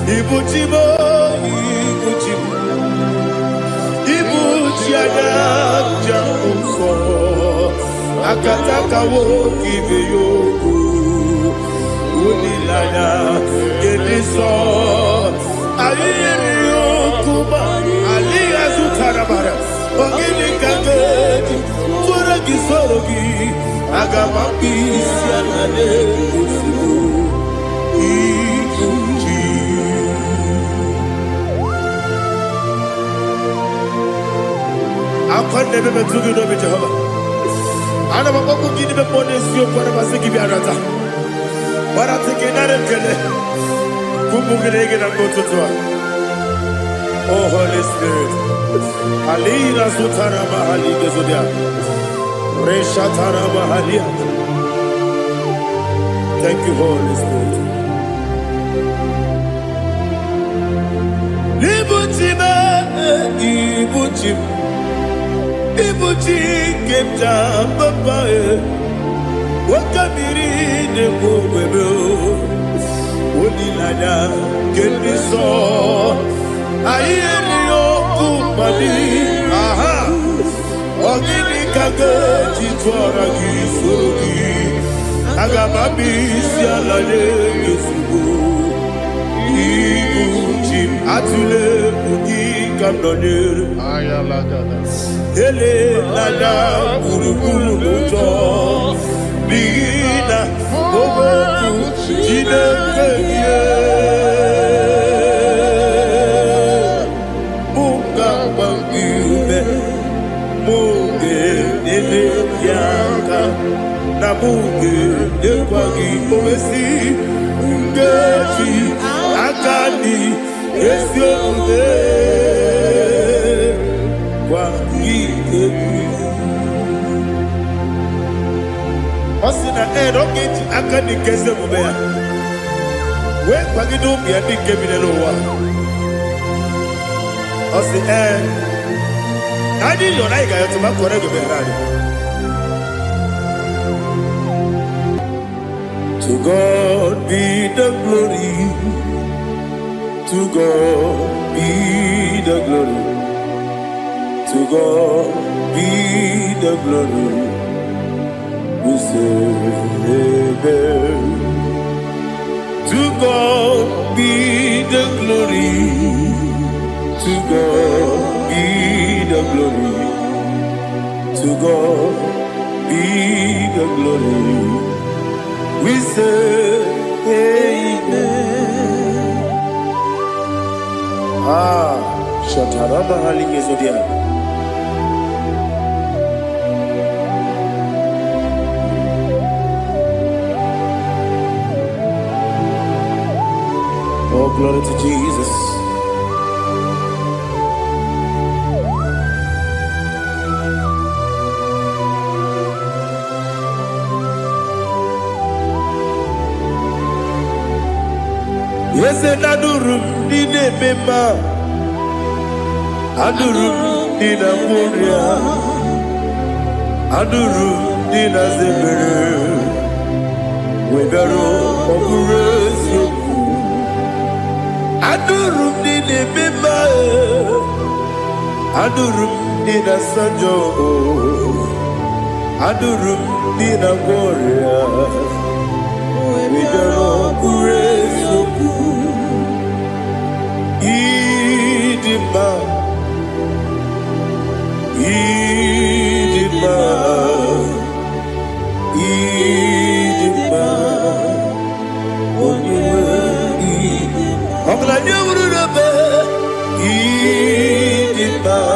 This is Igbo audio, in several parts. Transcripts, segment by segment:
Ibuchimo, Ibuchimo, Ibuchiada, Jamuso, Akataka wo give you, Unilana, Gediso, Aliyo Kuba, Aliya Zutarabara, Ogini Kangeti, Turagi Sorogi, Agamapi, Sianade, I never met you, Jehovah. I never go to give the bonus you for a give you another. But I'm thinking that I'm going to go to oh, Holy Spirit. Alina Sutara Mahali Gezodia. Reshatara Mahalia. Thank you, Holy Spirit. Ibuchima, Ibuchima. Ibuchi kemja papa wakamiri ne bobebe onilanya kendiso ayeni okupani aha ogini kageti twara gisorogi agamabi sialale yesugo Ibuchi atule ugi kamdonir ayalagada ele lada urukulu muto bina oboku jinekeye munga bangiume munge nene yaka na munge nekwagi owesi ngeji akani esiode Osina rocket akani keze mubea. We kwagido bia di kebine lowa. Osi nadi yo na iga yo tuma kore go berari. To God be the glory. To God be the glory. To God be the glory. We say amen. To God be the glory. To God be the glory. To God be the glory. We say amen. Shataraba Haligezodia. Oh, glory to Jesus. Yes, and Adurum did a member. Adurum did a Moria. Adurum did a Zebere. We better operate. Adurum did a member. Adurum did a Sanjo. Adurum did a Moria. We better operate. Idima, Idima, Idima, Idima,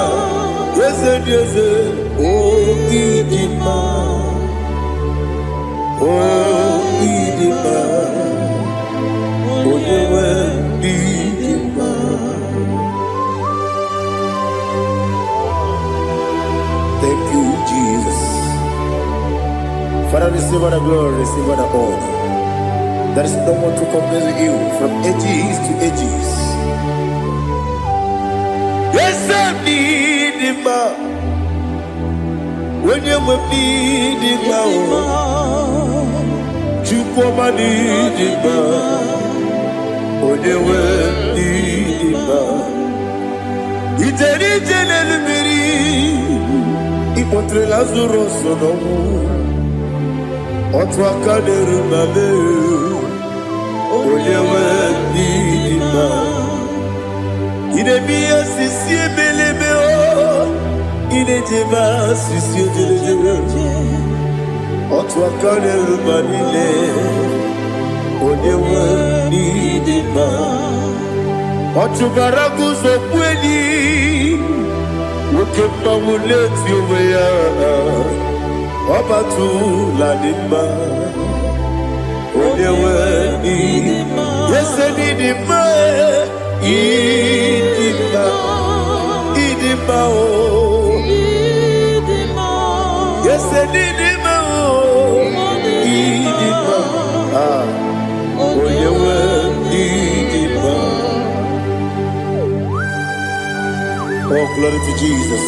yes, oh Idima, oh Idima, thank you, Jesus. Father, receive all the glory, receive all the honor. There is no one to compare with you from ages to ages. Yes, I need him. When you need him, you come and need him. When you contre Lazarus no otwa kaderu mame oyewe dima ine biya sisi belebe o ine jeba sisi delebe otwa kaderu manile oyewe dima otubaragu zo kweli Ukemba muleti uweya Wabatu la nima Onyewe idima Yese nidima Idima Idima o Idima Yese nidima o Idima Onyewe idima Oh, glory to Jesus.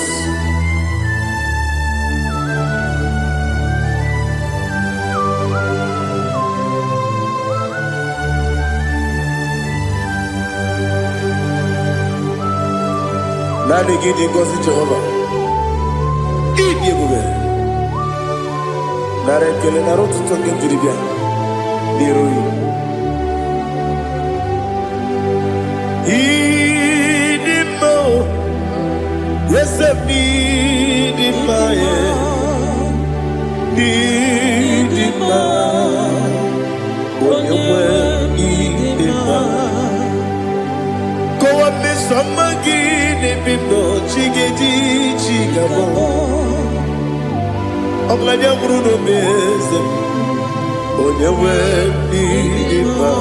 Nani gidi ngozi Jehovah. Idi bube. Nare kele naro tutoke diribia. Diroi. Idi mo. Yes, need in my need in my when you were need in my go up me some again if you know chigedi chigabo I'm glad you're Bruno Bez when you were need in my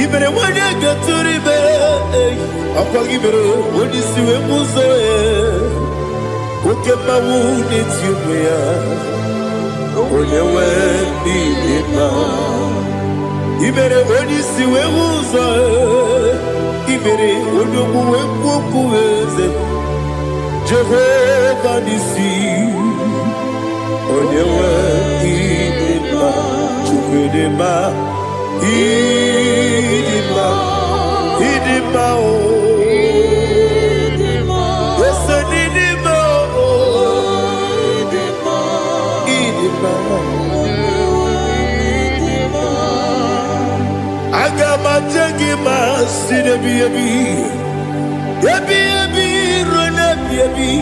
even when you get to the bed Akagibero, when you see a muzo, Ukema wound it's you, when you went in Ibere, when you see a muzo, Ibere, when you go Jehovah, Nissi, when you went in Chukudema, Idima, Agama jagima sine biyabi rona biyabi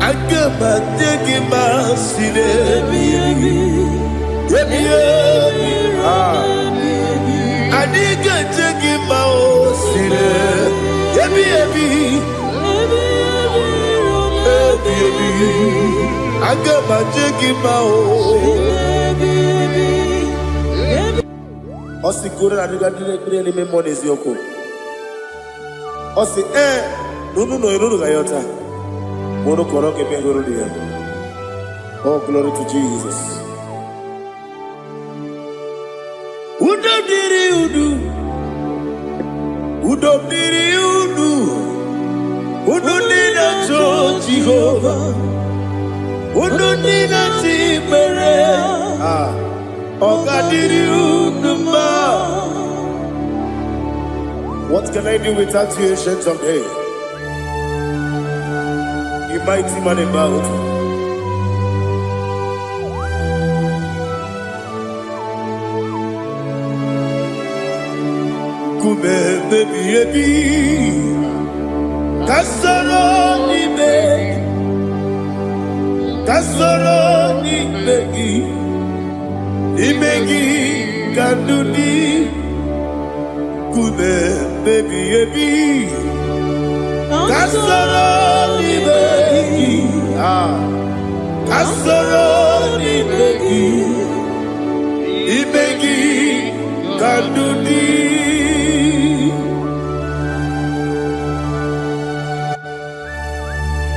Agama jagima sine biyabi Adiga jagima sine biyabi Agama jagima Osi kura na diga dire ni me monezi yoko. Osi nunu gayota. Mono koroke me guru dia. Oh, glory to Jesus. Udo diri udu. Udo nina cho Jehovah. Udo nina tibere. What can I do without you, ancient of days? You mighty man about. Kume baby, kasoro ni begi. Imegi kandudi kume baby kasoro ni begi kasoro ni begi imegi kandudi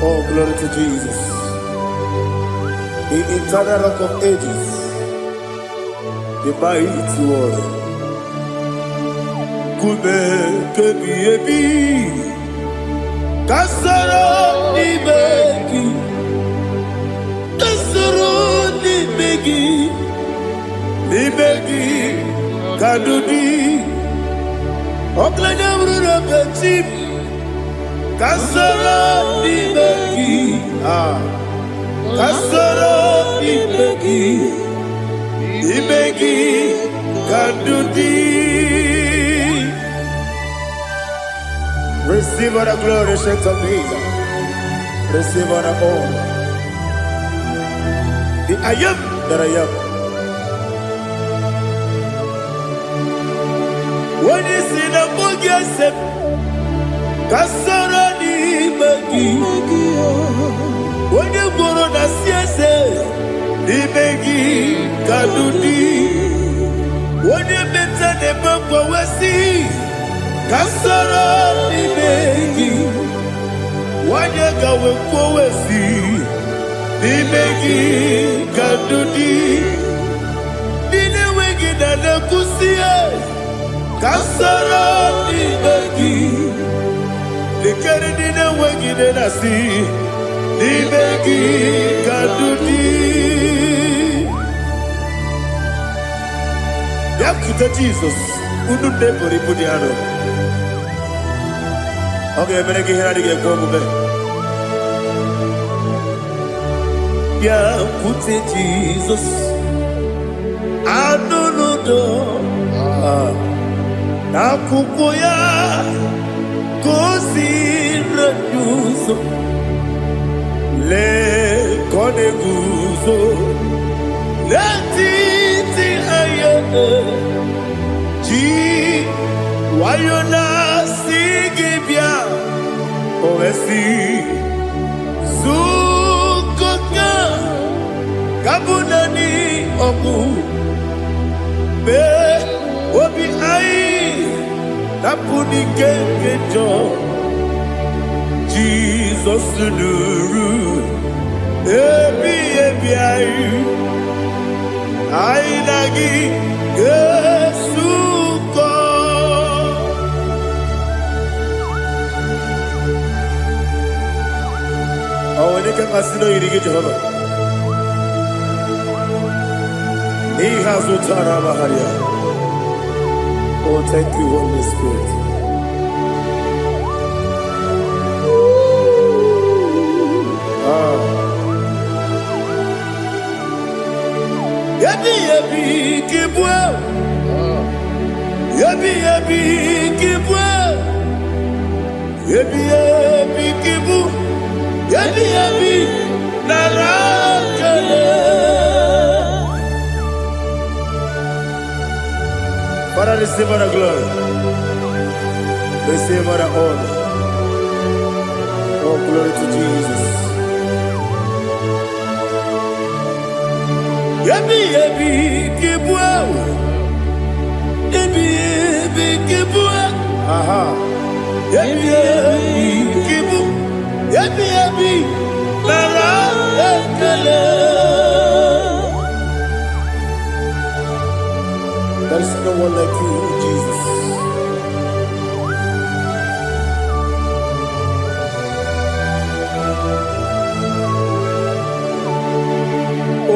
Oh, glory to Jesus. The eternal rock of ages, the mighty one. Kume kebi kasoro ni begi kadudi oklanya bruna petit kasoro ni begi Kasoro imegi kandudi. Receive all the glory, shake of Jesus. Receive all the honor. The I am that I am. When you see the boogie, I said, Kasoro imegi. When you go on the siese, imegi kandudi. When you better the bumper, we see. Kasoro imegi. Wanyaga wekowesi nimegi kadudi nine wegi na kusie kasoro nimegi nikere nine wegi na si nimegi kadudi yakuta Jesus unu debori pudiano. Okay, I'm going to get yeah, put it Jesus. I don't know. Na kukoya kosi reduso le kone guzo le titi ayane ji wayona sigibia oesi zukoka kabunani oku be obi ai napuni kenkejo Jesus nuru ebi ai nagi Yesuko. Oh, when you can consider you get Jehovah. He has utara baharia. Oh, thank you, Holy Spirit. Yabi kibwa. Yabi kibwa. Yabi kibu. Yabi narakale. Father, receive our glory. Receive our honor. Oh, glory to Jesus. Yabi kibwa. Yabi kibwa. Aha. Yabi kibu. Yabi narakale. There is no one like you, Jesus.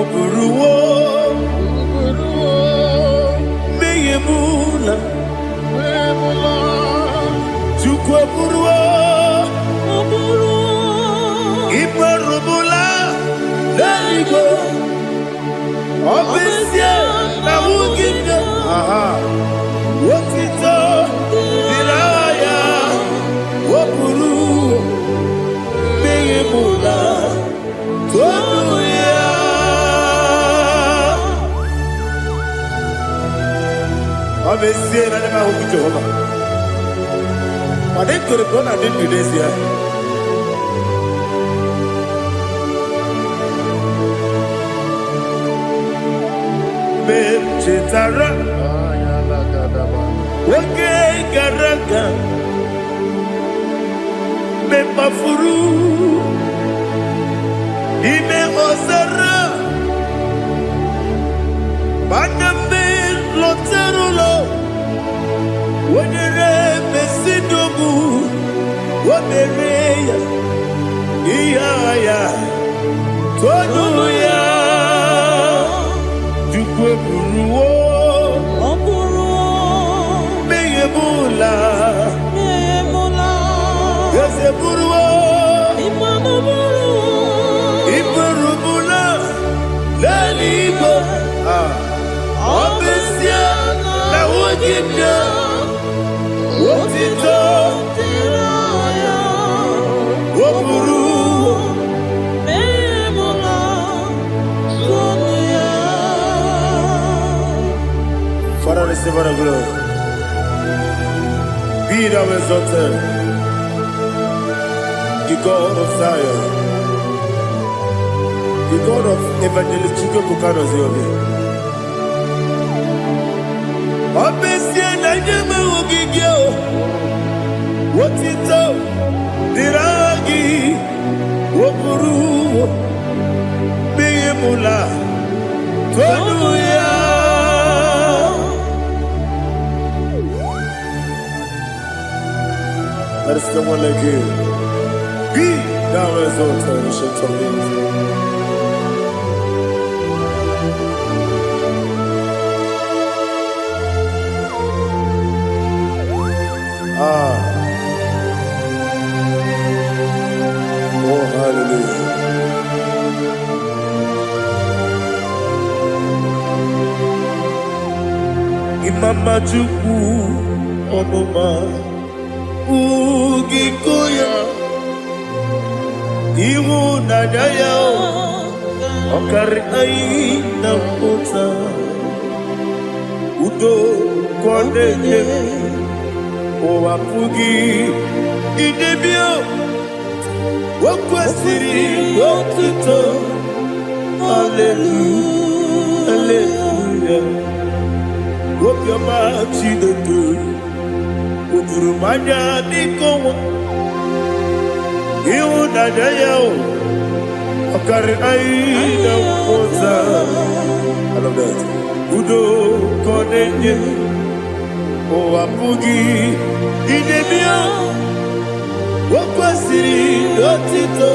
Oburuwo, meyemula, chukwu oburuwo, ibarubula, leligo, obesia na wugide. Aha, wotito, diraya, oburuwo, meyemula, tonuya. Obesia na nema huku Jehovah. But they could have gone and did this here. Chitara, okay, Garaga, Mepafuru, Ime Osara, Bandambe, Loterulo, when you Mesidobu, what the Rea, Iaya, Tonuya. Buruwo, meyemula, yese buruwo, iburuwo. Father, receive our glory. Be thou exalted, the God of Zion, the God of Evangelist Chico Bukanos Yobi. Obesia na nyama ogigio, wotito, diragi, wopuru, beyemula, tonuya. There is no one like you. Be thou exalted, ancient of days. Oh, hallelujah. Imama Juku, Onoma. Ugikoya Iwu nadaya Okari aina mota Udo kondeye Owapugi Idebio Wakwasiri Wakito Hallelujah Hallelujah Wapiama Chidodo Ukurumanya nikowa Iwu nadaya Okari aina mota I love that Udo konenye Owapugi Idebio Wakwasiri Dotito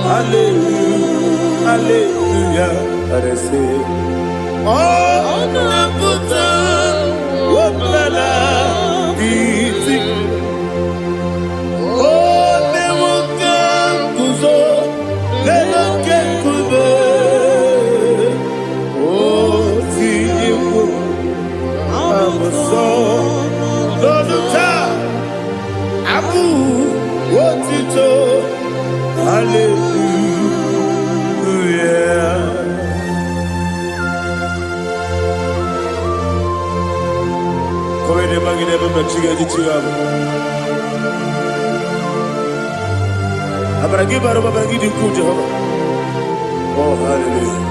Hallelujah Hallelujah I say Oh Naputa Waplala Biti Oh Newoka Kuzo Leloke Kube Oh Tiyiwo Amoso Loduta Abu Wotito Hallelujah Come ne magine baba chiga di chiga Abragi baro baba gidi ku Jehovah Oh hallelujah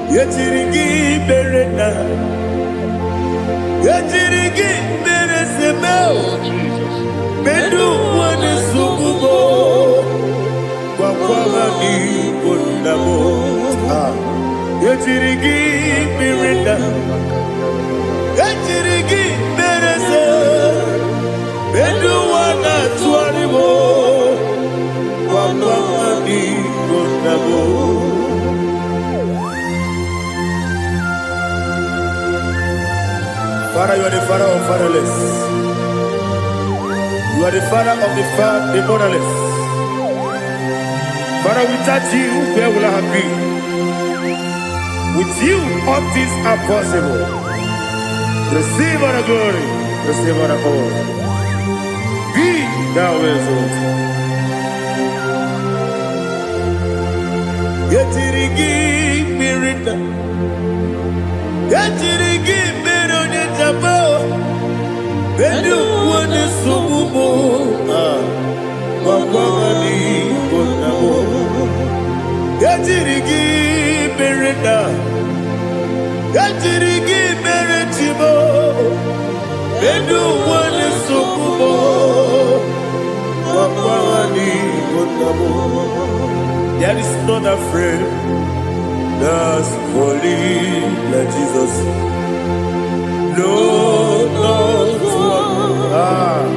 Yetirigi berena Yetirigi beresebeo Bedu wane sububo Kwa ni kundamo Yetirigi berena Yetirigi berese Bedu wana tuaribo Kwa ni kundamo Father, you are the father of fatherless. You are the father of the motherless. Father, without you, where will I have been? With you, all things are possible. Receive our glory, receive our honor. Be thou exalted. Yetirigi mirita, yetirigi mironye jabo, bedu wane sububo, wakwani konamo. Yetirigi mirita, yetirigi miritibo, bedu wane sububo, wakwani konamo. There is none afraid that's holy like Jesus. No, not one.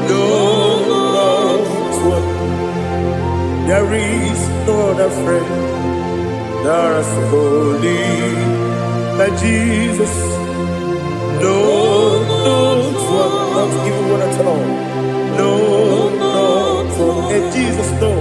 No, not one. There is no other friend that's holy like Jesus. No, not one. Not even one at all. No, not one. And Jesus, no.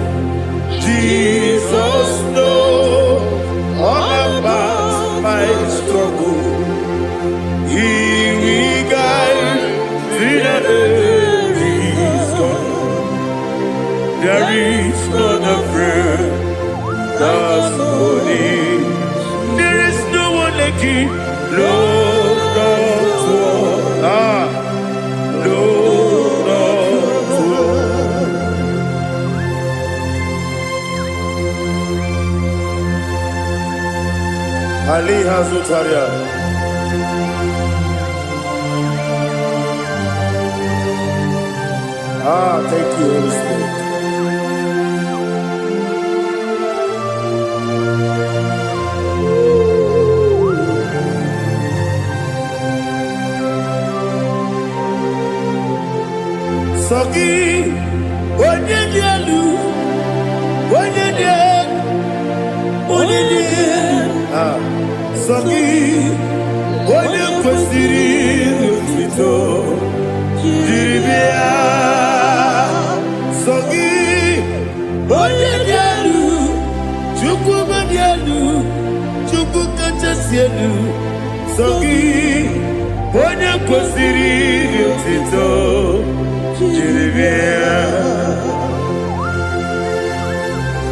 Ali Hazutaria. Thank you, Holy Spirit. Sogi, onye dielu, onye dielu, onye dielu. Sogi, onye kwesịrị otuto, jiri bịa. Sogi, onye dielu, Chukwu dielu, Chukwu kachasị elu. Sogi, onye kwesịrị otuto.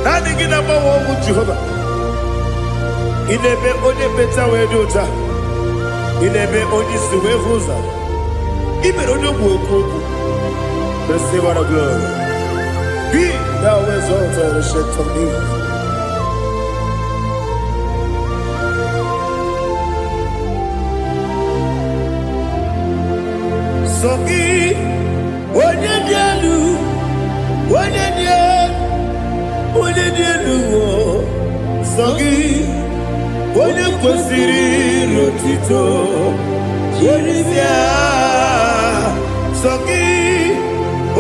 Nani gina mawa omu Jehova. Inebe onye beta we dota. Inebe onye siwe huza. Ibe onye woku. Receive our glory. Be thou exalted and shed from me. Sogi. Onye dielu, onye dielu, Sogi, onye kwesịrị otuto, jiri bịa. Sogi,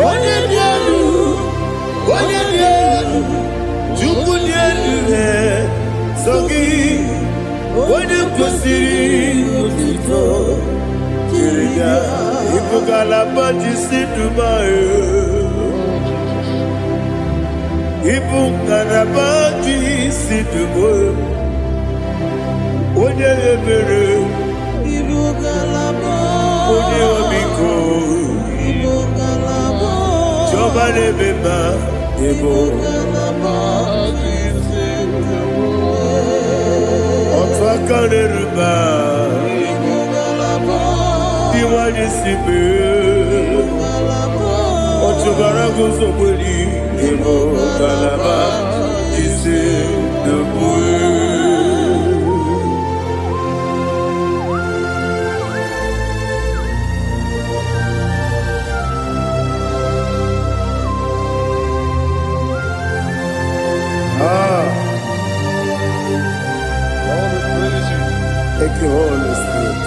onye dielu, Chukwu dielu, Sogi, onye kwesịrị otuto, jiri bịa. Ibugalaba jisidumae, Ibugalaba jisidumae, onye ebere, Ibugalaba, onye omiko, Ibugalaba, Jọba nebeba, Ibugalaba jisidumae, Otu aka neruba. Iwaje sibe, Ochubara gozo kweli, Emo kalaba, Jise debue. Thank you, Holy Spirit.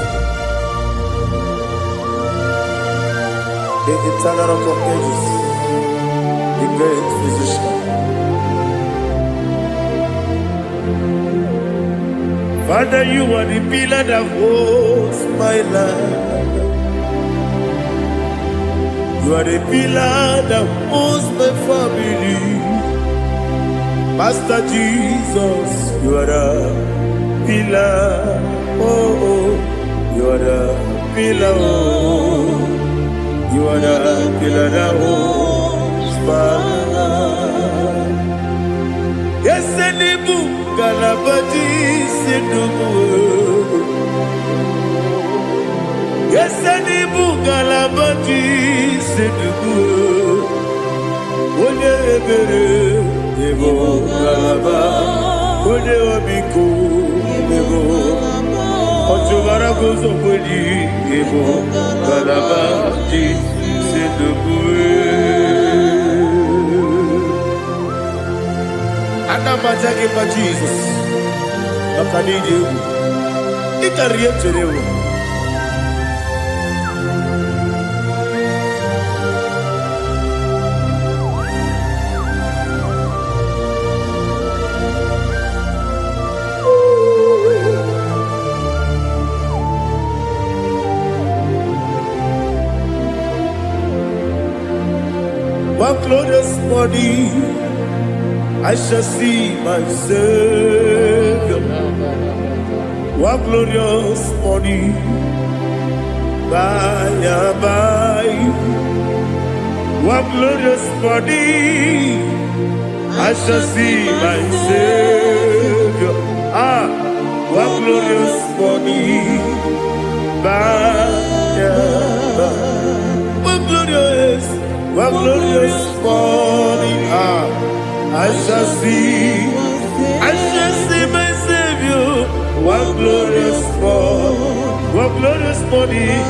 The eternal rock of ages, the great physician. Father, you are the pillar that holds my life. You are the pillar that holds my family. Master Jesus, you are the pillar. Oh, you are the pillar. Oh. You are the pillar that holds my life. Yes, and the book, Galabati, Sidumu. Yes, and the book, Galabati, Sidumu. One ebere, Evo Galaba, One Obiku, Evo. Ochubara gozo kweli, Evo Galaba, Anamajage pa Jesus. Akanije. Ikariyeterewo. One glorious morning, I shall see my Savior. One glorious morning, by and by. One glorious morning, I shall see my Savior. One glorious morning, by and by. One glorious morning, I shall see my Savior. One morning,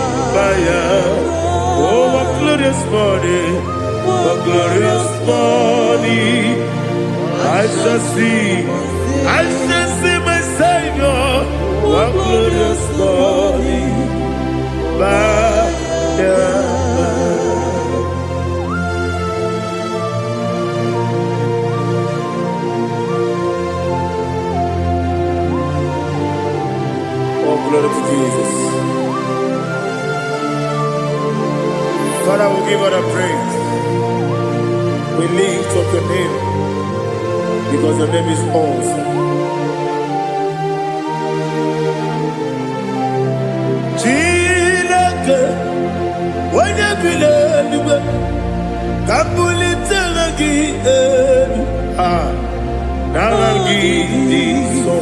oh, what glorious morning, what glorious morning. I shall see my Savior, what glorious morning, Oh, glory to Jesus. Father, we give all the praise. We lift up your name because your name is awesome. Chilake, when you believe, Kabulita Lagi, Nalagi, so.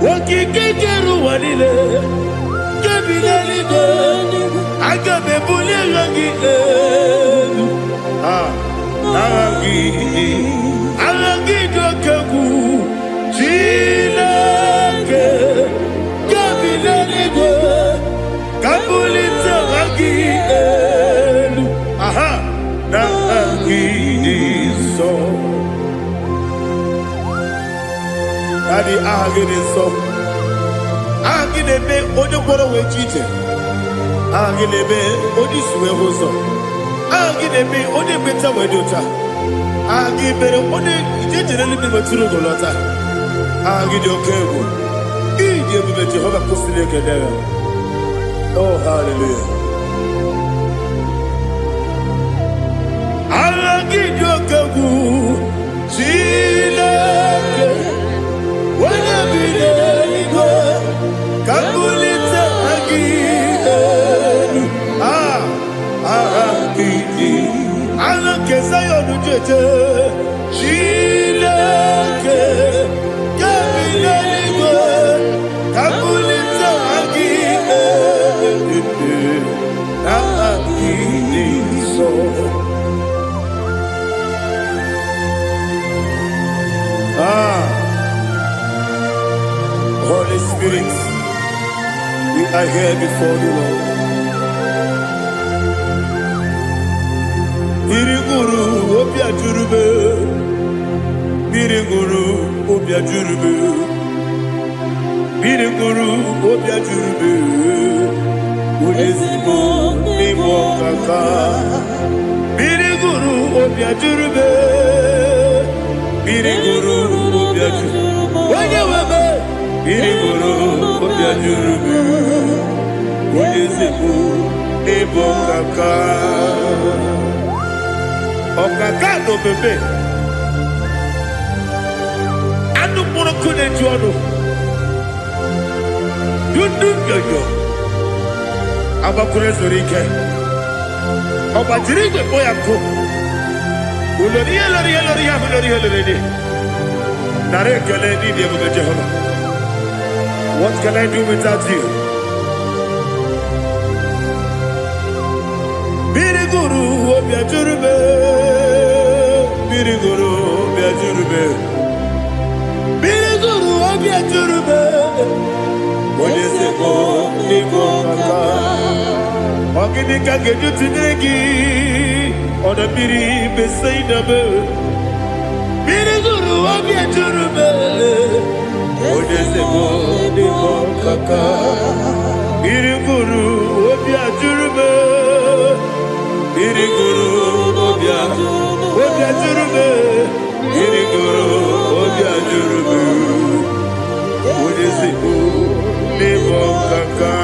Wakikeru wanile, kebilaligo, agabe bulirangi, arangi dokagu, chilake, kebilaligo, kabulita rangi, narangi so. Daddy, so. Agilebe, Odoboro we cheated. Agilebe, Odiswe Hoso. Agilebe, Odebeta Wedota. Agibere, Ode, generally be Maturo Golota. Agidio Kebu. Ije Jehovah Kostileke there. Oh, hallelujah. Agidio Kebu. Chileke. When I be there, Kabulita again. Alake Sayonu Jeje. Chilake. Kabilaligo. Kabulita again. So. Holy Spirit, we are here before you, Lord. Biriguru Obia Jurube, Biriguru Obia Jurube, Biriguru Obia Jurube, Udesibo Nimo Kaka, Biriguru Obia Jurube, Biriguru Obia Jurube, Wanyawebe. Biriguru Obia Jurube, Udesibo Nimo Kaka. Okaka no bebe. Anu mono kune juano. Yundu yoyo. Abakure zorike. Obajirige boyako. Uloria. Nare kele ni diye Jehovah. What can I do without you? Biriguru Obia Jurube, Biriguru Obia Jurube, Biriguru Obia Jurube. What is it for? Nimo Kaka. Oginika geju tinegi, oda biri besaida be. Biriguru Obia Jurube. What is it for? Nimo Kaka. Biriguru Obia Jurube. Biriguru Obia Jurube, Biriguru Obia Jurube, Udesibo Nimo Kaka.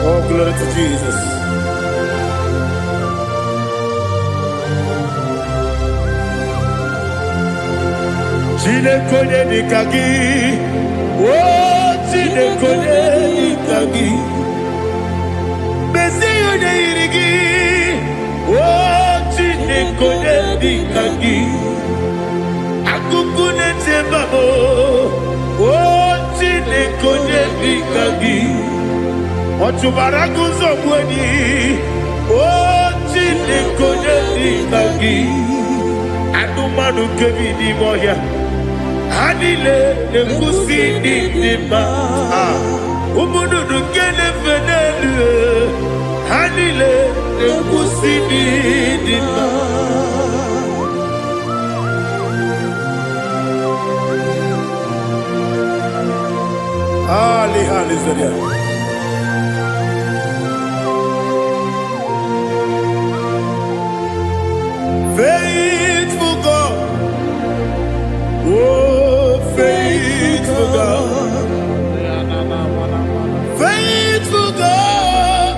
Oh, glory to Jesus. Chinekone nikagi, oh Chinekone nikagi, Mesiyo ne irigi, oh Chinekone nikagi, Akukune tembamo, oh Chinekone nikagi, Otubaraku zobweni, oh Chinekone nikagi. Adumanu kebi di moya. Anile nekusi di ma. Umudu kene fenelu. Anile nekusi di ma. Ali Zaria. Faithful God, oh faithful God, faithful God,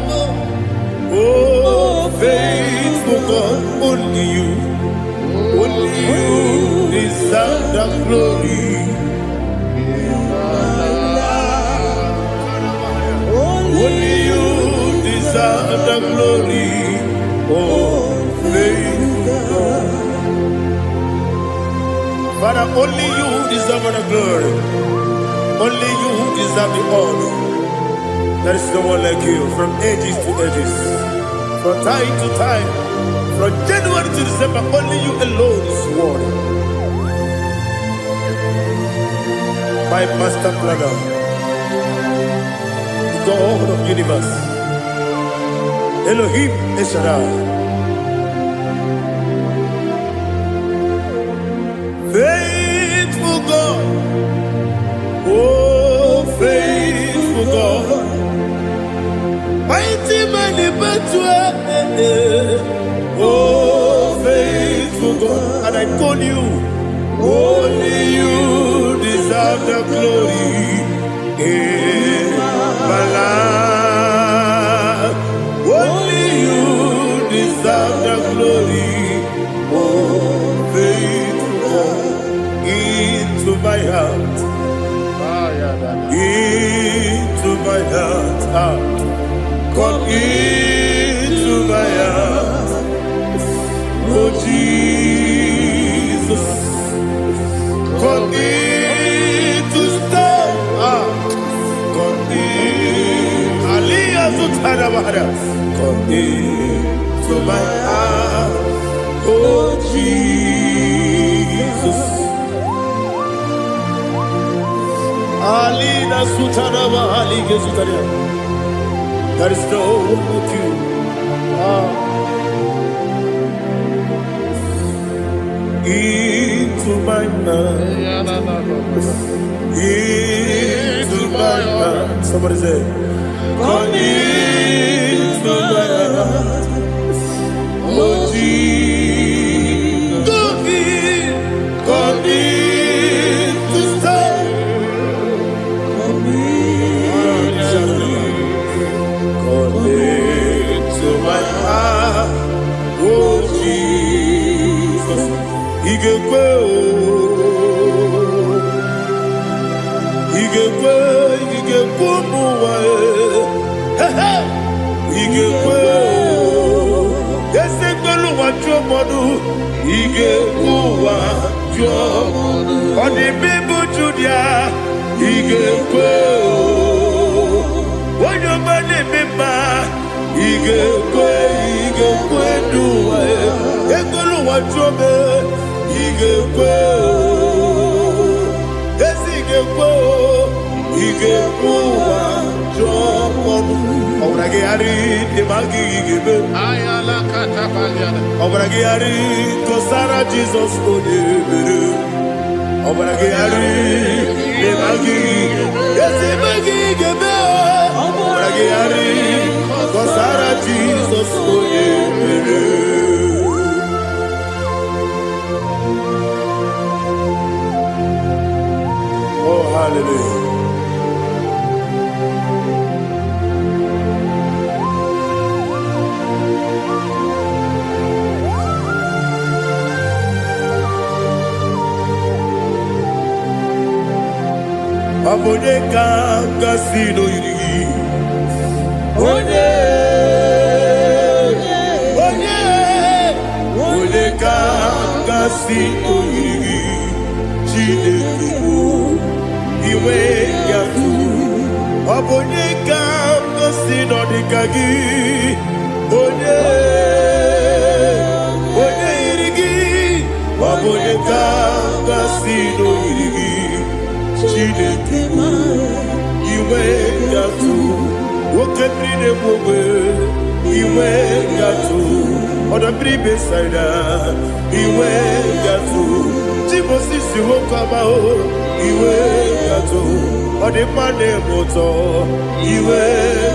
oh faithful God, only you deserve the glory. Only you deserve the glory, oh faithful God. Father, only you deserve the glory. Only you deserve the honor. There is no one like you, from ages to ages, from time to time, from January to December. Only you alone is worthy. My master planner, God of universe, Elohim Eshadai, faithful God, oh faithful God, mighty man in battle, oh faithful God, and I call you, only you deserve the glory. My life, only you deserve the glory. Oh, faithful God, into my heart, into my heart, come into my heart. Oh Jesus, come in to stay. Come into my heart, oh Jesus. Alina Sutanaba Alige Sutaria. There is no one like you. Into my heart, into my heart. Somebody say, come into my heart, oh Jesus. Come in to stay. Come into my heart, oh Jesus. Jesus, oh, hallelujah. Abone kanga sino yiri. Abone kanga sino yiri. Chinekibu iwe yatu. Abone kanga sino dikagi. One yirigi. Sino irigi Chineke iwe gatu Woke brine mwobe iwe gatu Oda bribe saida iwe gatu Jibo sisi wokama o iwe gatu Ode mane moto iwe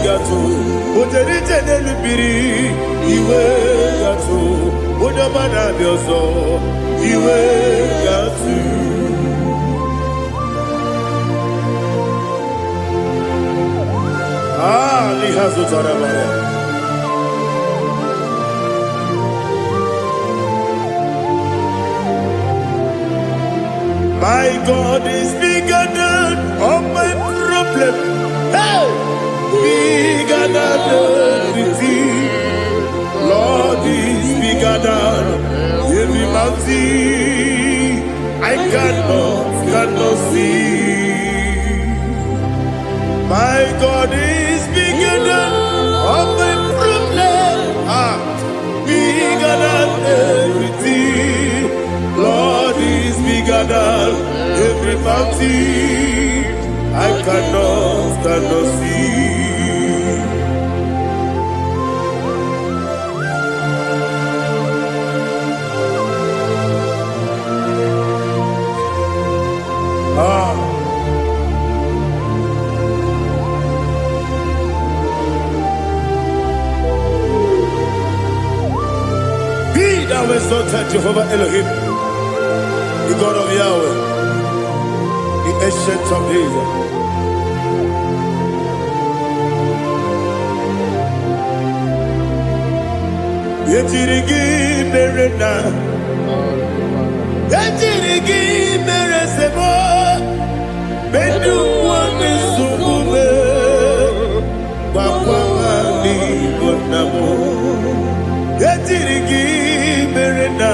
gatu Oje rite nelubiri iwe gatu Oda mana biozo iwe gatu Lihazo Tarabara. My God is bigger than all my problem. Hey! Bigger than everything. Lord is bigger than every mountain. I cannot see. My God is bigger than all my problems. Bigger than everything. Lord is bigger than every mountain. I cannot see. Thou exalted Jehovah Elohim, the God of Yahweh, the ancient of days. Yetirigi merena, yetirigi meresemo, bedu wane subume, wakwani bonamo. Yetirigi merena,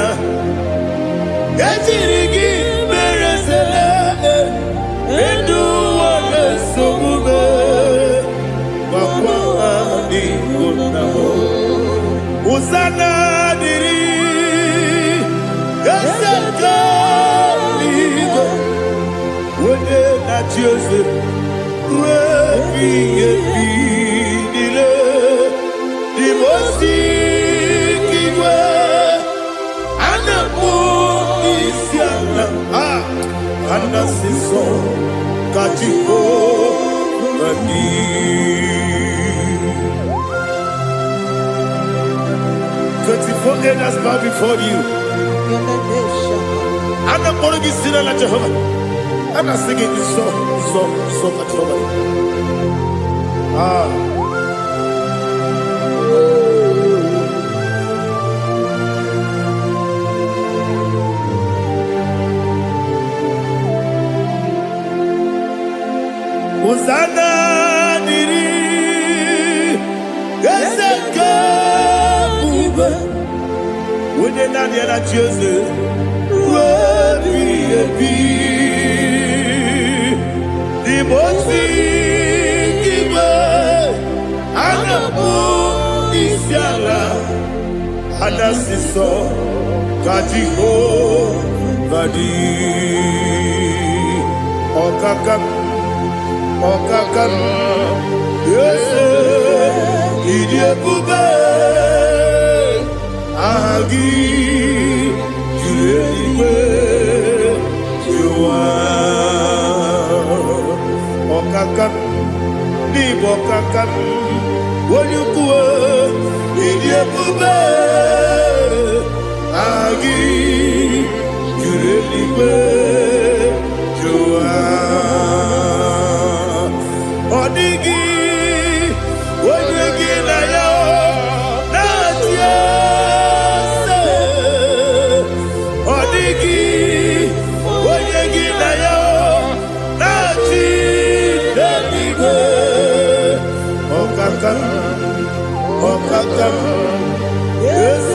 yetirigi meresele, bedu wane subume, wakwani bonamo. Uzana diri, esaka ligo, wene na Jose, wepi nile, dimosi kiwe, anamu isiana, anasiso kajiko mani. 24 elders bow before you. I'm not going to be singing like Jehovah. I'm not singing this song like Jehovah. Hosanna diri, Eseka. When you're not here at Jesus, the most Anasiso Kajiho Vadi Okakam Yes Idiabube Agi Julewe Jua Okakam Nibokakam Wanyukue Idiabube Agi Julewe Jua Odigi Wanyuki na yo Okakam, yes,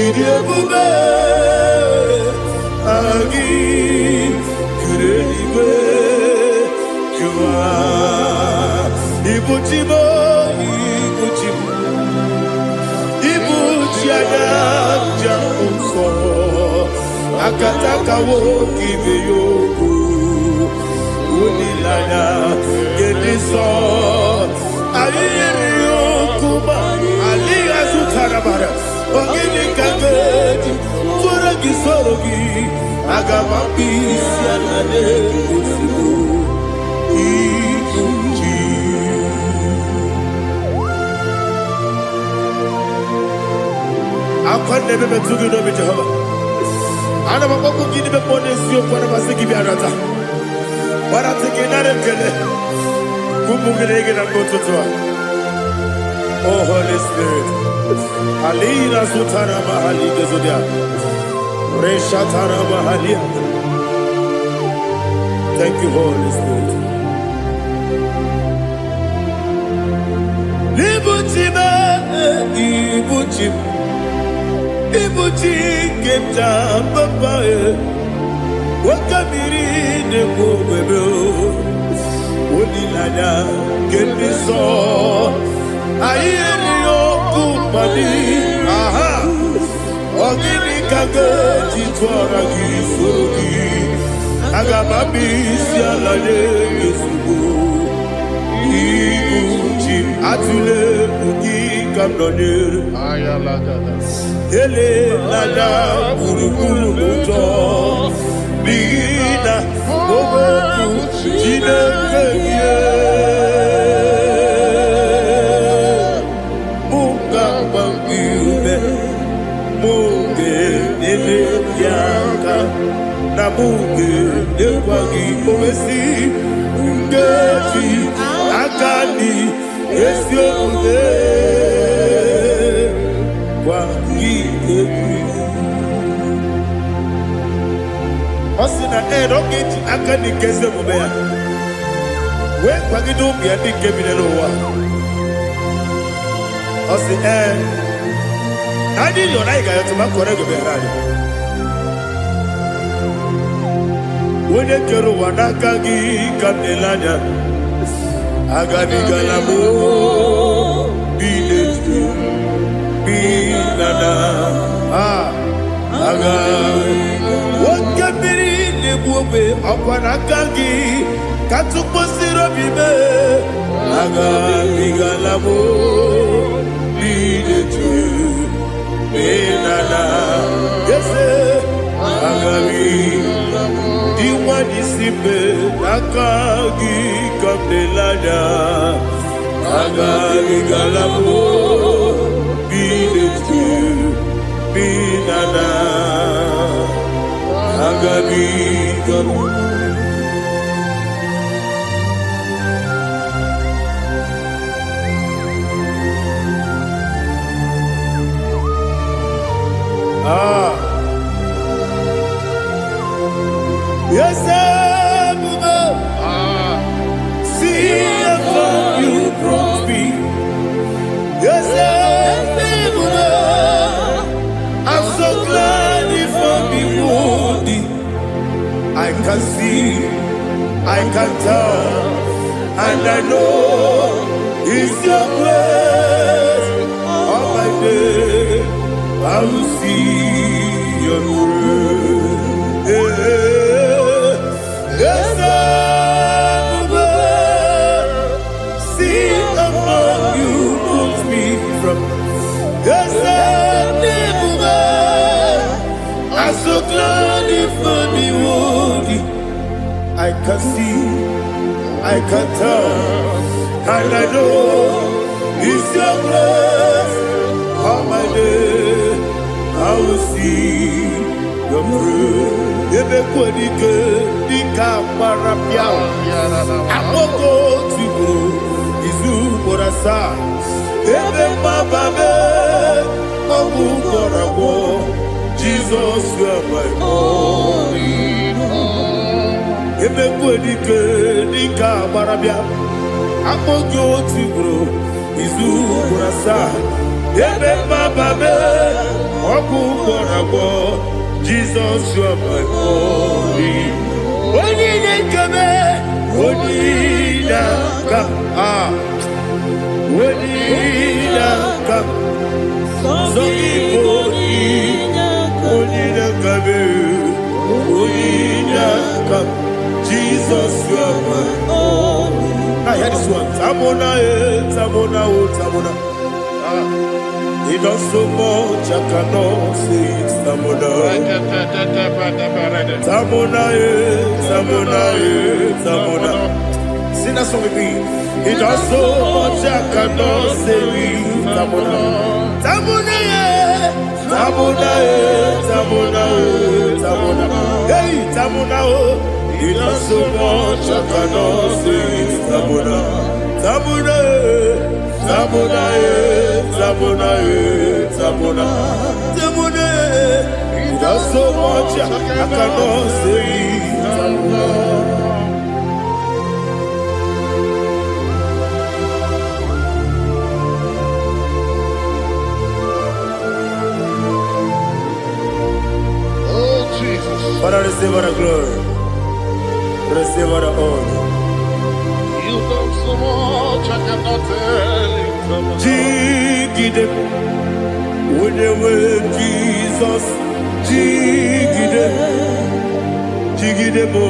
Idiabube, Agi, Kureliwe, Jua, Ibuchibo, Ibuchiana, Jamuso, akataka woki beyoku unilaya gediso ayiri yokuba aliya zutarabara ogini kagedi tora gisorogi agamabisi anane kusibu ikuji akwande bebe tugi no be Jehovah ana bako gidi be pone sio kwa na basiki bi arata bara teke na rekele kumugirege na mtoto. Oh Holy Spirit alina sutara mahali gezodia resha tara mahali. Thank you Holy Spirit. Libutima ibutim ibuti kemta papa wakamiri ne bobebe onilada kemiso ayeri okupali aha ogini kage titwara gisogi agababisi alale yesugo ibuti atule ugi kamdonir ayalagada ele lada burukuru moto bigina ogoku jinekeye muka bangiube muge ele yaka na muge ekwagi omesi ngeji akani esiomude Osina rogeji akani keze mubea we kwagido bi adi kebile lowa osi adi yo na iga yo tuma kore go be radi wone kero wanaka gi kamdelanya agadi galamo biletu binana aga wakabiri lebuwe akwanakagi katuposiro bibe aga bigalamo biletu binana yese aga diwani simbe nakagi kamdelanya aga bigalamo biletu binana agabi gamu yes see if you brought me yes I'm so glad if me woody. I can see, I can tell, and I know it's your grace. All my day, I will see your grace. Yes, see among you moves me from. Yes, I'm so glad for me woody. I can see, I can tell, and I know it's your grace. All my day, I will see your grace. Ebe kwenike, dika marapia. Amoko tibu, izu morasa. Ebe mababe, obu korawo. Jesus, you are my only home. Ebe kwenike dika barabia, apojo tibro, izu kurasa. Ebe bababe, oku korago. Jesus, you are my only. Oni nekebe, oni naka, oni naka, so iboni. Onina kabe Jesus, you are my only. I hear this one. Tamona, Tamona, Tamona. He does so much, I cannot say it. Tamona, Tamona, Tamona, Tamona. Sing that song with me. He does so much, I cannot say it. Tamona, Tamona, Tamona, Tamona, Tamona. Hey, Tamona, he does so much, I cannot say it. Tamona, Tamona, Tamona, Tamona, Tamona, Tamona. He does so much, I cannot say it. Tamona. Father, receive all the glory. Receive all the honor. You done so much, I cannot tell it. Jigide, with the word Jesus. Jigide, jigide mo,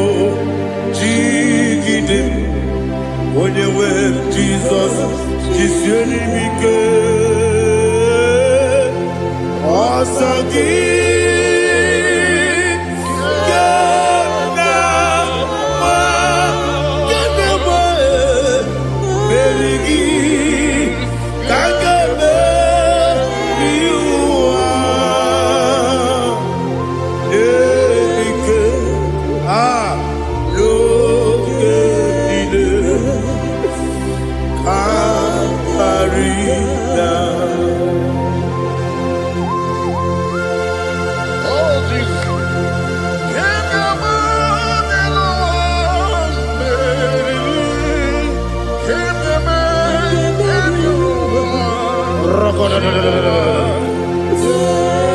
jigide, with the word Jesus. Jisioni mike, asagi.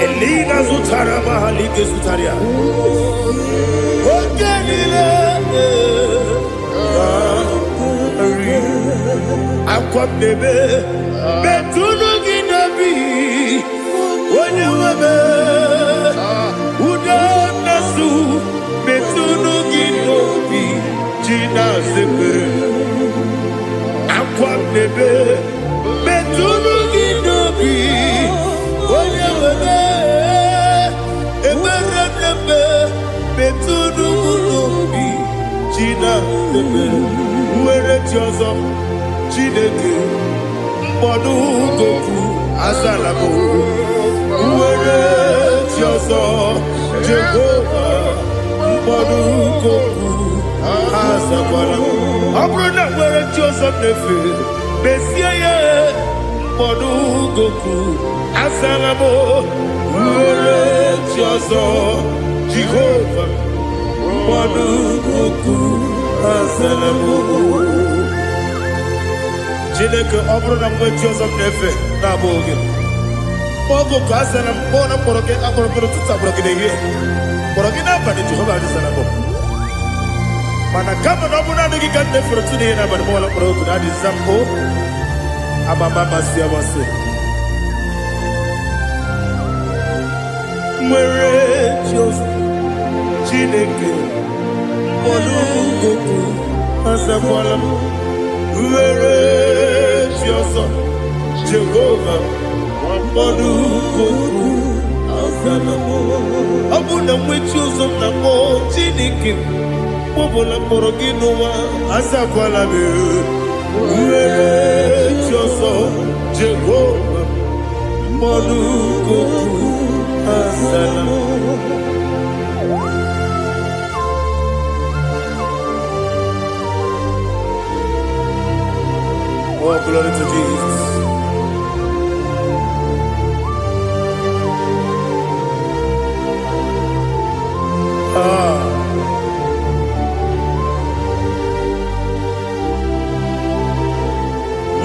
Elina Zutara Mahalike Zutaria. Aqua bebe, Betuno Ginabi, when you were Udanasu, Betuno Ginobi, Gina Zebe, Aqua bebe, Betuno Ginobi, when you were Betuno Ginobi, Gina Zebe, where it was. Chineke mkpọdụ goku azalabo uwere chiozo Jehova mkpọdụ goku azakwala ọ bụrụ na nwere chiozo nefe besie ya mkpọdụ goku azalabo uwere chiozo Jehova mkpọdụ goku azalabo. Chineke ọ bụrụ na mgbe chi ọzọ m na-efe na-abụ oge ogo ka a sara m kpọọ na mkpọrọ gị akpọrọ gị n'ụtụtụ akpọrọ gị n'ehihie kpọrọ gị n'abalị Jehova adịsara m mana kama na ọ bụrụ na adịghị ka m na-efere tụ n'ihe n'abalị mọọla mkpọrọ ogu na adịza m o amama amasị amasị nwere chi ọzọ Chineke mkpọrọ ogu azakwala m were Jioso Jehova mkpọdụ goku azalamo. Ọ bụ na nwechi ụzọ na mkpọ Chineke kpọbụla mkpọrọ gị n'ụwa azakwala m were Jioso Jehova mkpọdụ goku azalamo. Oh, glory to Jesus.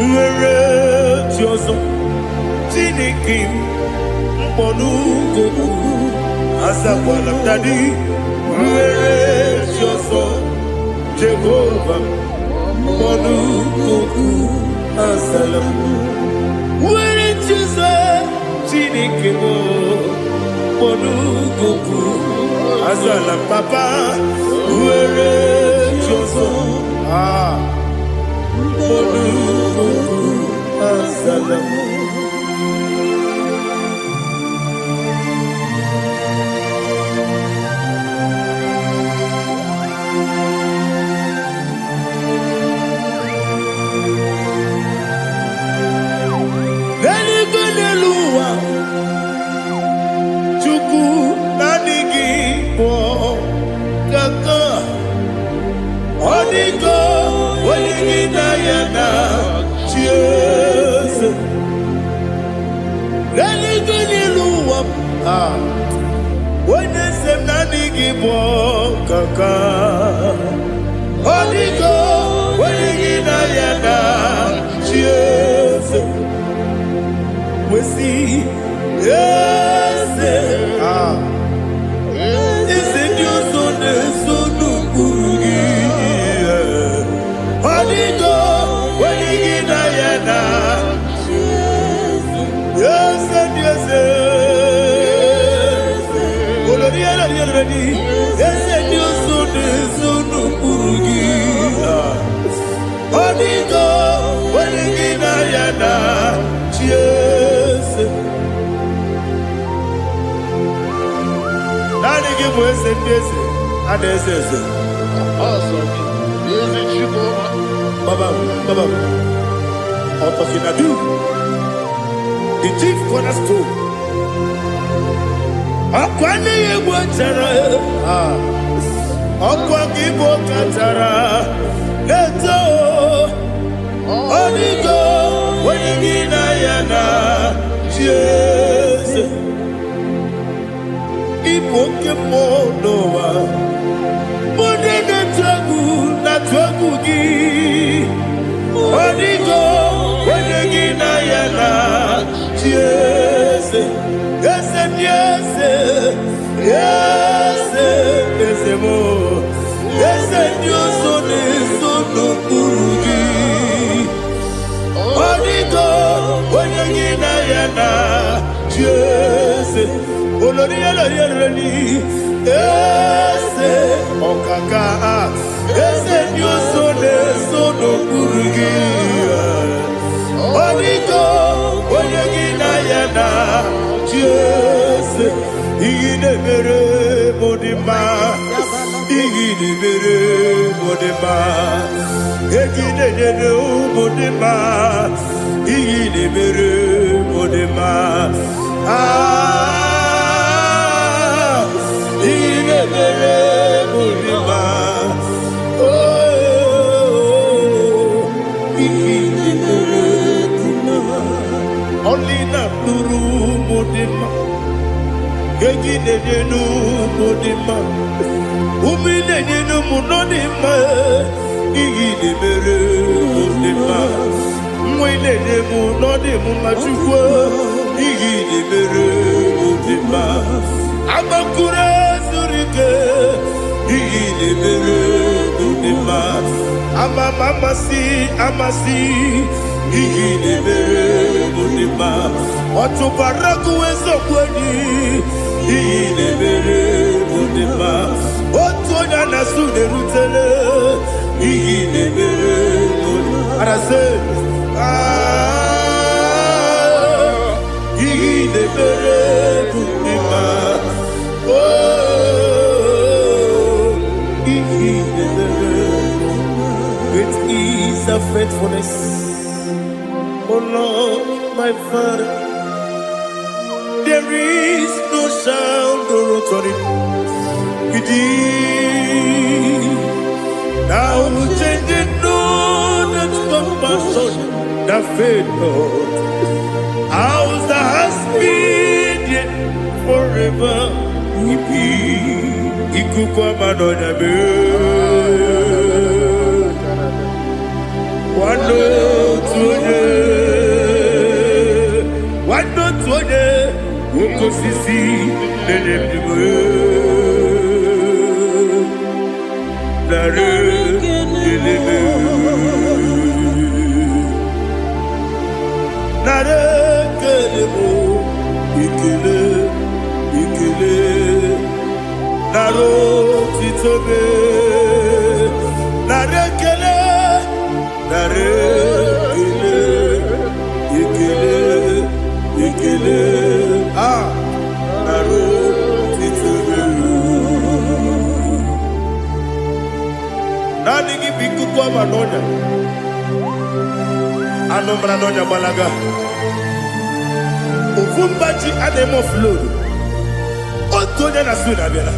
Nwere Jioso Chineke mkpọdụ goku azakwala m dadi. Nwere Jioso Jehova mkpọdụ goku azalamo. Nwere Jioso Chineke mkpọdụ goku Asalam Papa, where Joso, Asalam. We see, yes, is it your son, son of Burugi? Holy God, when you get Diana, yes, yes, yes, and your son, son of Burugi. Holy God, when you get Diana, yes. Nani give us a piece, and they say, Awesome. Is it you, Baba, Otokinadu, the chief cornerstone. Akwani Igbochara, Akwani Igbochara, Leto, Onigo, Wenigina Yana, Jesus. Ipokemonoa, Modena Tragu, Natwagugi, Onigo, Wenigina Yana, Jesus. Yes, and yes, yes, yes, more. Yes, and your son is son of Burugi. Onigo, Wenigina Yana, Jesus. Oloria, yes, Okaka, yes, and your son is son of Burugi. Onigo, Wenigina Yana, Jesus, Igidebere Modima, Igidebere Modima, Igidebere Modima, Igidebere Modima, Igidebere Modima, oh, Igidebere Modima, only not Nuru Modima. Gejinenu Modima, Uminenu Munodima, Igidebere Modima, Mwinenu Munodimu Machukwa, Igidebere Modima, Amakure Zurike, Igidebere Modima, Amasi, Igidebere Modima, Otubaraku Ezokweni, Igidebere Modima, Otonya Nasude Rutele, Igidebere Modima. And I say, Igidebere Modima, oh, Igidebere Modima. Great is the faithfulness, oh Lord, my Father. There is no sound or authority. Now changing no that compassion, the faith Lord. How's the husband forever? Ikukwa Madonna be. One not Ukosisi Nenebwe Nare Elebe Nare Kelebo Ikele naro titobe, narekele, narekele, ikele, naro titobe. Nani gibiku kwa manonya, anombra nonya balaga. Uvumbaji anemo flow. Otonya na suna bela.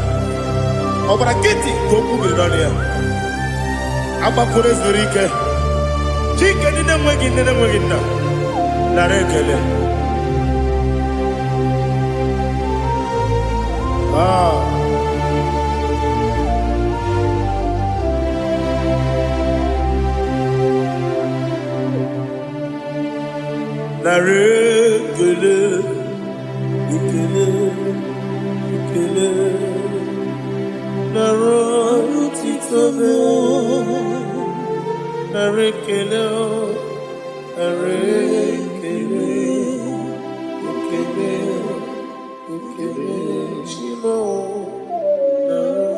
Obra kiti koku bironia. Aba kore zurike. Chike nine mwegi na. Narekele. Narekele. Ikele. Naro titobe. Narekele. Ikele. Shimo. Naro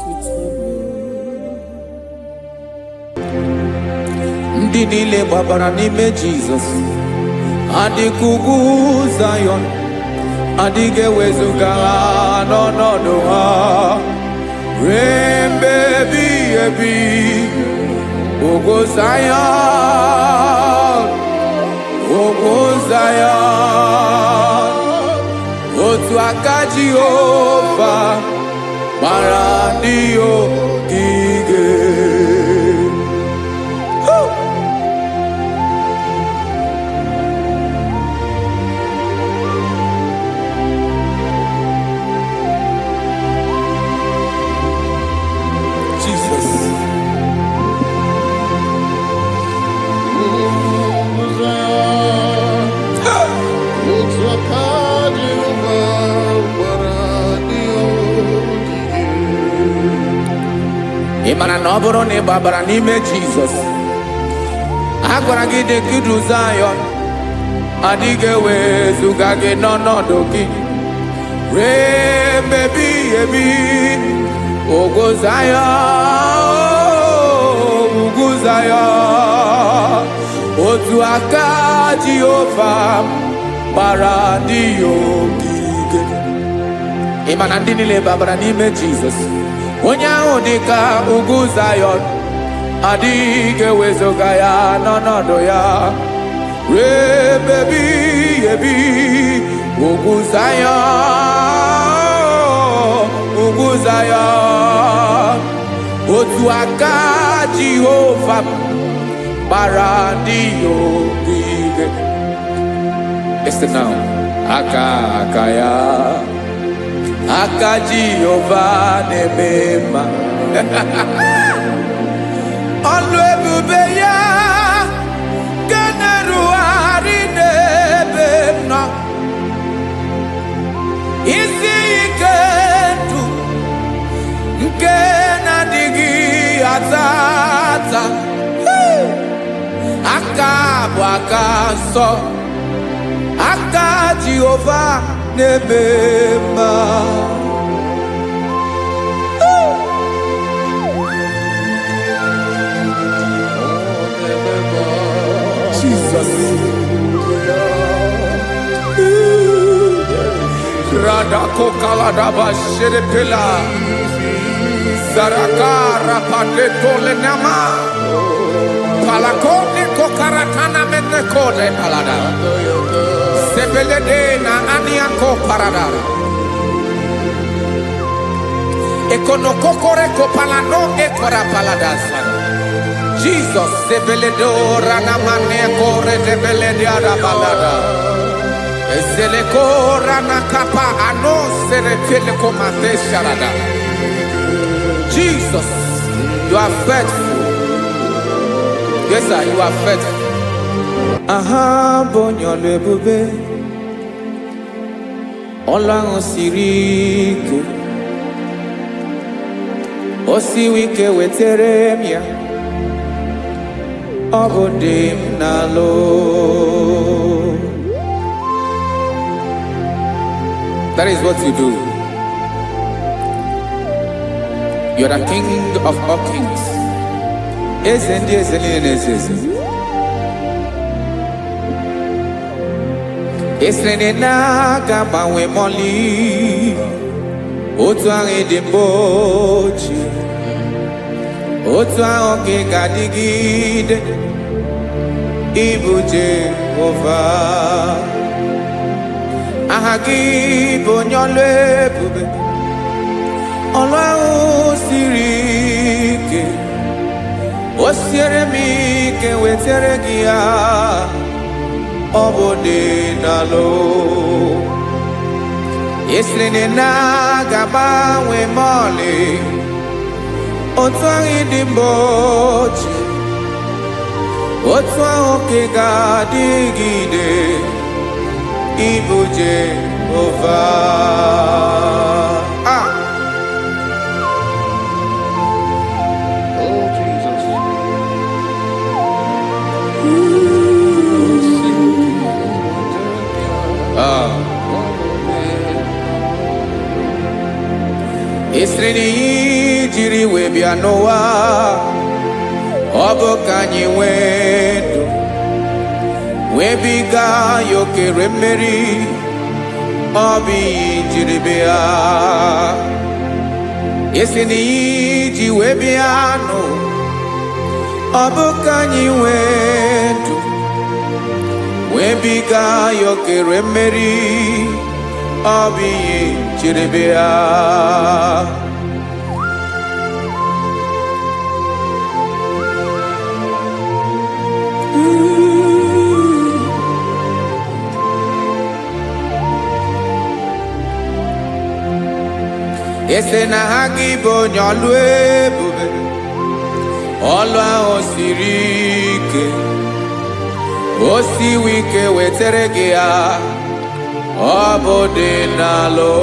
titobe. Ndị niile gbabara n'ime Jizọs adịkugwu Zion, adịghị ewezuga ha n'ọnọdụ ha ruo mgbe ebighị ebi. Ugwu Zion, otu aka Jehova gbara ndị ogige. Ị mara na ọ bụrụ na ị gbabara n'ime Jizọs, a gwara gị dị ka Zion, adịghị ewezuga gị n'ọnọdụ gị ruo mgbe ebighị ebi. Ugwu Zion, otu aka Jehova gbara ndị ogige. Ị ma na ndị niile gbabara n'ime Jizọs, onye ahụ dị ka ugwu Zion, adịghị ewezuga ya n'ọnọdụ ya ruo mgbe ebighị ebi. Ugwu Zion, otu aka Jehova gbara ndị ogige. Listen now, aka ya, aka Jehova na-eme mma. Ọlụ ebube ya ga na-erugharị n'ebe m nọ. Isi ike ndụ nke na-adịghị ata. Aka bụ aka nsọ, aka Jehova na-eme mma. Jesus. Radako kaladaba sherepela. Zarakara padetole nama. Palakone kokaratana menekode palada. Sebelede na aniako parada. Ekonokokore kopalano ekora paladasa. Jesus, sebeledora na manekore debelediada balada. Eselekora na kapa ano serepele komate sharada. Jesus, you are faithful. Yes, sir, you are faithful. Aha, bonyo lebube. Ola osirike. Osiwike weteremia. Obodim nalo. That is what you do. You are the King of all kings. Eze ndị eze niile na-eze eze. Esere na ga-agbanwe mọlị. Otu ahụ dị mgbe ochie. Otu ahụ ka ị ga-adịgide. Ịbụ Jehova. Aha gị bụ onye ọlụ ebube. Ọlụ ahụ siri ike. O siere m ike wetere gị ya. Ọ bụ dị n'alụ. Esiri na ga-agbanwe mọlị. Otu ahụ dị mgbe ochie. Otu ahụ ka ị ga-adịgide. Ịbụ Jehova. Oh, Jesus. Esiri na ihe jiri wee bịa n'ụwa. Ọ bụ ka anyị nwee ndụ. Wee biga ya okere mmeri. Ọ bụ ihe jiri bịa. Esi na ihe ji wee bịa nụ. Ọ bụ ka anyị nwee ndụ. Wee biga ya okere mmeri. Ọ bụ ihe jiri bịa. Ese na ha gị bụ onye ọlụ ebube. Ọlụ ahụ siri ike. O siwe ike wetere gị ya. Ọ bụ dị n'alụ.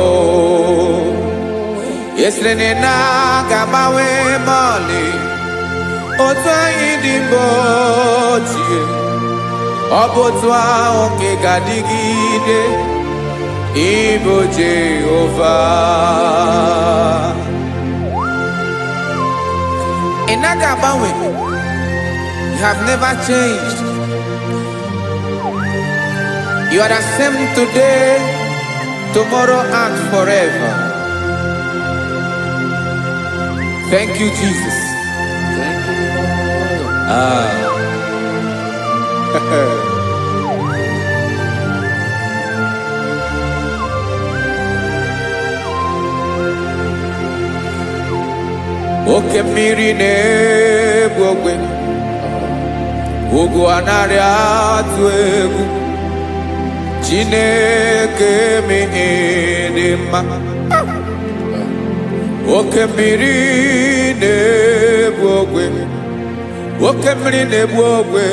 Esere na ga-agbanwe mọlị. Otu anyị dị mgbe ochie. Ọ bụ otu ahụ ka ị ga-adịgide. Ịbụ Jehova. Ị naghị agbanwe. You have never changed. You are the same today, tomorrow, and forever. Thank you, Jesus. Thank you, Lord. Oke mmiri na-egbu ogwe. Ugwu anaghị atụ egwu. Chineke mee dị mma. Oke mmiri na-egbu ogwe. Oke mmiri na-egbu ogwe.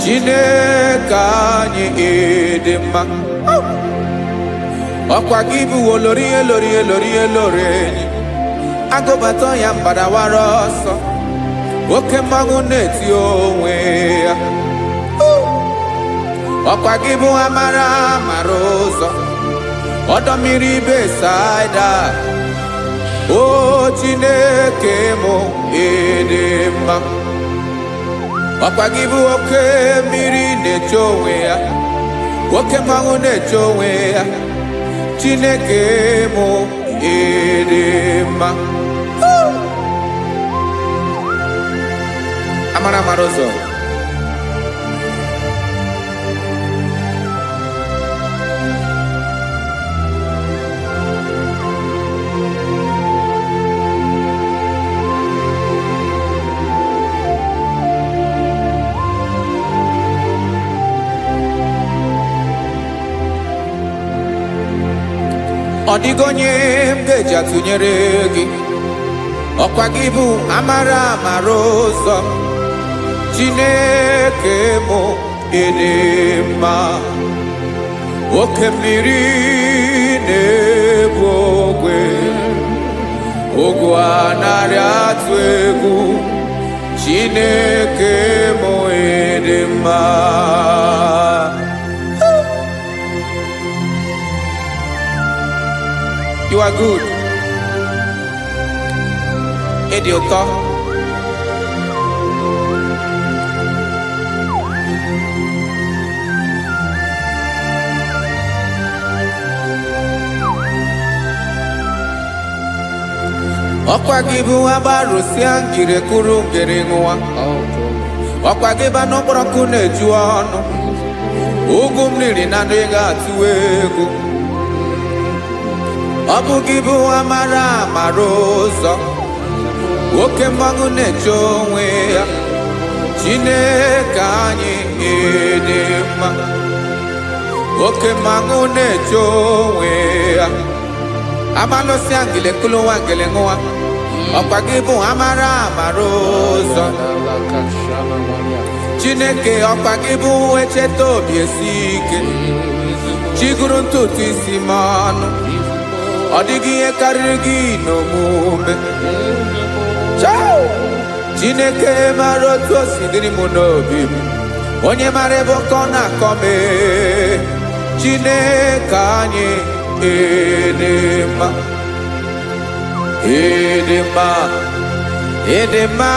Chineke anyị dị mma. Ọkwa gị bụ olori elori elori elori enyi. Agụbata ya mbadawara ọsọ. Oke mmanwụ na-eti onwe ya. Ọkwa gị bụ amara amara ụzọ. Ọdọ mmiri Besaida. O Chineke mụ ịdị mma. Ọkwa gị bụ oke mmiri na-eche onwe ya. Oke mmanwụ na-eche onwe ya. Chineke mụ ịdị mma. Amara amara ụzọ. Ọ dịghị onye m ga-eji atụnyere gị. Ọkwa gị bụ amara amara ụzọ. Chineke mụ ịdị mma. Oke mmiri na-egbu ogwe. Ugwu anaghị atụ egwu. Chineke mụ ịdị mma. You are good. dị ụtọ. Ọkwa gị bụ agbarụsịa ngiri kụrụ ngiri nwa. Ọkwa gị ba n'okporoko na-eju ọnụ. Ugwu mmiri na ndị ga-atụ egwu. Ọ bụ gị bụ amara amara ụzọ. Oke mmanwụ na-eche onwe ya. Chineke anyị dị mma. Oke mmanwụ na-eche onwe ya. Amalụsịa ngile kụlụ nwa ngile nwa. Ọkwa gị bụ amara amara ụzọ. Chineke ọkwa gị bụ echeta obi esi ike. Chiguru ntutu isi m ọnụ. Ọ dịghị ihe karịrị gị n'omume. Chineke mara otu o si dịrị m n'obi m. Onye mara ebe ọkọ na-akọ m. Chineke anyị dị mma. Dị mma. Dị mma.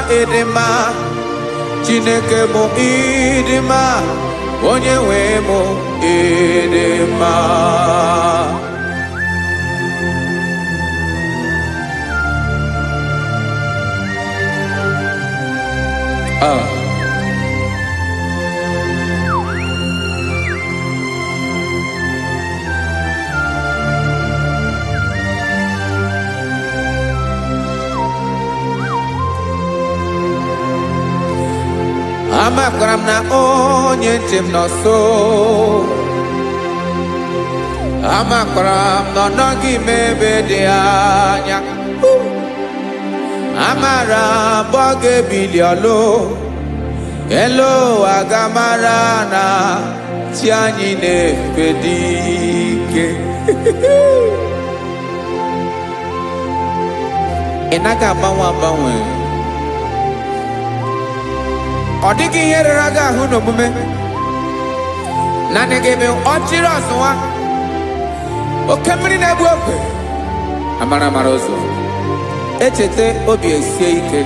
Dị mma. Chineke bụ ịdị mma. Onye nwe m ịdị mma. Amakwara m na onye nche m nọ nso. Amakwara m na ọ nọghị m ebe dị anya. Amara m ọ ga-ebili ọlụ. Elu aga mara na chi anyị na-efe dị ike. Ị naghị agbanwe agbanwe. Ọ dịghị ihe rere gị ahụ n'omume. Naanị gị bụ ọchịrị ọzụwa. Oke mmiri na-egbu ogwe. Amara amara ụzọ. Echeta obi esie ike.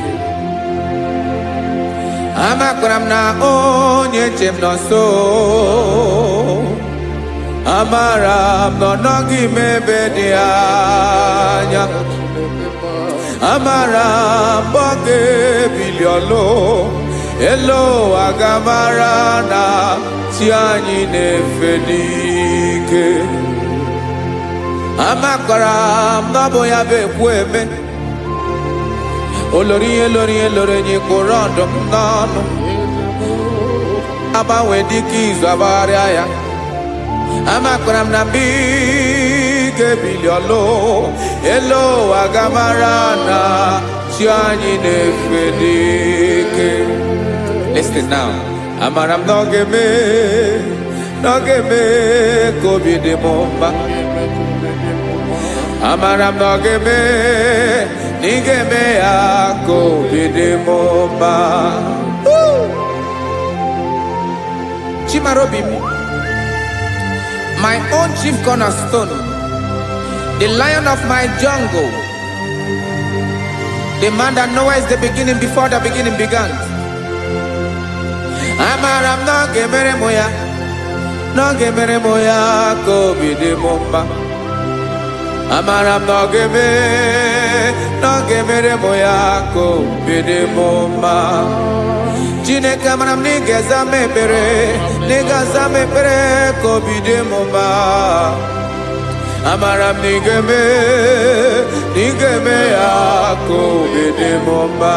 Amakwara m na onye nche m nọ nso. Amara m na ọ nọghị m ebe dị anya. Amara m ọ ga-ebili ọlụ. Elo aga mara na chi anyị na-efe n'ike. Amakwara m na ọ bụ ya bụ ekwu eme. Olori ihe lori ihe lori enyi kpụrụ ọdụm n'ọnụ. Agbanwe dịka izu agbagharịa ya. Amakwara m na mgbe ị ga-ebili ọlụ. Elo aga mara na chi anyị na-efe n'ike. Listen now. Amara m na ọ ga-eme ka obi dị m mma. Amara m na ọ ga-eme na ị ga-eme ya ka obi dị m mma. Chimara obi m. My own chief cornerstone. The lion of my jungle. The man that knows the beginning before the beginning began. Amara m na ọ ga-emere m ya. Na ọ ga-emere m ya ka obi dị m mma. Amara m na ọ ga-emere m ya ka obi dị m mma. Chineke amara m na ị ga-aza m ekpere. Na ị ga-aza m ekpere ka obi dị m mma. Amara m na ị ga-eme ya ka obi dị m mma.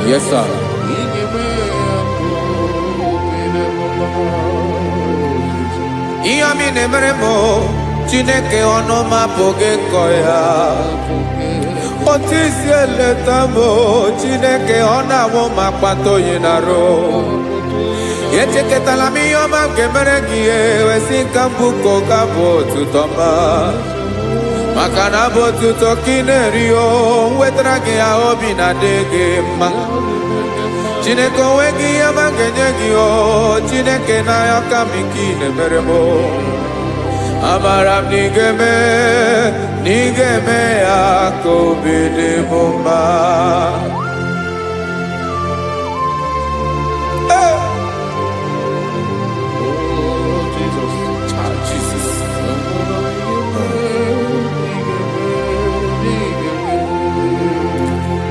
Yes, sir. Ihe ọmị na-emere m Chineke ọnụ m apụghị ịkọ ya. Otu isi eleta m Chineke ọ na-awụ m akpata oyi n'arụ. Echeketala m ihe ọma m ga-emere gị ewesị ka m bụkọ ga bụ otuto ma. Maka na bụ otuto ka ị na-eri o, wetara gị ya obi na-adị gị mma. Chineke onweghị ihe ma ga-enye gị o Chineke n'anya ka m ike ị na-emere m amara m na ị ga-eme ya ka obi dị m mma.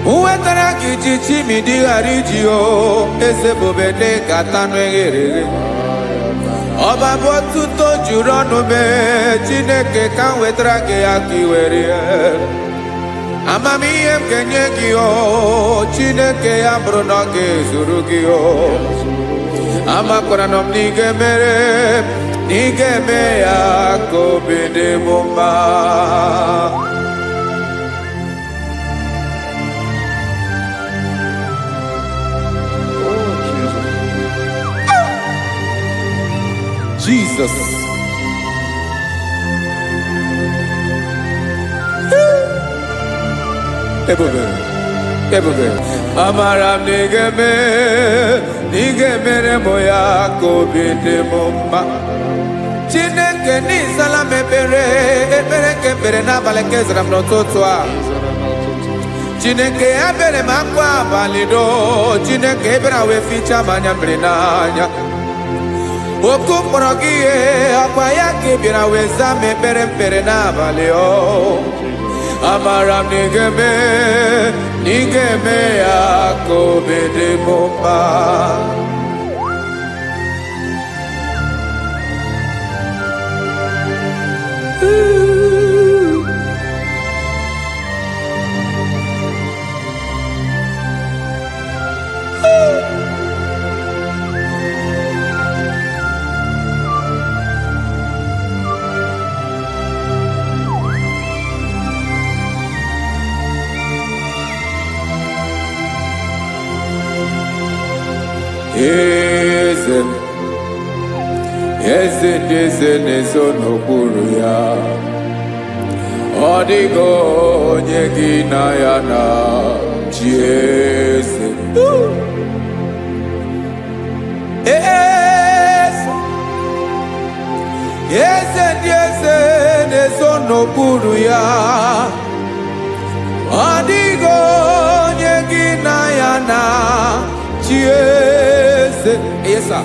Uwetara gị chichi mi dịghara iji o eze bobede gata n'eghere ọba bụ otuto juru ọnụ mee Chineke ka m wetara gị ya ka i were amamihe m ga-enye gị o Chineke ya bụrụ na ọ ga-ezuru gị o amakwara na m na ị ga-eme ya ka obi dị m mma. Jesus. Ebube. Amara m na ị ga-emere m ya ka obi dị m mma. Chineke n'ịzala m ekpere ka ekpere n'abalị ka ezara m n'ụtụtụ a. Chineke ya bere m akwa abalị do Chineke ebere wee ficha m anya mmiri n'anya. Oku mkpọrọ gị ihe akwa ya ka ị bịara wee zaa m ekpere n'abalị o amara m na ị ga-eme ya ka obi dị m mma. Eze na-ezo n'okpuru ya ọ dịghị onye gị na ya na chi eze. Eze ndị eze na-ezo n'okpuru ya ọ dịghị onye gị na ya na chi eze. Yes, sir.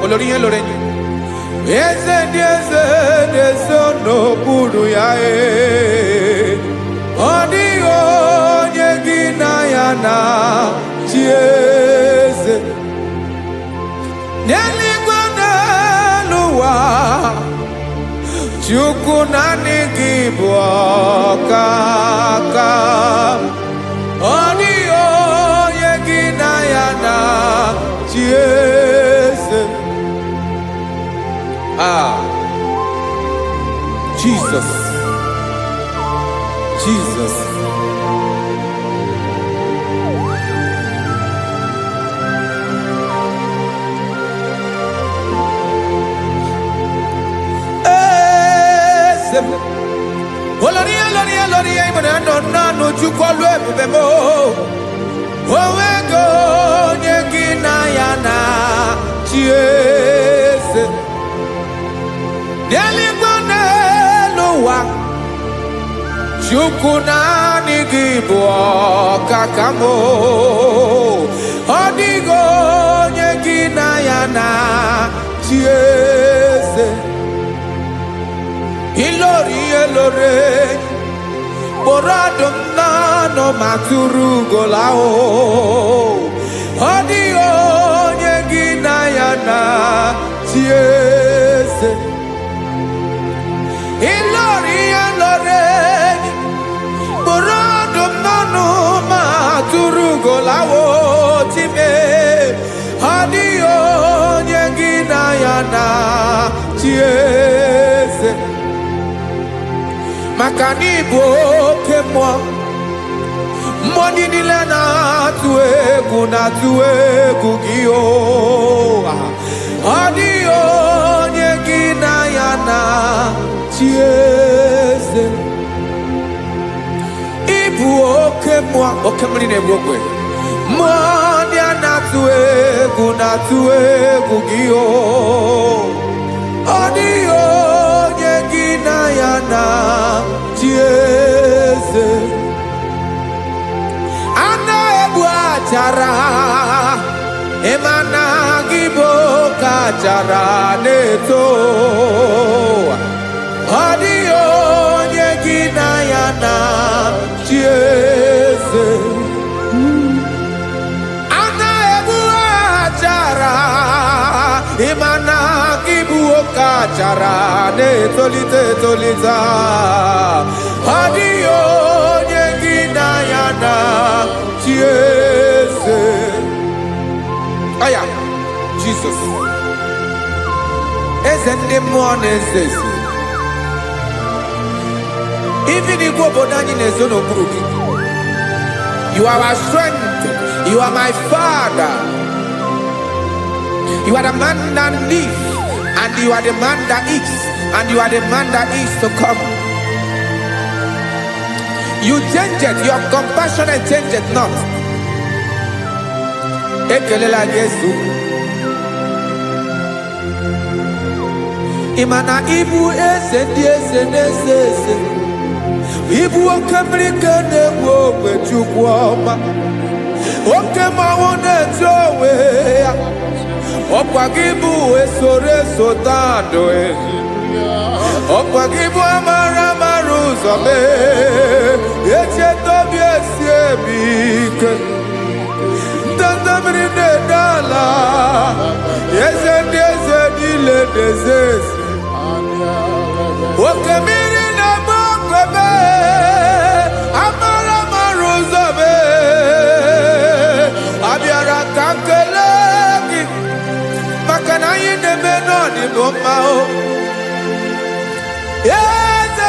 Olorinye lorenye eze ndị eze na-eso n'okpuru ya ọ dịghị onye gị na ya na chi eze n'eluigwe n'elu ụwa Chukwu naanị gị bụ ọkaka ọ dịghị onye gị na ya na chi eze. Jesus. Oloria imana no Chukwu olu ebube mo owego onye gị na ya na chi eze n'eluigwe n'elu ụwa Chukwu naanị gị bụ ọkaka m ọ dịghị onye gị na ya na chi eze ilori kpọrọ ọdụm n'ọnụ ma tụrụ ugola ọ dịghị onye gị na ya na chi eze ilori kpọrọ ọdụm n'ọnụ ma tụrụ ugola time ọ dịghị onye gị na ya na chi eze maka na ị bụ oke mmụọ ndị niile na-atụ egwu gị ọ dịghị onye gị na ya na chi eze ị bụ oke mmụọ oke mmiri na-egbu ogwe mmụọ ndị a na-atụ egwu gị o ọ dịghị onye gị na ya na chi eze a na-egbu achara ịma na gị bụ ka achara na-eto ọ dịghị onye gị na ya na chi eze a na-egbu achara ịma na gị bụ ka achara na-etolite etolite ọ dịghị onye gị na ya na chi eze aya Jesus eze ndị mmụọ na-eze eze even igwe obodo anyị na-ezo n'okpuru gị you are our strength you are my father you are the man that lives and you are the man that eats and you are the man that is to come you change it your compassion and change it not ekelela Jesu imana ibu eze ndị eze na-eze eze ibu oke mmiri ka na-egbu ogwe Chukwu ọma oke mmanwụ na-eti onwe ya ọkwa gị bụ esoro tando ọkwa gị bụ amara ụzọ mee echeta obi esi ebi ike ndanda mmiri na-ede ala eze ndị eze niile na-eze eze oke mmiri na-agba okwebe amara ụzọ mee abịara ka nkele gị maka na anyị na-eme n'ọdịbụ mma o eze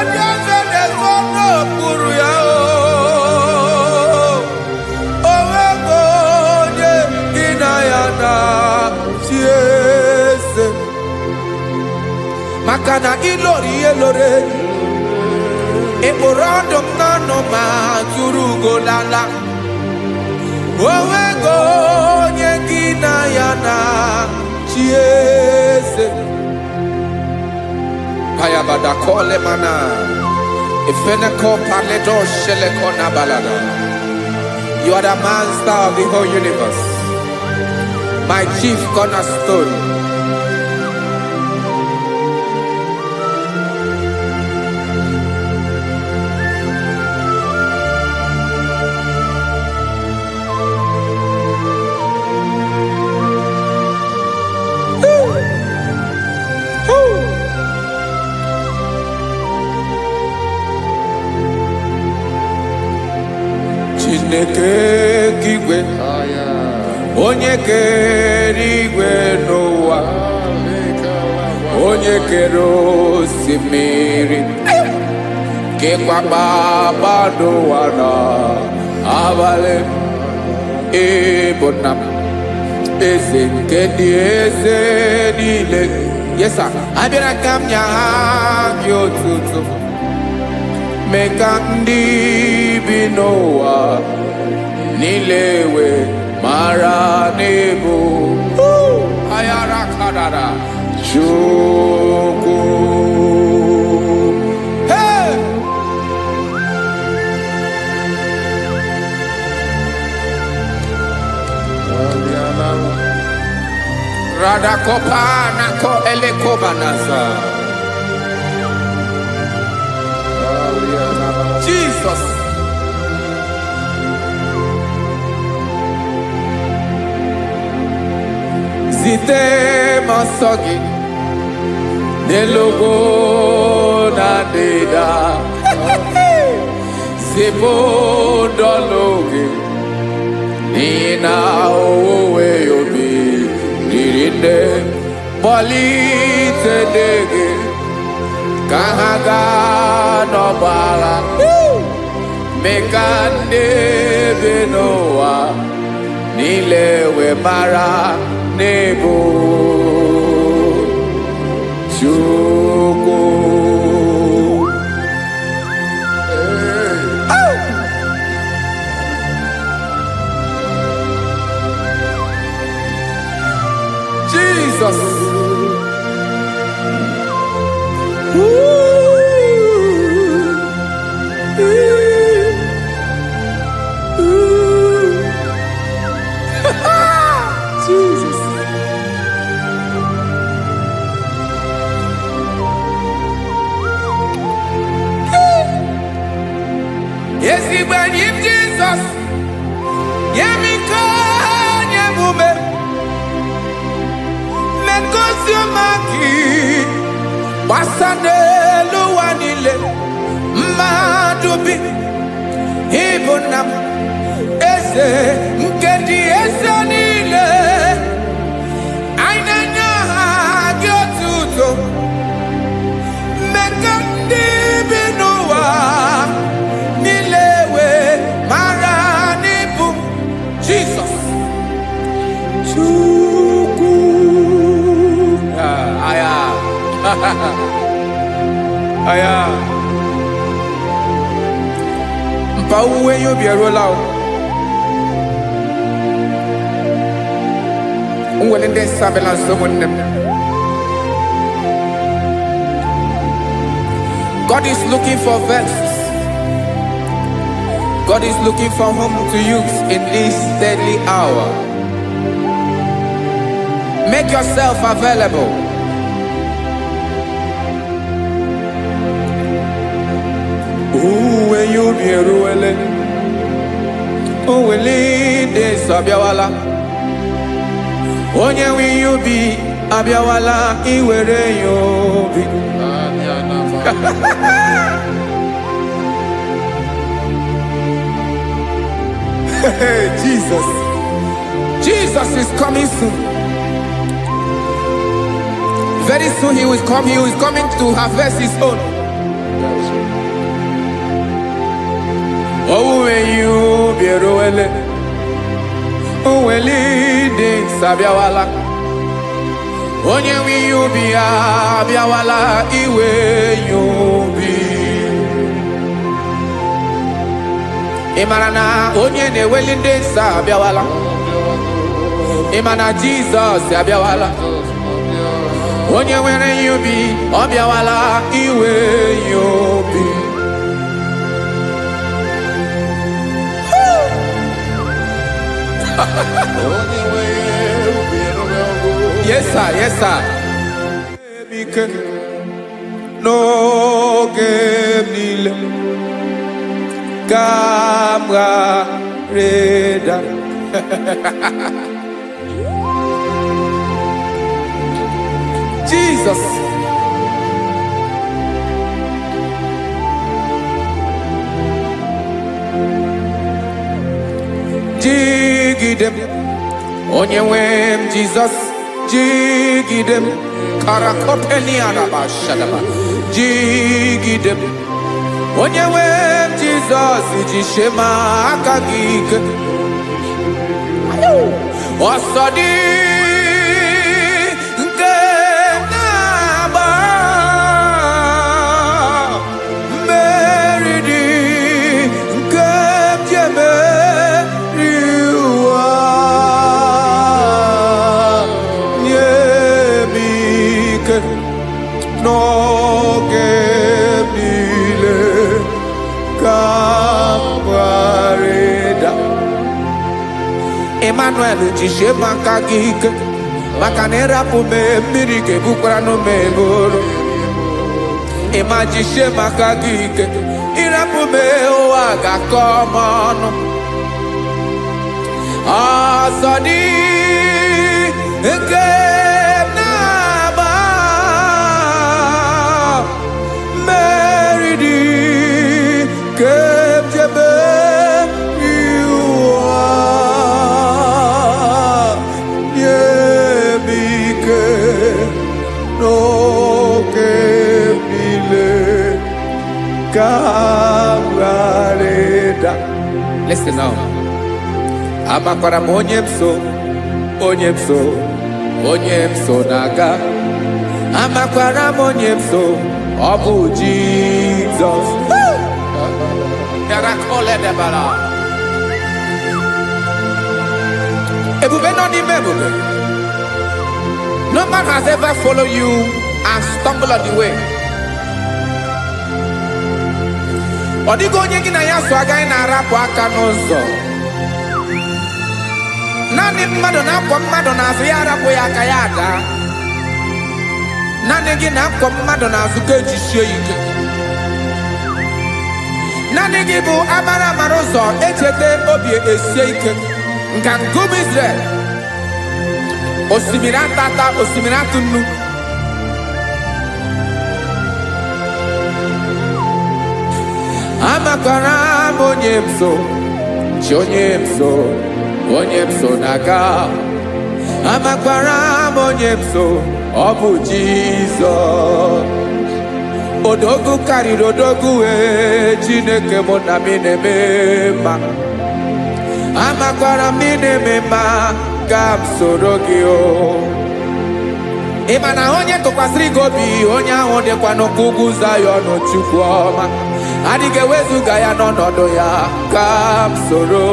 ndị eze na-ezo n'okpuru ya o nwego onye gị na ya na chi eze maka na ịlori ihe lore ịkpụrụ ọdụ m n'ọnụ ma tụrụ ugolala o nwego onye gị na ya na chi eze payabada kole mana ifeneko paledo sheleko na balada you are the master of the whole universe my chief cornerstone Chineke igwe onye kere igwe n'ụwa onye kere osimiri kekwa kpakpando ụwa na abalị ịbụ nna m eze nke ndị eze niile yesa abịara ka m nya ha gị otuto mee ka ndị bi n'ụwa niile wee mara n'ebu ayara kadara Chukwu hey Radakopa nako elekobanasa Jesus zite masogi nelogo na deda zipo dologe nina owe yobi nirinde polite dege kahaga no bala mekande benoa nilewe mara nebo Chukwu him Jesus. Yemiko nyemume. Mekosio maki. Wasane luwanile. Madubi. Ibunam. Eze. Nkedi eze nile. Ainanya hagiotuto. Mekandi binuwa. Nilewe maranibu. Jesus. Chuku. Aya. Aya. Mpa uwe yo bierola o. Unwelende sabela someone. God is looking for verses. God is looking for whom to use in this deadly hour. Make yourself available. When you be ruele, de sabiawala. Onye when you be abiawala, iwere you be. Jesus. Jesus is coming soon. Very soon he will come. He is coming to harvest his own. Oh, when you be roele, oh, when leading sabiawala. Onye when you be abiawala, iwe you be. Imanana onye ne welinde sa abiawala. Imana Jesus abiawala. Onye were you be abiawala iwe you be. Yes sir, yes sir. No game nile. Camarada. Jesus. Jigidem. Onyewem Jesus. Jigidem. Karakopeni arabashadaba. Jigidem. Onyewem Jesus. Ujishema akagike. Osodi. No gemile camarada. Emmanuel jishe makagike makanera pume mirike bukrano meboro. Ema jishe makagike irapume oaga komono. Asadi eke. Listen now. Amakwara onyemso naga. Amakwara onyemso obu Jesus. Yarakole debara. Ebube no di mebube. No man has ever followed you and stumbled on the way. Odigo onye gị na ya so agaghị na-arapụ aka n'ụzọ. Naanị mmadụ na-akwọ mmadụ n'azụ ya arapụ ya aka ya ada. Naanị gị na-akwọ mmadụ n'azụ ka ejisie ike. Naanị gị bụ amara mara ụzọ echete obi esie ike nka ngụm Israel osimiri atata osimiri atụ nnu amakwara m onye m so chi onye m so na-aga amakwara m onye m so ọ bụ Jizọs odogwu karịrị odogwu Chineke mụ na m na-eme mma amakwara m na-eme mma ka m soro gị o ị ma na onye tụkwasịrị gị obi onye ahụ dịkwa n'ụkwụ ugwu Zayọn Chukwu ọma adịghị ewezuga ya n'ọnọdụ ya ka m soro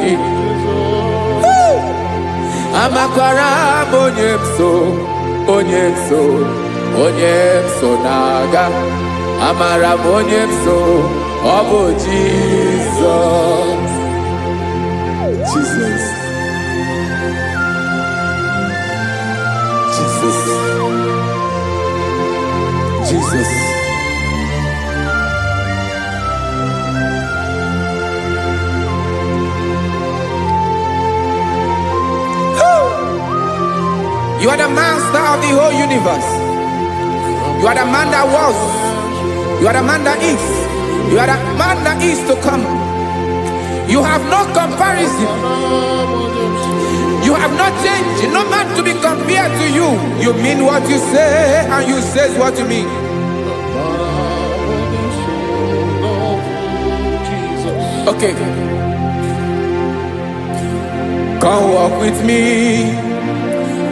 gị amakwara m onye m so na-aga amara m onye m so ọ bụ Jizọs Jesus. You are the master of the whole universe. You are the man that was. You are the man that is. You are the man that is to come. You have no comparison. You have not changed. No man to be compared to you. You mean what you say and you say what you mean. Okay. Come walk with me.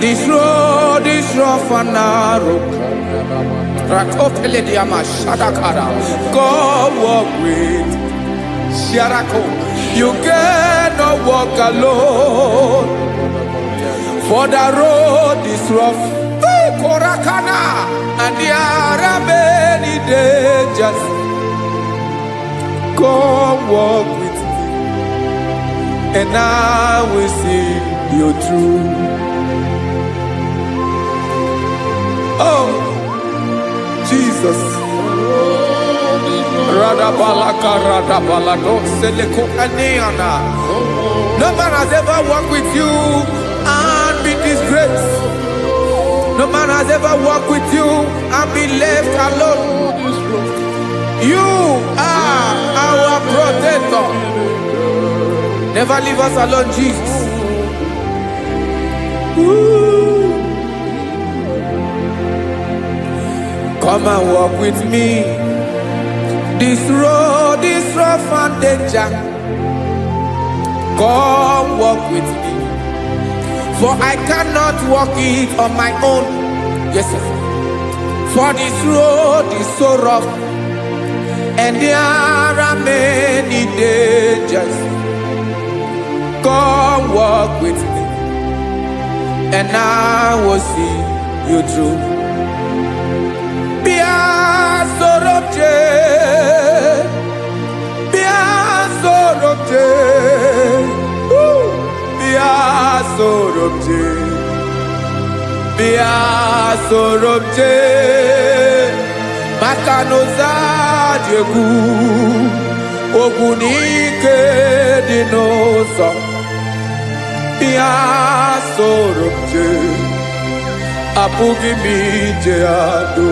This road is rough and narrow. Come walk with Sharako. You cannot walk alone. For the road is rough. Korakana. And there are many dangers. Come walk with me. And I will see you through. Oh, Jesus. No man has ever walked with you and been disgraced. No man has ever walked with you and been left alone. You are our protector. Never leave us alone, Jesus. Ooh. Come and walk with me. This road is rough and danger. Come walk with me. For I cannot walk it on my own. Yes, sir. For this road is so rough. And there are many dangers. Come walk with me. And I will see you through. Sorobje Makanoza Diegu Ogunike Dinosa Bia Sorobje Apugi Mijeado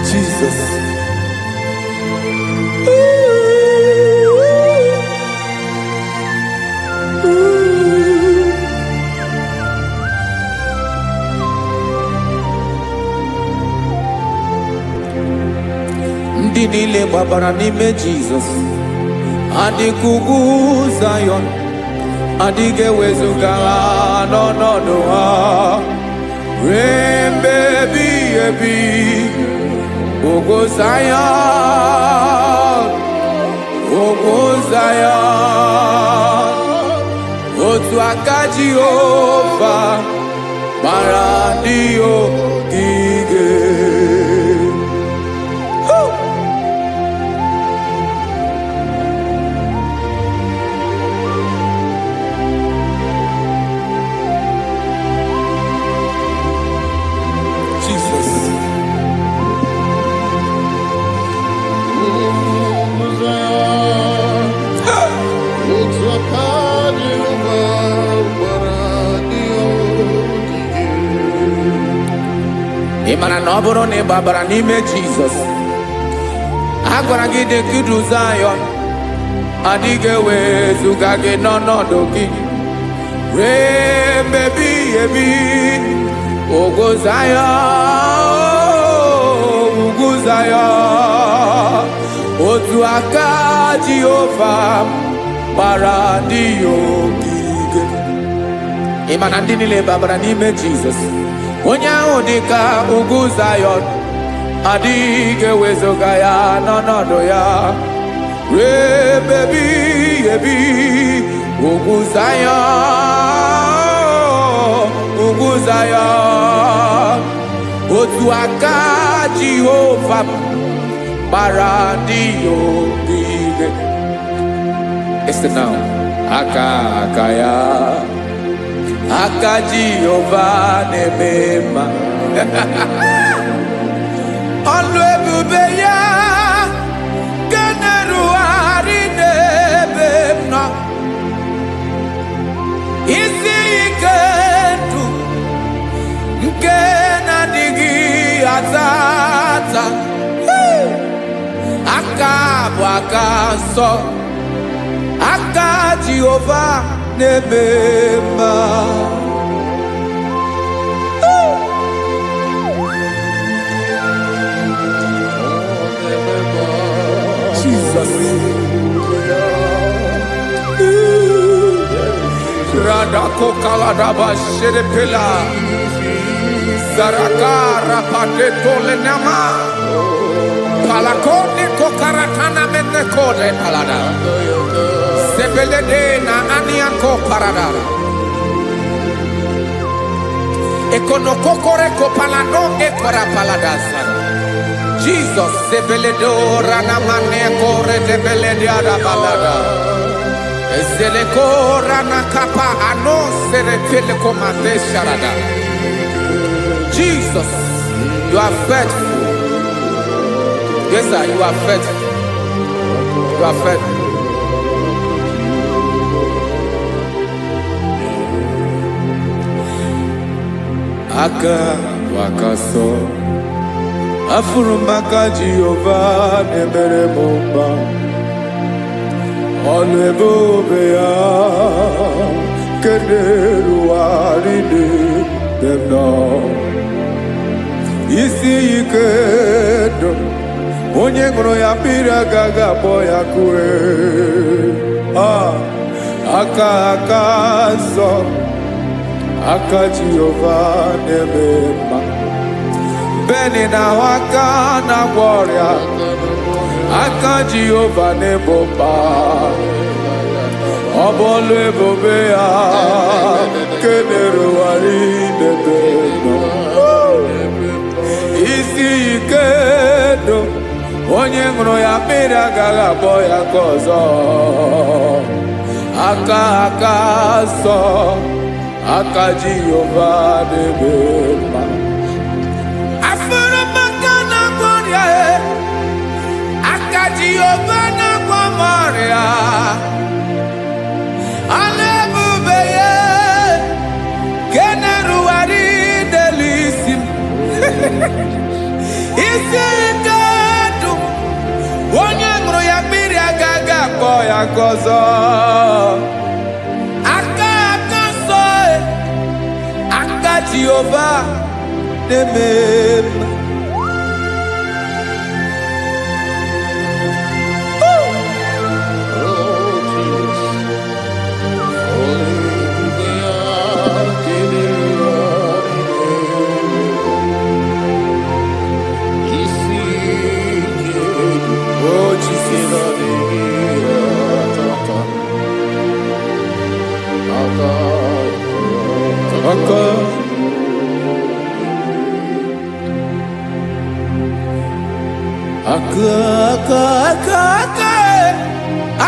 Jesus. Ndị niile gbabara n'ime Jesus adịkugwu Zayọn adịghị ewezuga ha n'ọnọdụ ha ruo mgbe ebighị ebi. Ogo Zayọn otu aka Jehova mara ndị ogige. Imana na ọ bụrụ na ị gbabara n'ime Jizọs, a gwara gị dị kudu Zion, adịghị ewezuga gị n'ọnọdụ gị ruo mgbe ebighị ebi. Ugwu Zion, ugwu Zion, otu aka Jehova gbara ndị ya ogige. Ịma na ndị niile babara n'ime Jizọs, onye ahụ dị ka ugwu Zion, adịghị ewezuga ya n'ọnọdụ ya ruo mgbe ebighị ebi. Ugwu Zion, ugwu Zion, otu aka Jehova gbara ndị ya ogige. Listen now. Aka ya, aka Jehova na-eme mma. Ọlụ ebube ya ga na-erugharị n'ebe m nọ. Isi ike ndụ nke na-adịghị ata ata. Aka bụ aka nsọ, aka Jehova na-eme mma. Jesus. Radako kaladaba sherepela, zarakara patole nama, palakone kokaratana mene kode palada, sebelede na aniako paradara, ekono kokore kopalano ekora paladasa. Jesus, sebeledo rana mane kore debelediada balada. Eseleko rana kapa ano serepele komate sharada. Jesus, you are faithful. Yes, sir, you are faithful. You are faithful. Aka wakaso. Afurumaka Jehova nebere mumba. Ọlụ ebube ya keneruwarị n'ebe m nọ. Isi ike ndụ onye ṅụrụ ya mmiri agaghị akpọ ya kue. Aka nsọ, aka Jehova na-eme mma. Beni na aka na-agwọ ọrịa, aka Jehova na-ebo mba. Ọ bụ ọlụ ebube ya kenerugharị n'ebe nọ. Isi ike ndụ onye ṅụrụ ya mmiri agaghị akpọ ya ka ọzọ. Aka nsọ, aka Jehova na-eme mma. Jehova na-agwọ m ọrịa, ọlụ ebube ya ka na-erugharị n'elu isi m. Isi ike ndụ onye ṅụrụ ya mmiri agaghị akpọ ya ka ọzọ. Aka nsọ, aka Jehova na-eme mma.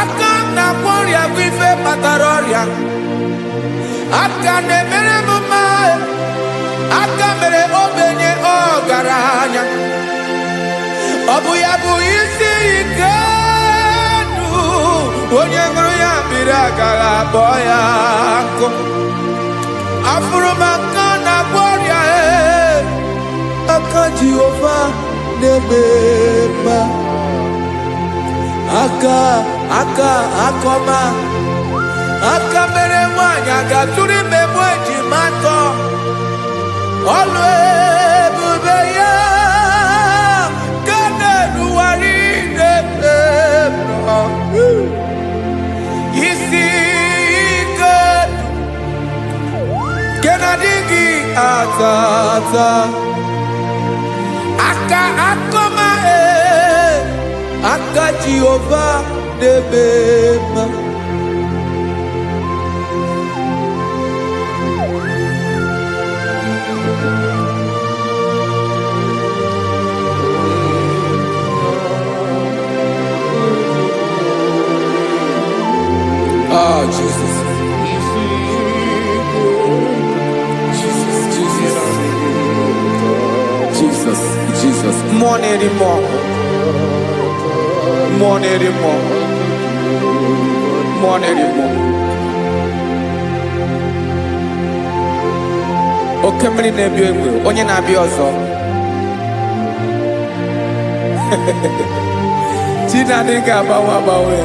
Aka na-agwọ ọrịa bụ ife kpatara ọrịa. Aka na-emere m mma, aka mere ogbenye ọgaranya. Ọ bụ ya bụ isi ike ndụ onye ṅụrụ ya mmiri agaghị akpọ ya nkụ. Afụrụ m aka na-agwọ ọrịa, aka Jehovah nebema akoma mere nwanyị agatụrụ ime mụ ejimatọ ọlụ ebube ya ka na-eruwari nebema isi ike ke na-adịghị ata akoma aka Jehovah nebema Oh, Jesus. Jesus. More anymore. Okemri na-ebi egbe, onye na-abịa ọzọ. Chinadị ga-agbanwe.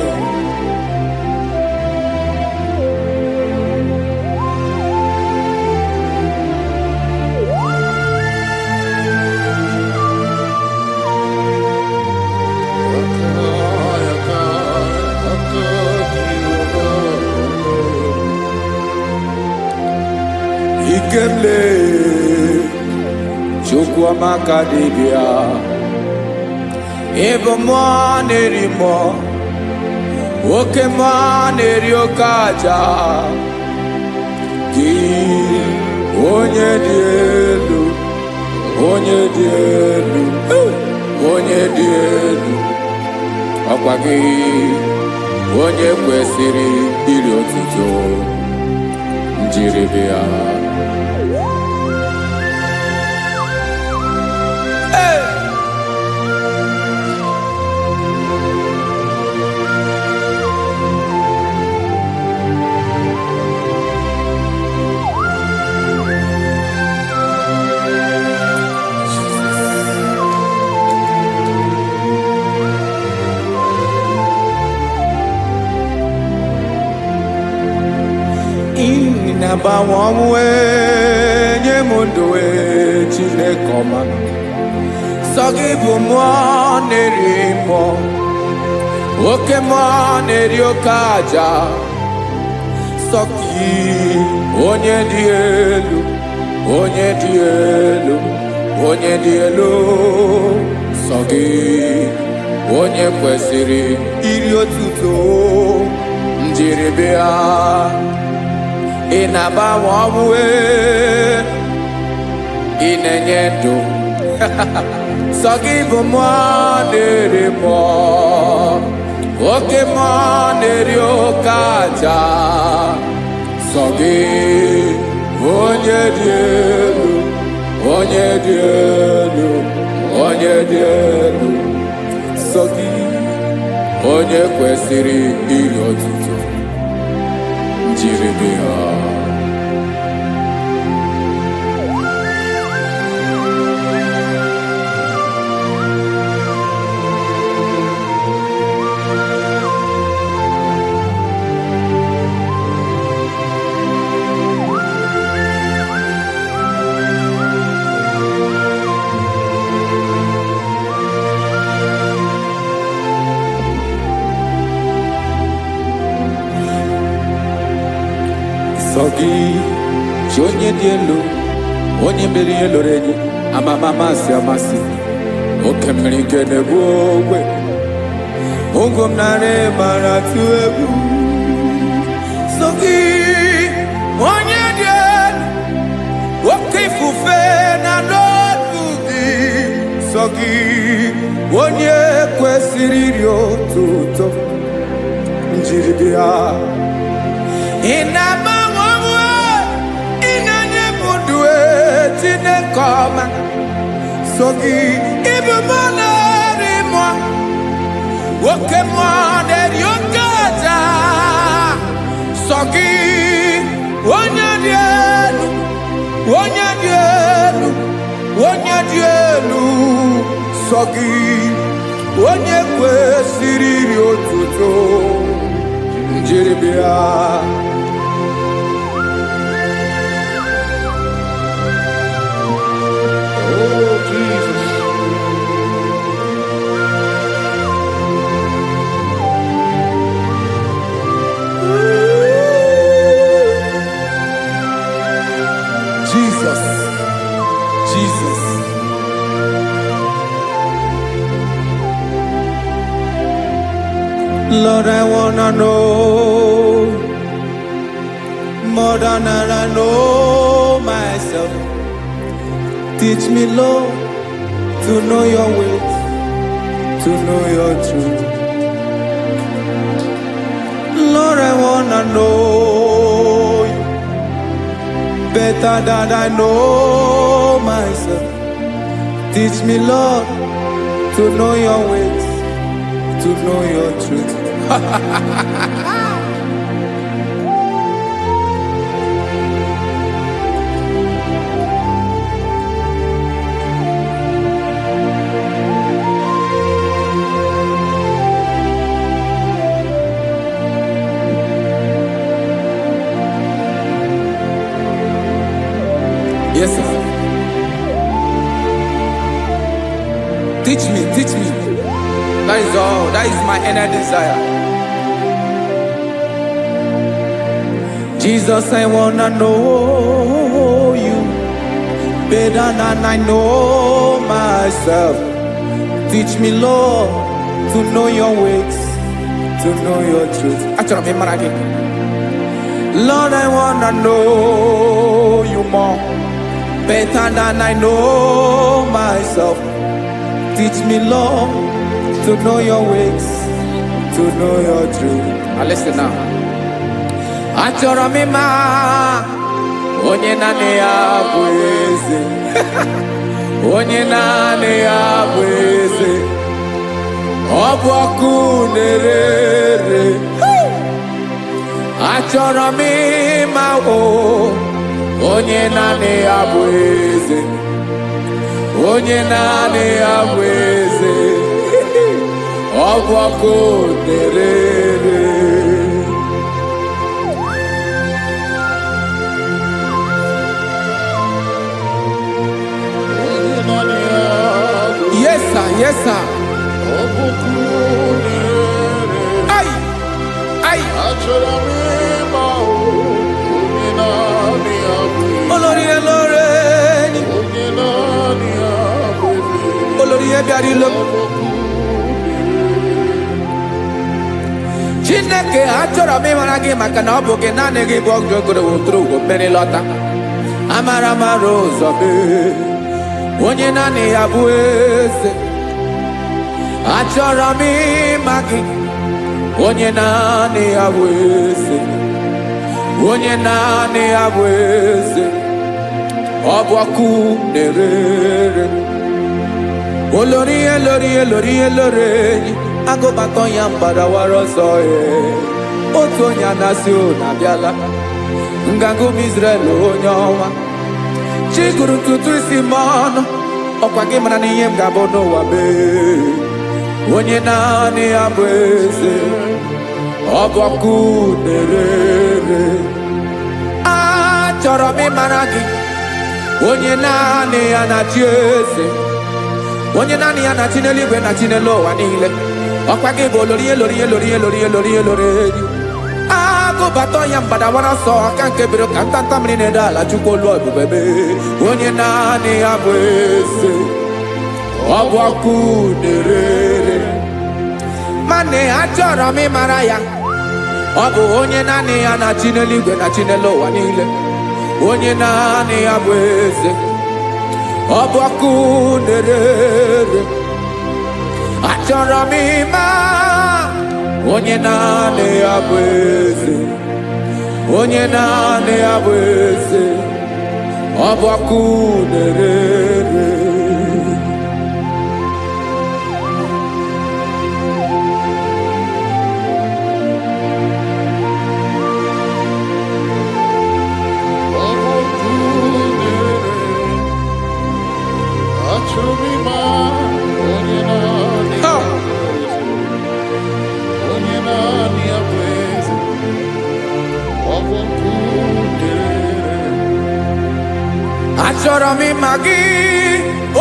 Ikele Chukwamaka dibia Ebo mwa nerimo Oke mwa neriokaja Ki onye dielu Ọkwa gị onye kwesịrị iri otuto njiribia Nabawanwe nye mundoe Chineke ọma Sọgị bụ mmụọ na-eri mmụọ Oke mmụọ na-eri oke aja Sọgị onye dị elu Sọgị onye kwesịrị iri otuto njiribịa Ịna-agbanwe ọnwụ ị na-enye ndụ sọ gị bụ mmụọ na-eri mmụọ oke mmụọ na-eri oke aja sọ gị onye dị elu sọ gị onye kwesịrị iri otuto njiribịa Sogi, onye dị elu, onye mmeri eloro enyi, amama amasị, oke mmiri nke na-egbu ogwe, ụgwọ m narị mara atụ egwu. Sogi, onye dị elu, oke ifufe na n'ọdụ gị. Sogi, onye kwesịrị iri otuto, njiribịa. Chineke ọma so gị ịbụ mmụọ na-eri mmụọ oke mmụọ na-eri oke aja so gị onye dị elu sọ gị onye kwesịrị iri otuto njeribịa. Oh, Jesus. Jesus, Jesus. Lord, I wanna know more than I know myself. Teach me, Lord, to know your ways, to know your truth. Lord, I wanna know you better than I know myself. Teach me, Lord, to know your ways, to know your truth. Yes, sir. Teach me, teach me. That is all. That is my inner desire. Jesus, I wanna know you better than I know myself. Teach me, Lord, to know your ways, to know your truth. Actually, I'm in Lord, I wanna know you more better than I know myself. Teach me, Lord, to know your ways, to know your truth. Now listen now. Achọrọ m ịma onye naanị ya bụ eze. Onye naanị ya bụ eze. Ọ bụ ọkụ na-ere. Achọrọ m ịma onye naanị ya bụ eze. Onye naanị ya bụ eze. Ọ bụ ọkụ na-ere. Yes, sir. Yes, sir. Ay, ay. Olórí ẹlọ́rẹ́ ni. Olórí ẹbí àdìlọ́. Chineke achọrọ m ịmara gị maka na ọ bụ gị naanị gị bụ ọgụ ogoro wotoro ugwo mmeri lọta. Amara mara ụzọ mee. Onye naanị ya bụ eze. Achọrọ m ịma gị. Onye naanị ya bụ eze. Onye naanị ya bụ eze. Ọ bụ ọkụ na-ere. Olórí elórí elórí elórí enyi. Agụbakọ ya mgbadawara ọsọ ya. Otu onye anasị na-abịala. Nganga ụmụ Izrel onye ọma. Chi gụrụ ntutu isi m ọnụ. Ọkwa gị mara na ihe m ga-abụ n'ụwa mee. Onye naanị ya bụ eze. Ọ bụ ọkụ na-ere. Achọrọ m ịmara gị. Onye naanị ya na-achị eze. Onye naanị ya na-achị n'eluigwe na-achị n'elu ụwa niile. Ọkwa gị bụ olórí elórí elórí elórí elórí elórí enyi. Agụbatọ ya mgbadawara ọsọ aka nke biri ka ntanta mmiri na-ede ala Chukwu olu ebube mee. Onye naanị ya bụ eze. Ọ bụ ọkụ na-ere. Mane achọrọ m ịmara ya. Ọ bụ onye naanị ya na-achị n'eluigwe na-achị n'elu ụwa niile. Onye naanị ya bụ eze. Ọ bụ ọkụ na-ere. Achọrọ m ịma onye naanị ya bụ eze. Onye naanị ya bụ eze. Ọ bụ ọkụ na-ere. achọrọ m ịma gị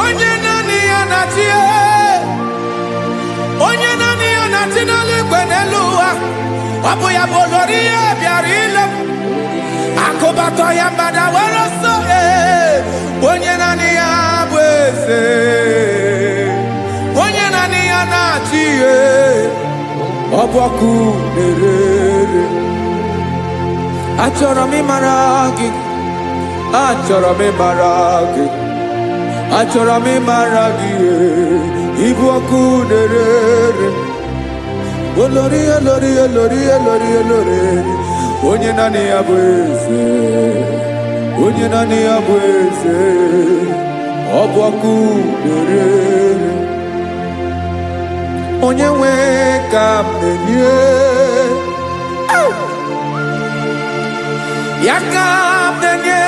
onye naanị ya na-achị onye naanị ya na-achị n'eluigwe n'elu ụwa ọ bụ ya bụ olori ya bịara ile m akụbatọ ya mgbada were ọsọ onye naanị ya bụ eze onye naanị ya na-achị ihe ọ bụ ọkụ na-ere achọrọ m ịmara gị achọrọ m ịmara gị achọrọ m ịmara gị ịbụ ọkụ na-ere olori olori olori olori olori onye naanị ya bụ eze onye naanị ya bụ eze ọ bụ ọkụ na-ere onye nwe ka m na-enye ya ka m na-enye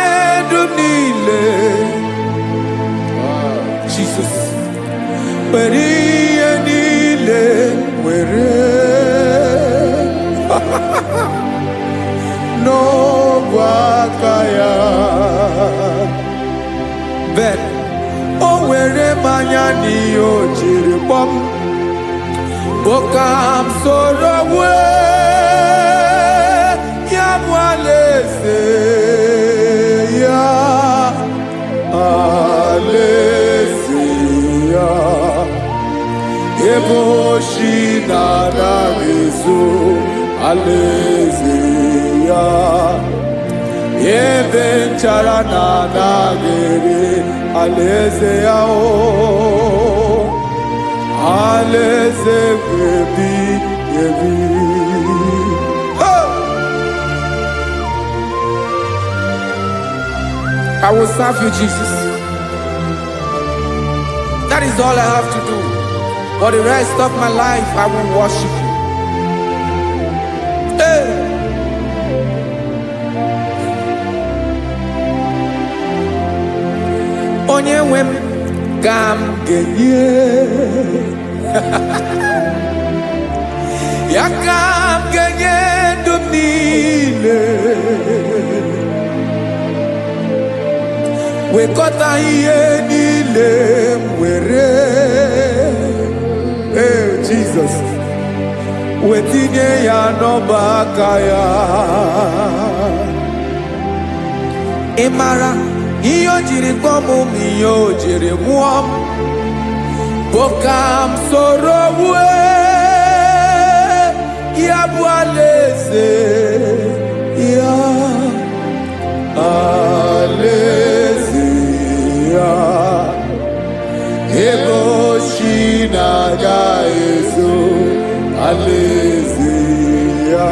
dum niile Jesus were ihe niile were n'ọbụ aka ya ben o were mmanya n'ihe o jiri kpọọ m boka m soro wee ya bụ alaeze ya alaeze ya ebe oshi na-anaghị ezo alaeze ya ebe nchara na-anaghị ere alaeze ya alaeze ebi ebi. I will serve you, Jesus. That is all I have to do. For the rest of my life, I will worship you. Hey. Onye nwe m ka m ga-enye ya ka m ga-enye ndụ m niile wekọta ihe niile m were Jesus wetinye ya n'ọba aka ya ị mara ihe o jiri kpọọ m ihe o jiri mụọ m bụ ka m soro wee ya bụ alaeze ya alaeze ya ebe oshi na-aga ezo alaeze ya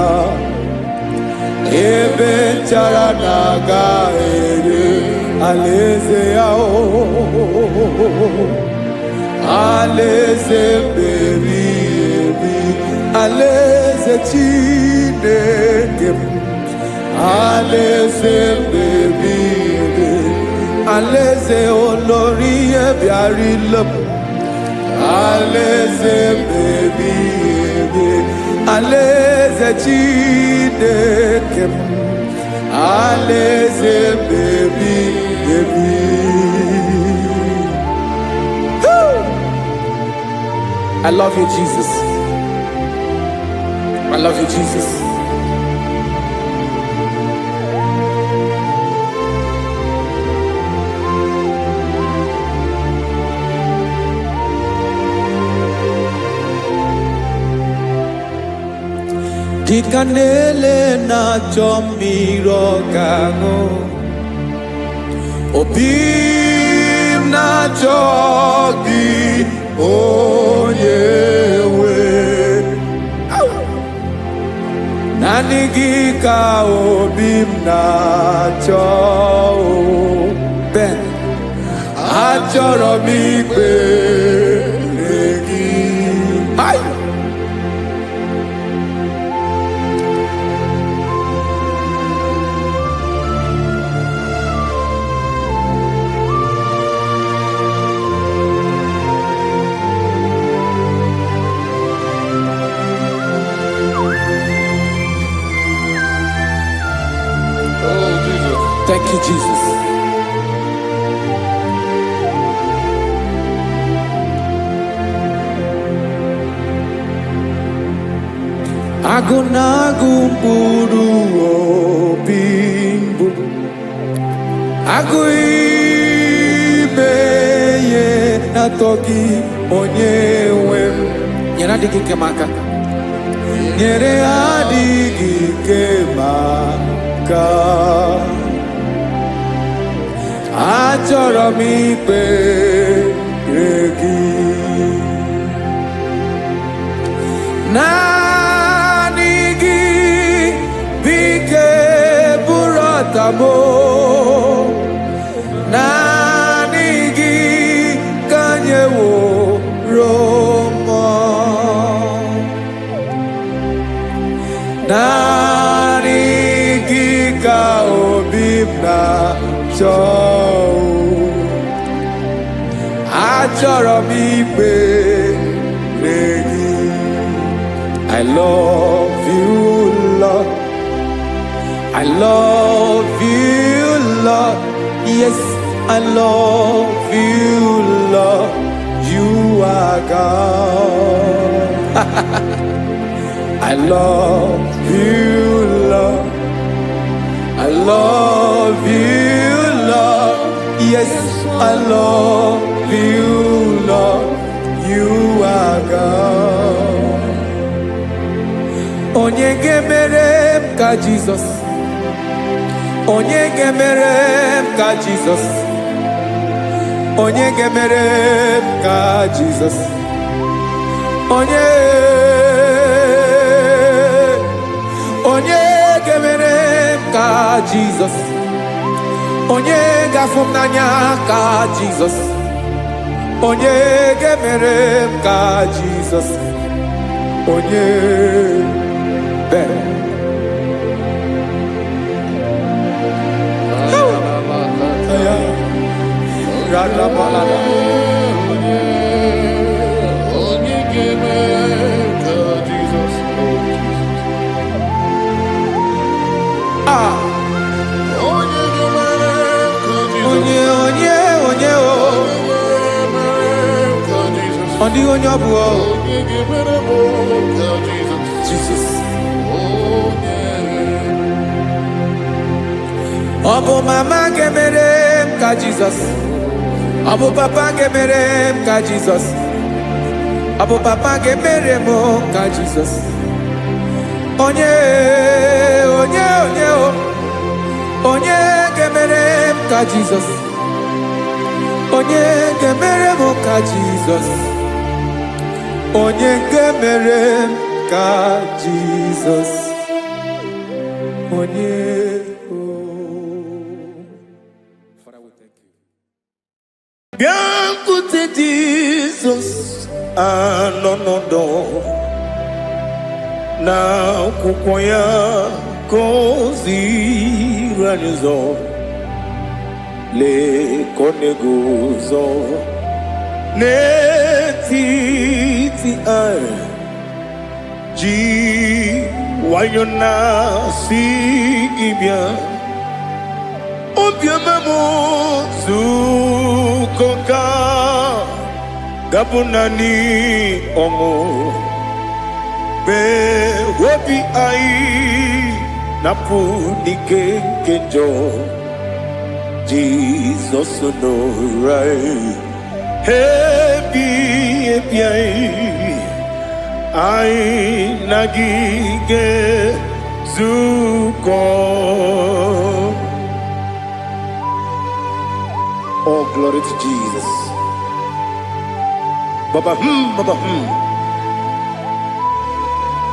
ebe nchara na-aga ere alaeze ya alaeze ebi ebi alaeze Chineke m alaeze ebi ebi alaeze olori ya bịara ile m alaeze ebi ebi alaeze Chineke m alaeze ebi ebi. I love you, Jesus. I love you, Jesus. Dịka na-ele na-achọ mmiri ọ ga-aṅụ, obi m na-achọ gị onye nwe, naanị gị ka obi m na-achọ. Ben, achọrọ m ikpere gị. Oh, Jesus. Thank you, Jesus. Agụnagụ mkpụrụ obi mbụ agụ ime ihe na-atọ gị onye nwe m nyere adịghị ike m aka nyere adịghị ike m aka achọrọ m ikpere gị naanị gị bike bụrụ ọtabo naanị gị ka anyị wụrụ mmụọ naanị gị ka obi m na-achọ achọrọ m ikpere gị I love you, Lord. I love you, Lord. Yes, I love you, Lord. You are God. I love you, Lord. I love you, Lord. Yes, I love you, Lord. You are God. Onye gemere m ka Jesus. Onye gemere m ka Jesus. Onye gemere m ka Jesus. Onye gemere m ka Jesus. Onye gafụ m n'anya ka Jesus. Onye gemere m ka Jesus. Onye Jesus. Obu mama gemere m ka Jesus. Obu papa gemere m ka Jesus. Obu papa gemere m ka Jesus. Onye gemere m ka Jesus. Onye gemere m ka Jesus. Onye gemere m ka Jesus. Onye Biancote Jesus anonodo na kukoya kozi ranizo le koneguzo netiti ai ji wayona sigibia obiamamu zukoka gabunani ongo be wobi ai napu dikekejo Jesus no right happy ai nagige zuko. Oh, glory to Jesus. Baba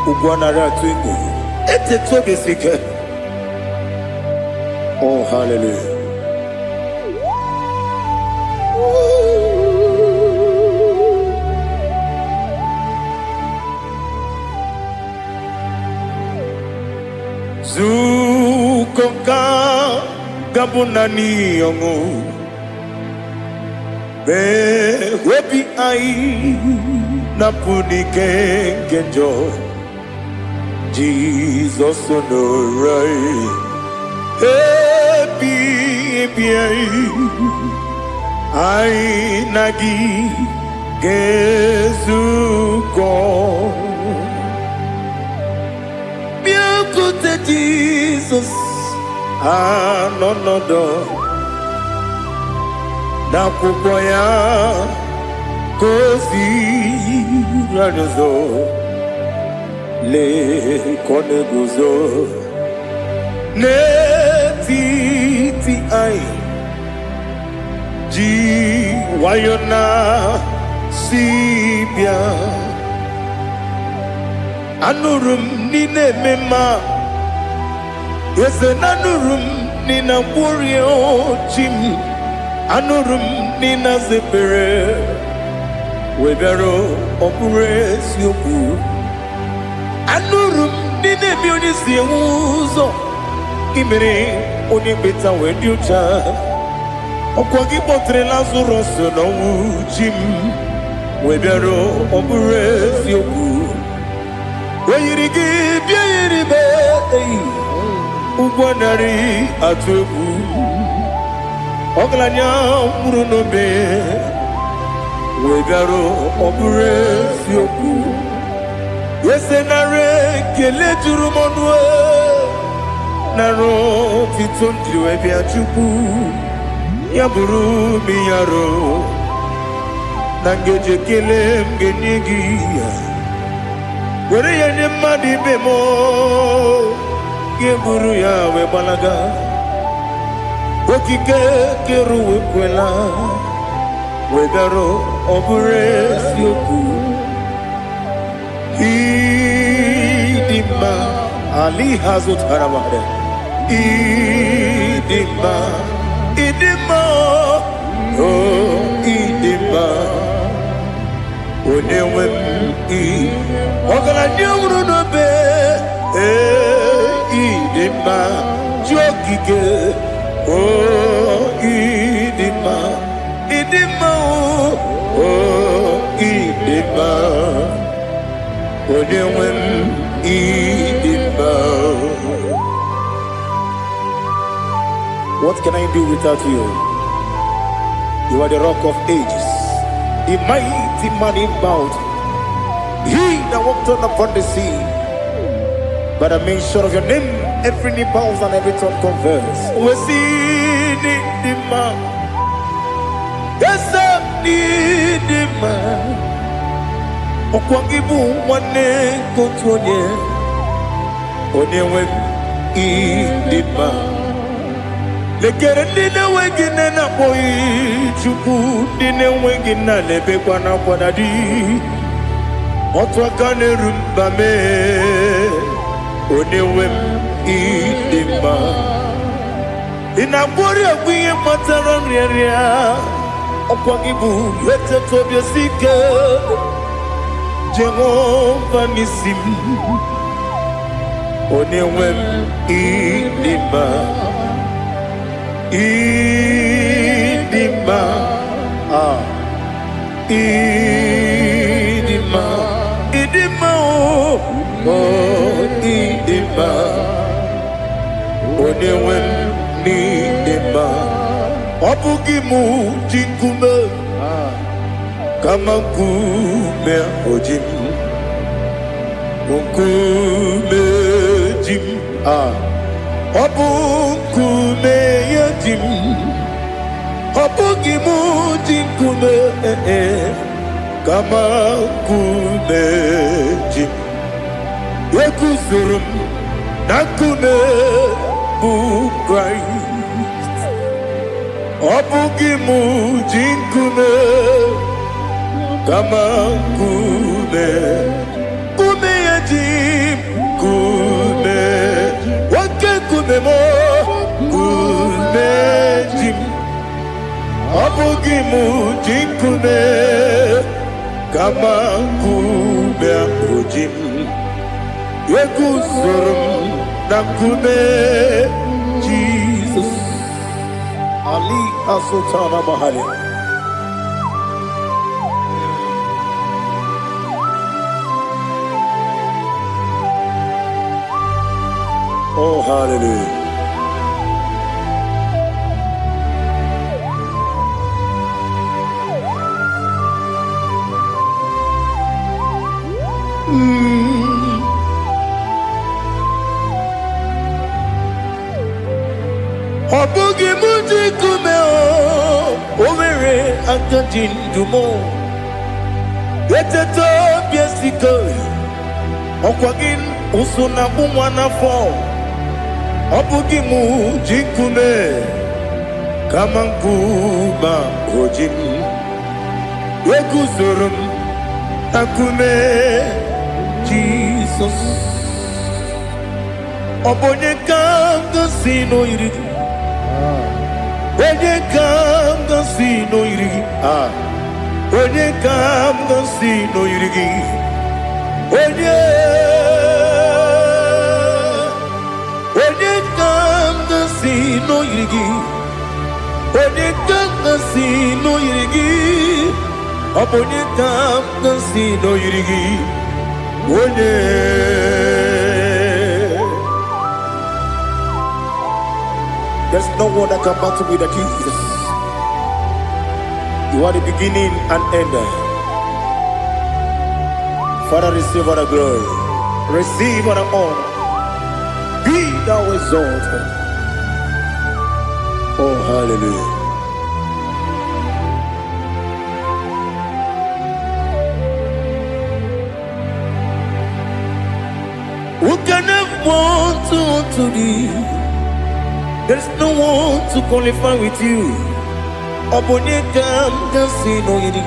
Ugwanara twingo. Ete tobe sike. Oh, hallelujah. Zukoka gabunani yongo. Be wepi ai napuni kenjo Jesus no right happy ai nagi gezuko Jesus anonodo na kwukwo ya kozi ranuzo le kone guzo netiti ai ji wayona sibia anurum nine mema yese nanurum nina warrior chim anurum nina zepere webero opure sioku anurum nine bioni siuzo imere oni beta wediucha okwagi potre Lazarus no chim webero opure sioku weyirigi biayiribe ugwanari atubu oglanya murunobe wegaro obure sioku yesenare kele jurumonwe naro titondriwe biachuku yaburu miyaro nangeje kele mgenigi were yene madi bemo geburu ya we balaga okike keru we kwela we daro obure sioku idima ali hazut haramare idima oh idima onewe ogala nyuru no be idima jokike oh idima oh idima onewe idima. What can I do without you? You are the rock of ages, the mighty man in mountain, he that walked on upon the sea. By the mention of your name, every knee bows and every tongue confess. We see the man. Yes, I need the man. Okwangibu wane kotonye. Onewe idima. Lekere nina wengine na boy chuku nina wengine lebe kwa na kwadadi. Otwakane rumba me. Onewem idima inabori agwiye matara nriaria okwagibu lete tobia sike Jehova nisim onewem idima idima idima idima oh idima onewem nidima obugimu jinkume kama nkume ojim nkume jim obukume yajim obugimu jinkume kama nkume jim Yekuzurum nakune Christ Obugimu jinkume kama kume kume yajim kume wake kume mo kume jim Obugimu jinkume kama kume ojim Yekuzurum nakune Jesus Ali Asutana Mahali. Oh hallelujah. Obugi muji kumeo, omere akadin dumo. Eteto biesiko, okwagin usuna umwana fo. Obugi muji kume, kamankuma hojin. Wekuzurum akume, Jesus. Obonye kanga sino irigi. Onye kanga sino irigi. Onye kanga sino irigi. Onye kanga sino irigi. Onye kanga sino irigi. Obonye kanga sino irigi. Onye. There's no one that can battle with Jesus. You are the beginning and end. Father, receive all the glory. Receive all the honor. Be thou exalted. Oh, hallelujah. Who can have one to thee? There's no one to qualify with you. Obonye kam kasino yidi.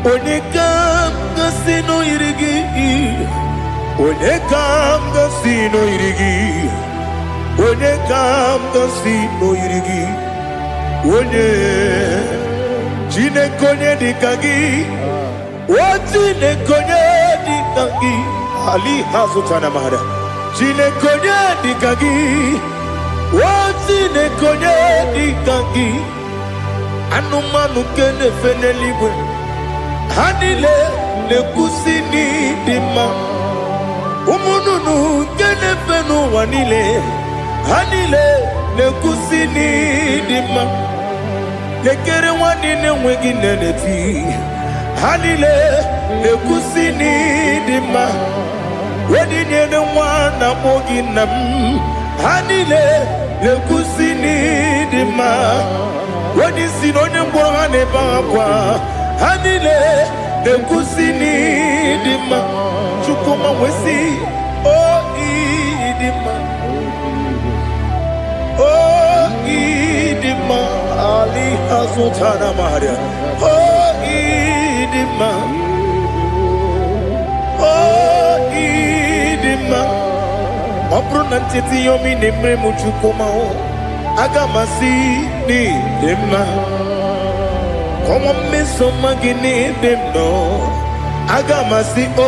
Onye kam kasino yidi. Onye kam kasino yidi. Onye kam kasino yidi. Onye chine konye dikagi. Chine konye dikagi. Ali hazutana mahada. Chine konye dikagi. Chine konye dikagi. Anumanu kene feneliwe. Hanile ne kusini dima. Umununu kene fenu wanile. Hanile ne kusini dima. Nekere wanine wegi neneti. Hanile ne kusini dima. Wedi nyene wana mogi nam. Hanile ne kusini dima. Wedi sinonye mbora ne bakwa. Hanile ne kusini dima. Chukuma wesi oh idima. Oh idima. Ali hazutana maria. Oh idima. Oh idima. Opro nantiti yomi nemre muchukuma o. Agamasi ni dima. Como me soma gini demno. Agamasi o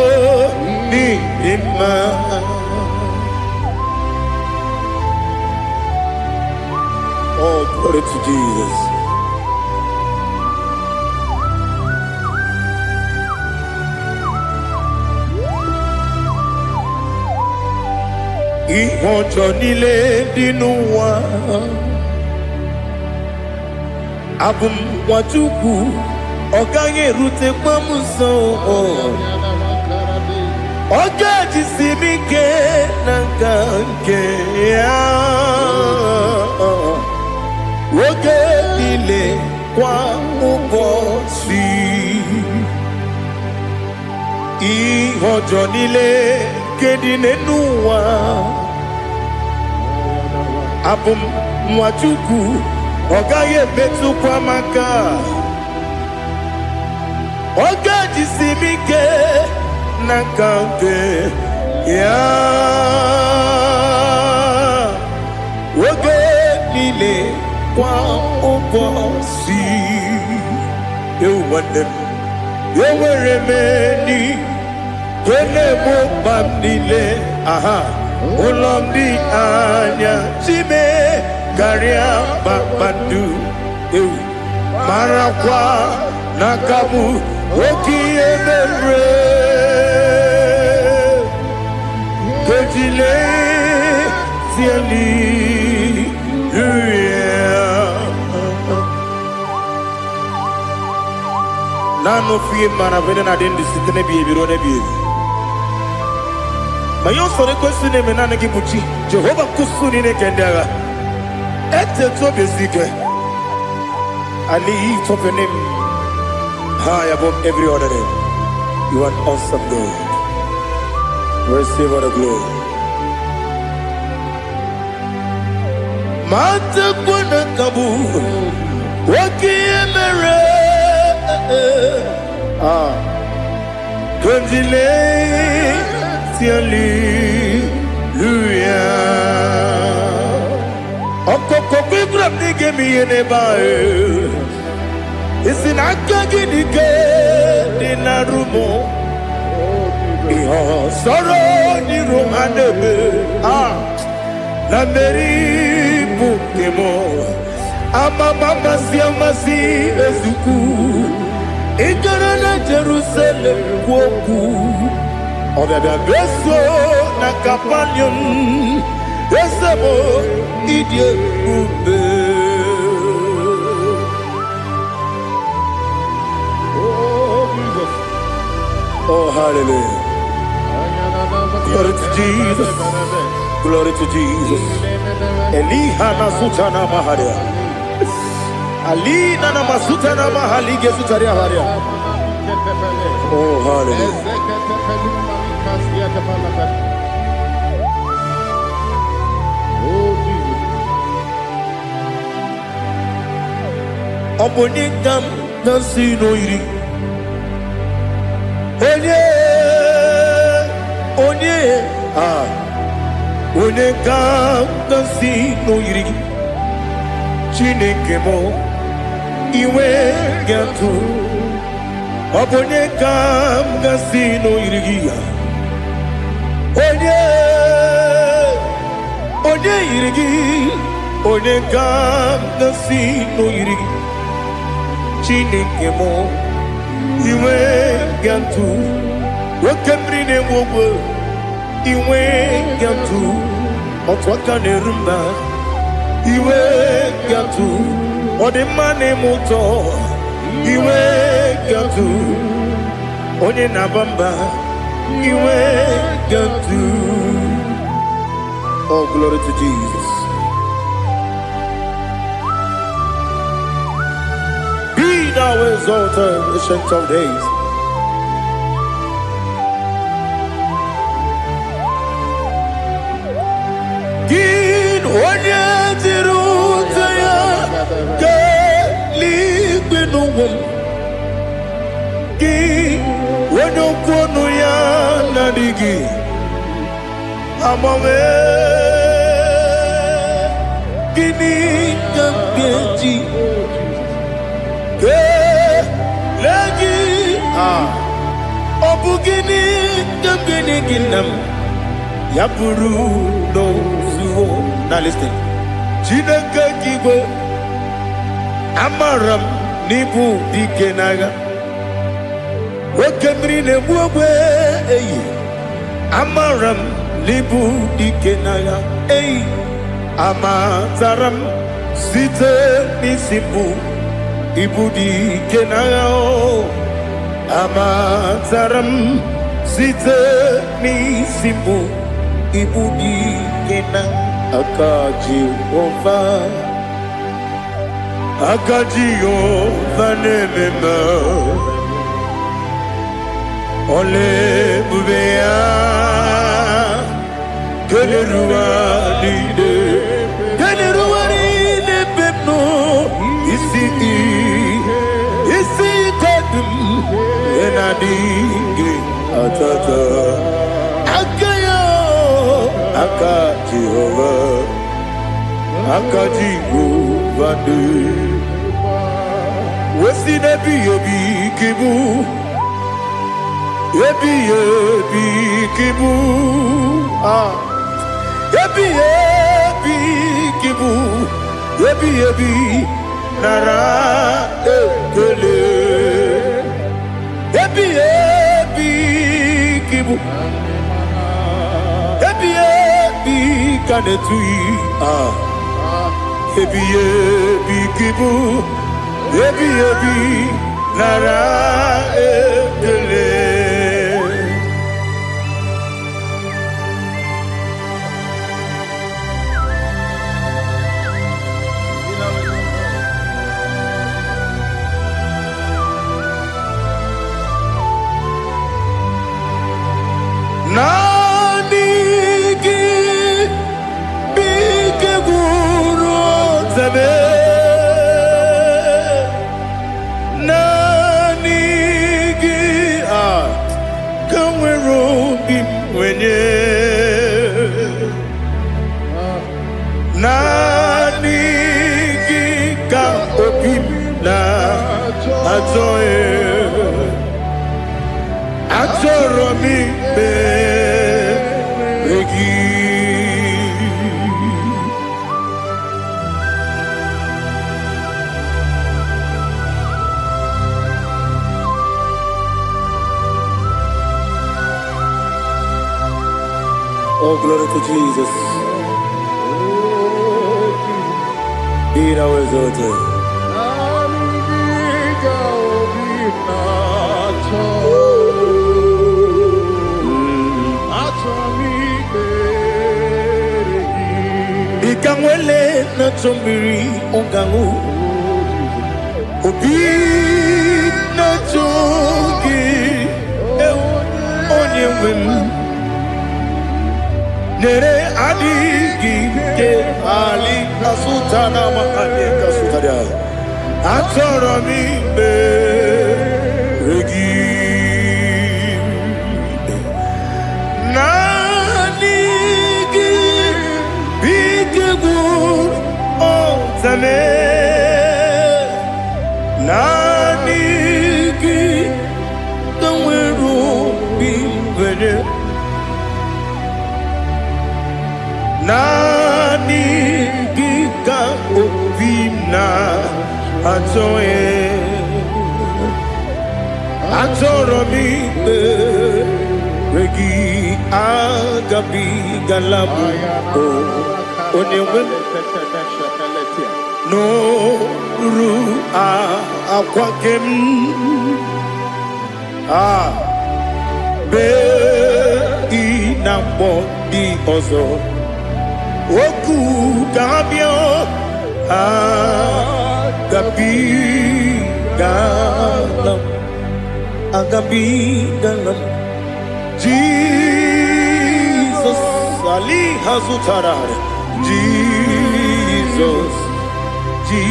ni dima. Oh, glory to Jesus. Ihojo nile dinuwa. Abum wajuku oganye rute pamuso. Oga jisimike nangange ya. Woge nile kwa ubosi. Ihojo nile kedinenuwa. Abum wajuku ogaye betu kwa maka. Oga jisimike nakange ya. Woge nile kwa ubosi. You want them. You were remaining. Kene mo bamdile. Aha. Ulomdi anya. Chime. Garia babandu. Marakwa. Nakabu. Oki emere. Kejile. Tiali. Nano fie mana vene na den disitene bi ebiro ne bi. Mayon sore kwesune menane kibuchi. Jehovah kusuni ne kendaga. Ete to bezike. I lift up your name high above every other name. You are an awesome God. Receive all the glory. Mata kuna kabu wakiemere Kondile Hallelujah. Okoko kibra nige mi enebae. Isin akagi nige dinarumo. Iho soro ni romanebe. La meri bukemo. Ama mama si amasi ezuku. Ikarana Jerusalem woku. Obebe beso na kapanion. Esebo idie ube. Oh, Jesus. Oh, hallelujah. Glory to Jesus. Glory to Jesus. Elihana sutana maharia. Alina na masutana mahalige sutaria haria. Oh, hallelujah. Oh, Jesus. Obonikam nasino iri. Onye Onikam nasino iri. Chineke mo iwe gatu. Obonikam nasino iri. Onye irigi, onye kam nasino irigi. Chineke mo iwe gantu, wakemri ne wowo iwe gantu, otwaka ne rumba iwe gantu, odemane moto iwe gantu, onye nabamba iwe gantu. Oh, glory to Jesus. Be thou exalted, ancient of days. Gin onye tirutaya ke ligbinugum. Gin onye kwonu ya nadigi. Amame gini kambeji ke lagi obu gini kambeni ginam yapuru no zuho. Now listen. Chineke kigo amaram nibu dikenaga wakemri ne buwe eyi amaram libu dikenaya ei amataram site nisibu ibu dikenaya o amataram site nisibu ibu dikena akaji ova nemema ole bubea Keneruari de pepno isi kadum enadinge atata akayo akaji vande wesi nebi yobi kibu yebi kibu Yebi kibu, yebi nara ekele. Yebi kibu, yebi kanetui. Yebi kibu, yebi nara ekele. Achọrọ m ikpere gị. Oh, glory to Jesus. Be thou exalted. Ikangwele na chombiri ongangu obi na chogi onye wem nere adigi ke ali kasutana ma ali kasutaria achọrọ m ikpere gị. Naanị gị bikegwu ọzame, naanị gị ka nwere obi nwere, naanị gị ka obi na-achọghị. Achọrọ m ikpere gị agabigala m onye nwe m n'olu akwa gị m bee na mkpọ dị ọzọ okwu ga-abịa agabigalam Jesus Ali Hazutara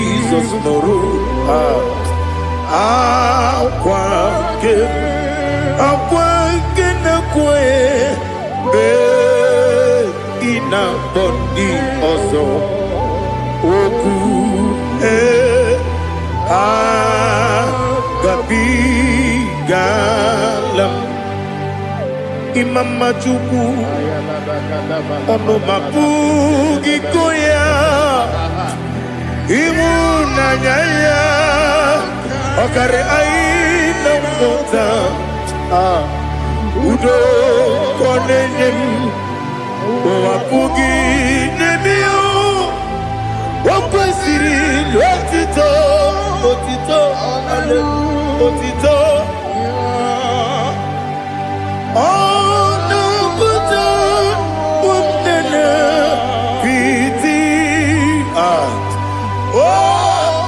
Jesus Noru akwa ke na kwe be ina bondi ozo oku galam imama chukwu ono mapugi koya imu nanyaya okare aina mota udo konenyem wapugi nemio wakwesiri lotito otito onubuto umnene piti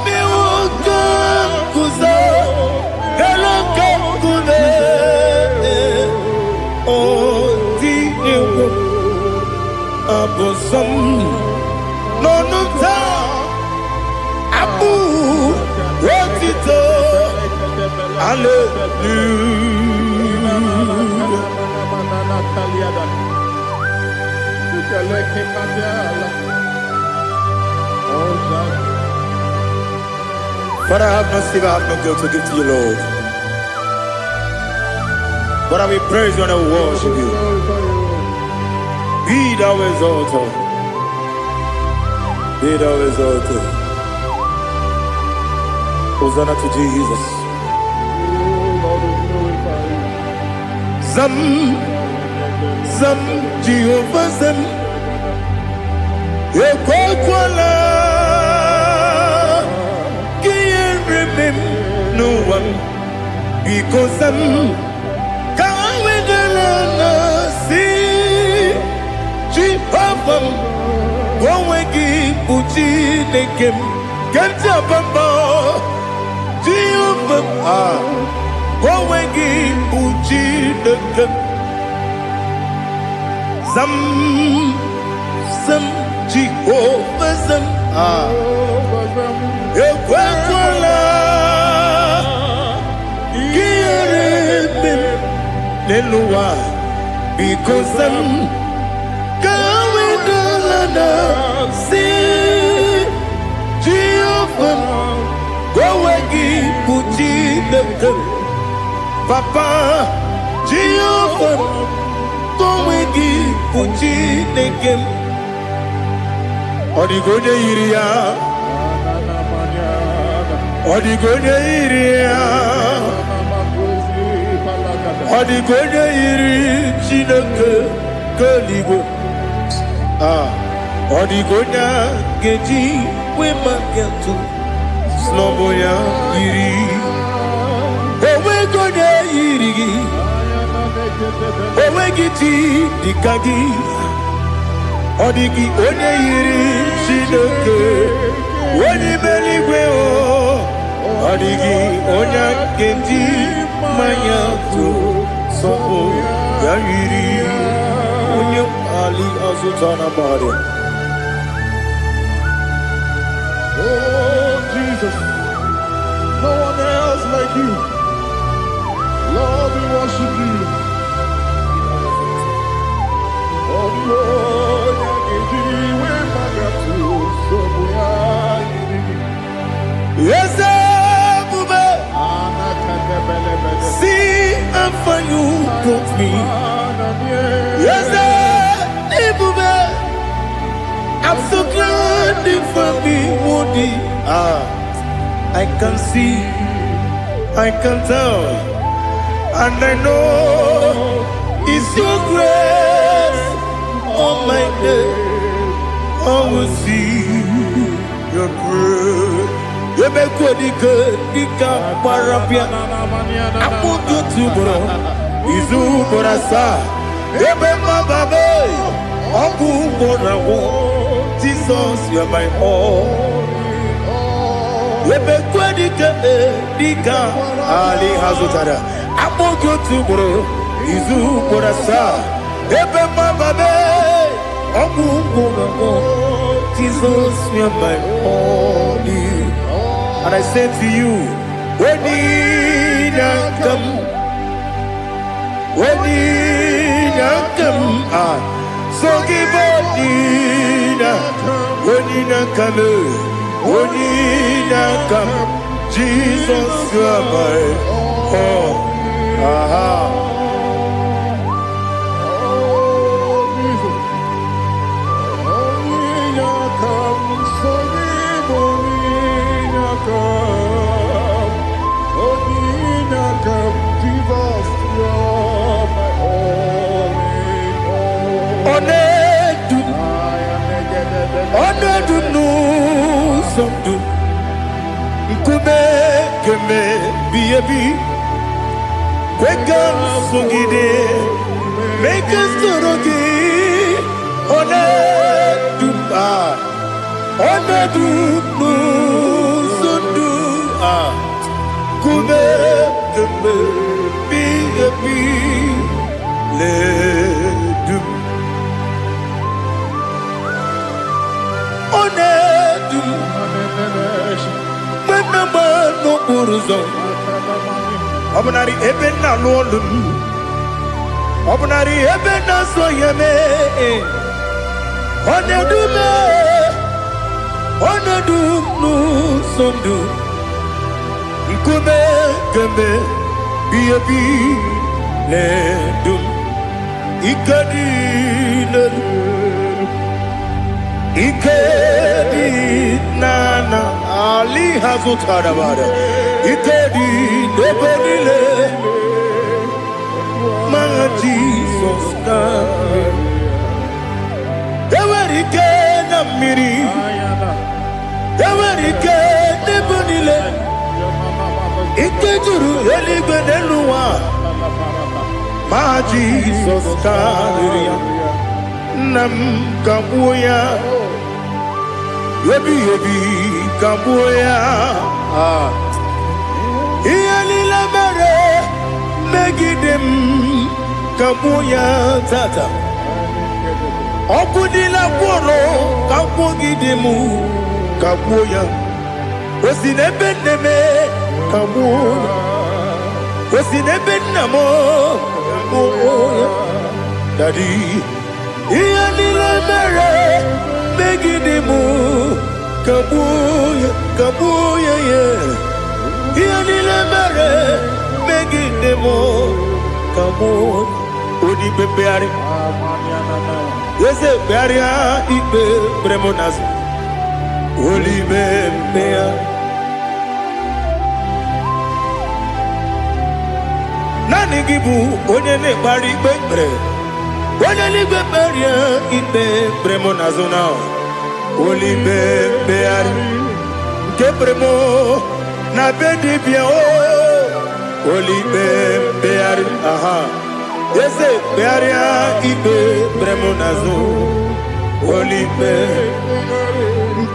miwuka kuzo eloka kune otinewo abosom nonuta abu otito. Father, I have no silver, I have no gold to give to you, Lord. But I will praise you and I will worship you. Be thou exalted. Be thou exalted. Hosanna to Jesus. Zam Jehovah Zam Ekwakwala Can't remember no one because Zam Kawedalana see Jehovah Gwawegi Uchi Nekem Kanjabamba Jehovah Gwawegi Uchi Nekem Zam Jehovah Zam Ekwakwala Kieremem Nenua because Zam Kawedalana see Jehovah Gwawegi Uchi Nekem Papa Jehovah, Kowegi, Puchinekem, Odigonya Iria, Odigonya Iria, Odigonya Iri, Chineke, Kaligo, Odigonya Geji, Wemaketu, Sloboya Iri, Owegonya Iri, Owegiti, Dikagi, Odigi, Onye Iri, Chineke, Oni Meligwe, Odigi, Onya Geji, Mayatu, Sopo, Yiri, Onye Ali Azutana Bari. Oh, Jesus. No one else like you. Lord, we worship you. Oh, Lord, yes, Bube. See how far you brought me. Yes, Bube. I'm so glad for me, Woody. I can see, I can tell, and I know it's your grace. Oh my God, I will see your grace. You make good, Dika Parapia. I put you to bro. Izu Borasa. You make my baby. Oku Borawo. Jesus, you are my all. You make good, Dika Ali Hazutara. I put you to bro. Izu Borasa. You make my baby. Oku Borawo. Jesus, you are my all. And I say to you, when you come, so give when you come, Jesus, you are my all. Make us Obnari ebena lolum Obnari ebena soyeme Onedu nu sondu Ikume keme biyabi ledum Ikadi nana Ali Hazutara Bada Ikadi nebonile Ma Jesus na Ewerike na miri Ewerike nebonile Ikejuru eligwe neluwa Ma Jesus na Nam kabuya Yebi kabuya Iyalila mere Megidem kabuya tata Okudila kworo kabugidemu kabuya Osinebeneme kabuya Osinebenamo kabuya Daddy Iyalila mere Megidemu kabuya yeah Iyalila mere Megidemu mo odi bebeari yese bearia ibe bremonas oli bebea nani gibu onye ne bari bebre onye ni beberia ibe bremonas na oli bebeari ke bremo na bedi bia o oli bebeari aha yese bearia ibe bremonazo oli be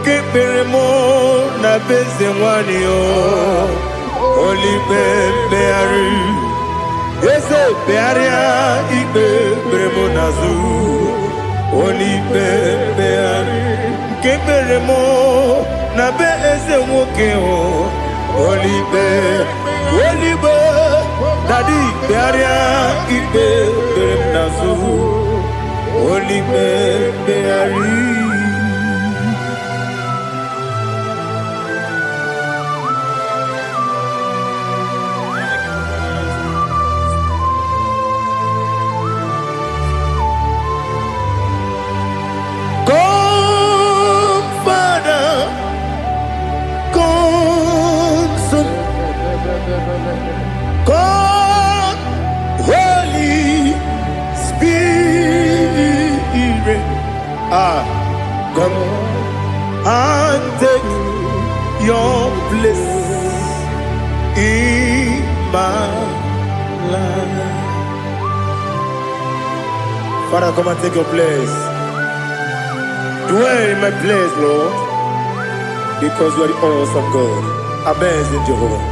ke bremo na bezewani o oli beari yese bearia ibe bremonazo oli beari ke bremo na bezewoke o oli be Daddy, bearia ibe bernazu, oli beari. Come, Father, come, Son, come, Holy Spirit, come and take your place in my life. Father, come and take your place. Dwell in my place, Lord, because you are the awesome God. Amazing Jehovah.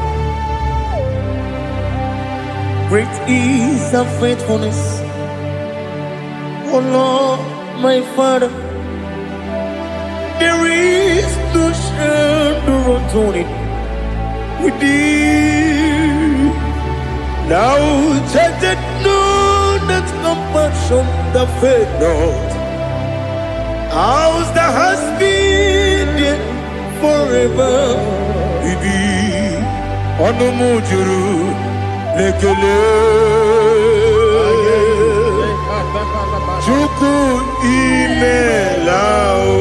Great is thy faithfulness, oh Lord, my Father. There is no shadow unto it with thee. Now check that no, that compassion, the faith not. Ours that has been there forever with thee. On the mujuru. Lekele Chuku imelao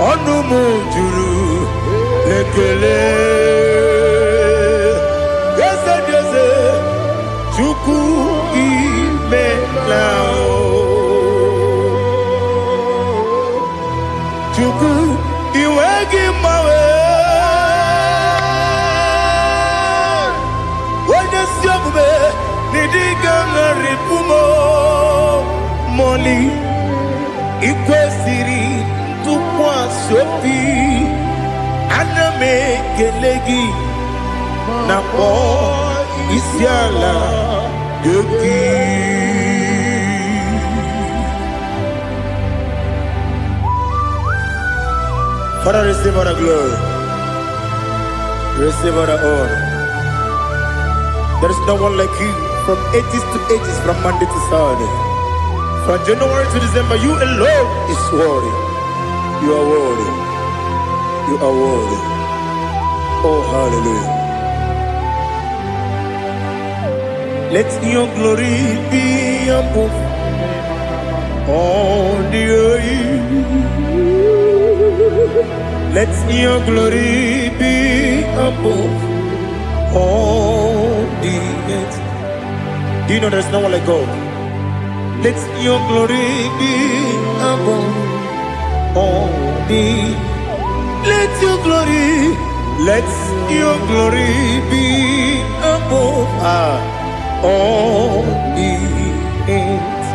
Onumu juru Lekele Yese Chuku imelao Chuku iwegi mawe Moli ikwesiri tukwa sopi aname kelegi na po isiala yoki Father, receive all the glory, receive all the honor. There is no one like you. From ages to ages, from Monday to Saturday, from January to December, you alone is worthy. You are worthy. You are worthy. Oh, hallelujah. Let your glory be above all the earth. Let your glory be above all the earth. Do you know there's no one like God? Let your glory be above all the. Let your glory be above all the earth.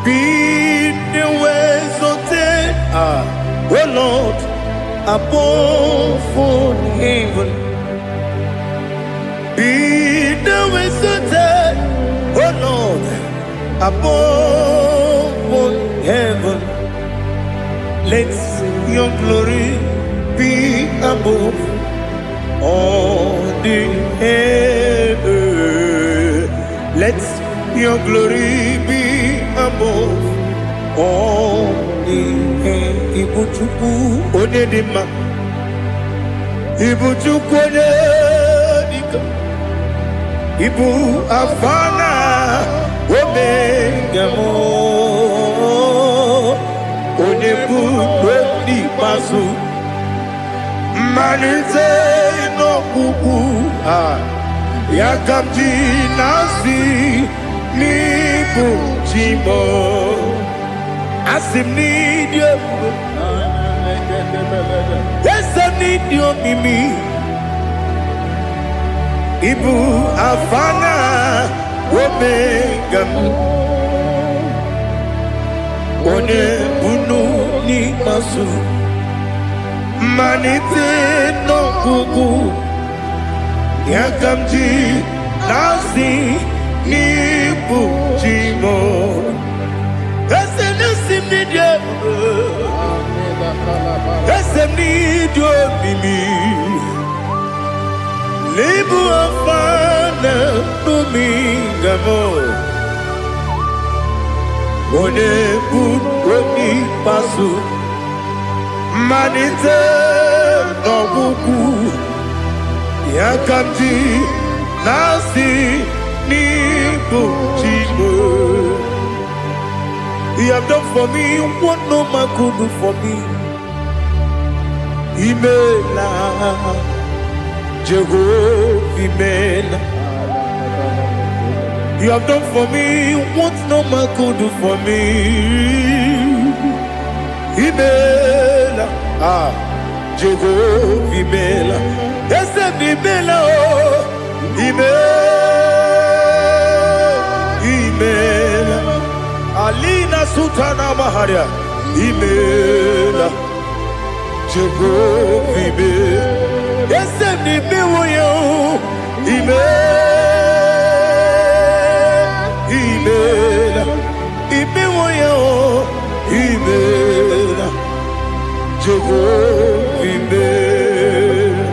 Be the ways of death, oh Lord, above all heaven. Be the wisdom, oh Lord, above all heaven. Let your glory be above all the earth. Let your glory be above all the earth. Ibuchuku onedima, Ibuchuku onedima. Ibu afana omega mo onebu ni masu manite no kuku yakamji nasi nibu jimo asim ni dio asim ni dio mimi Ibu afana omega one bunu ni masu manite no kuku yakamji nasi ni bujimo ese nasi nidio ese nidio mimi Libu afana bumingamo One buni pasu Manite no buku Yakamji nasi ni bujimo You have done for me what no man could do for me Imela Jehovah, man. You have done for me what no man could do for me. Imela, Jehovah, Imela. Yes, Imela, Imela. Alina Sutana Maharia, Imela, Jehovah, Imela. Yes, ni miwoyo imela imiwoyo imela Jehovah imela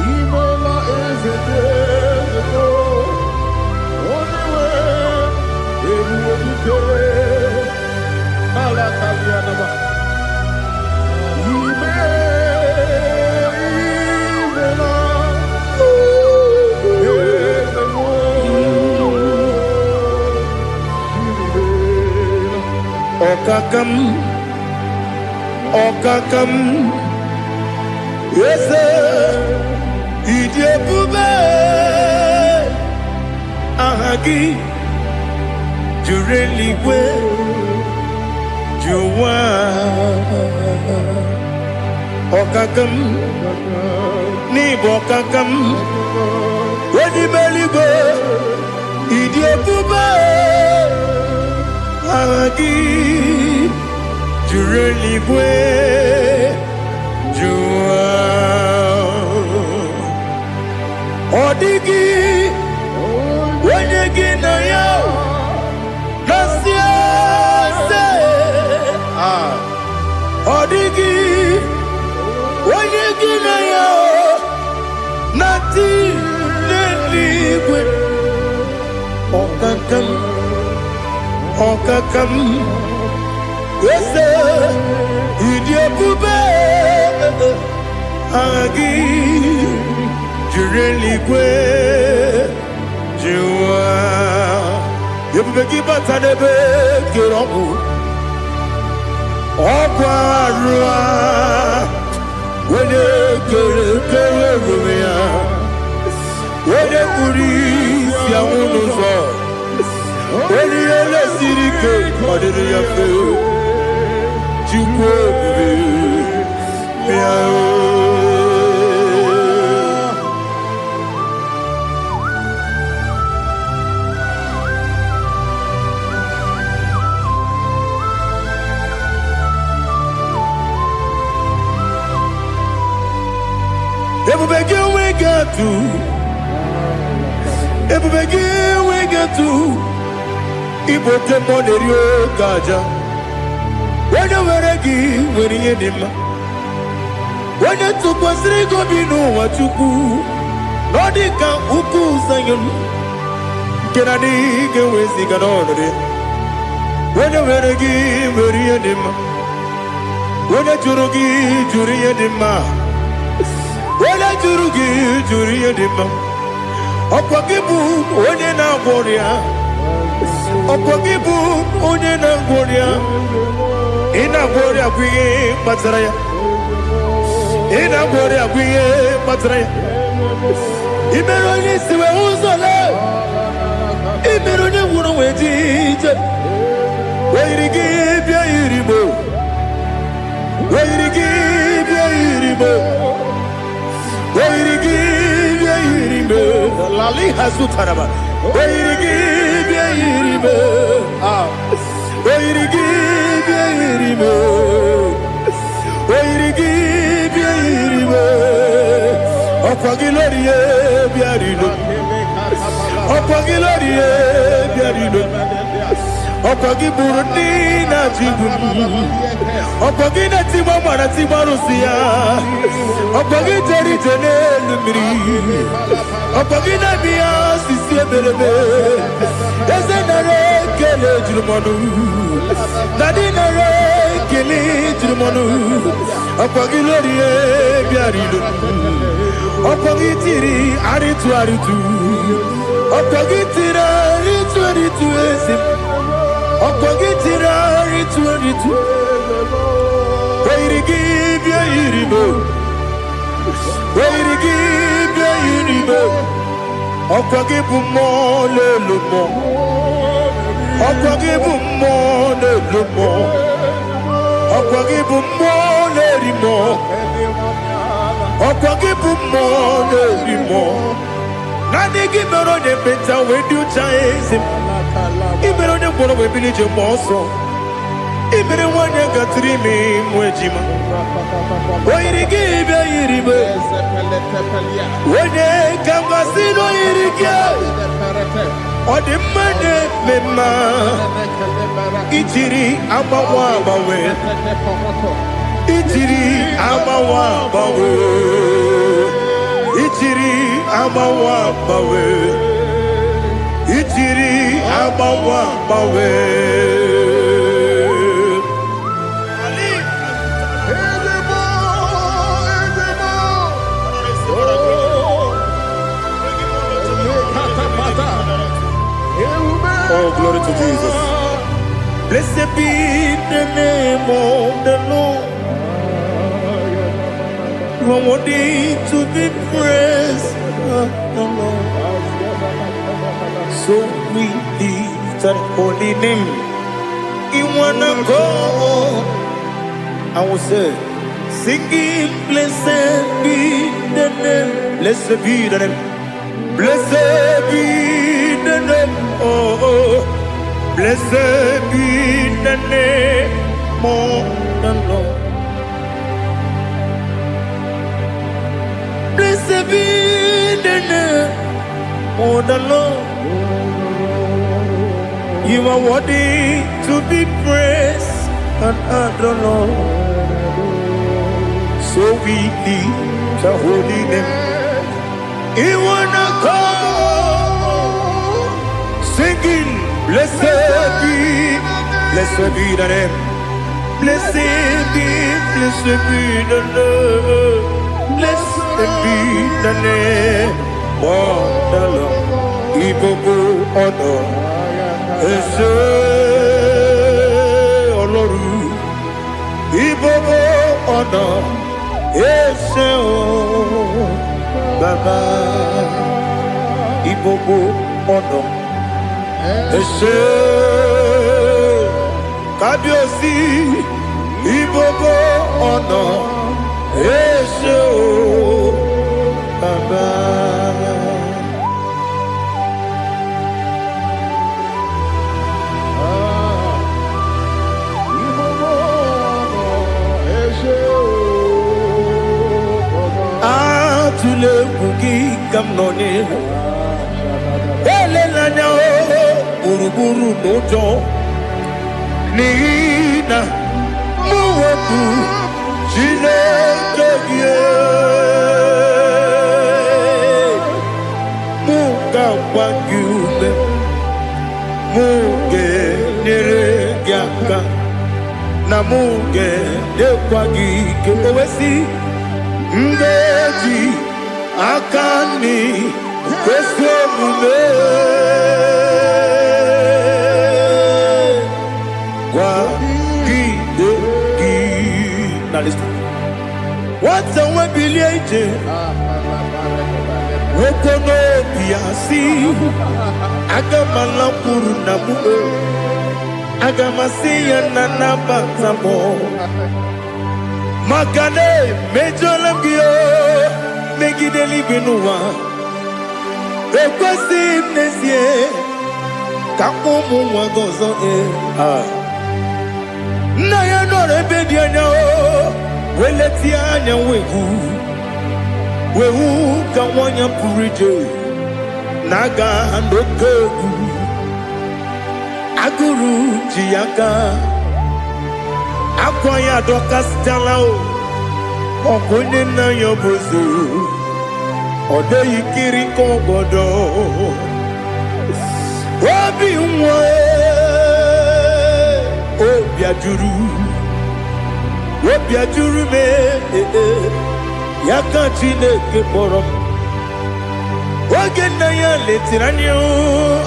imela ezedeko only way Okakam, yes, Idiabube, Ahagi, Jureli, Juwa, Okakam, Nibokakam, Ready Beligo, Idiabube, Ahagi. Jureli bwe jua Odigi Wenyegi na yao Nasiase Odigi Wenyegi na yao Nati Neligwe Okakam Okakam Yes, Idiabube, Agi, Jureli Gwe, Jua, Yabegi Batanebe, Girongu, Okwarua, Wene Rumia, Wene Kuris, Yamunuzo, Wene Yele Sirike, Madiri Yafe. Everybody we get to Ibote Monerio Gaja. When you were a gift, when you did, when you took us, they go be no what you do. Nodika Uku Sayon Can I dig away Sigan on it? When you were a gift, when you did, Onye jụrụ gị jụrụ ihe dị mma. Onye jụrụ gị jụrụ ihe dị mma. Ọkwa gị bụ onye na-agwọ ọrịa. Ọkwa gị bụ onye na-agwọ ọrịa. Ị na-agwọ ọrịa bụ ihe kpatara ya. Ị na-agwọ ọrịa bụ ihe kpatara ya. Ị mere onye isi wee ụzọ lee. Ị mere onye nwụrụ wee dị ije. Wee yiri gị bịa yiri m. Wee yiri gị bịa yiri m. Wee yiri gị bịa yiri m. Lali ha zụtara m. Wee yiri gị bịa yiri m. Wee yiri gị bịa yiri m. Wee yiri gị bịa yiri m. Ọkwa gị lori ye bịa rilo. Ọkwa gị lori ye bịa rilo. Ọkwa gị bụrụ ndị na-achịgbu. Ọkwa gị na-etigbu mara tigbu arụsị ya. Ọkwa gị jere ije n'elu mmiri. Ọkwa gị na-eme ya osisi eberebe. Eze nara ekele juru m ọnụ. Dadi nara ekele juru m ọnụ. Ọkwa gị lori ye bịa rilo. Ọkwa gị tiri arịtụ arịtụ. Ọkwa gị tiri arịtụ arịtụ ezi. Ọkwa gị tiri arịtụ arịtụ. Wee yiri gị bịa yiri m. Wee yiri gị bịa yiri m. Ọkwa gị bụ mmụọ n'elu mmụọ. Ọkwa gị bụ mmụọ n'elu mmụọ. Ọkwa gị bụ mmụọ n'eri mmụọ. Ọkwa gị bụ mmụọ n'eri mmụọ. Naanị gị mere onye mkpenta wee dị ụcha eze m. Ị mere onye mkpọrọ wee bili ije mgbe ọsọ. Ị mere nwanyị gatụrụ ime mụ ejima. O yiri gị bịa yiri m. Onye ka m gasị na o yiri gị. Ọ dị mma na-eme mma. Ijiri agbanwe agbanwe. Ijiri agbanwe agbanwe. Ijiri agbanwe agbanwe. Ijiri agbanwe agbanwe. Oh, glory to Jesus. Blessed be the name of the Lord. You are worthy to be praised, the Lord. So we lift that holy name. You wanna go? I will say, singing, blessed be the name. Blessed be the name. Blessed be the name. Oh, blessed be the name of the Lord. Blessed be the name of the Lord. You are worthy to be praised and adored, Lord. So we lift the holy name. You wanna call, singing, blessed be the name. Blessed be the name. Blessed be the name of the Lord. Ibobo ono ese oloru. Ibobo ono ese o baba. Ibobo ono ese kabiosi. Ibobo ono ese o baba. Atule kuki kamnoni. Ele lanya o buruburu nojo. Nina muwetu Chineke ye. Muga wagyume. Muge nere gyaka. namuge dekwagike owesi mbeji akani kweswe mume kwa gide gi. Now listen. What's the way bilieje wokono biasi agamala puru namu agamasiya nanabatamo makane mejolamgio megideli binuwa ekwesi nesie kamumu wagozo na ya nore bedianya weleti anya wehu ka wanya purije naga ndokogu aguru jiyaka akwanya dokastalao okonye na yobozu ode yikiri kogodo obi nwa obi ajuru me yaka Chineke kpọrọ m oge nna ya letiri anya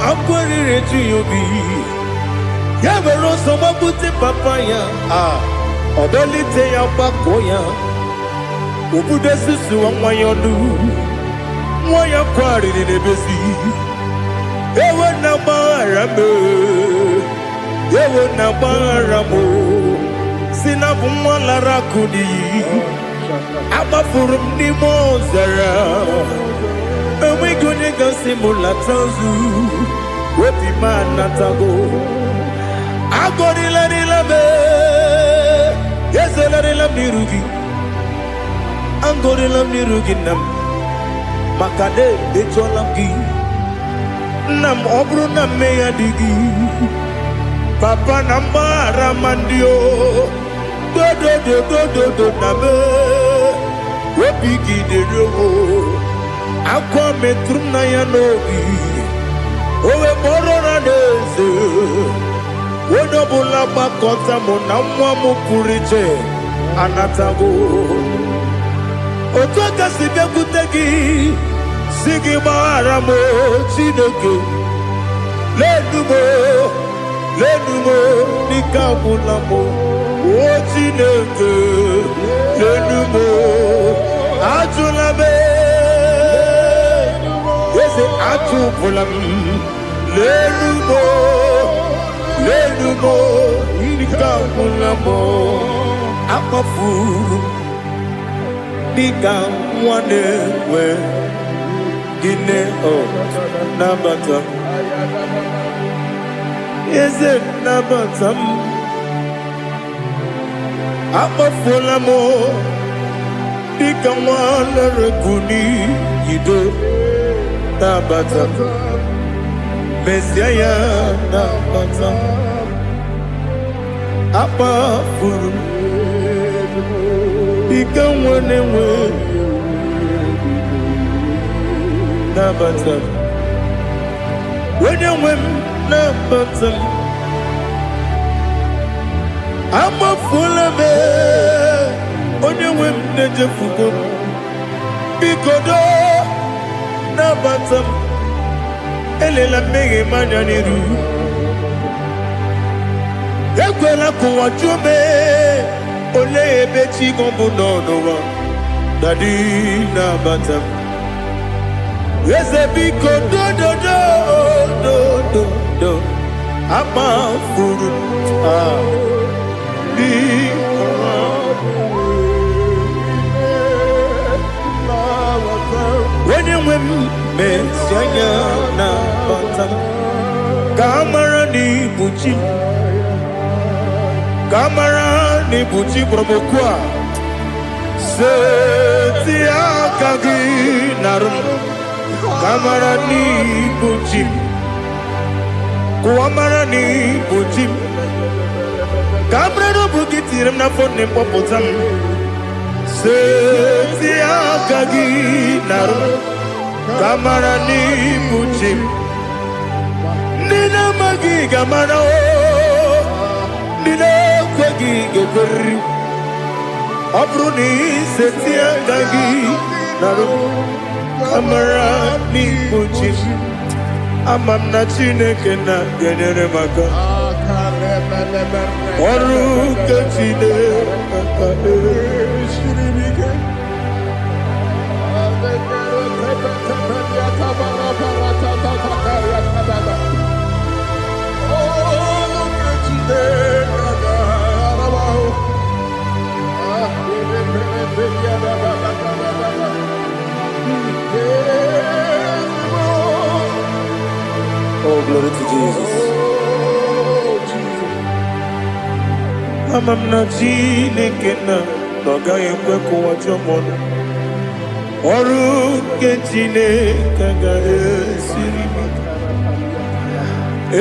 akwarịrị eju ya obi ya were ọsọ gbapute papa ya ọdọlite ya gbakọ ya obodo susu nwa ya ọnụ nwa ya kwarịrị n'ebezi ewe na gbaghara m si na bụ nwa lara akụ n'iyi agbafuru m n'ime ọzara enweghị onye gasị m lata nzu obi m anatago agọrịlarịla m ezolarịla m n'iru gị agọrịla m n'iru gị nna m maka na emejuola m gị nna m ọ bụrụ na mmehie dị gị papa na mgbaghara ma ndị o dodododododo na me obi gị dịrị owo akwa metụrụ na ya n'obi owe kpọrọ na n'eze onye ọbụla gbakọta mụ na nwa m pụrụ iche anatago otu aka si bịakwute gị si gị gbaghara m Chineke lenumo dịka agwụla m o Chineke lenumo ajụla m eze ajụpụla m lenumo dịka agwụla m akpafuru dịka nwa na-enwe gịnị nabata eze nabata m akpafuola m dịka nwa na-erekuni yido nabata mesia ya nabata akpafuru dịka nwa na-enwe nabata onye nwe m nabata m amafuola m onye nwe m na-ejefugo m biko do nabata m elela mmehie m anya n'iru ekwela ka ụwa jụọ m olee ebe chi gị bụ n'ụwa dadi nabata m eze biko do akpafuru onye nwe m mesi anya na bata ka amara n'ibu chi ka amara n'ibu chi kpọrọmokwu a seti aka gị narụ ka amara n'ibu chi kụwa mara n'ibu chi ka amara n'obu gị tiri m n'afọ nne mkpọpụta m seti aka gị narụ ka amara n'ibu chi ndị na-amaghị ga-amara ndị na-ekwe gị ga-ekweriri. Ọ bụrụ na isetie aka gị narụ amara n'igbochi ama m na Chineke na-enyere m aka. Ọrụ nke Chineke ka esiri m ike. Oh, glory to Jesus. Ama m na Chineke na ọ gaghị ekwe ka ụwa jọọ m ọnụ. Ọrụ nke Chineke ga-esiri m ike.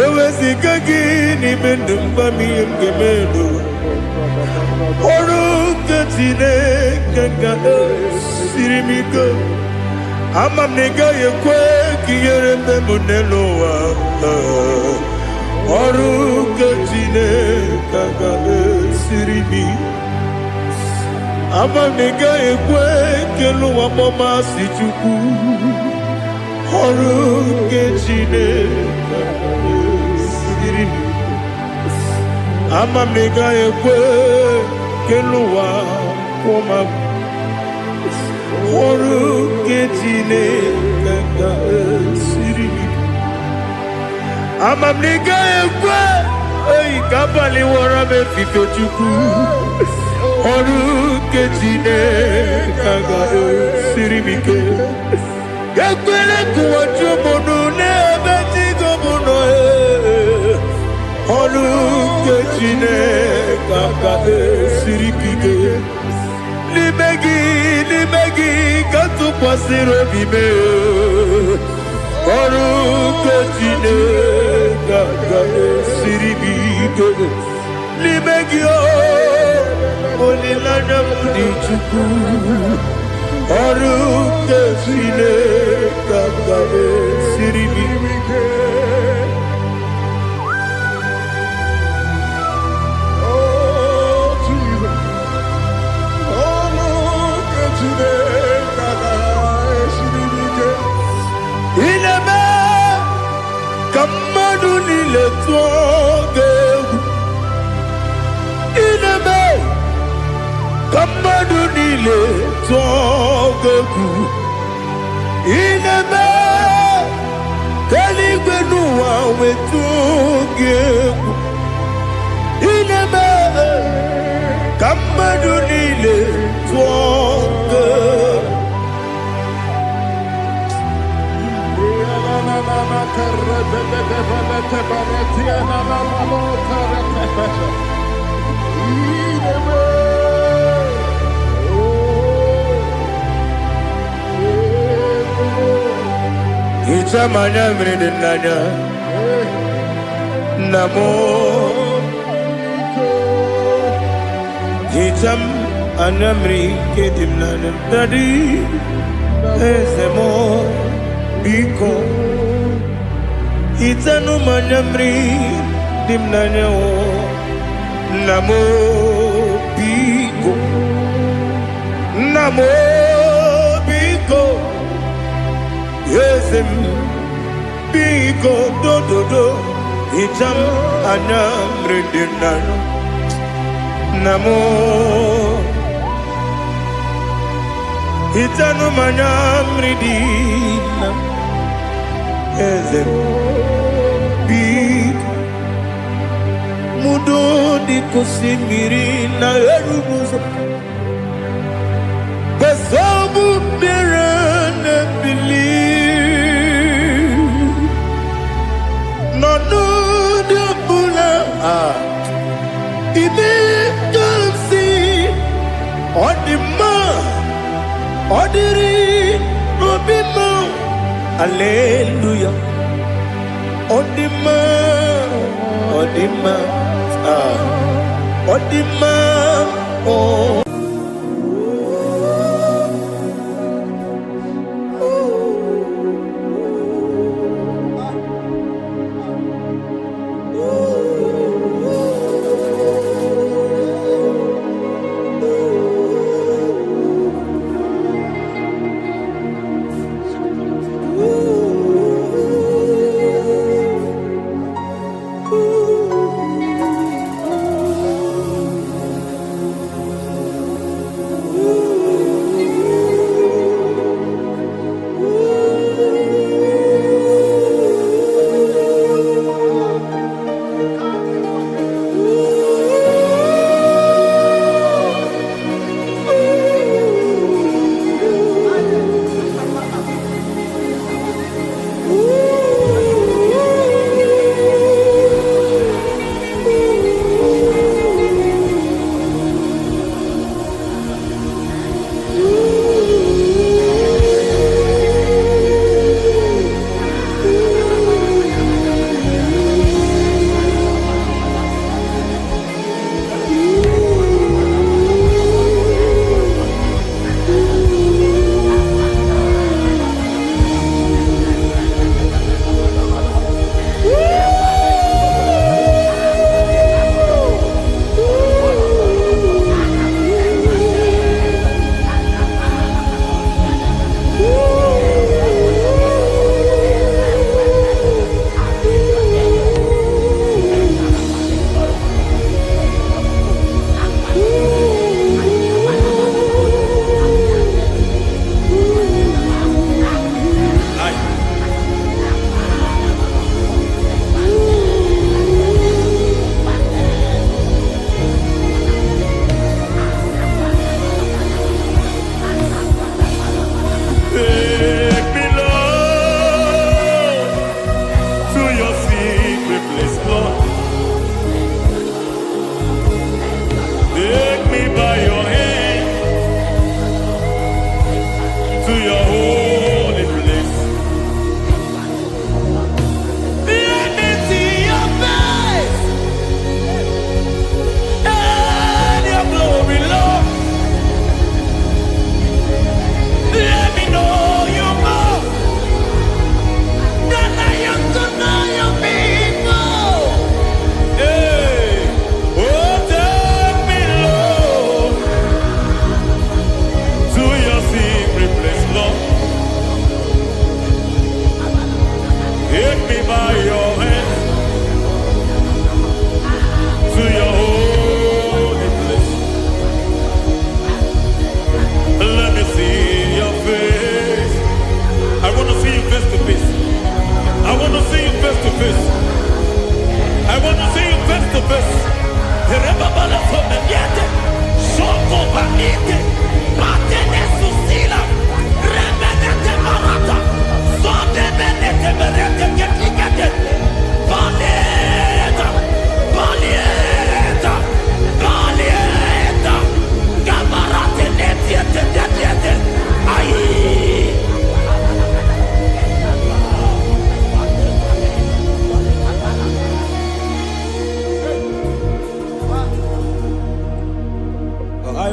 Eweziga gị n'ime ndụ m, gwa m ihe m ga-eme n'ụwa. Ọrụ nke Chineke ga-esiri m ike. Ama m na ị gaghị ekwe ka ihere mee m n'elu ụwa. Ọrụ nke Chineke ga-esiri m ike. Ama m na ị gaghị ekwe ka elu ụwa kpọmasị Chukwu. Ọrụ nke Chineke ga-esiri m ike. Ama m na ị gaghị ekwe ka elu ụwa kpọmasị. Ọrụ nke Chineke ga-esiri m ike. Ama m na ị gaghị ekwe ka abalị wara m efife Chukwu. Ọrụ nke Chineke ga-esiri m ike. Ekwela ka ụwa jụọ m ọnụ n'ebe chi gị bụ nọ. Ọrụ nke Chineke ga-esiri m ike. N'ime gị ka tụkwasịrị obi m. Ọrụ nke Chineke ga-esiri m ike. N'ime gị olileanya m dị Chukwu. Ọrụ nke Chineke ga-esiri m ike. Ineme ka mmadụ niile tụọ gị egwu. Ineme ka mmadụ niile tụọ gị egwu. Ineme ka eluigwe n'ụwa wee tụọ gị egwu. Ineme ka mmadụ niile tụọ gị egwu. Hicham anya mmiri dị n'anya nna m. Hicham anya mmiri nke dị m n'anya Daddy, eze m biko. Hitanụ m anya mmiri dị m n'anya nna m biko. Nna m biko. Eze m biko dododo. Hicham anya mmiri dị m n'anya nna m. Hitanụ m anya mmiri dị na eze m biko. Mudo dị ka osimiri na-erughị ụzọ. Besobu mmiri na-ebili. N'ọnọdụ ọbụla ime ka m si ọ dị mma. Ọ dịrị n'obi m. Hallelujah. Ọ dị mma. Ọ dị mma. Ọ dị mma.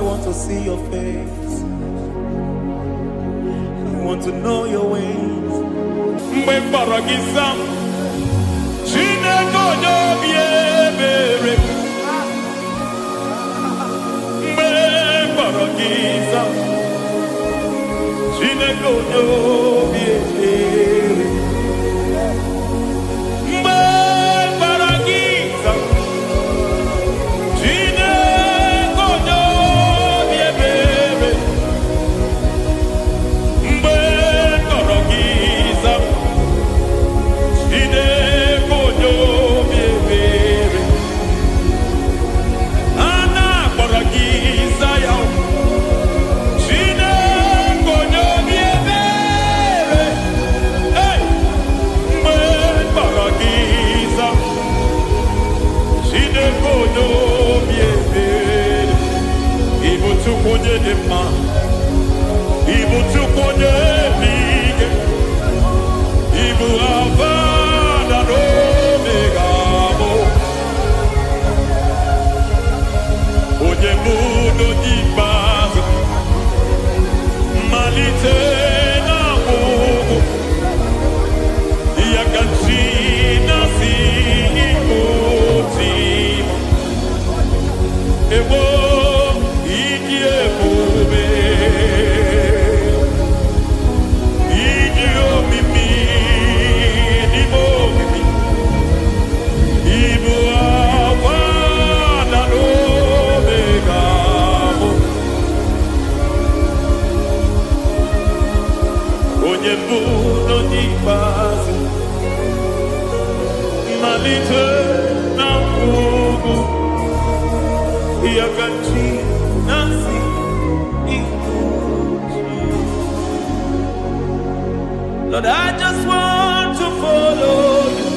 want to see your face. I want to know your ways. Mgbe mkpọrọ gị zam, Chineke onye obi ebere. Mgbe mkpọrọ gị zam, Chineke onye obi ebere. Mgbe mkpọrọ gị zam, Chineke onye obi ebere. Mgbe mkpọrọ gị zam, Chineke onye obi ebere. A na-akpọrọ gị Zion, Chineke onye obi ebere. Hey! Mgbe mkpọrọ gị zam, Chineke onye obi ebere. Ị bụ Chukwu onye dị mma, ị bụ Chukwu onye dị ike, ị bụ Alfa na Omega bụ onye bụ n'oge ikpeazụ, mmalite na ọgwụgwụ, ya ka chi na-asị Igbo tim. Egbo ịdị ebube, ịdị omimi, n'ime omimi, ịbụ Alfa na Omega bụ onye mbụ n'onye ikpeazụ, mmalite na ọgwụgwụ, ya ka chi na-asị Igbo tim. Lord, I just want to follow you,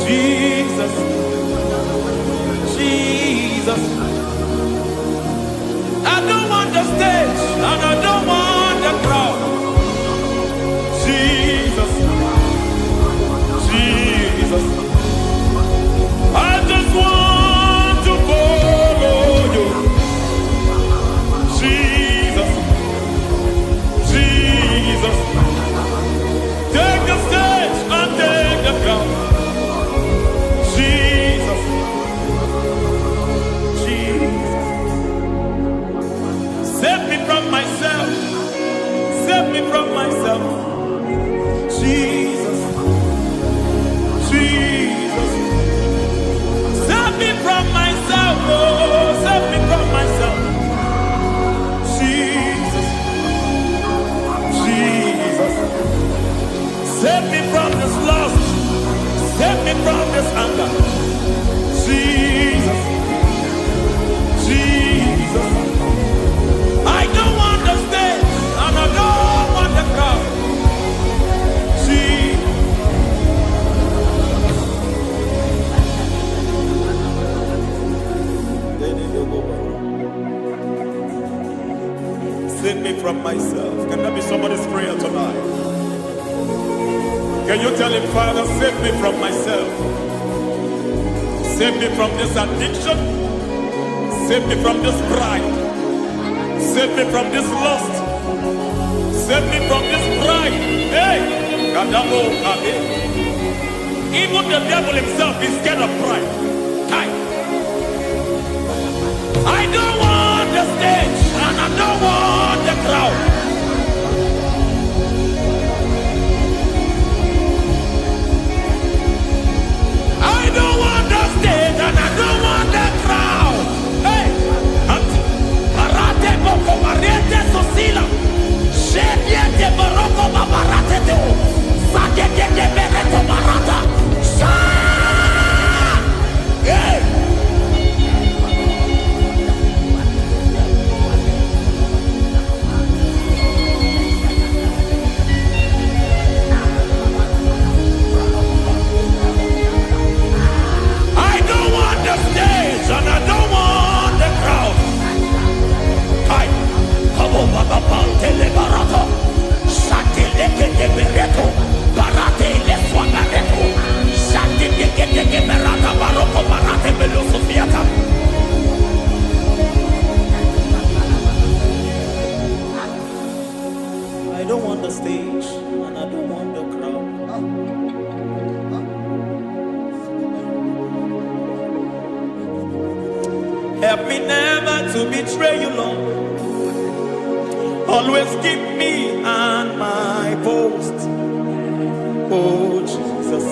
Jesus, Jesus. I don't want the stage and I don't want the crowd. Jesus, Jesus. I just want to follow you, Jesus, Jesus. Take the stage and take the crown. Jesus, Jesus. Save me from myself. Save me from myself. Jesus, Jesus. Save me from myself. Oh, save me from myself. Jesus, Jesus. Save me from this lust. Save me from this anger. Jesus, Jesus. I don't want the stage and I don't want the crowd. Jesus. Save me from myself. Can that be somebody's prayer tonight? Can you tell him, Father, save me from myself? Save me from this addiction. Save me from this pride. Save me from this lust. Save me from this pride. Hey! Kadabo, Kabe. Even the devil himself is scared of pride. Hi. I don't want the stage and I don't want the crowd. I don't want the stage and I don't want the crowd. Hey! Parate boko mariete sosila. Shediete baroko babarate teo. Sadete bereto barata. Sha! Hey! Help me never to betray you, Lord. Always keep me on my post. Oh, Jesus.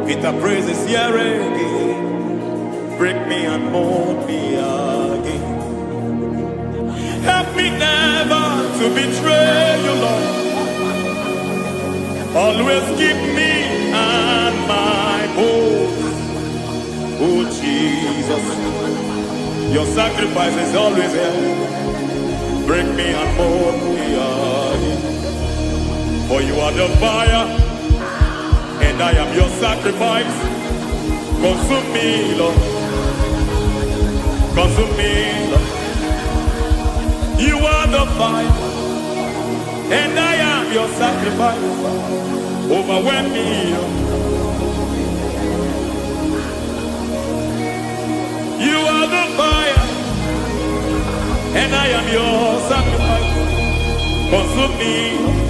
With the praises here again. Break me and mold me again. Help me never to betray you, Lord. Always keep me on my post. Oh, Jesus. Your sacrifice is always here. Break me and mold me again. For you are the fire, and I am your sacrifice. Consume me, Lord. Consume me, Lord. You are the fire, and I am your sacrifice. Overwhelm me, Lord. You are the fire, and I am your sacrifice. Consume me.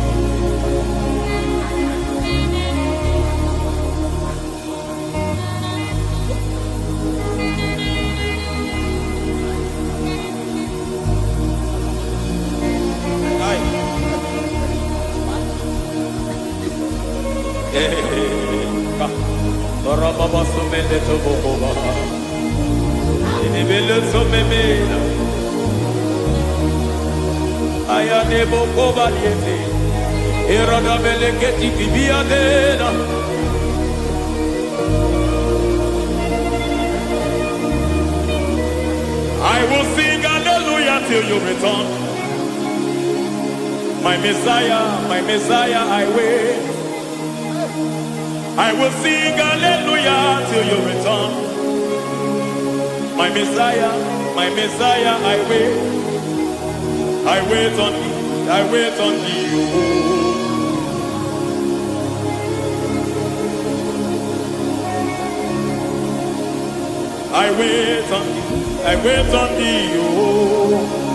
I will sing hallelujah till you return. My Messiah, I wait. I will sing hallelujah till you return. My Messiah, I wait. I wait on thee, I wait on thee. I wait on thee, I wait on thee.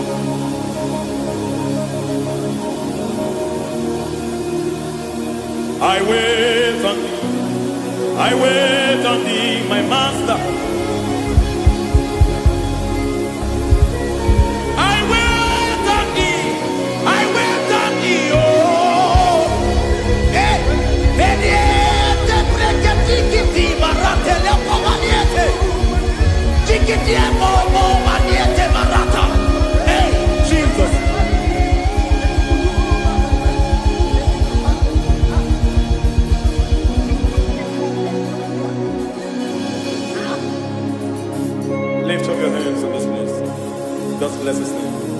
I wait on thee, I wait on thee, my master. I wait on thee, I wait on thee, oh. Hey, vediete, prekatiki, marate, lepo maniete. Tikiti, mo, maniete, marata. Hey, Jesus. Lift up your hands in this place. Just bless his name.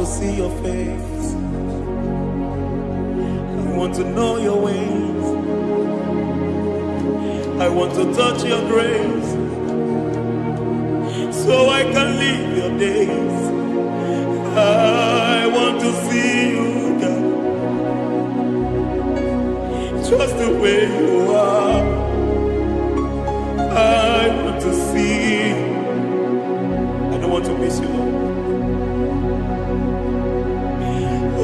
to see your face. I want to know your ways. I want to touch your grace, so I can live your days. I want to see you, God, just the way you are. I want to see you. I don't want to miss you, Lord.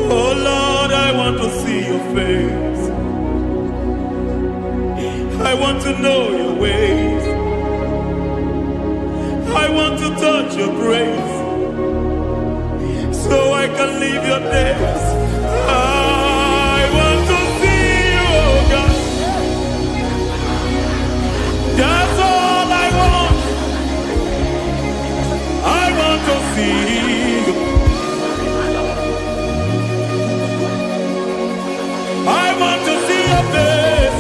Oh Lord, I want to see your face. I want to know your ways. I want to touch your grace, so I can live your days. I want to see you, oh God. That's all I want. I want to see you. I want to see your face.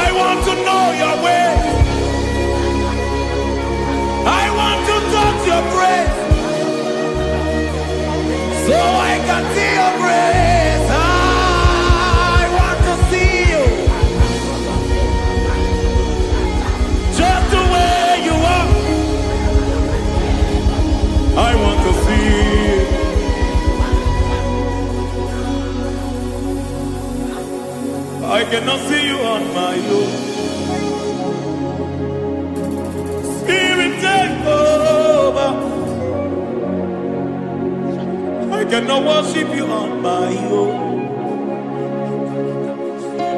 I want to know your ways. I want to touch your grace, so I can see your grace. I want to see you, just the way you are. I want to see you. I cannot see you on my own. Spirit, take over. I cannot worship you on my own.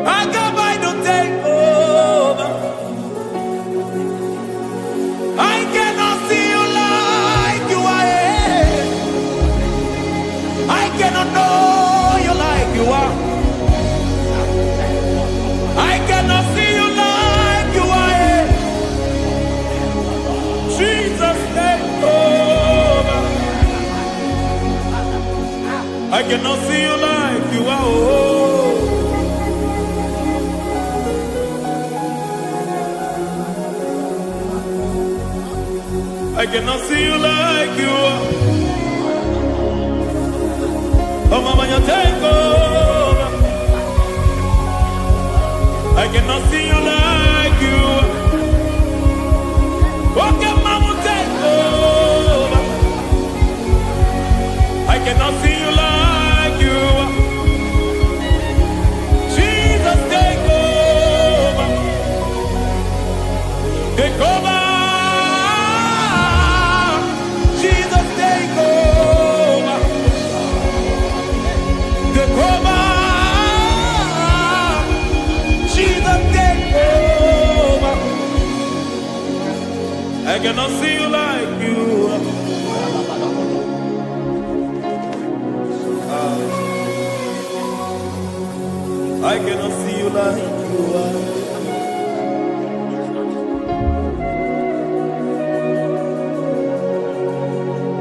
I come by to take over. I cannot see you like you are. I cannot know you like you are. I cannot see you like you are. Jesus, take over. I cannot see you like you are. Oh. I cannot see you like you are. Oh, Mama, you take over. I cannot see you like you are. Okay, Mama, take over. I cannot see you like you are. Jesus, take over. Take over. Jesus, take over. Take over. Jesus, take over. I cannot see you like you are. I cannot see you like you are.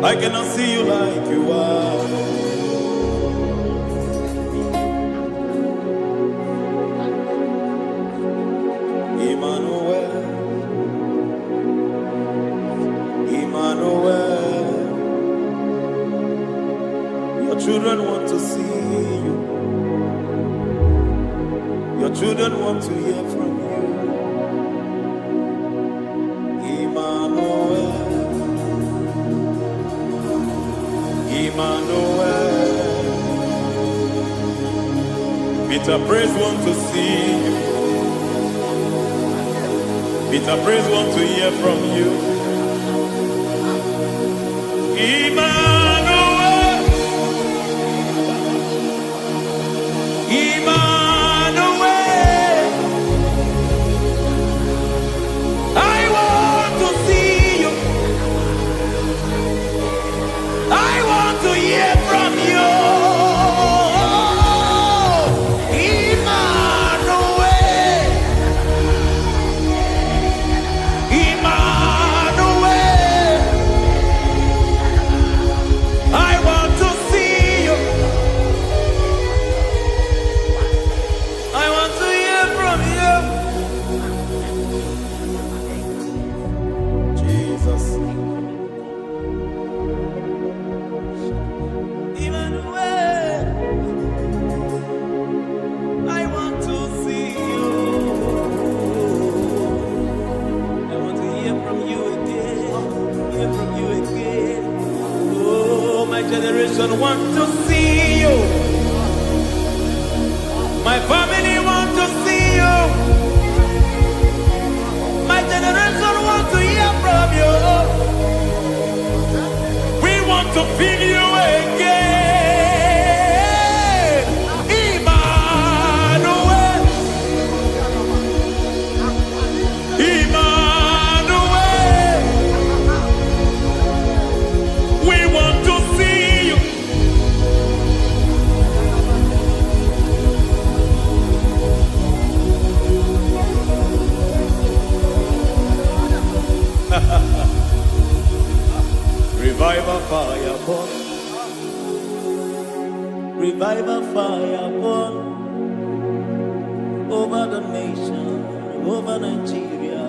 I cannot see you like you are. Emmanuel, Emmanuel, your children want to see you. Your children want to hear from you. Emmanuel, Emmanuel. Peter Praise want to see you. Peter Praise want to hear from you. Emmanuel, Emmanuel. I want to see you. I want to hear from you. Emmanuel, Emmanuel. generation want to see you. My family want to see you. My generation want to hear from you. We want to feel you again. Emmanuel. Emmanuel. We want to see you. Revival fire burn. Revival fire burn over the nation, over Nigeria.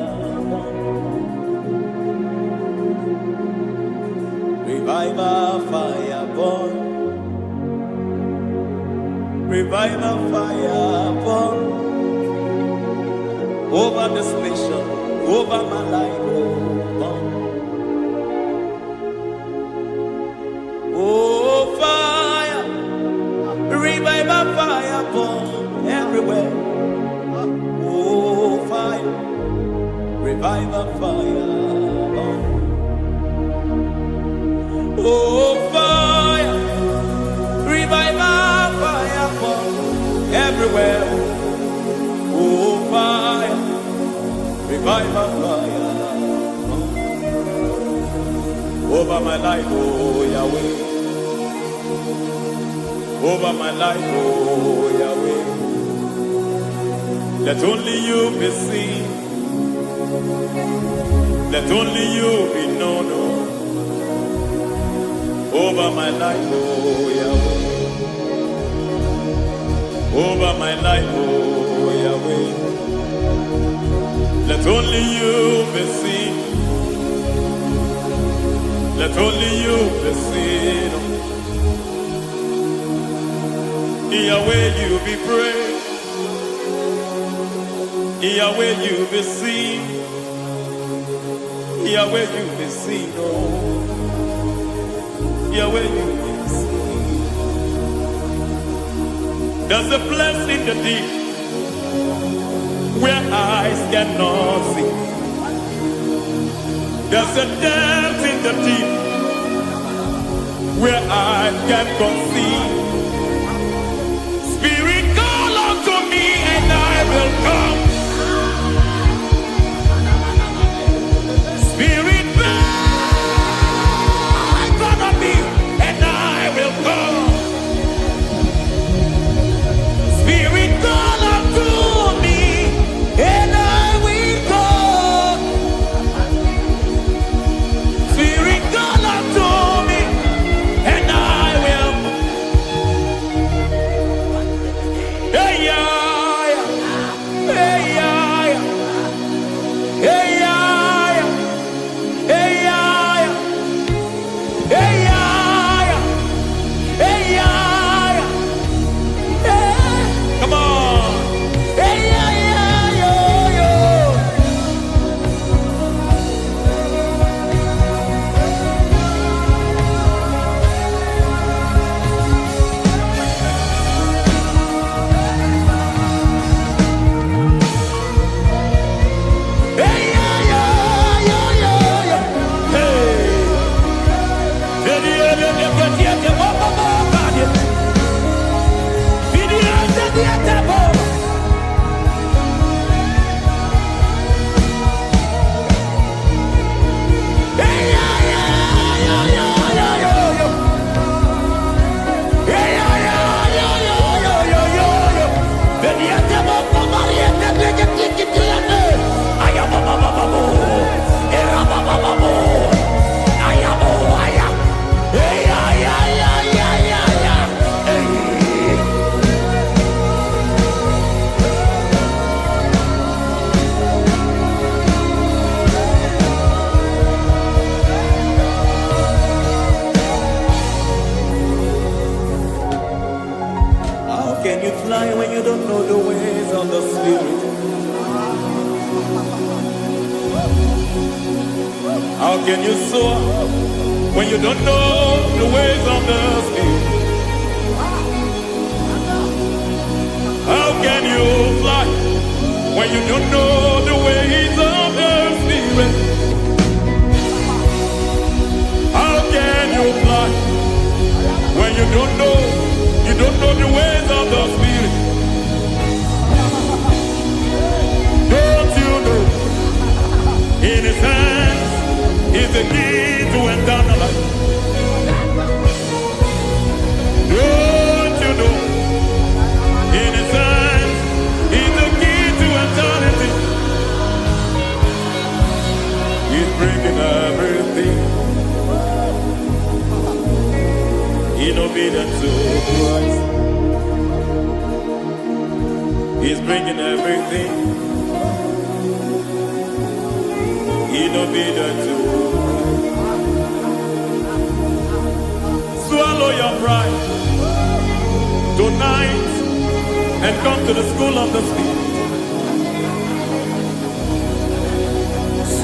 Revival fire burn. Revival fire burn over this nation, over my life. Burn. Oh, fire, revival fire burn everywhere. Oh, fire, revival fire burn. Oh, fire, revival fire burn everywhere. Oh, fire, revival fire burn over my life, oh Yahweh. Over my life, oh Yahweh. Let only you be seen. Let only you be known. Over my life, oh Yahweh. Over my life, oh Yahweh. Let only you be seen. Let only you be seen. Yahweh, you be praised. Yahweh, you be seen. Yahweh, you be seen. Oh, Yahweh, you be seen. There's a place in the deep where eyes cannot see. There's a depth in the deep where eyes can conceive. Spirit, call unto me and I will come. Spirit, beg unto me and I will come. Spirit, call unto me and I will come. Spirit, call unto me and I will. Hey, yeah, hey, yeah, hey, yeah, hey, yeah, hey, yeah, hey, yeah, hey. Come on. Hey, yeah, yo, yo. Hey, yeah, yo, yo, yo. Hey. How can you fly when you don't know the ways of the Spirit? How can you soar when you don't know the ways of the Spirit? When you don't know the ways of the Spirit, how can you fly? When you don't know the ways of the Spirit. Don't you know? In His hands is the key to eternal life. Don't you know? In His hands is the key to eternity. He's bringing everything in obedience to Christ. He's bringing everything in obedience to Christ. Swallow your pride tonight and come to the school of the Spirit.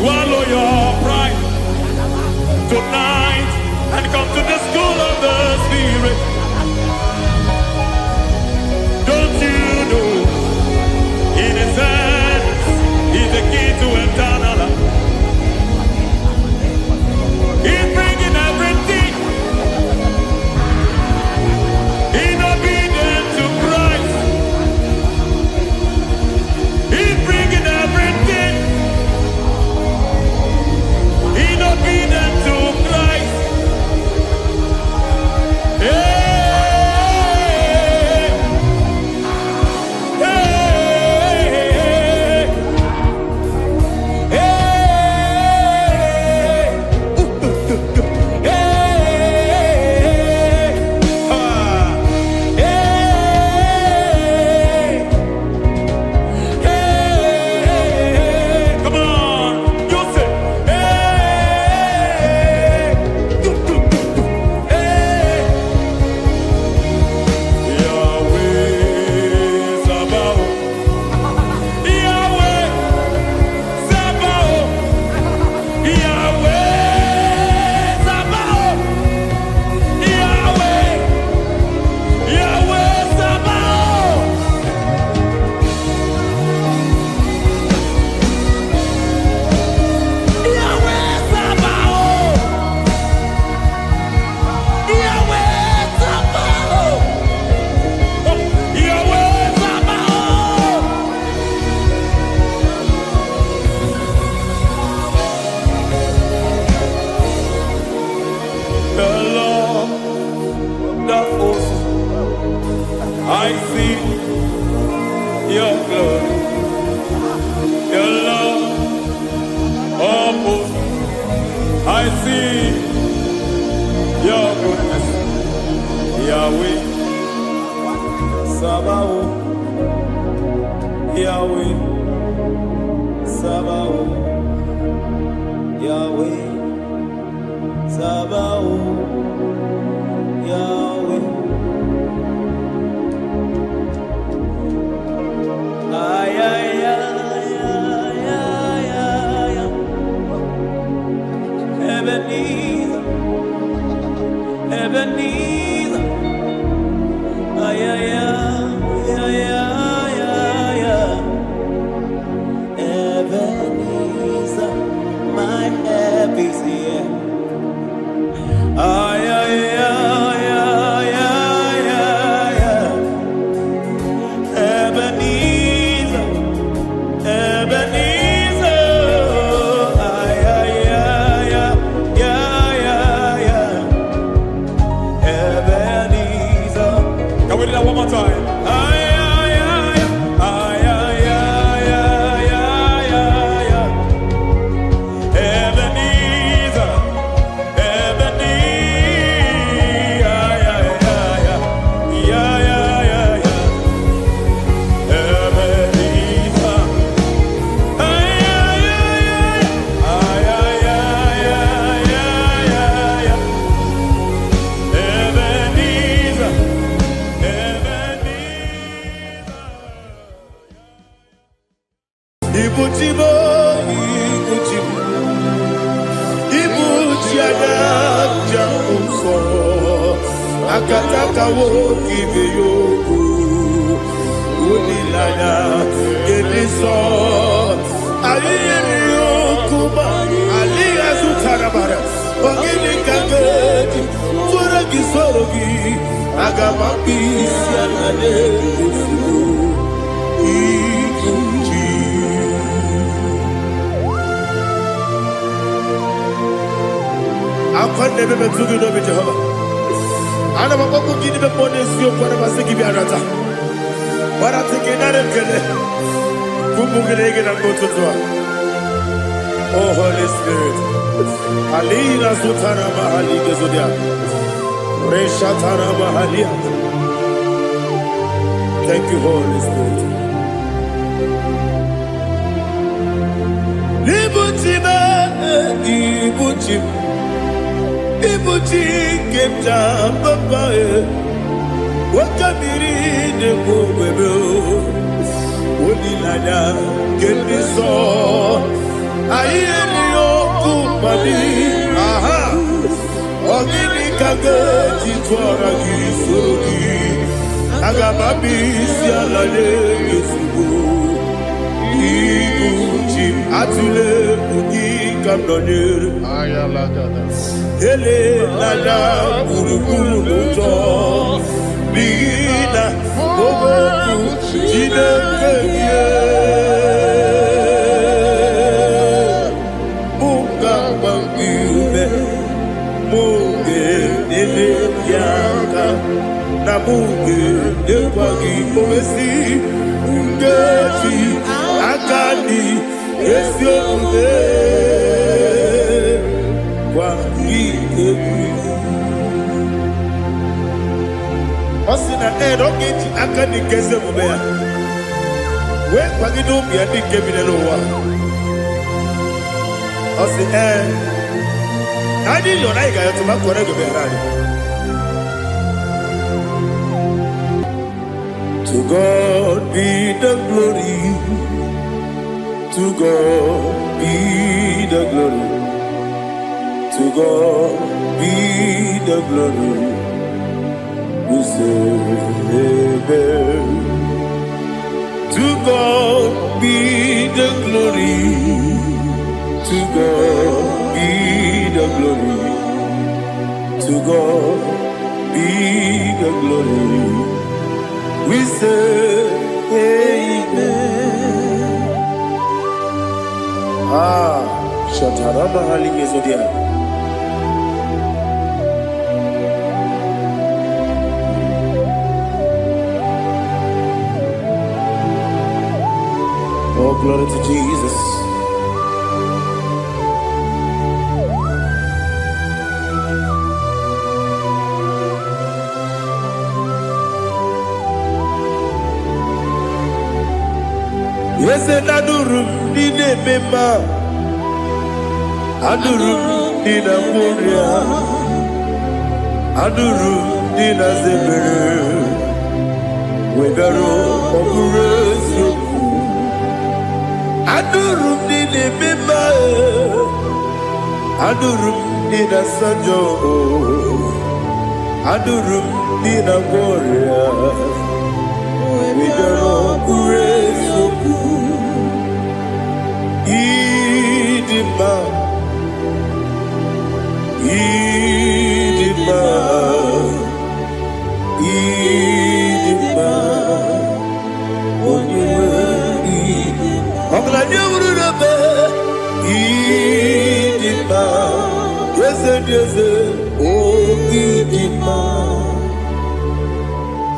Swallow your pride tonight and come to the school of the Spirit. Don't you know? In His hands is the key to eternal life. He's bringing everything in obedience to Christ. He's bringing everything in obedience to Christ. Hey, hey, hey, hey, come on, you say, Yahweh Sabaoth, Yahweh Sabaoth, Yahweh Sabaoth, Yahweh, Yahweh Sabaoth. Yahweh Sabaoth, Yahweh Sabaoth, Yahweh Sabaoth. The Lord, the host, I see your glory. The Lord of hosts, I see your goodness. Yahweh Sabaoth, Yahweh Sabaoth, Yahweh Sabaoth, Yahweh. Ay, ay, ay, ay, ay, ay, ay. Ebenezer, Ebenezer. Ay, ay, ay, ay, ay, ay, ay. Ebenezer, my help is here. Ay, ay, ay, ay, ay, ay, ay. Ebenezer, Ebenezer. Ay, ay, ay, ay, ay, ay, ay. Ebenezer. Can we do that one more time? Ay, ay, ay, ay, ay, ay, ay, ay, ay, ay. Ebenezer, Ebenezer. Ay, ay, ay, ay, ay, ay, ay, ay. Ebenezer. Ay, ay, ay, ay, ay, ay, ay, ay, ay, ay. Ebenezer, Ebenezer. Ibuchibo, Ibuchibo, Ibuchiada, Jamuso, Akataka wo kibe yoku, Unilaya, Gediso. agamabisi alale esugo ikuji. Akwande bebe tugi no be Jehovah. Ana makoku gidi be pone sio kwa na basiki bi arata. Bara teke na rekele. Kumugirege na mototwa. Oh Holy Spirit. Alina sutana mahali gezodia. Reshatana mahalia. Thank you, Holy Spirit. Ibuchima, ibuchim. Ibuchi kemta papa. Wakamiri de bobebe. Onilada kemiso. Ayeni okupani. Aha. Ogini kage jitwara gisogi. Agamabisi alale esugo. Iguchi atule ugi kamdonere. Ayalagada. Ele lada buruburu moto. Bigina oboku jinekeye. Munga bangiume. Munge nele yaka. Na munge nekwagi omesi. Ngeji akani esiode. Kwagi ebi. Osina ogeji akani kese mubea. We kwagi dobi adi kemine lowa. Osi Nadi yona iga yotu makore gobe rari. To God be the glory. To God be the glory. To God be the glory. We say amen. To God be the glory. To God be the glory. To God be the glory. We say amen. Shatarama halinge zodia. Oh, glory to Jesus. Yes, adurum dine mema, adurum dina moria, adurum dina zebere, wegaro opuresu, adurum dine mema, adurum dina sanjo, adurum dina moria, wegaro opuresu. Idima, Idima, Idima, Oniwe Idima. Ogla nyurube, Idima, yeze, oh Idima,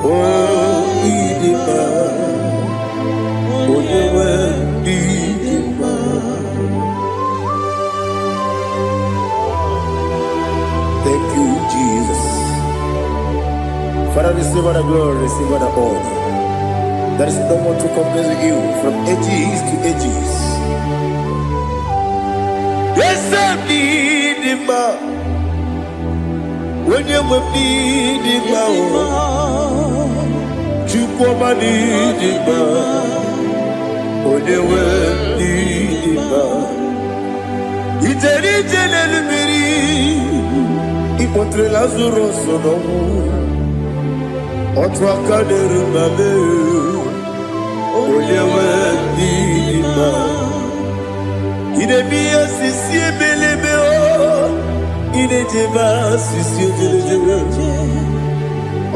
oh Idima, Oniwe Idima. Thank you, Jesus. Father, receive all the glory, receive all the honor. There is no one to compare with you from ages to ages. Yes, I need him. When you will need him, you come and need him. When you will need him, it's a little bit. Contre l'azuro sono Otwa kaderu mame Olewe dima Ine biya sisi belebe o Ine jeba sisi ojele jebe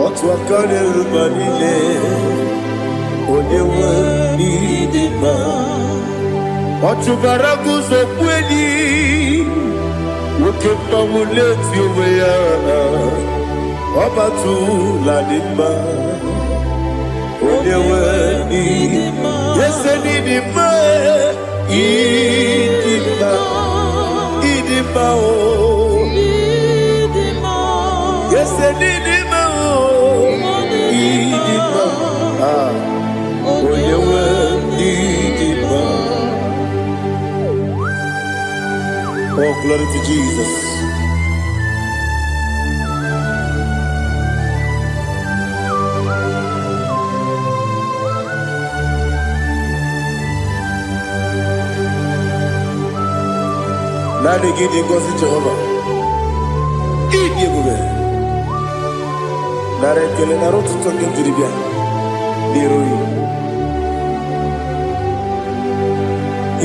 otu aka na-eruba niile onye nwe n'ịdị mma ọ chụbara gị ụzọ kweli nwoke mmanwụ na-eti onwe ya ọ batụla dị mma onye nwe n'ịdị mma ese n'ịdị mma ịdị mma ịdị mma o ese n'ịdị mma onye nwe n'ịdị mma. Oh, glory to Jesus. Nani gidi ngozi Jehovah. Gidi ebube. Nara ekele nara otuto nke njiri bịa n'iru ya.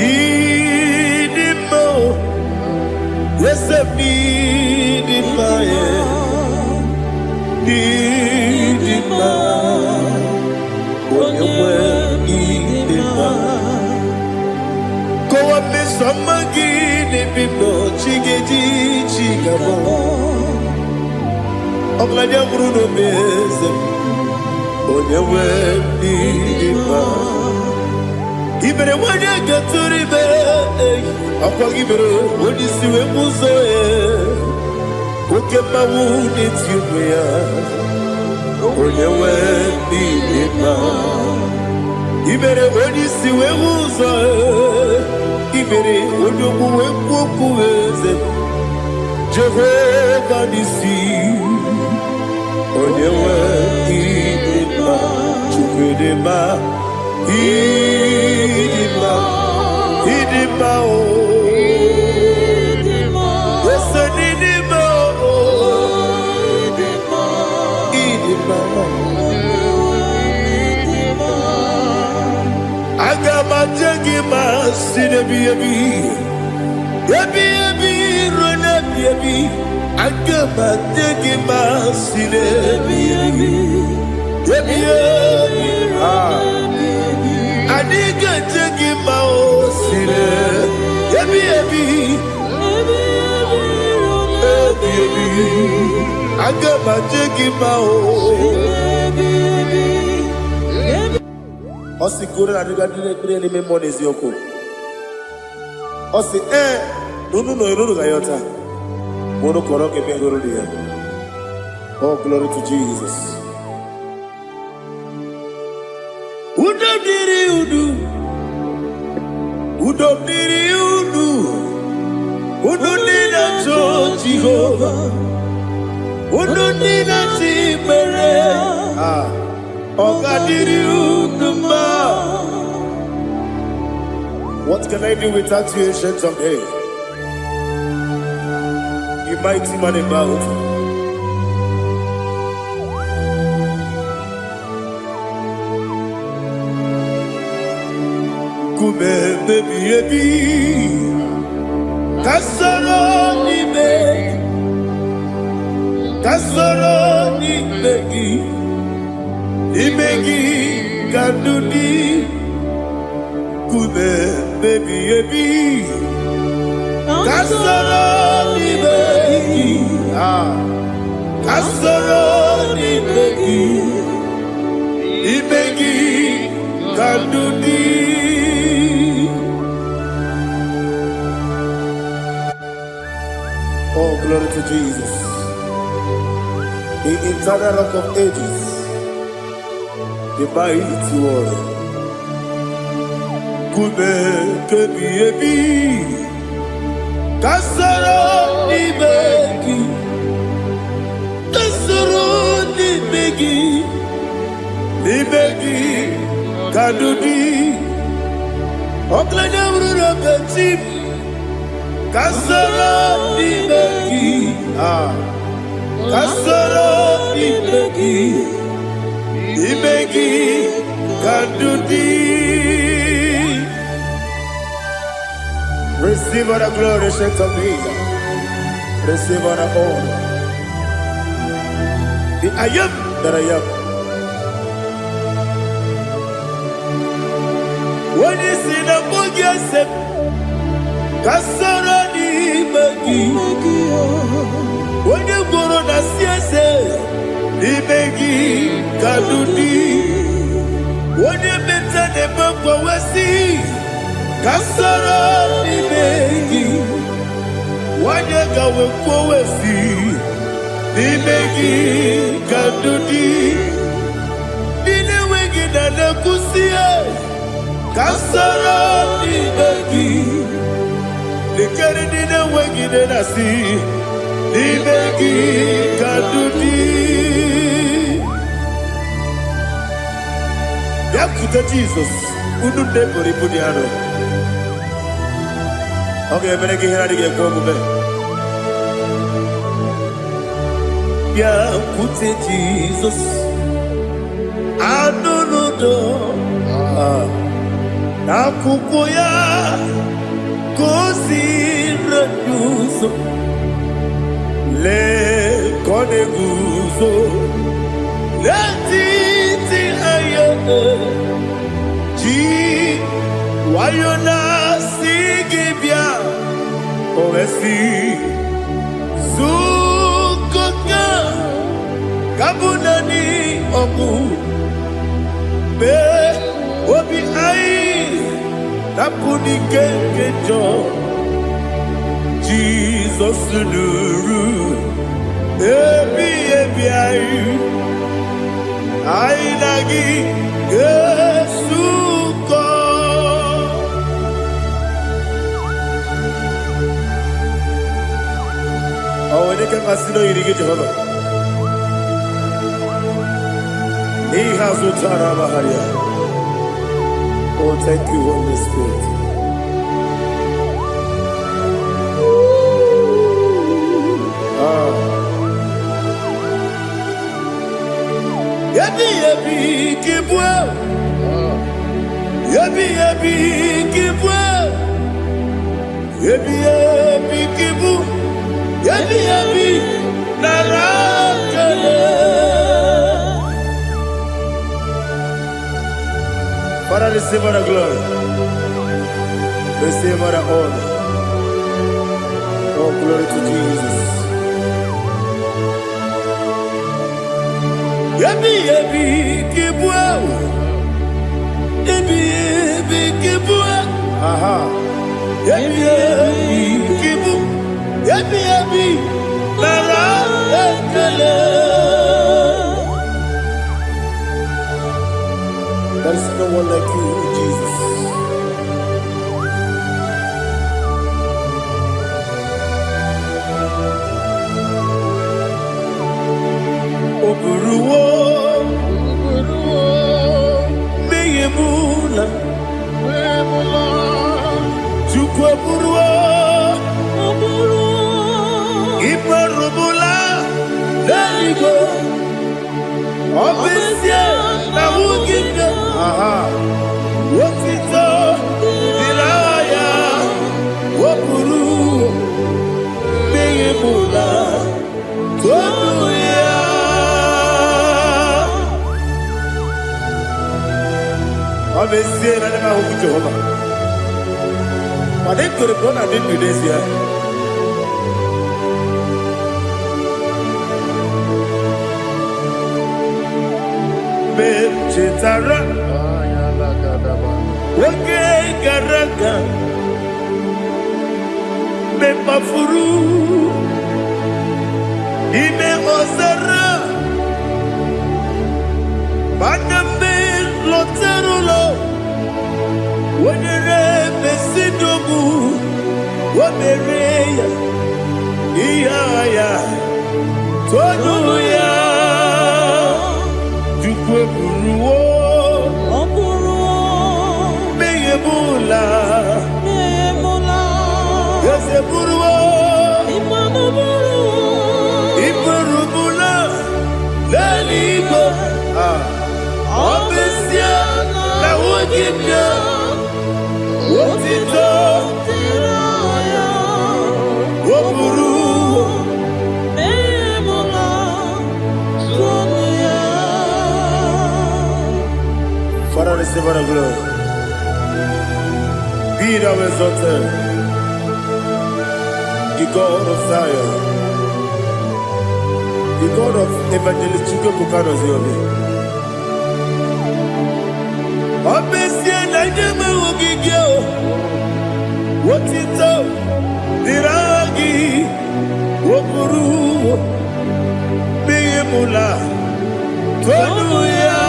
Ịdị mma o, eze m n'ịdị mma ya. Ịdị mma, onye nwe ịdị mma. Kọwa mmeso ọma gị n'ebe m nọ, chi ga-eji chi ga-abọ. Ọbụladị bụrụ n'obe eze m, onye nwe n'ịdị mma. Ibere nwanyị agatụrụ ibe ọkwa gị mere onye isi wee bụ ụzọ ya oke mmanwụ n'eti onwe ya onye nwe n'ịdị mma. Ibere onye isi wee bụ ụzọ ibere onye okwu wee kwuo okwu eze Jehova n'isi onye nwe ịdị mma Chukwu dị mma ịdị mma ịdị mma o ese n'ịdị mma o ịdị mma aga m aje gị ma si n'ebi ebi ebi ebi ruo n'ebi ebi aga m aje gị ma si n'ebi ebi ebi ebi adiga take ma o sire ebi ebi ebi aga ma take ma o osi kore na diga dire ni me monezi oko osi nunu no iruru ga yota mono koro ke be iruru dia. Oh, glory to Jesus. Udo diri udu, udo diri udu, udo dina to Jehovah, udo dina timere, oga diri udu ma. What can I do without you, ancient of days? You mighty man about. Kume baby ebi kasoro ni begi kandudi kume baby ebi kasoro ni begi kandudi. Oh, glory to Jesus. The eternal rock of ages, the mighty one. Kube kebi ebi, kasoro ni begi, kadudi. Oklanya urura beti. Kasoro ni begi, kasoro ni begi, kadudi. Receive all the glory, strength of Jesus. Receive all the honor. The I am Darayam. When you see the book, yes, Kasarani Magi. When you go on a siasa, Imegi Kadudi. When you better the book, Wasi Kasarani Magi. When you go with Wasi Imegi Kadudi. Dine Wegi na Kusia Kasarani Magi. The Canadian Wagi de Nasi, the Begi Kadudi. Yakuta Jesus, Udu Depori Pudiano. Okay, I'm going to get go. Yakuta Jesus, I don't know. Nakukoya. Kosi reduso le koneguzo le titi ayane ji wayona sigibia oesi sukoka kabunani oku be obi ai Napuni kekejo Jesus nuru ebi ayu ainagi Yesuko awene kasino irige Jehova ni hasutara baharia. Oh, thank you, Holy Spirit. Yabi yabi kibwa, yabi yabi kibwa, yabi yabi kibu, yabi yabi narakale. Father, receive our glory. Receive our honor. Oh, glory to Jesus. Yabi yabi kibwa, yabi yabi kibwa, aha. Yabi yabi kibu, yabi yabi nara ekele. There is no one like you, Jesus. Oburuwo, meyemula, chukwu oburuwo, imarubula, leligo, obesia na wugide. Aha. Wotito dilaya wopuru meyemula toduya abesie na nema huku Jehova madekore bona dindu desia Chetara Wage Garaga Mepafuru Ime Ozara Baname Loterulo Wenere Besidobu Wamereya Iyaya Toduya Jukwe Buruwo Meyemula Yese Buruwo Iburubula Leligo Obesia Na Wogibia Wotito Woburu receive all the glory. Be thou exalted, the God of Zion, the God of Evangelist Chike Bukano Ziobi. Obesi na-eme ogige o, otito diragi okuru biye mula tonu ya.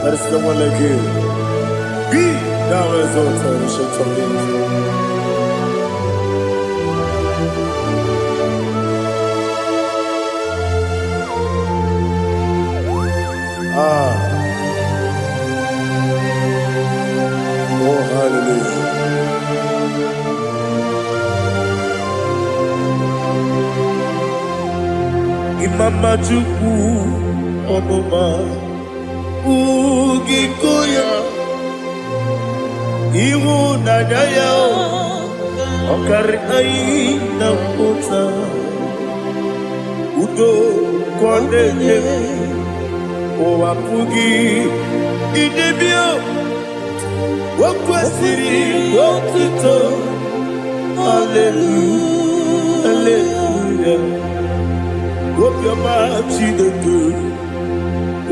There is no one like you. Be thou exalted, ancient of days. Oh, hallelujah. Imama Chukwu Omuma Ugikoya Iwu Nadaya Okari Aina Mota Udo Kondeye Owapugi Idebio Wakwasiri Wakito Hallelujah Hallelujah Wopiama Chideku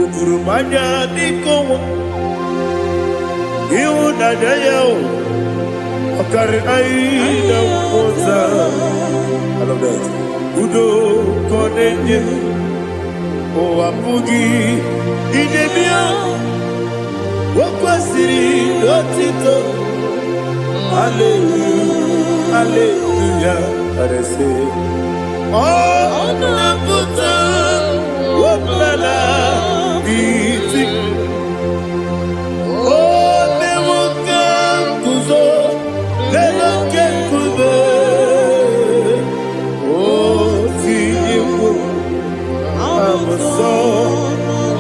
Ukurumanya Nikowa Iu Nadayao Okari Aina Mota I love that Udo Konenye Owapugi Idebio Wakwasiri Otito Hallelujah Hallelujah I say Oh Nabuta Wapala Biti Oh Newoka Kuzo Leloke Kube Oh Tiyiwo Amoso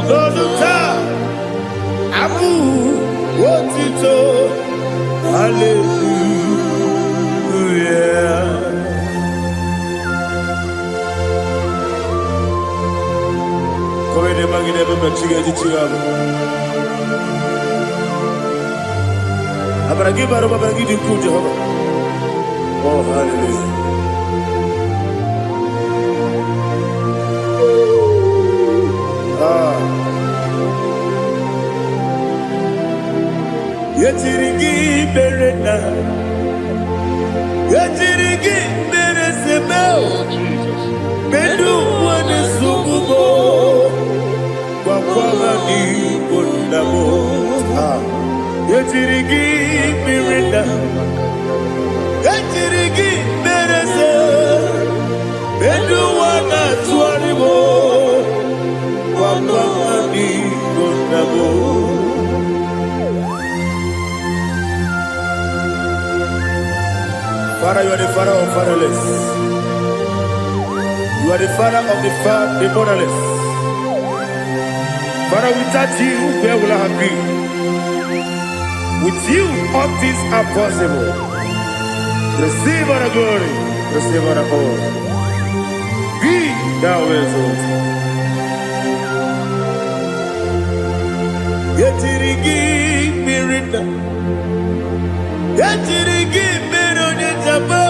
Loduta Abu Otito Hallelujah Come ne magine baba chiga chiga Abaragi baro babaragi diku Jehovah Oh hallelujah Yetirigi berena Yetirigi beresebeo Bedu wane sububo Wakwama ni kondamo Yetirigi berena Yetirigi berese Bedu wana tuaribo Wakwama ni kondamo Father, you are the father of fatherless. You are the father of the motherless. Father, without you, where will I have been? With you, all things are possible. Receive all the glory, receive all the honor. Be thou exalted. Yetirigi mirina, yetirigi mirone jabo.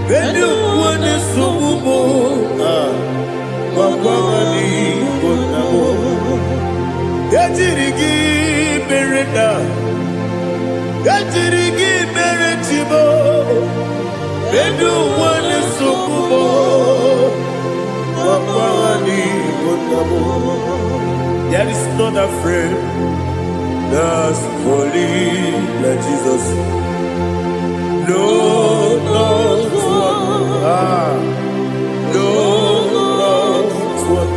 Bedu wane sububo, wakwani konamo. Yetirigi mirina, yetirigi miretibo. Bedu wane sububo, wakwani konamo. There is not a friend that's holy like Jesus. No, no, no, one.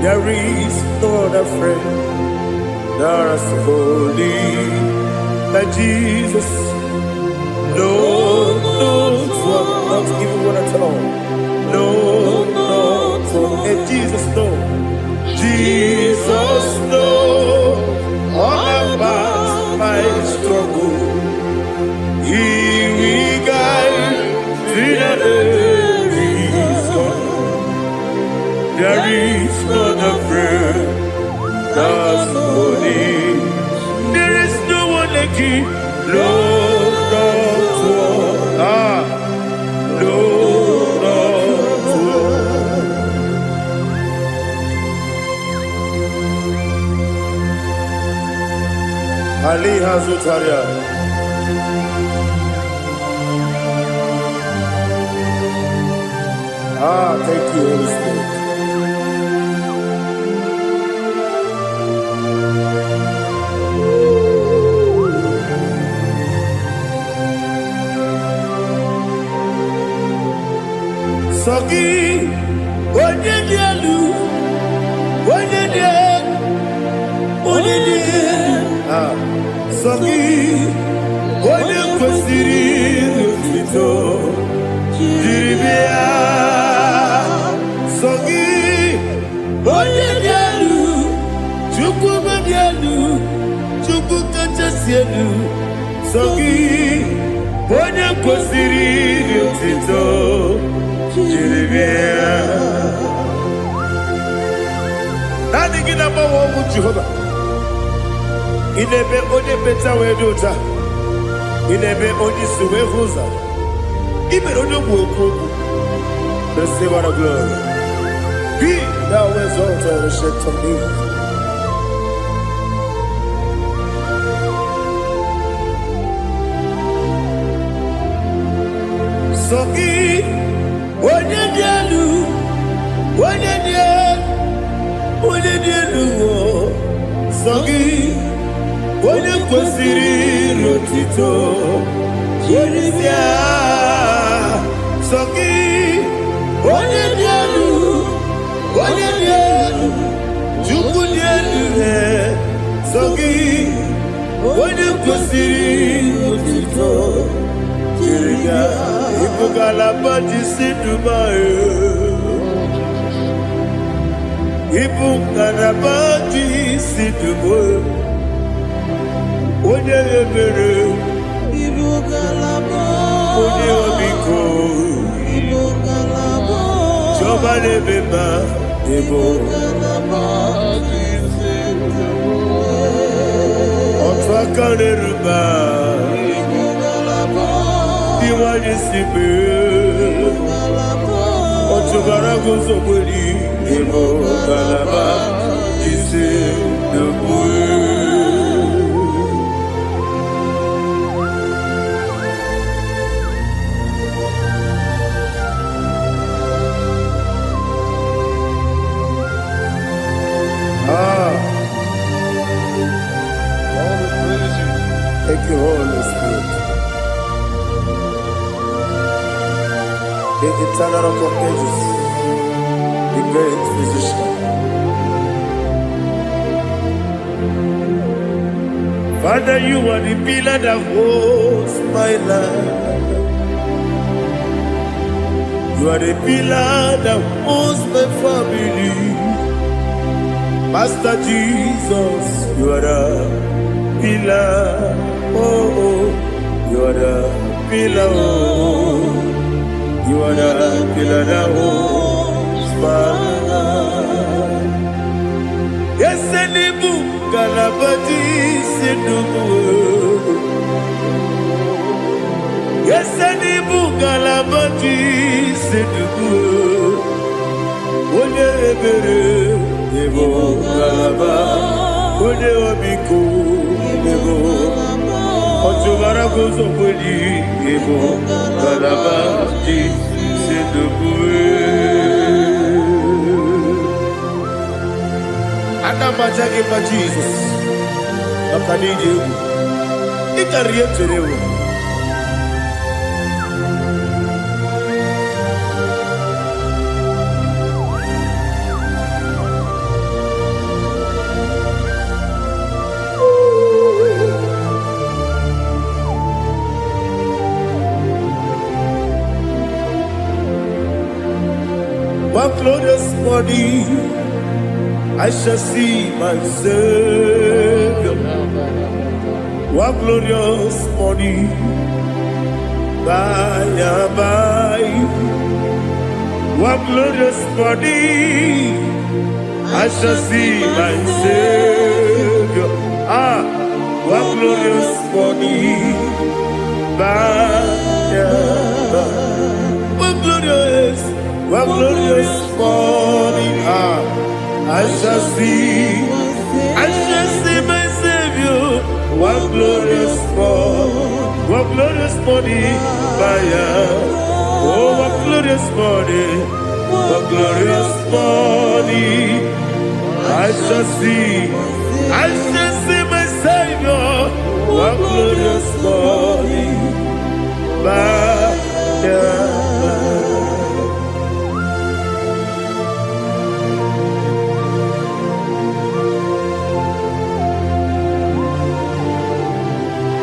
There is no other friend that's holy like Jesus. No, no, one. Not even one at all. No, no, one. And Jesus, no. Jesus, no. All about my struggle. He will guide through the days. holy. There is no one like you, Lord of all. Lord of all. Ali Hazutaria. Thank you, Holy Spirit. Sogi, Onyedielu, Sogi, Onyekwesiri n'otito, jiribia. Sogi, Onyedielu, Chukwu Madielu, Chukwu Kachasielu. Sogi, Onyekwesiri n'otito, jiribia. Nani gina mawa omu Jehovah. Inebe onye beta weduta. Inebe onye suwe huza. Ibe onye mwekoku. Receive our glory. Be thou exalted and shed to me. Sogi, onye dielu, Sogi, onye kwesịrị n'otito, jiribia. Sogi, onye dị elu, Chukwu dị elu. Sogi, onye kwesịrị n'otito, jiribia. Ibu galaba jisi Dubai. Ibu galaba jisi Dubai. Onye ebere, Ibu galaba, onye omiko, Ibu galaba, Jehovah nebeba, Ibu galaba, otu aka na-eruba, Ibu galaba, iwanye sibe, otu gara guzo kweli, Ibu galaba, jisi Dubai. Thank you, Holy Spirit. The eternal rock of ages, the great physician. Father, you are the pillar that holds my life. You are the pillar that holds my family. Master Jesus, you are the pillar. Oh, you are the pillar. Oh, you are the pillar that holds my life. Yes, Enibu Galabati Sidubu. Yes, Enibu Galabati Sidubu. Onye ebere, Ebo Galaba. Onye omiko, Ebo. Otubara gozo kweli, Ebo Galaba Sidubu. Anamajage pa Jesus. Makanije. Ikariyeterewo. One glorious morning, I shall see my Savior. One glorious morning, by and by. One glorious morning, I shall see my Savior. Savior. What glorious morning. What glorious morning. I shall see my Savior. What glorious morning. Oh, what glorious morning. What glorious morning. I shall see my Savior. What glorious morning.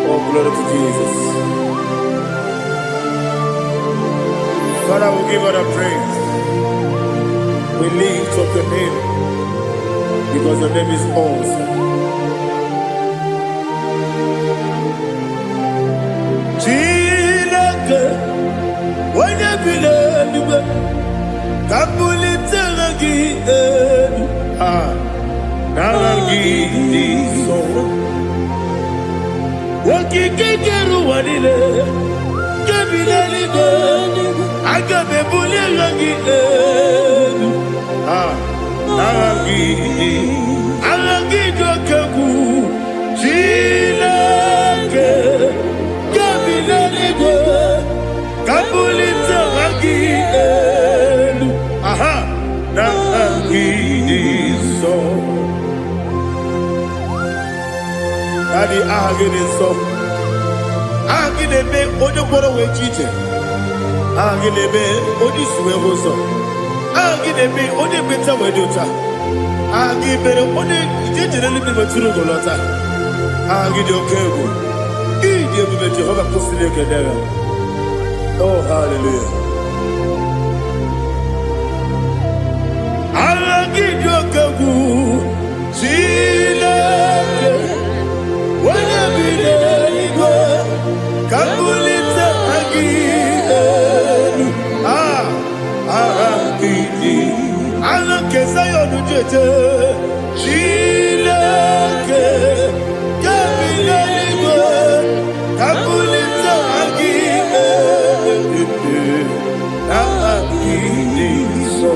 Oh, glory to Jesus. Father, we give her the praise. We lift up your name because your name is awesome. Chilake, when you believe, Kabuli Telagi, Naragi, so. Wakikeru wanile, Kabilaligo, Agabe Bulelagi, Alagi Dokaku, Chilake, Kabilaligo, Kabulita Lagi, Naragi, so. Daddy, so. Agilebe, Odoboro Wechite. Agilebe, Odisue Hoso. Agilebe, Odebeta Wedota. Agibere, Ode, Generally Maturu Golota. Agidio Kebu. Idi Jehovah Kosile Kedera. Oh, hallelujah. Agidio Kebu. Chile. Kabulita Agilelu, Agidi, Alake Sayonu Jete, Chileke, Kabilaligo, Kabulita Agilelu, Agidi so.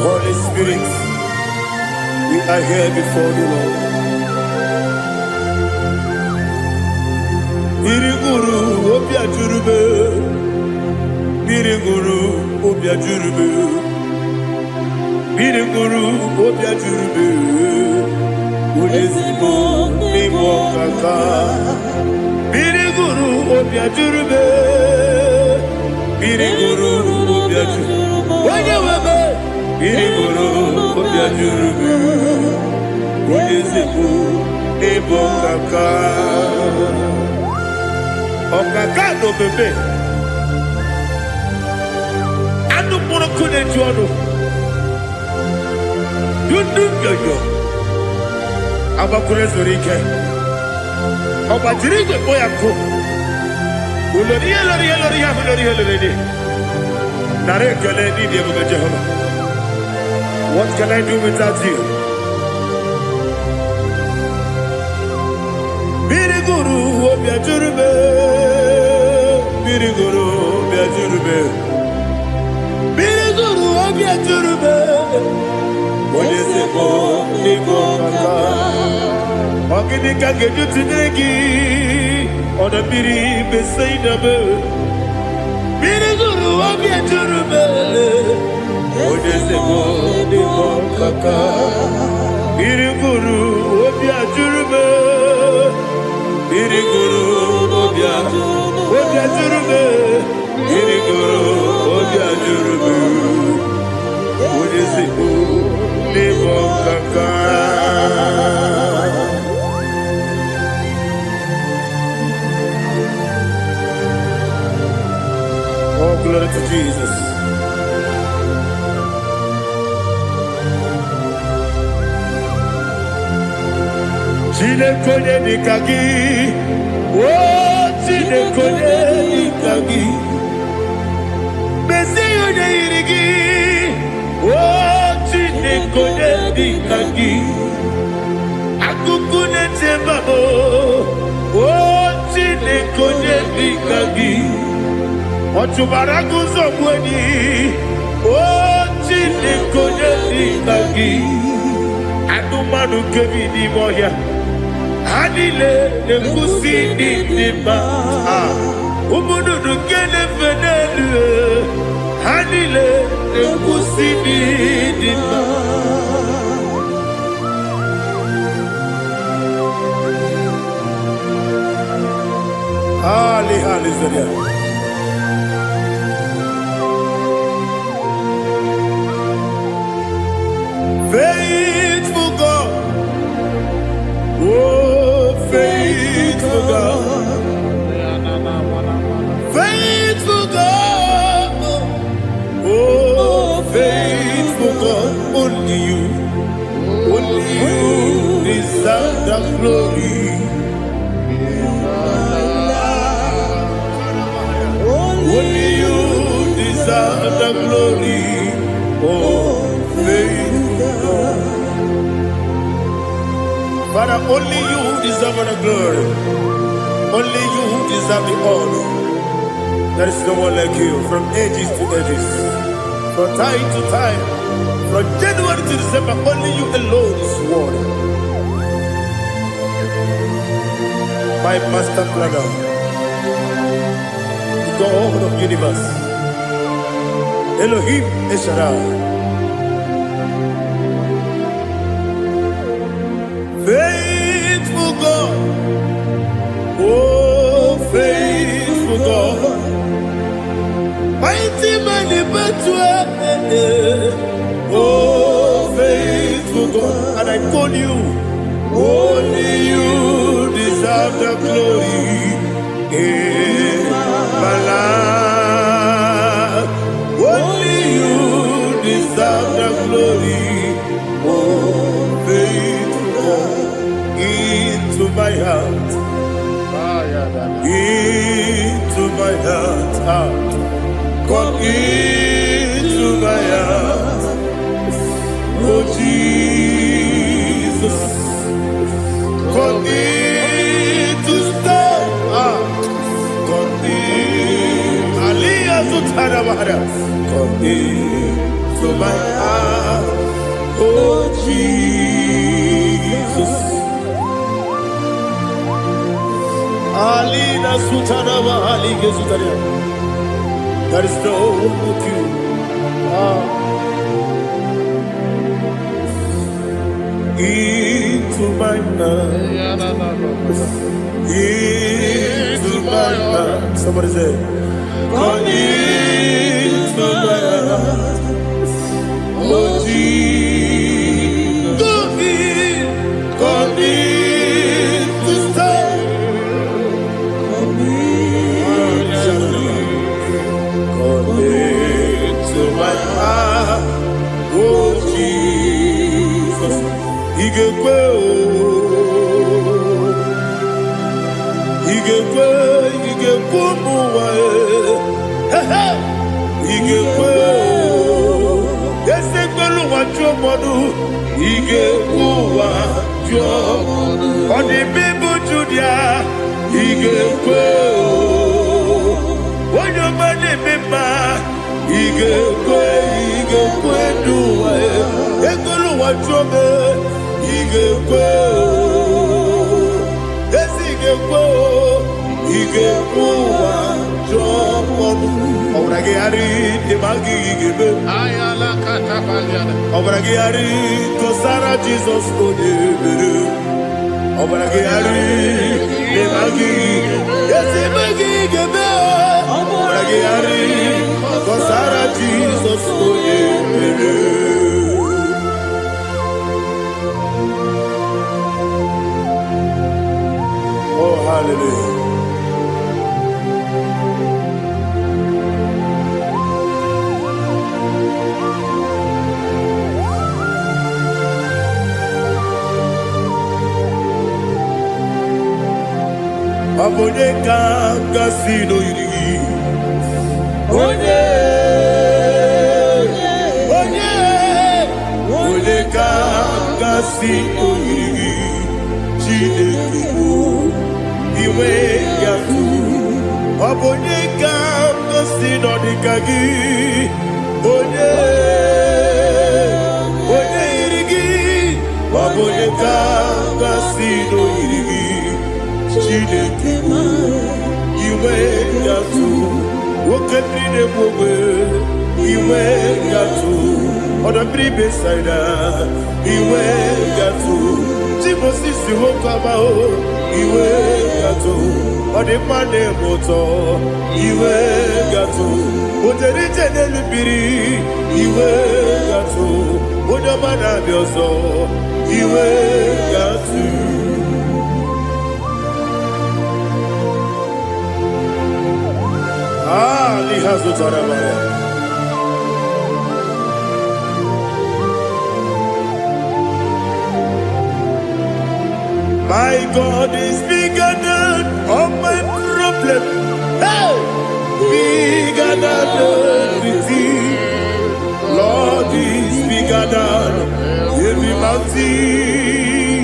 Holy Spirit, we are here before you, Lord. Biriguru Obia Jurube, Biriguru Obia Jurube, Biriguru Obia Jurube, Udesibo Nimo Kaka, Biriguru Obia Jurube, Biriguru Obia Jurube, Wanyawebe. Biriguru Obia Jurube, Udesibo Nimo Kaka. Okaka no bebe. Anu mono kone juano. Yundu yoyo. Abakure zorike. Obajirige boyako. Uloriya. Nare kele ni diye Jehovah. What can I do without you? Biriguru Obia Jurube, Biriguru Obia Jurube, Biriguru Obia Jurube, Odesibo Nimo Kaka, Okinika Geju Tinegi, Oda Biri Besainabe, Biriguru Obia Jurube, Odesibo Nimo Kaka, Biriguru Obia Jurube. Biriguru Obia Jurube, Biriguru Obia Jurube, Udesibo Nimo Kaka. Oh, glory to Jesus. Chile konye nikagi, oh chile konye nikagi. Besi yo konye dikagi akukune tebabo o chine konye dikagi otubara guzo mweni o chine konye dikagi adumanu kebidi moya Hanile ne kusini nima umududu kene fenelu Hanile ne kusini nima Ali Zaria Faithful God Oh, faithful God, faithful God, oh, faithful God, only you deserve the glory. Only you deserve the glory, oh, faithful God. Father, only you deserve the glory. Only you deserve the honor. There is no one like you from ages to ages, from time to time, from January to December. Only you alone is worthy. My master planner, the God of the universe, Elohim Eshadai. Faithful God, oh faithful God, mighty man in battle, oh faithful God, and I call you, only you deserve the glory in my life, only you deserve the glory, oh faithful God. Into my heart, into my heart, come into my heart, oh Jesus, come in to stay, come in, Aliyah to Tanabara, come into my heart, oh Jesus. Alina Sutanaba Ali Gesutaria. There is no one like you. Into my heart. Into my heart. Somebody say, come into my heart. Oh Jesus. Come in to stay. To my heart, oh Jesus, He gave on the people to their He gave when your money member He gave do Ekolo wa chobe He gave yes He gave wa chobe Obragi ari de magi gebe Ayala katapaliana. Obragi ari to Sarah Jesus odebere Obragi ari de magi yes magi gebe Obragi ari to Sarah Jesus odebere Oh hallelujah Abone kanga sino yirigi Onye ka gasị oyiri Chineke bụ iwe ga-atụ ọ bụ onye ka gasị n'ọdịka gị onye yiri gị ọ bụ onye ka gasị n'oyiri gị Chineke bụ iwe ga-atụ nwoke mmiri na-egbu ogbe iwe ga-atụ ọdọ mmiri besaida iwe ga-atụ Moses nwoke amahụ iwe ga-atụ ọ dị mma na-eme ụtọ iwe ga-atụ otere ije n'elu mmiri iwe ga-atụ onye ọma na-abịa ọzọ iwe ga-atụ n'ihe azụtara mara My God is bigger than all my problem. Hey! Bigger than everything. Lord is bigger than every mountain.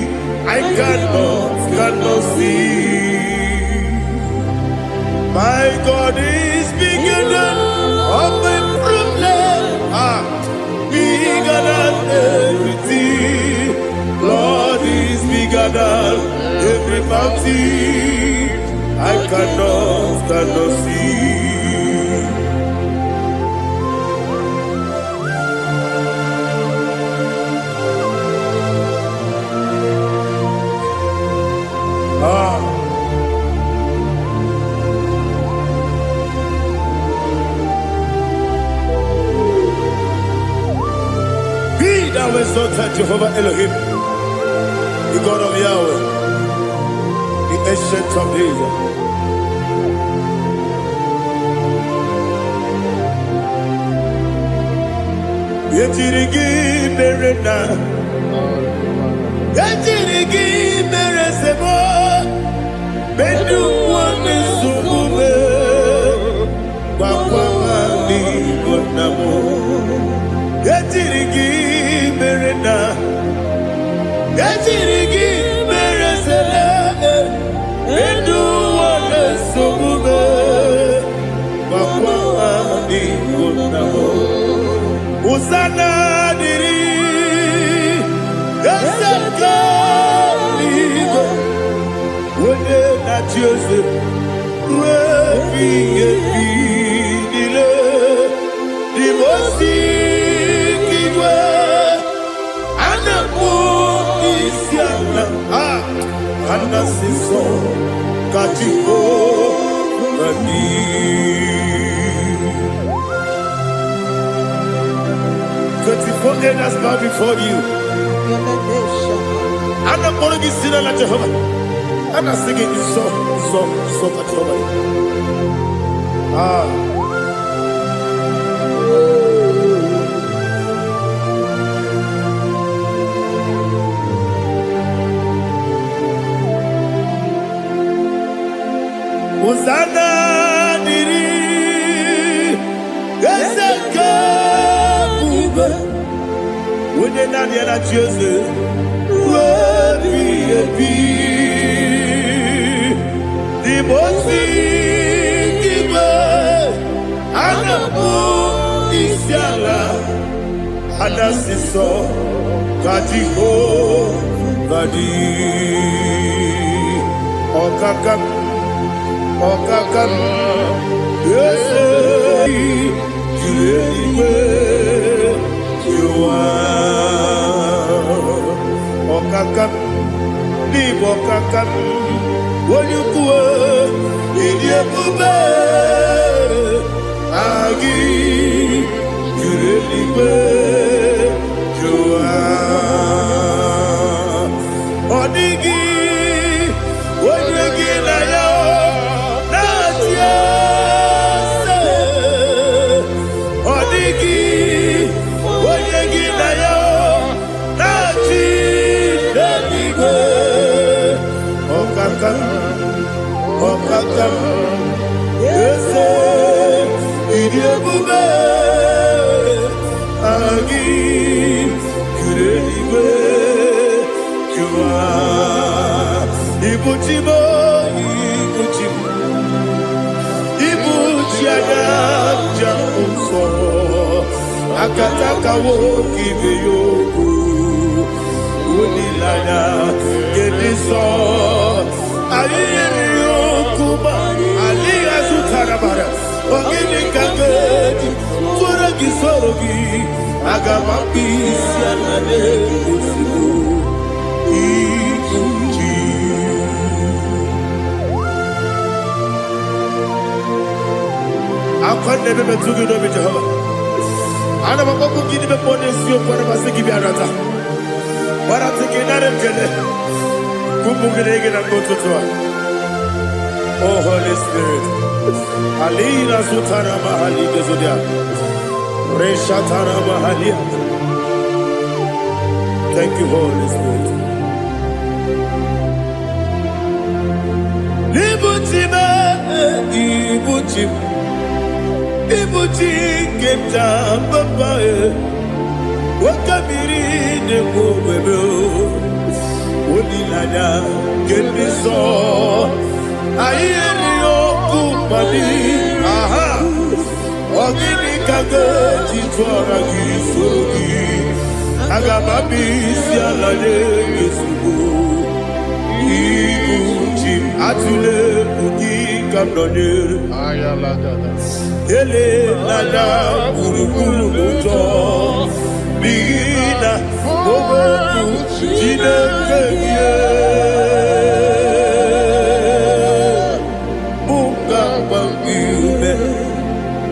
I cannot see. My God is bigger than all my problem. Bigger than everything. Lord is bigger than every mountain. I cannot see. Be thou exalted, Jehovah Elohim, the God of Yahweh, the ancient of days. Yetirigi merena, yetirigi meresemo, bedu wane subume, wakwa mani gonamo. Yetirigi merena, yetirigi meresele, bedu wane subume, wakwa mani gonamo. Usana diri, esaka ligo, wone na Joseph, wepi dile, dimosi kiwe, anamu isiana, anasiso katiko mani. 24 elders bow before you. I'm not going to be seen like Jehovah. I'm not singing this song like Jehovah. Hosanna diri, Eseka. When you're not yet at Joseph, the most Anabu Isiala, Anasiso, Katiho, Kadi, Okakam, yes, Okakam, Libo Kakam, when you go in your bube, Agi, you really were, you are. Odigi, when you get a not yes, Odigi, when you get a Okakam, Ibuchimo, Ibuchimo, Ibuchiana, Jamuso, Akataka woki beyoku, Unilana, Gediso, Aliyokuba, Aliya Zutarabara, Ogini Kagedi, Furagi Sorogi, Agamapi, Sianade, Usibu, Ibuchi. I never met to go to Jehovah. I never go to give a bonus you for a Masiki Biarata. But I'm thinking that I'm going to go to Toa. Oh, Holy Spirit. Alina Sutara Mahali Gazudia. Reshatara Mahali. Thank you, Holy Spirit. Ibuchima, Ibuchima. Ibuchi keta papa wakabiri ne bobebe onilanya kemiso ayeni okupani aha ogini kage titwara gisogi agamabi sialade yesugo Ibuchi atule buki kamdonir Ayalagada. Ele nada buruburu muto Bina oboku jine kenye Munga bangiume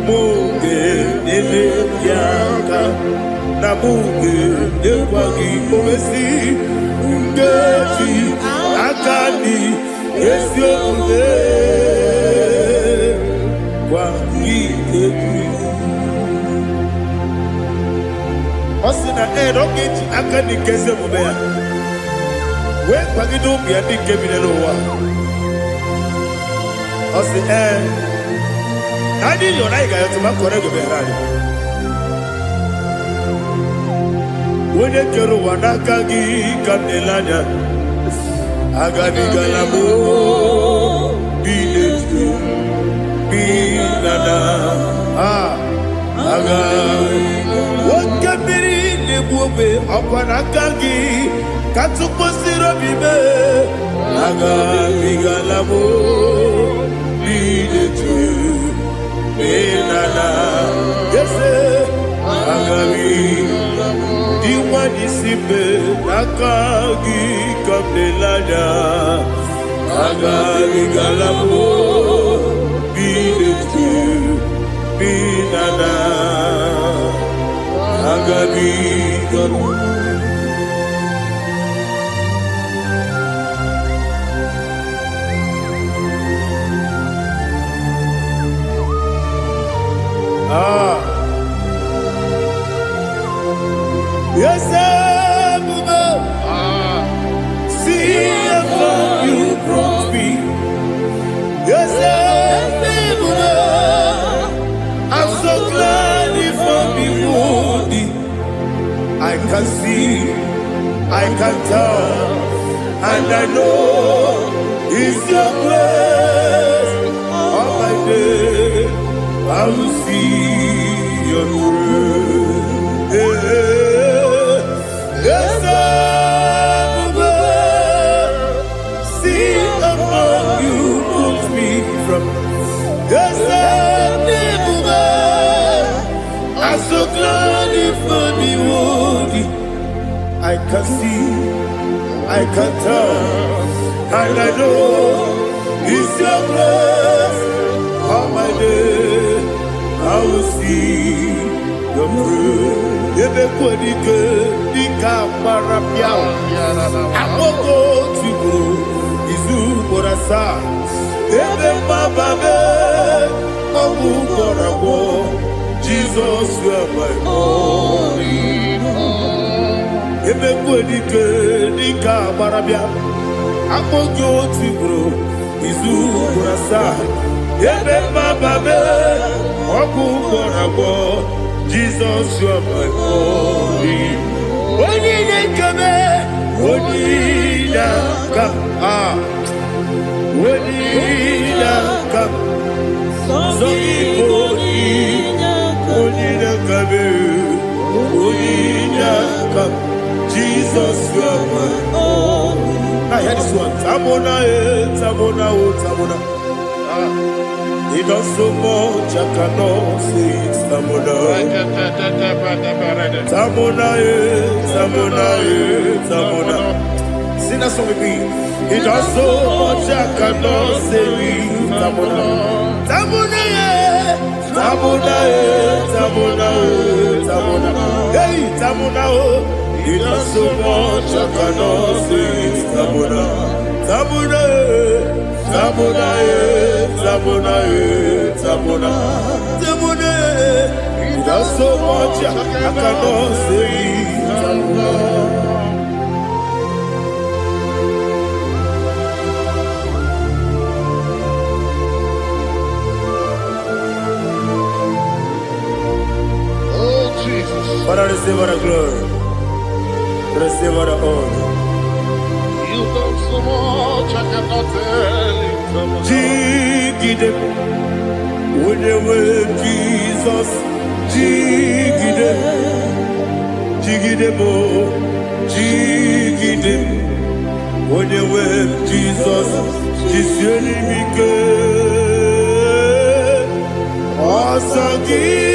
Munge nele yaka Na munge nekwagi omesi Ngeji akani Yesio ude Osina rokeji akani keze mubea. We kwagido bia di kebine lowa. Osi nadi yo na igayo tuma kore go berani. Wone kero wanaka gi kanelanya. Agadi galamo biletu. Binana aga wakabiri lebuobe akwanakagi katuposiro bibe aga bigalamo biletu binana yese aga diwani sibe nakagi kabelanya aga bigalamo Binana Agabi Yes, see how you brought me. Yes, I'm so glad if I'm wounded. I can see, I can tell, and I know it's your grace. On my day, I will see your grace. Yes, see among you put me from. Yes, I'm so glad if me woody. I can see, I can tell, and I know it's your grace. On my day, I will see your grace. Everybody good, the camera piao. I will go to go, Izu Borasa. Everybody, Jesus, you are my only home. Everybody good, the camera piao. I will go to go, Izu Borasa. Everybody, Jesus, you are my only. Only they come, only they come. Now hear this one. Tamona, Tamona, Tamona. He does so much, I cannot say it. Tamona, Tamona, Tamona, Tamona. Sing that song with me. He does so much, I cannot say it. Tamona, Tamona, Tamona, Tamona, Tamona. Hey, Tamona, he does so much, I cannot say it. Tamona, Tamona, Tamona, Tamona, Tamona, Tamona. He does so much, I cannot say it. Tamona. Father, receive all the glory. Receive all the honor. You done so much, I cannot tell it. Jigide, with the way Jesus. Jigide, jigide bo, jigide, with the way Jesus. Jisieni mike, asagi.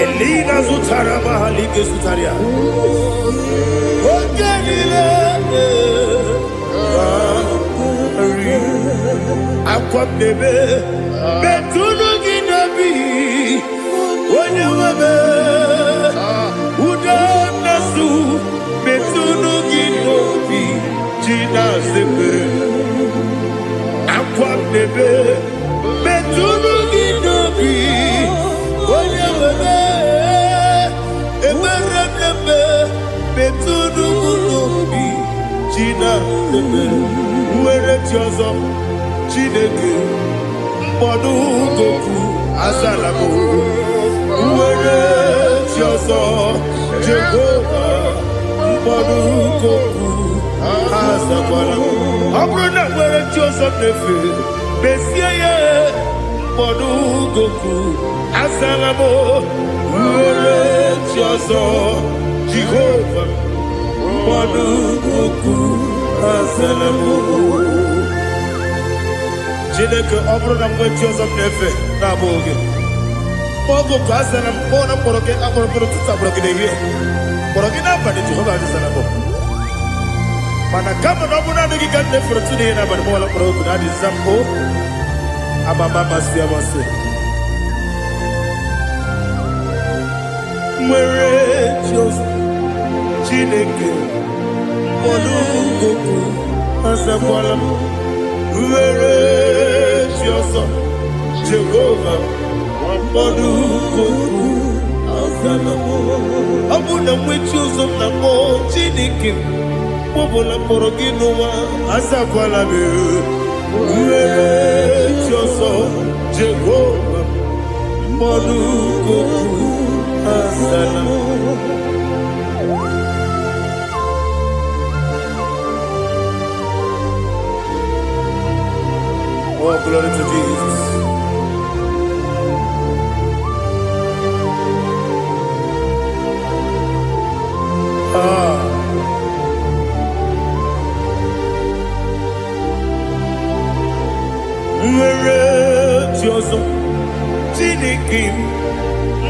Elina Zutara Mahalike Zutaria. Ogenile Akwabebe Betunu Ginabi Wanyawebe Udanasu Betunu Ginobi Jina Zebe Akwabebe Betunu Ginobi Wanyawebe Eberebe Betunu Ginobi Jina Zebe Uwere Tiozo Chineke Mbodu Goku Azalabo Uwere Tiozo Jehovah Mbodu Goku Azalabo Abrona Uwere Tiozo Nefe Besiye Mbodu Goku Azalabo Uwere Tiozo Jehovah Mbodu Goku Azalabo Chineke ọbụrụ na mgbe Joseph na-efe na-abụ oge ogo ka a sara mkpọ na mkpọrọ gị akpọrọkpọrọ tutu akpọrọ gị n'ehihie kpọrọ gị n'abalị Jehova adịzara bụ mana kama na ọ bụrụ na adịghị ka nne fere tu n'ihe n'abalị mọọla mkpọrọ oge na adịza mpụ amama masị amasị nwere Joseph Chineke mkpọrọ ogo asakwala m Uwere Tiozo Jehovah Mbodu Goku Azalamo Abuna mwechi uzo na mo Chineke Mbobola mkpọrọ gị n'ụwa Azakwala m Uwere Tiozo Jehovah Mbodu Goku Azalamo Oh, glory to Jesus. Nwere Tiozo Chineke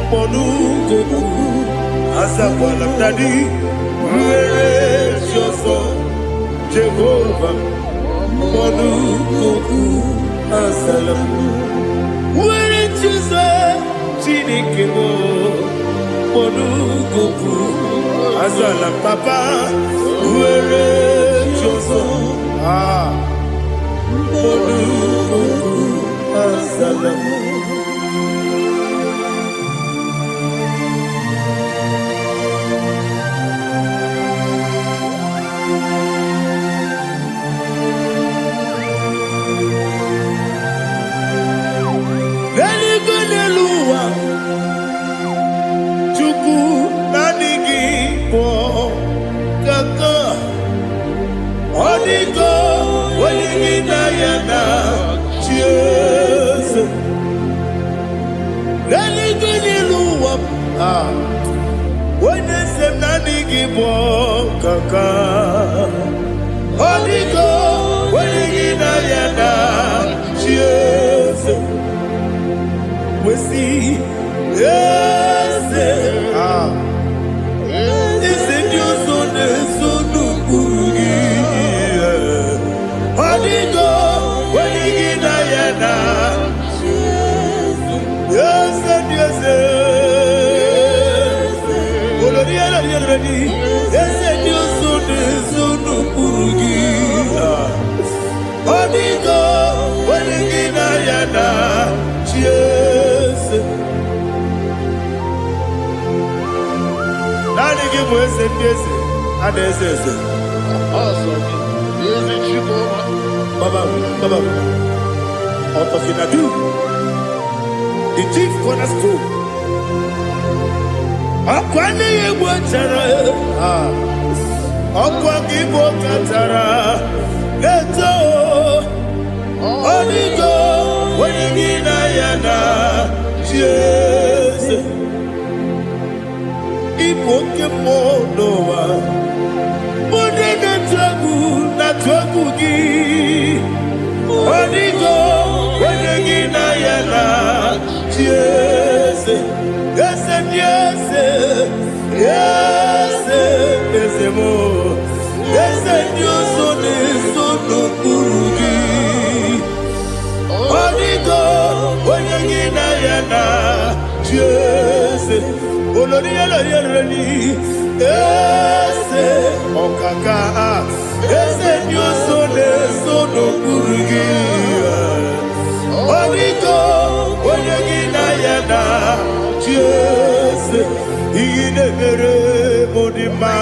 Mbodu Goku Azakwala m Daddy. Nwere Tiozo Jehovah Mbodu Goku Azalamo Nwere Tiozo Chineke Mbodu Goku Azalam Papa Nwere Tiozo The chief cornerstone. Akwani Igbo chara, Akwa Igbo katara, Neto, Onigo, Wenigina yana, Jesus. Igbo kemo noa, Mone netagu, natwagu gi, Onigo, Wenigina yana, Jesus. Yes, yes, yes, yes, more. Yes, you so no kurugi. Onigo, when you get ayana, yes, Oloria Yerani, yes, Okaka, yes, you so no kurugi. Onigo, when you get ayana. Yes, Igidebere Modima,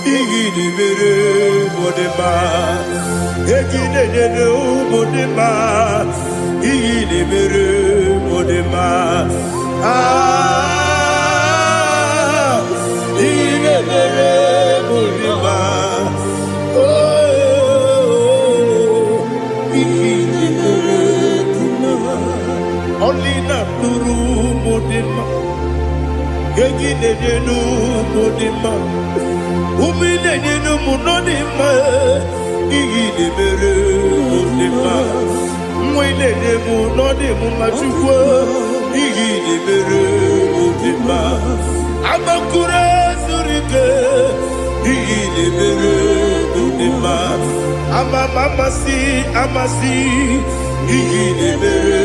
Igidebere Modima, Igidebere Modima, Igidebere Modima, Igidebere Modima, oh, Igidebere Modima, only not Nuru. Gegi no modima, umile no munodima, igi de bere modima, mwile de munodimu machukwa, igi de bere modima, amakure surike, igi de bere modima, amasi, igi de bere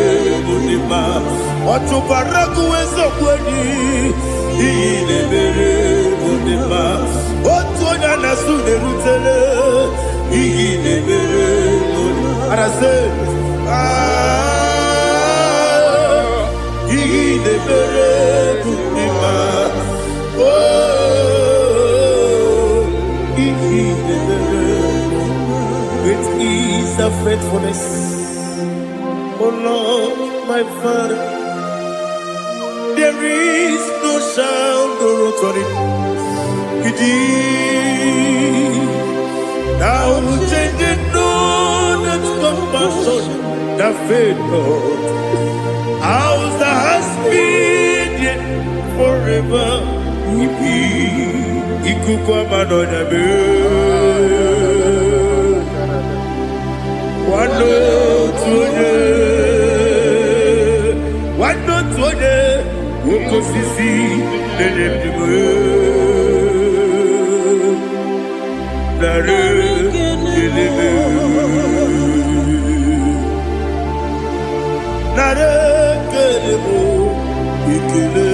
modima. Watu baraku wezo kweni Igidebere Modima. Watu onyana sude rutele Igidebere Modima. Arase Igidebere Modima. Oh, Igidebere Modima. Great is the faithfulness, oh Lord, my Father. There is no sound or authority. Now changing no that compassion, the faith Lord. Ours that has been yet forever. Ikukwa madonna be. One note to Woko sisi lelem diwe Nare kelebe Nare kelebo Ikele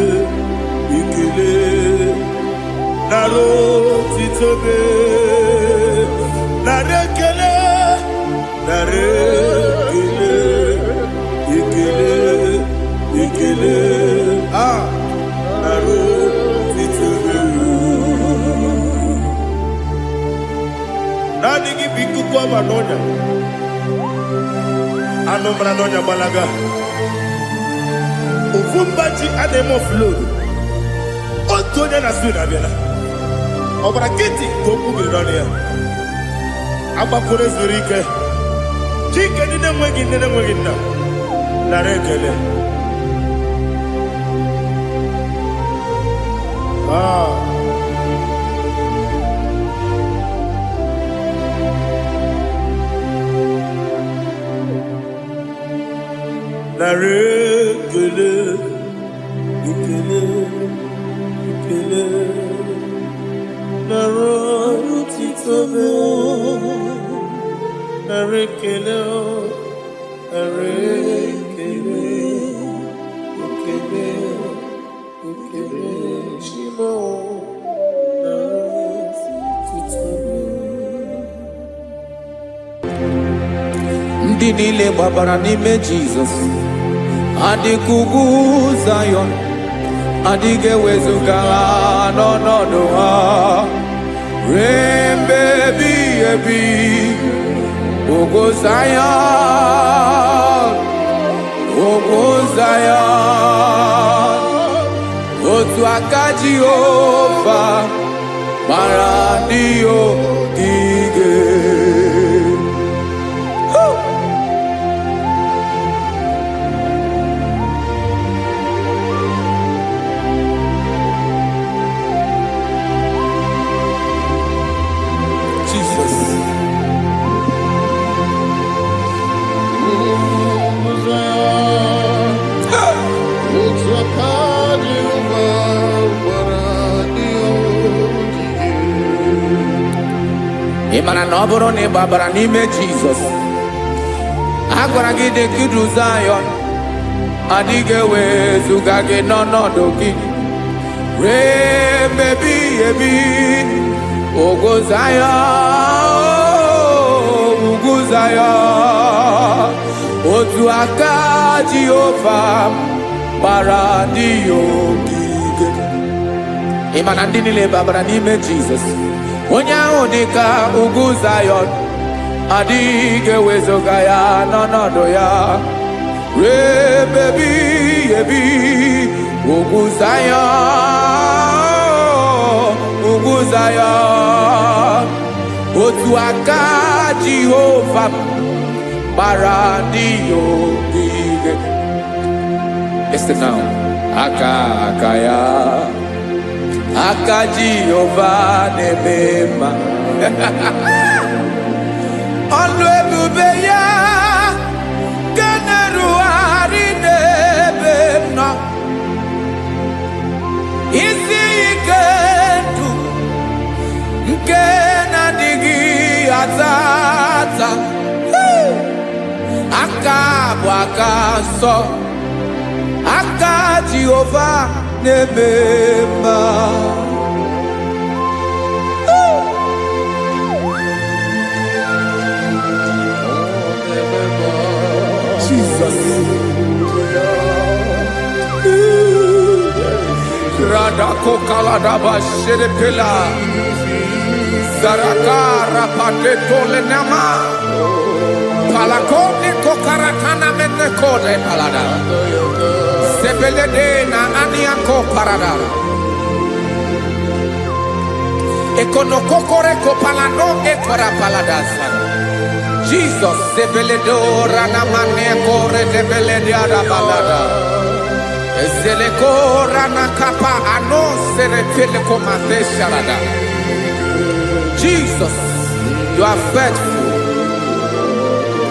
Naro titobe Nare Nadigi bikuko manonya. Anomra nonya balaga. Ufumbaji anemo flood. Otonya na suna biela. Obra kiti koku bironia. Aba kore zurike. Chike nine mwegi na. Narekele. Narekele, ikele, narotitobe, narekele, ikele, shimo, narotitobe. Ndị niile gbabara n'ime Jizọs adịghị ugwu Zayọn, adịghị ewezuga ha n'ọnọdụ ha ruo mgbe ebighị ebi. Ugwu Zayọn, ugwu Zayọn, otu aka Jehova gbara ndị ogige. Ịmara na ọ bụrụ na ị gbabara n'ime Jizọs, a gwara gị dị ka idu Zayọn, adịghị ewezuga gị n'ọnọdụ gị ruo mgbe ebighị ebi. Ugwu Zayọn, ugwu Zayọn, otu aka Jehova gbara ndị ogige. Ịma na ndị niile gbabara n'ime Jizọs, onye ahụ dị ka ugwu Zayọn, adịghị ewezuga ya n'ọnọdụ ya ruo mgbe ebighị ebi. Ugwu Zayọn, ugwu Zayọn, otu aka Jehova gbara ndị ogige. Listen now. Aka ya, aka Jehova na-eme mma. Ọlụ ebube ya ga na-erugharị n'ebe m nọ. Isi ike ndụ nke na-adịghị ata ata. Aka bụ aka nsọ, aka Jehova na-eme mma. Jesus. Radako kaladaba sherepela zarakara pateto lenama palakone kokaratana menekode palada sebelede na aniako parada ekonokokore kopalano ekora paladasa. Jesus sebeledo rana manekore debelede arabalada. Ezeleko rana kapa ano serepele komate sharada. Jesus, you are faithful.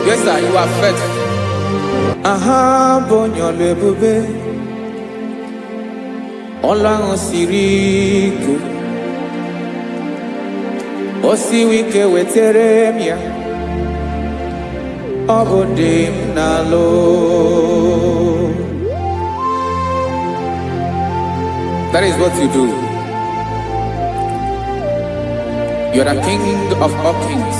Yes, sir, you are faithful. Aha, bonyo lebube. Ola osiriku. Osi wike weteremia. Obodim nalo. That is what you do. You are the King of all kings.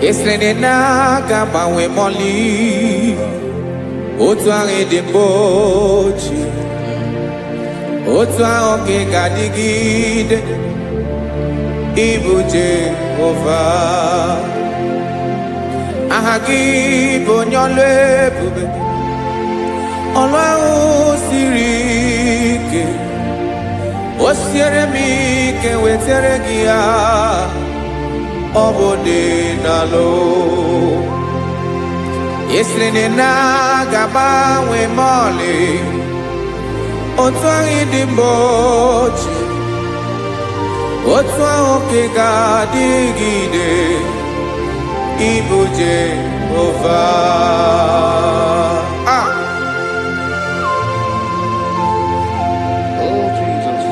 Esrenena gama we moli otuare de bochi otu ahụ ka ị ga-adịgide ịbụ Jehova. Aha gị bụ onye ọlụ ebube, ọlụ ahụ siri ike. O siere m ike wetere gị ya, ọ bụ dị n'alụ. Ị sịrị na ga-agbanwe m ọlị, otu ahụ dị mgbe ochie, otu ahụ ka ị ga-adịgide ịbụ Jehova. Oh, Jesus.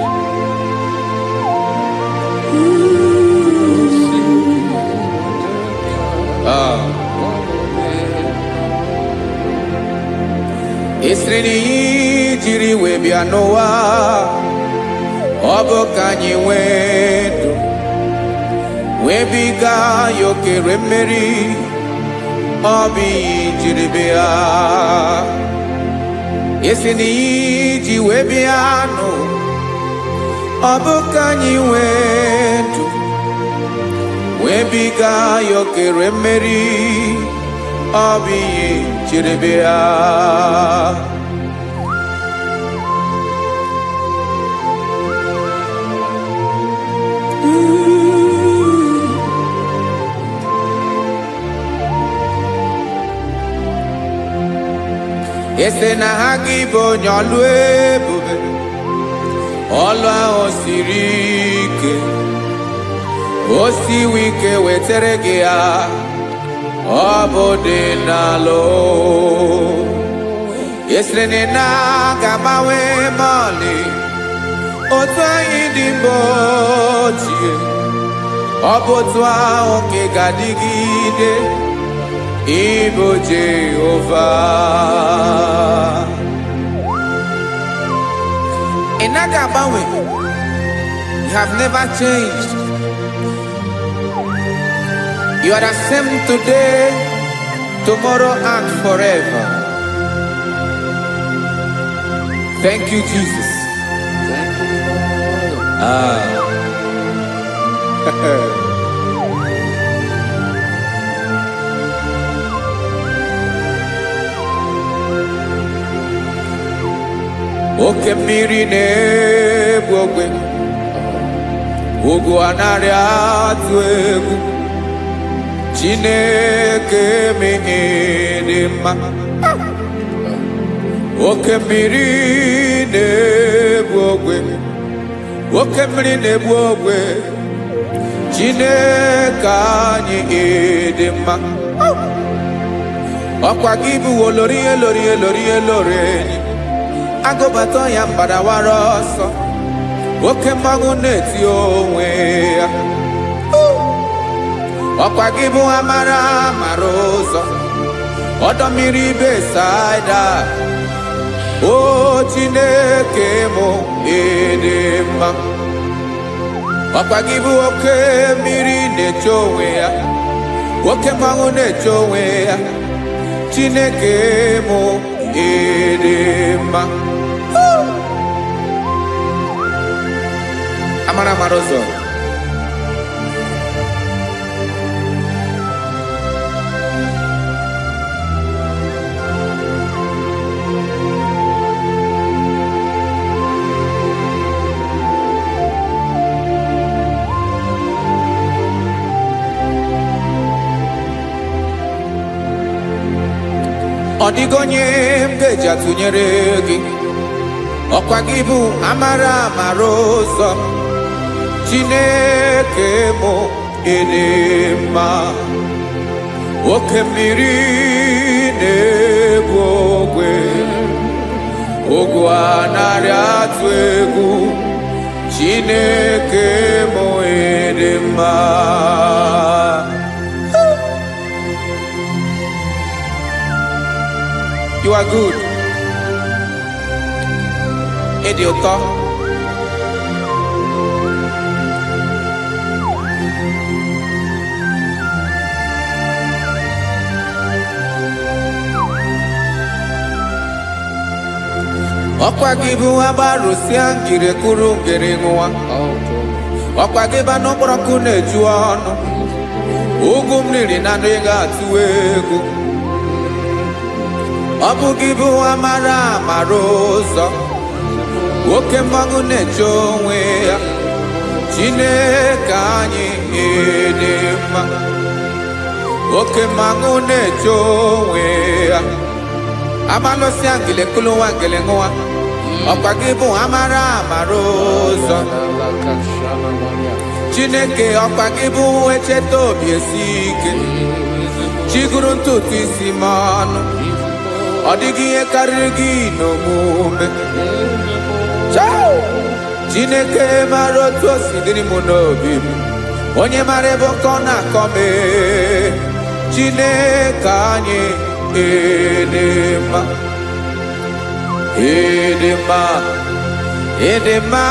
Ị sịrị na ihe jiri wee bịa n'ụwa, ọ bụ ka anyị nwee ndụ, wee biga ya okere mmeri. Ọ bụ ihe jiri bịa. Ị sị na ihe ji wee bịa nụ, ọ bụ ka anyị nwee ndụ, wee biga ya okere mmeri. Ọ bụ ihe jiri bịa. Ese na ha gị bụ onye ọlụ ebube, ọlụ ahụ siri ike. O siwe ike wetere gị ya, ọ bụ dị n'alụ. Esere na ga-agbanwe m ọlị, otu anyị dị mgbe ochie, ọ bụ otu ahụ ka ị ga-adịgide ịbụ Jehova. Ị naghị agbanwe. You have never changed. You are the same today, tomorrow, and forever. Thank you, Jesus. Thank you, Lord. Oke mmiri na-egbu ogwe, ugwu anaghị atụ egwu. Chineke mee dị mma. Oke mmiri na-egbu ogwe, oke mmiri na-egbu ogwe. Chineke anyị dị mma. Ọkwa gị bụ olori elori elori elori enyi, agụbata ya mbadawara ọsọ. Oke mmanwụ na-eti onwe ya. Ọkwa gị bụ amara amara ụzọ, ọdọ mmiri Besaida. O Chineke mụ ịdị mma. Ọkwa gị bụ oke mmiri na-eche onwe ya, oke mmanwụ na-eche onwe ya. Chineke mụ ịdị mma. Amara amara ụzọ. Ọ dịghị onye m ga-eji atụnyere gị. Ọkwa gị bụ amara amara ụzọ. Chineke mụ ịdị mma. Oke mmiri na-egbu ogwe, ogwu anaghị atụ egwu. Chineke mụ ịdị mma. You are good. Ịdị ụtọ. Ọkwa gị bụ agbarụsịa ngiri kụrụ ngiri nwa. Ọkwa gị bụ anụ kpọrọkụ na-eju ọnụ. Ugwu mmiri na anụ ị ga-atụ egwu. Ọ bụ gị bụ amara amara ụzọ. Oke mmanwụ na-eche onwe ya. Chineke anyị dị mma. Oke mmanwụ na-eche onwe ya. Amalụsịa ngele kụlụ nwa ngele nwa. Ọkwa gị bụ amara amara ụzọ. Chineke ọkwa gị bụ echeta obi esi ike. Chiguru ntutu isi m ọnụ. Ọ dịghị ihe karịrị gị n'omume. Chineke mara otu o si dịrị m n'obi m. Onye mara ebe ọkọ na-akọ m. Chineke anyị dị mma. Ịdị mma, ịdị mma,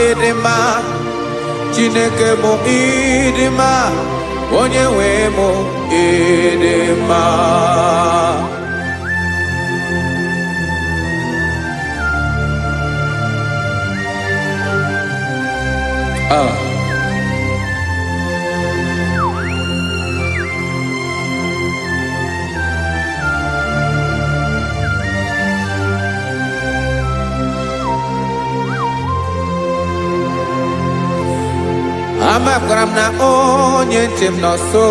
ịdị mma. Chineke mụ ịdị mma. Onye nwe mụ ịdị mma. Amakwara m na onye nche m nọ nso.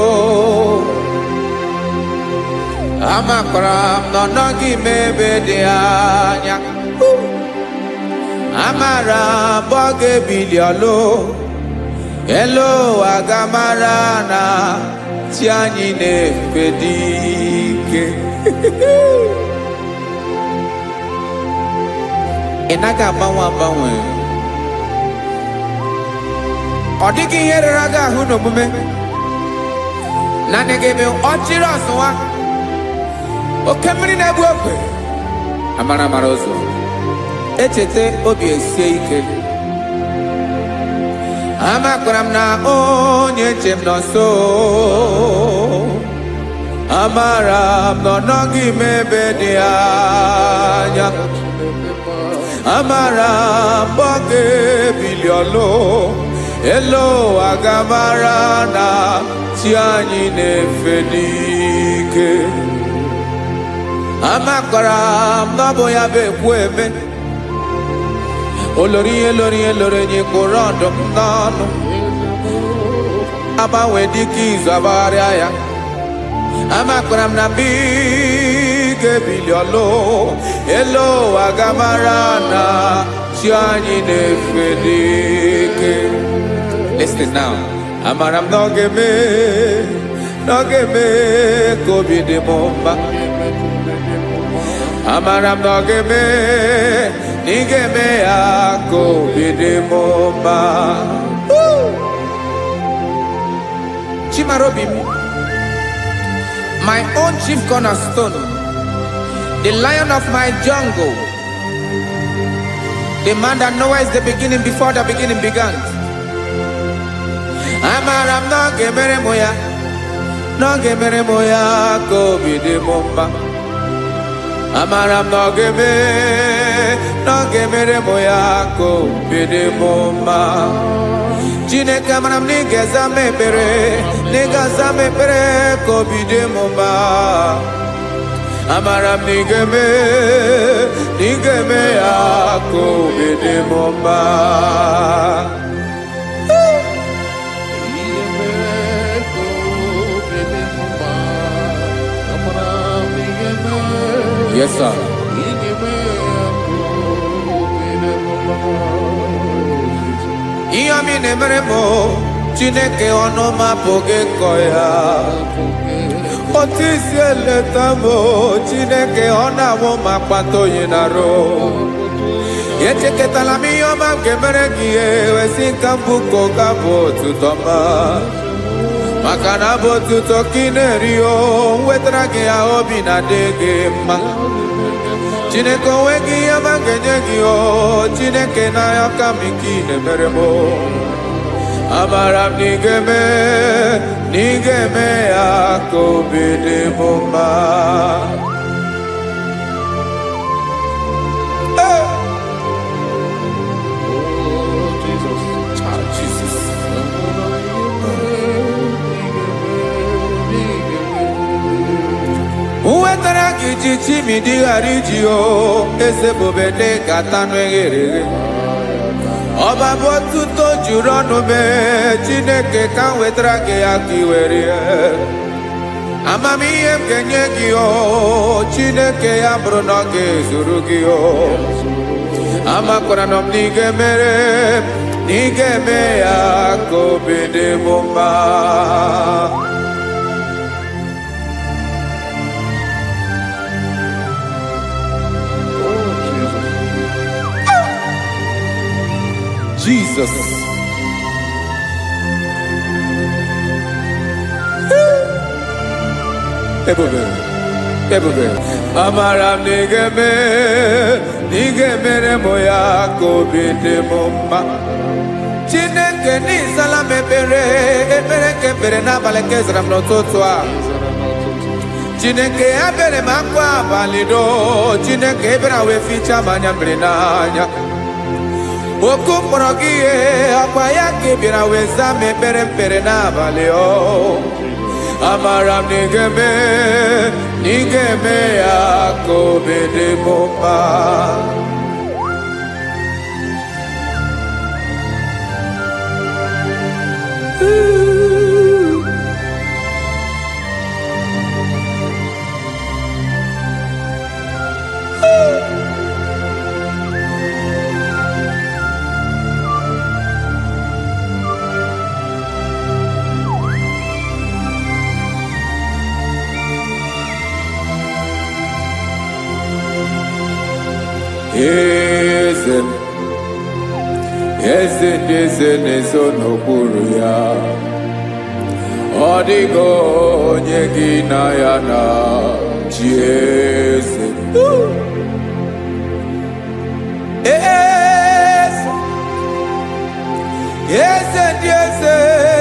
Amakwara m na ọ nọghị m ebe dị anya. Amara m ọ ga-ebili ọlụ. Elu aga mara na chi anyị na-efe dị ike. Ị naghị agbanwe agbanwe. Ọ dịghị ihe rere gị ahụ n'omume. Naanị gị bụ ọchịrị ọsụwa. Oke mmiri na-egbu ogwe. Amara amara ụzọ. Echete obi esie ike. Amakwara m na onye nche m nọ nso. Amara m na ọ nọghị m ebe dị anya. Amara m ọ ga-ebili ọlụ. Elu aga mara na chi anyị na-efe n'ike. Amakwara m na ọ bụ ya bụ ekwu eme. Olori ihe lori ihe lori enyi kpụrụ ọdụm n'ọnụ. Agbanwe dịka izu agbagharịa ya. Amakwara m na mgbe ị ga-ebili ọlụ. Elu aga mara na chi anyị na-efe n'ike. Listen now. Amara m na ọ ga-eme ka obi dị m mma. Amara m na ọ ga-eme na ị ga-eme ya ka obi dị m mma. Chimarobi m, my own chief cornerstone, the lion of my jungle, the man that knows the beginning before the beginning began. Amara m na ọ ga-emere m ya, na ọ ga-emere m ya ka obi dị m mma. Amara m na ọ ga-emere m ya ka obi dị m mma. Chineke amara m na ị ga-aza m ekpere, na ị ga-aza m ekpere ka obi dị m mma. Amara m na ị ga-eme ya ka obi dị m mma. Yes, sir. Ihe ọmị na-emere m Chineke ọnụ m apụghị ịkọ ya. Otu isi eleta m Chineke ọ na-awụ m akpata oyi n'arụ. Echeketala m ihe ọma m ga-emere gị ewesi ka m bụkọ ga bụ otuto ma. Maka na bụ otuto ka ị na-eri o wetara gị ya obi na-adị gị mma. Chineke onwe gị ihe ọma m ga-enye gị o Chineke n'anya ka m ike ị na-emere m. Amara m na ị ga-eme ya ka obi dị m mma. chichi mi di hariji o ese bobede katanu eghere Ọba bụ otuto juru ọnụ mee Chineke ka m wetara gị aka iwere amamihe m ga-enye gị o Chineke ya bụrụ na ọ ga-ezuru gị o amakwara na m na ị ga-emere na ị ga-eme ya ka obi dị m mma Jesus. Ebube. Amara m n'ige mere mo ya ka obi dị m mma. Chineke n'ịzala m ekpere nke ekpere n'abalị nke zara m n'ụtụtụ a. Chineke ya bere m akwa abalị do. Chineke ebere wee fichaa m anya mmiri n'anya. Oku mkpọrọ gị ihe akwa ya ka bịara wee zaa m ekpere mpere n'abalị o amara m na ị ga-eme ya ka obi dị m mma Eze na-eso n'okpuru ya ọ dịghị onye gị na ya na chi eze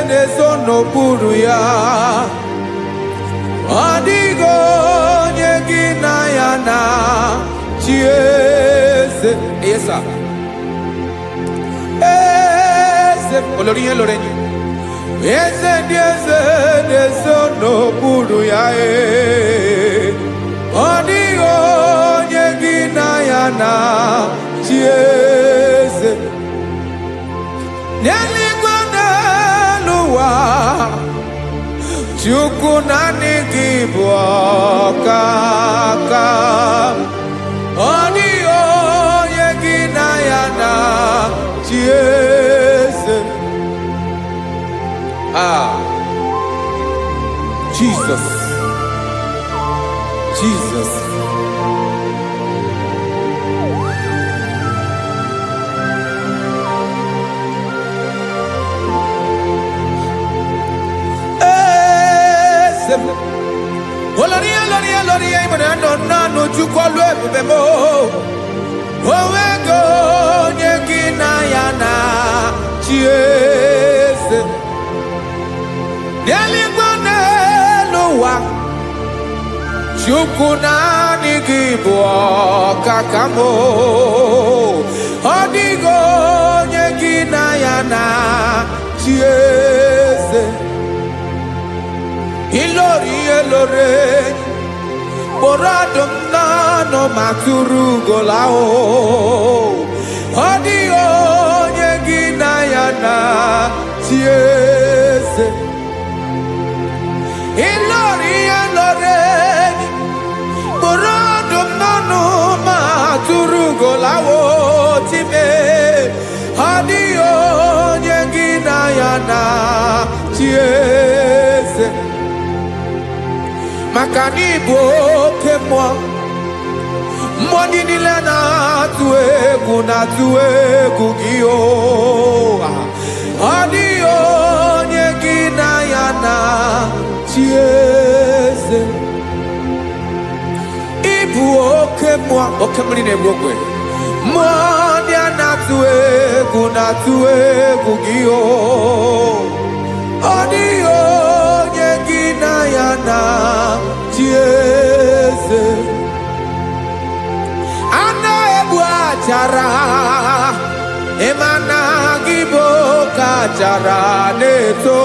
na-eso n'okpuru ya ọ dịghị onye gị na ya na chi eze olórí yẹn lórí eze na-eso n'okpuru ya ọ dịghị onye gị na ya na chi eze n'eluigwe n'elu ụwa Chukwu naanị gị bụ ọkaka ọ dịghị onye gị na ya na chi eze Jesus Olórí ìmọ̀ràn nánú Chukwu ọlụ ebube mo onwego onye gị na ya na chi eze n'eluigwe n'elu ụwa Chukwu naanị gị bụ ọkaka m ọ dịghị onye gị na ya na chi eze ilori kpọrọ ọdụm n'ọnụ ma tụrụ ugola ọ dịghị onye gị na ya na chi eze ilori kpọrọ ọdụm n'ọnụ ma tụrụ ugola time ọ dịghị onye gị na ya na chi eze maka na ịbụ oke mmụọ ndị niile na-atụ egwu gị ọ dịghị onye gị na ya na chi eze ịbụ oke mmụọ oke mmiri na-egbu ogwe mmụọ ndị a na-atụ egwu gị ọ dịghị onye gị na ya na chi eze a na-egbu achara ịmana gị bụ ka achara na-eto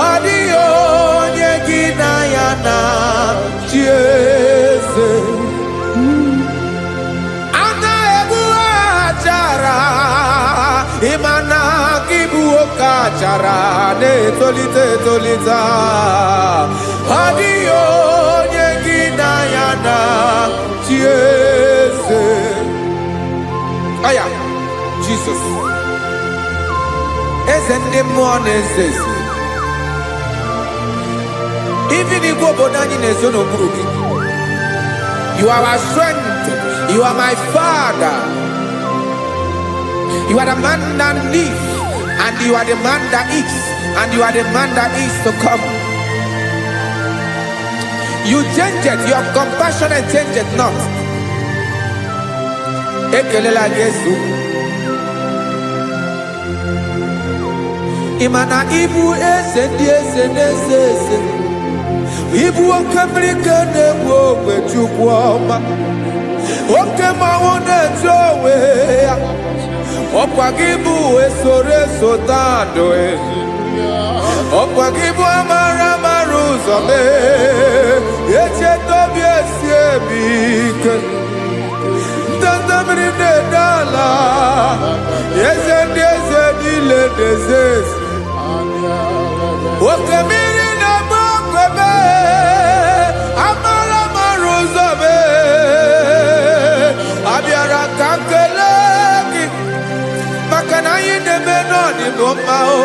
ọ dịghị onye gị na ya na Jesus. Ana ebu achara, imana kibu okachara, ne tolita. Adio nyegina yana, Jesus. Aya, Jesus. Ezende mwone zezi. Even if you go down in a zone of broken, you are our strength. You are my Father. You are the man that lives, and you are the man that eats, and you are the man that is to come. You change it. Your compassion and change it not. Ekelela Yesu. Imana ibu ese. Ibu okebrike ne-ebu ogbe Chukwu ọma. Oke mawone jowe ya. Ọkwa gị bụ esoro tando e. Ọkwa gị bụ amara ụzọ me. Echeta obi esi ebi ike. Ndanda mmiri na-edala. Eze ndị eze niile na-ezezi. Oke mmiri na-agba okwebe. Amara ụzọ me. Abịara ka nkele gị. Maka na anyị na-eme n'ọdịbụ mma o.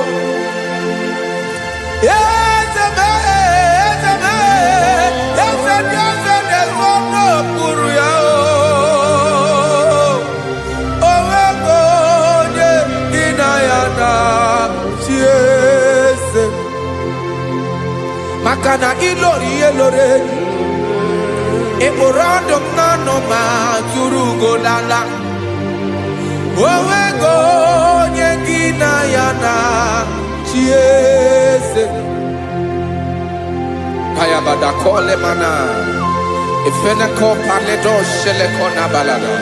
Eze ndị eze na-ezu ọnụ okpuru ya o. O nwego onye gị na ya na-achị eze. Maka na ịlọrọ ihe lọrọ enyi. Ịkpụrụ ọdụ m n'ọnụ ma tụrụ ugo lala. O nwego onye gị na ya na-achị eze. Payabada kole mana. Ifeneko paledo sheleko na balada.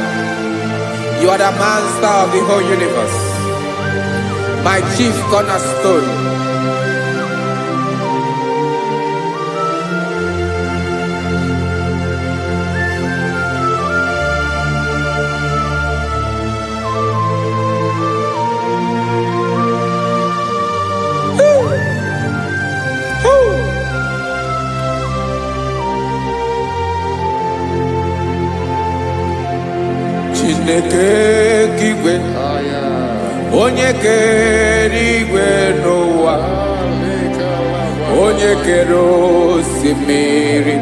You are the master of the whole universe. My chief cornerstone. Chineke kigwe, onye kere igwe n'ụwa, onye kere osimiri,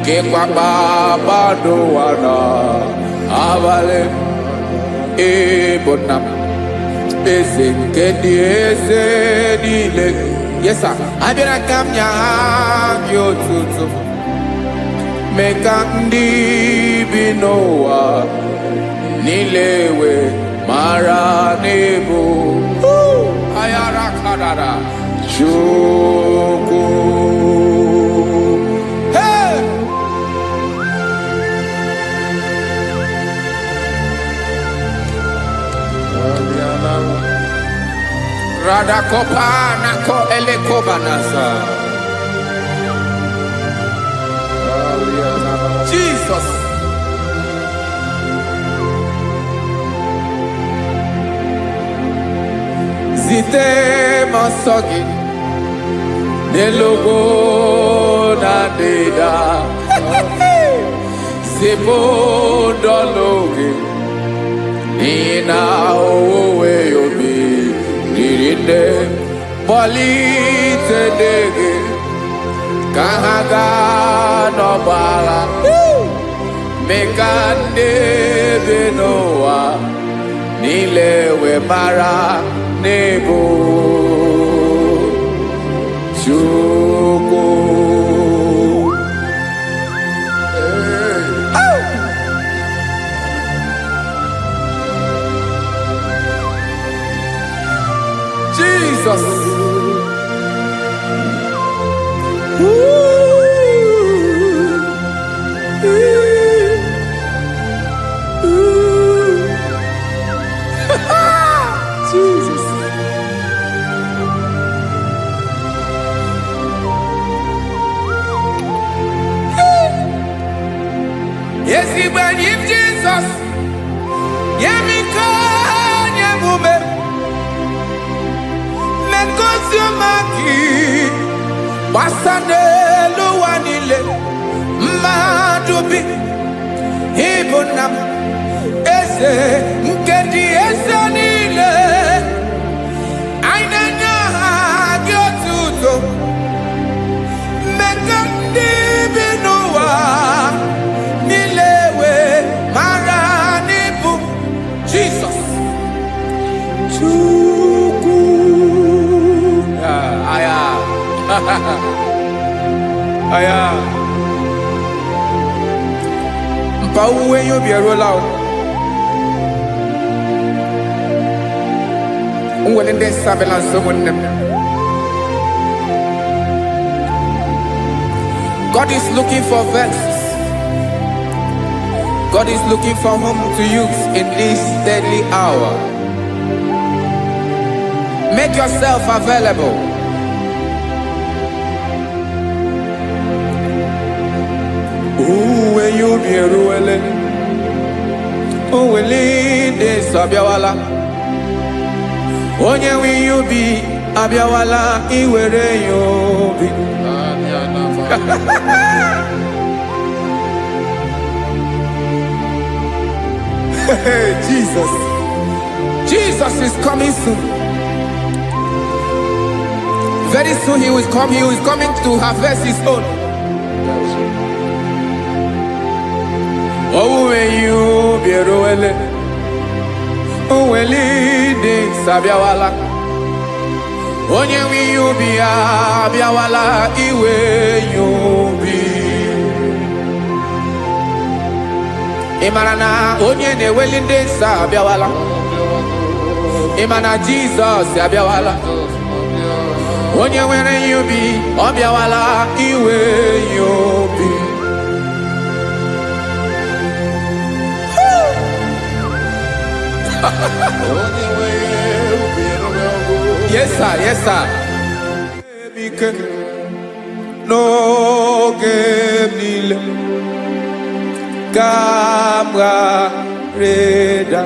kekwa kpakpando ụwa n'abalị. Ịbụ nna m, eze nke ndị eze niile. Yes sir, abịara ka m nye gị otuto. Mee ka ndị bi n'ụwa niile wee mara n'ebu ayara kadara Chukwu. Hey! Radakopa nako elekobanasa. Jesus. Zite masogi nelogo na deda. Zipo dologi nina owe yobi nirinde polite dege kahaga no bala. Mekande benoa nilewe mara nebo Chukwu. Jesus. Jesus. Basanelu wanile madubi ibunam eze nkedi eze nile ainenya agiotuto mekandi binuwa nilewe maranibu Jesus Chuku aya aya mpa uwe yo bierola o unwele nde sabela someone. God is looking for verses. God is looking for whom to use in this deadly hour. Make yourself available. Uwe you be ruele. Uwe linde sabiawala. Onye wi you be abiawala iwere you be. Jesus. Jesus is coming soon. Very soon he will come. He is coming to harvest his own. Oh, when you be roele, oh, when leading sabiawala, onye wi you be abiawala, iwe you be. Imanana onye ne welinde sabiawala, imana Jesus sabiawala, onye were you be abiawala, iwe you be. Yes, sir. Yes, sir. No game Camera Reda.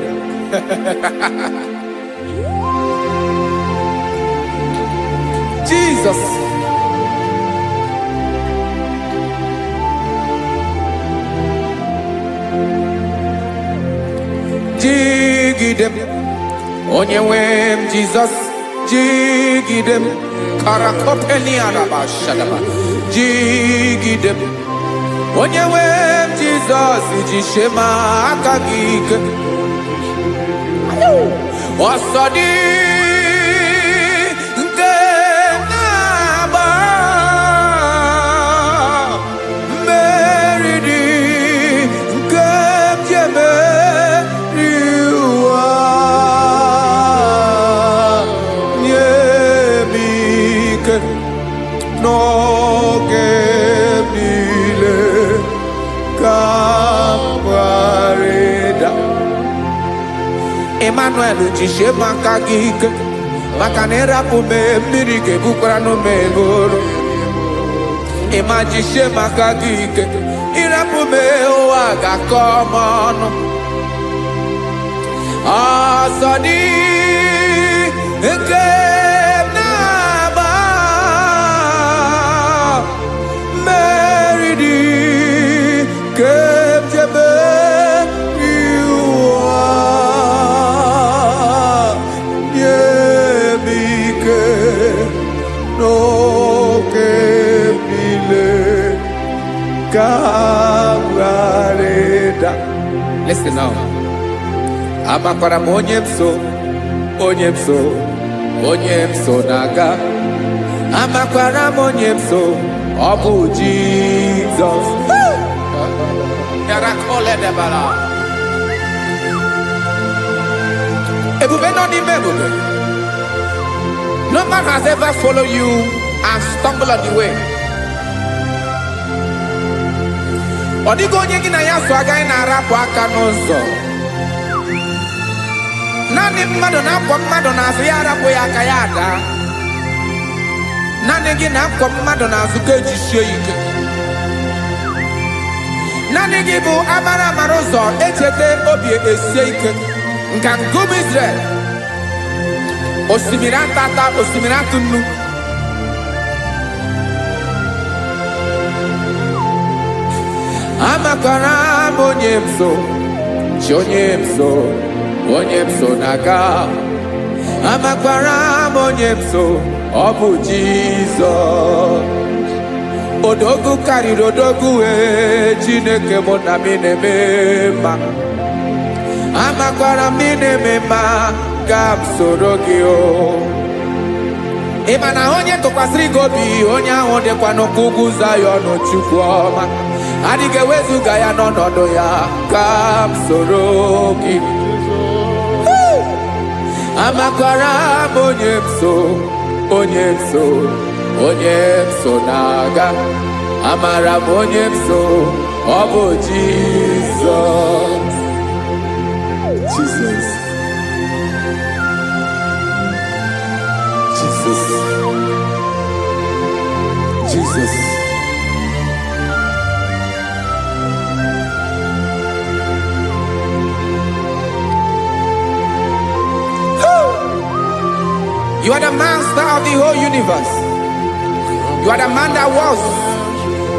Jesus. Jigidem, Onyewem Jesus, Jigidem, Karakopeni Arabashadaba, Jigidem, Onyewem Jesus, Jishema Akagik, Wasadi, Denaba, Meridi, Gemjeme. No gemile kamareda Emmanuel jishe makagik makanera pume mirike bukrano meboro Ema jishe makagik irapume oaga komono Asadi Listen now. Amakwara onyemso naga. Amakwara onyemso obu Jesus. Yarakole debala. Ebube no di mebube. No man has ever followed you and stumbled on the way. Odigo onye gị na ya so agaghị na-arapụ aka n'ụzọ. Naanị mmadụ na-akwọ mmadụ n'azụ ya arapụ ya aka ya ada. Naanị gị na-akwọ mmadụ n'azụ ka ejisie ike. Naanị gị bụ amara ụzọ echete obi esie ike. Nka ngụm Israel. Osimiri atata, osimiri atụ nnu. Amakwara m onye m so, chi onye m so na-aga. Amakwara m onye m so, ọ bụ Jizọs. Odogwu karịrị odogwu, Chineke mụ na m na-eme mma. Amakwara m na-eme mma, ka m soro gị o. Ị ma na onye tụkwasịrị gị obi, onye ahụ dịkwa n'ụkwụ ugwu Zayọn, Chukwu ọma. Adịghị ewezuga ya n'ọnọdụ ya, ka m soro gị. Amakwara m onye m so na-aga. Amara m onye m so, ọ bụ Jizọs. Jesus. Jesus. Jesus. You are the master of the whole universe. You are the man that was.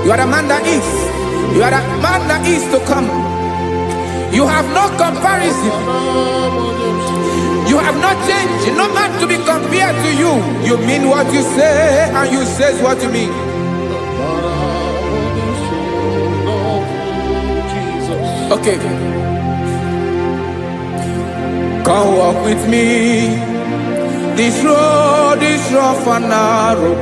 You are the man that is. You are the man that is to come. You have no comparison. You have not changed. No man to be compared to you. You mean what you say, and you say what you mean. Okay. Come walk with me. This road is rough and narrow.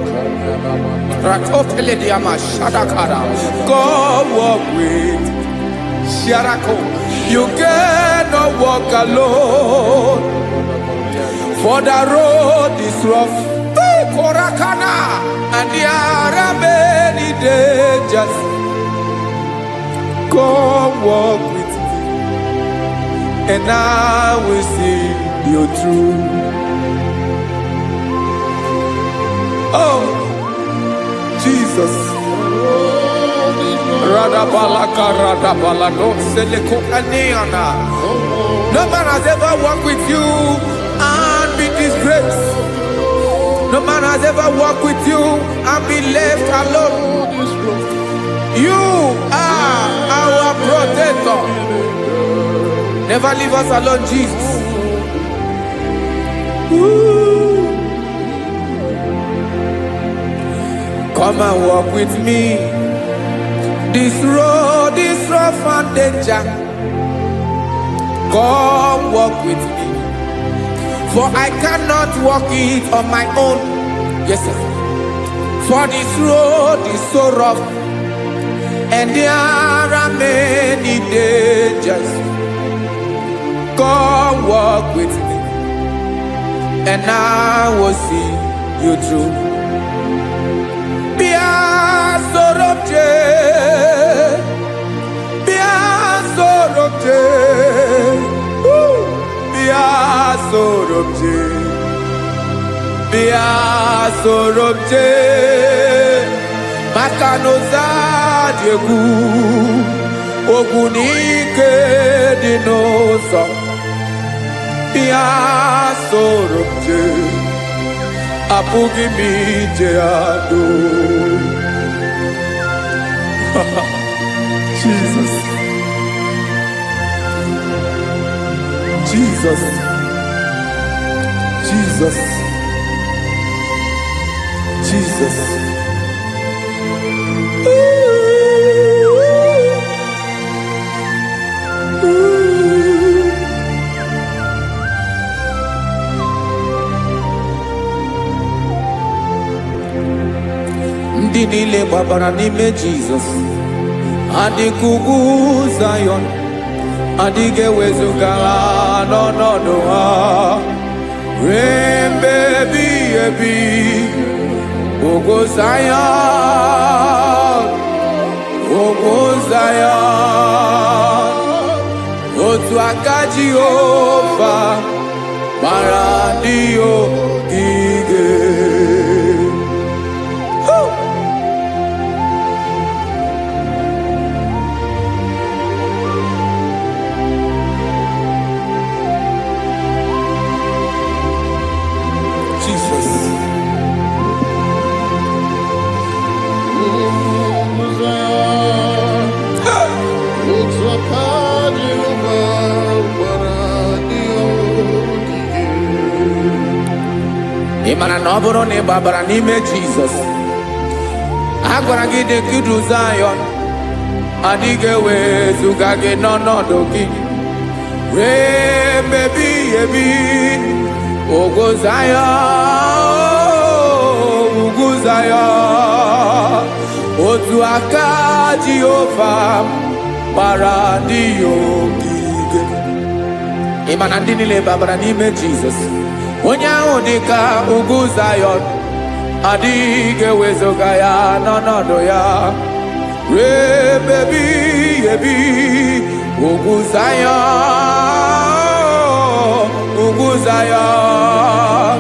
Come walk with Sharako. You cannot walk alone. For the road is rough. Korakana. And there are many dangers. Come walk with me, and I will see you through. Oh, Jesus. No man has ever walked with you and be disgraced. No man has ever walked with you and be left alone. You are our protector. Never leave us alone, Jesus. Ooh. Come and walk with me. This road is rough and danger. Come walk with me. For I cannot walk it on my own. Yes, sir. For this road is so rough, and there are many dangers. Come walk with me, and I will see you through. Sorobje Makanoza Diegu Ogunike Dinosa Bia Sorobje Apugi Mijeado. Jesus. Jesus. Jesus. Jesus. Ndị niile gbabara n'ime Jizọs adịghị ugwu Zayọn, adịghị ewezuga ha n'ọnọdụ ha ruo mgbe ebighị ebi. Ugwu Zayọn, ugwu Zayọn, otu aka Jehova gbara ndị ogige. ị mara na ọ bụrụ na ị gbabara n'ime Jizọs, a gwara gị dị ka idu Zayọn adịghị ewezuga gị n'ọnọdụ gị wee mebi ebi. Ugwu Zayọn, ugwu Zayọn, otu aka Jehova gbara ndị ya ogige. Ị ma na ndị niile babara n'ime Jizọs, onye ahụ dị ka ugwu Zayọn adịghị ewezuga ya n'ọnọdụ ya wee mebi ebi. Ugwu Zayọn, ugwu Zayọn,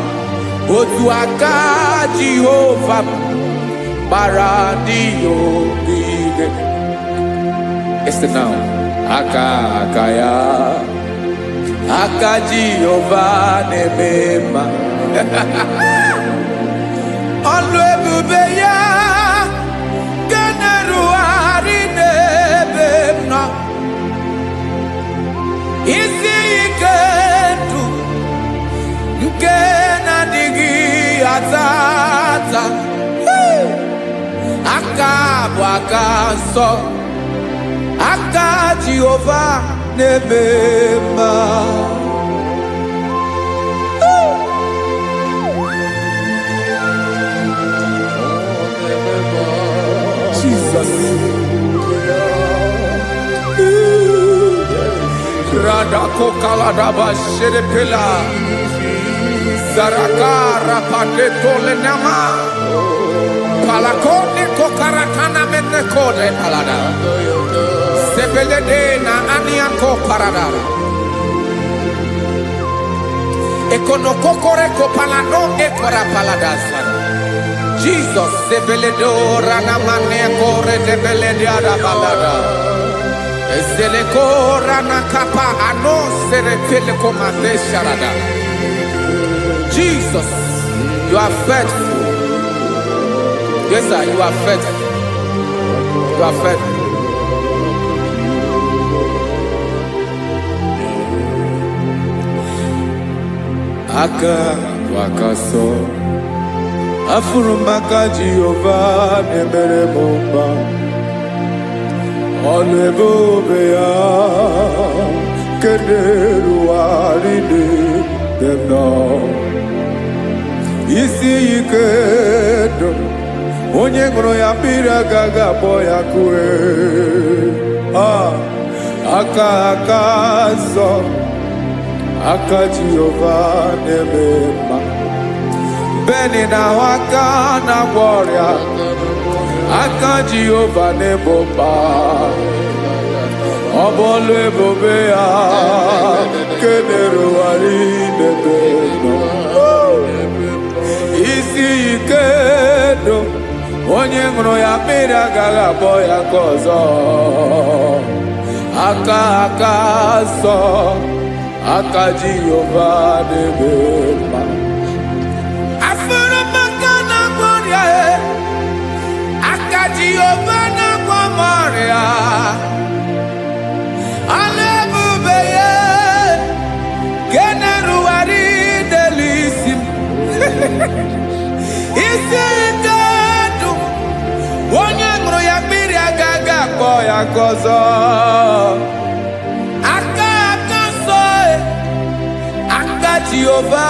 otu aka Jehova gbara ndị ya ogige. Listen now, aka ya, aka Jehova na-eme mma. Ọlụ ebube ya ga na-erugharị n'ebe m nọ. Isi ike ndụ nke na-adịghị ata ata, aka bụ aka nsọ, aka Jehova na-eme mma. Jesus. Radako kaladaba sherepela zarakara pateto lenama palakone kokarakana mene kode palada sebelede na aniako paradara ekono kokore ko palano ekora paladasa. Jesus sebeledo rana mane kore sebelede ada balada. Eseleko rana kapa ano serepele komate sharada. Jesus, you are faithful. Yes, sir, you are faithful. You are faithful. Aka wakaso afurumaka Jehova nemere mumba. Ọlụ ebube ya keneruwarị n'ebe m nọ. Isi ike ndụ onye ṅụrụ ya mmiri agaghị akpọ ya kue. Aka nsọ, aka Jehova na-eme mma. Beni na-ahụ aka na-agwọ ọrịa, aka Jehova na-egbo mkpa. Ọ bụ ọlụ ebube ya kenerugharị n'ebe m nọ. Isi ike ndụ onye ṅụrụ ya mmiri agaghị akpọ ya ka ọzọ. Aka nsọ, aka Jehova na-eme mma. Jehova na-agwọ m ọrịa, ọlụ ebube ya ga na-erugharị n'elu isi m. Isi ike ndụ onye ṅụrụ ya mmiri agaghị akpọ ya ka ọzọ. Aka nsọ, aka Jehova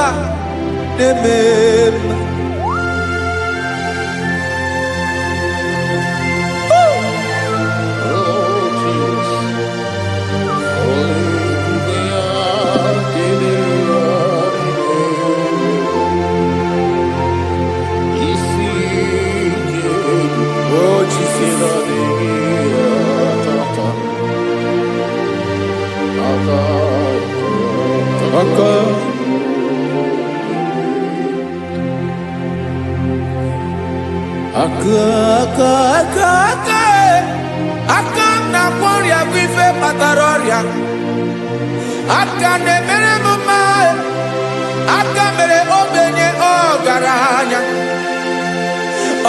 na-eme mma. Aka na-agwọ ọrịa bụ ife kpatara ọrịa. Aka na-emere m mma, aka mere ogbenye ọgaranya.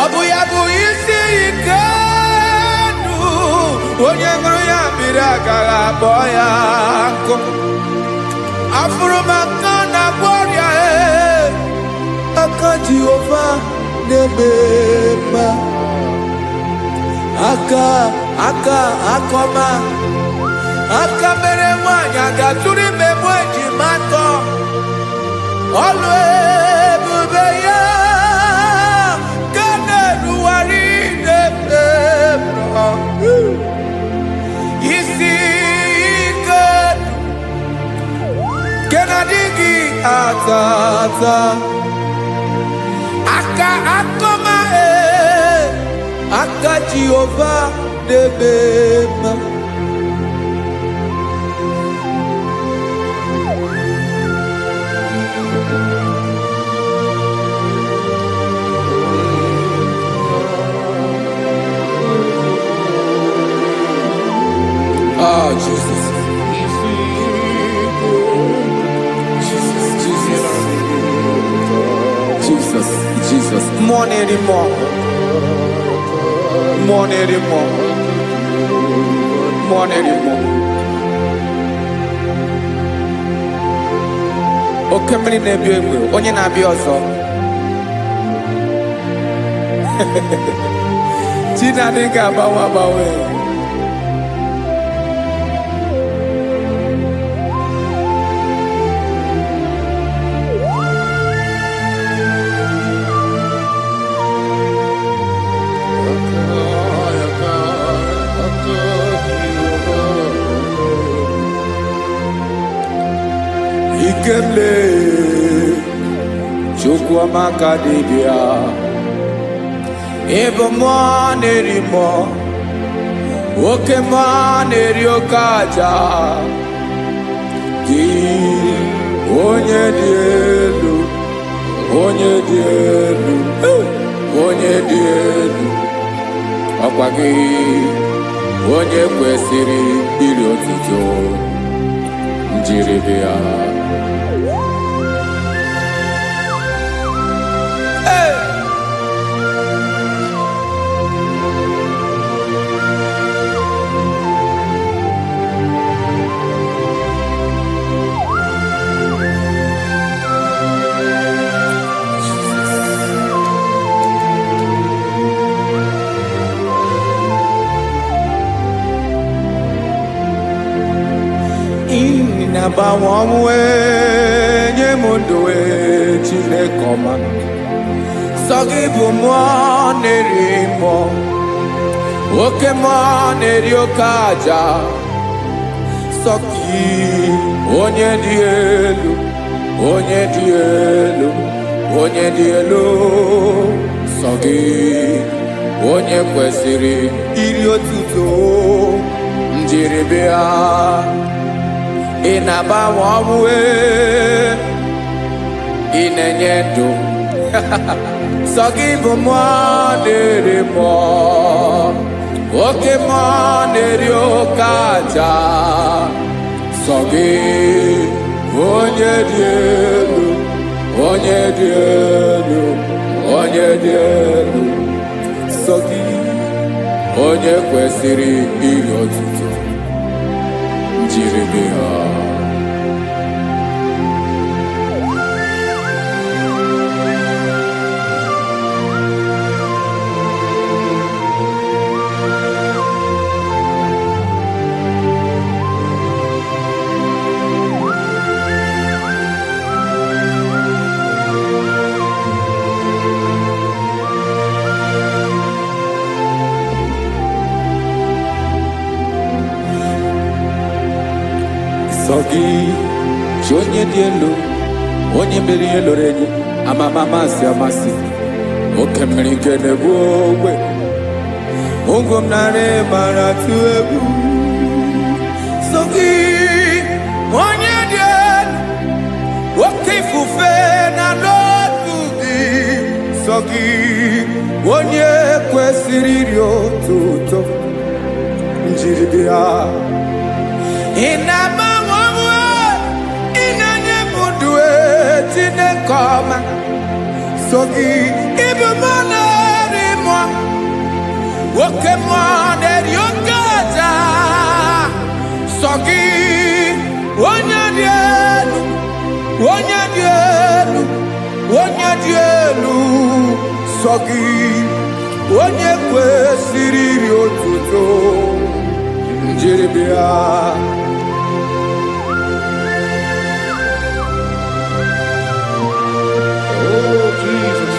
Ọ bụ ya bụ isi ike ndụ onye ṅụrụ ya mmiri agaghị akpọ ya nkụ. Afụrụ m aka na-agwọ ọrịa, aka Jehova na-eme mma. Aka akọma, aka mere nwanyị aga tụrụ ime mụ ejima atọ. Ọlụ ebube ya ka na-erugharị n'ebe m nọ. Isi ike nke na-adịghị ata ata. Aka akọma aka Jehova na-eme mma. Oh, Jesus. Jesus. More anymore. Oke mmiri na-ebi egbe, onye na-abịa ọzọ. Chi na-adịghị agbanwe. Ikemle Chukwamaka dibia Ebo mwa nerimo Oke mwa neriokaja Di onye dielu Ọkwa gị onye kwesịrị iri otuto njiribia. Inabawanwe nye mundowe Chineke ọma. Sọ gị bụ mmụọ na-eri mmụọ, oke mmụọ na-eri oke aja. Sọ gị onye dị elu. Sọ gị onye kwesịrị iri otuto njiribia. Inabawanwe inenye ndụ. Sọ gị bụ mmụọ na-eri mmụọ, oke mmụọ na-eri oke aja. Sọ gị onye dị elu. Sọ gị onye kwesịrị iri otuto njiribia. Sọ gị chi onye dị elu, onye mere ihe loro enyi, amama amasị. Oke mmiri nke na-egbu ogbe, ụgwọ m narị mara atụ egwu. Sọ gị onye dị elu, oke ifufe na n'otu gị. Sọ gị onye kwesịrị iri otuto njiribia. Inabawanwe inenye mundu Chineke ọma. Sọ gị ịbụ mmụọ na-eri mmụọ, oke mmụọ na-eri oke aja. Sọ gị onye dị elu, onye dị elu sọ gị, onye kwesịrị iri otuto njeribịa. Oh, Jesus.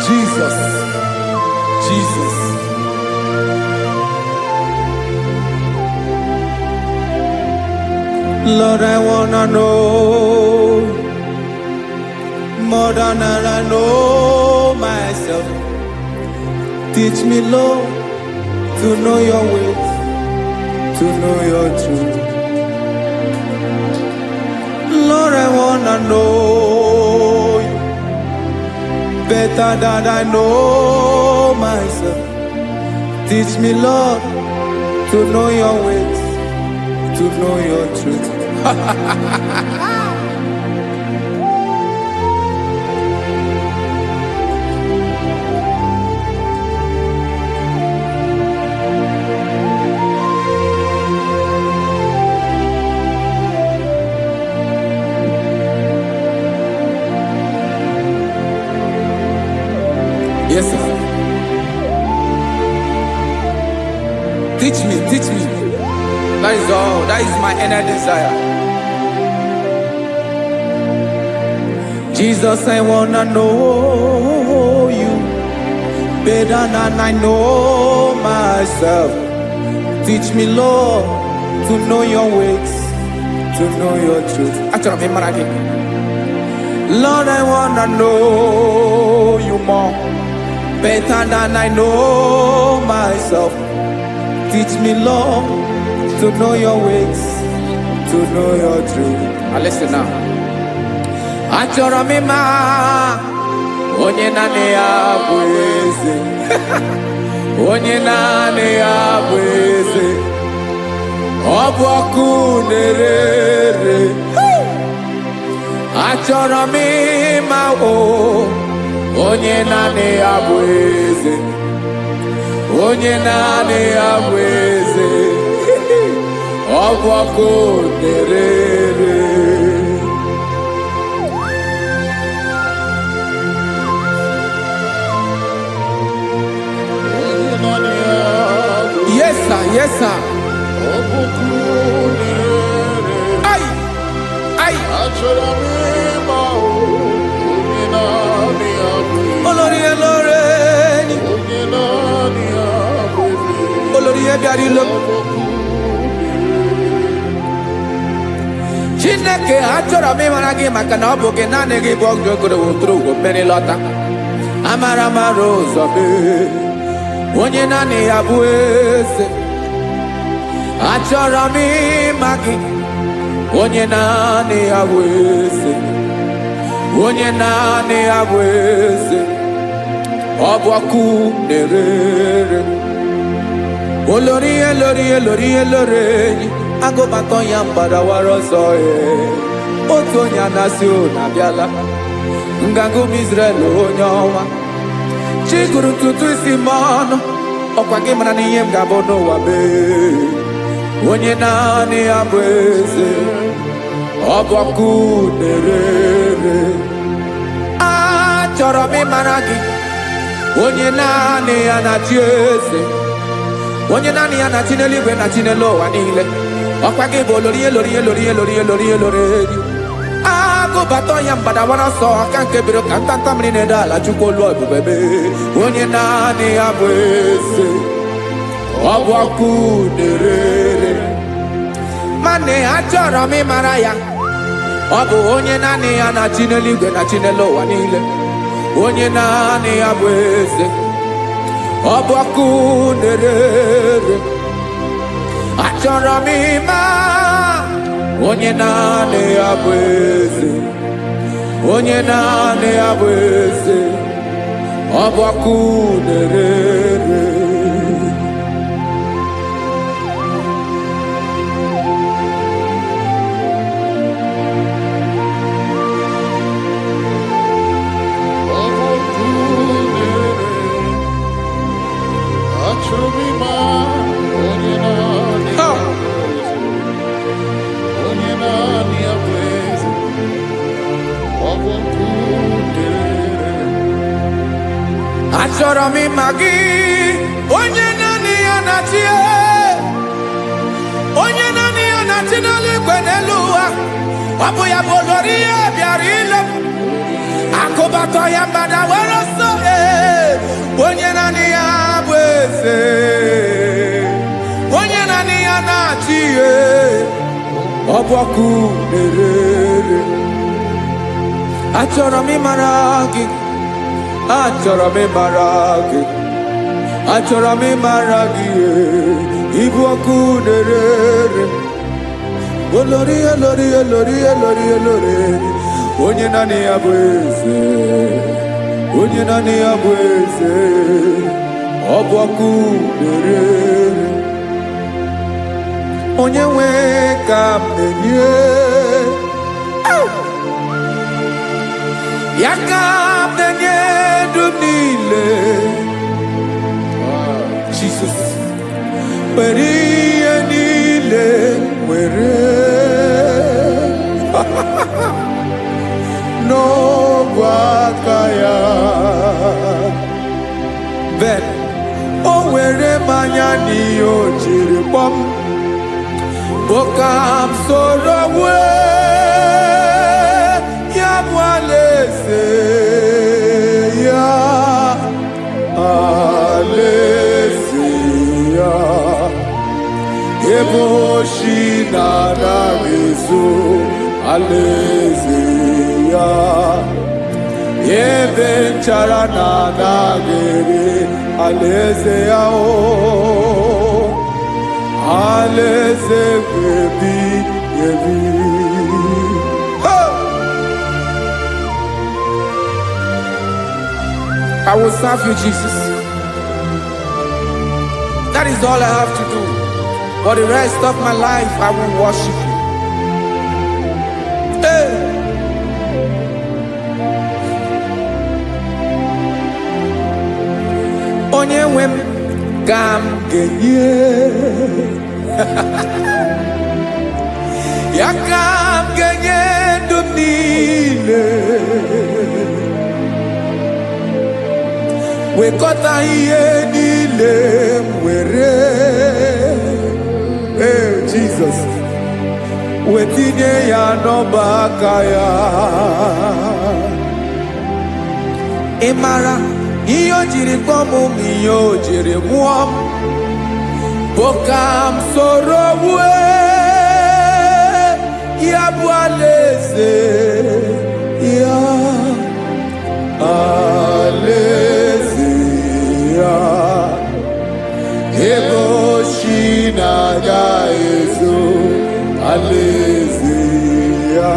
Jesus, Jesus. Lord, I wanna know more than I know myself. Teach me, Lord, to know your ways, to know your truth. Lord, I wanna know you better than I know myself. Teach me, Lord, to know your ways, to know your truth. Yes, sir. Teach me, teach me. That is all. That is my inner desire. Jesus, I wanna know you better than I know myself. Teach me, Lord, to know your ways, to know your truth. Actually, I'm again. Lord, I wanna know you more, better than I know myself. Teach me, Lord, to know your ways, to know your truth. Listen now. Achọrọ m ịma onye naanị ya bụ eze. Onye naanị ya bụ eze. Ọ bụ ọkụ na-ere. Achọrọ m ịma onye naanị ya bụ eze. Onye naanị ya bụ eze. Ọ bụ ọkụ na-ere. Yes, sir. Yes, sir. Ay, ay. Olórí Olórí. Olórí Ebiarilo. Chineke achọrọ m ịmara gị maka na ọ bụ gị naanị gị bụ ọgụ ogoro wotoro ugwo mmeri lọta. Amara mara ụzọ mee. Onye naanị ya bụ eze. Achọrọ m ịma gị. Onye naanị ya bụ eze. Onye naanị ya bụ eze. Ọ bụ ọkụ na-ere. Olórí Olórí Olórí Olórí. Agụbatọ ya mgbadawara ọsọ ya. Otu onye anasị na-abịala. Nganga ụmụ Izrel onye ọnwa. Chi gụrụ ntutu isi m ọnụ. Ọkwa gị mara na ihe m ga-abụ n'ụwa mee. Onye naanị ya bụ eze. Ọ bụ ọkụ na-ere. Achọrọ m ịmara gị. Onye naanị ya na-achị eze. Onye naanị ya na-achị n'eluigwe na-achị n'elu ụwa niile. Ọkwa gị bụ Olórí Olórí Olórí Olórí Olórí Olórí. Agụbatọ ya mgbadawara ọsọ aka nke biro ka ntanta mmiri na-ede ala Chukwu olu ebube mee. Onye naanị ya bụ eze. Ọ bụ ọkụ na-ere. Mane achọrọ m ịmara ya. Ọ bụ onye naanị ya na-achị n'eluigwe na-achị n'elu ụwa niile. Onye naanị ya bụ eze. Ọ bụ ọkụ na-ere. Achọrọ m ịma onye naanị ya bụ eze. Onye naanị ya bụ eze. Ọ bụ ọkụ na-ere. achọrọ m ịma gị, onye naanị ya na-achị, onye naanị ya na-achị n'eluigwe n'elu ụwa. Ọ bụ ya bụ olori ihe bịara ile m, akụbatọ ya mgbada were ọsọ. Onye naanị ya bụ eze, onye naanị ya na-achị ihe. Ọ bụ ọkụ na-ere. Achọrọ m ịmara gị, achọrọ m ịmara gị, achọrọ m ịmara gị. Ịbụ ọkụ na-ere. Olori, olori, olori, olori, olori. Onye naanị ya bụ eze, onye naanị ya bụ eze. Ọ bụ ọkụ na-ere. Onye nwe ka m na-enye, ya ka m na-enye dum niile. Jesus, were ihe niile were n'ọbụ aka ya. Ben, o were mmanya n'ihe o jiri kpọọ m, boka m soro wee ya bụ alaeze ya, alaeze ya. Ebe oshi na-anaghị ezo, alaeze ya. Ebe nchara na-anaghị ere, alaeze ya. Alaeze ebi ebi. I will serve you, Jesus. That is all I have to do. For the rest of my life, I will worship you. Hey. Onye nwe m ka m ga-enye, ya ka m ga-enye ndụ m niile. Wekọta ihe niile m were, Jesus, wetinye ya n'ọba aka ya. Ị mara ihe o jiri kpọọ m, ihe o jiri mụọ m, bụ ka m soro wee ya bụ alaeze ya, alaeze ya. Ebe oshi na-agaghị ezo, alaeze ya.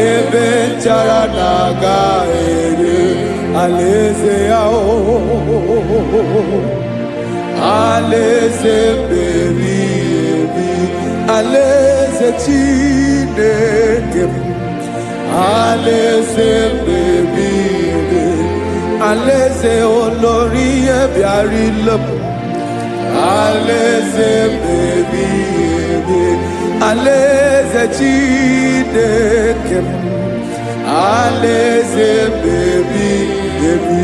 Ebe nchara na-agaghị ere, alaeze ya. Alaeze ebi ebi, alaeze Chineke m. Alaeze ebi ebi, alaeze olori ihe bịara ile m. Alaeze ebi ebi, alaeze Chineke m. Alaeze ebi ebi.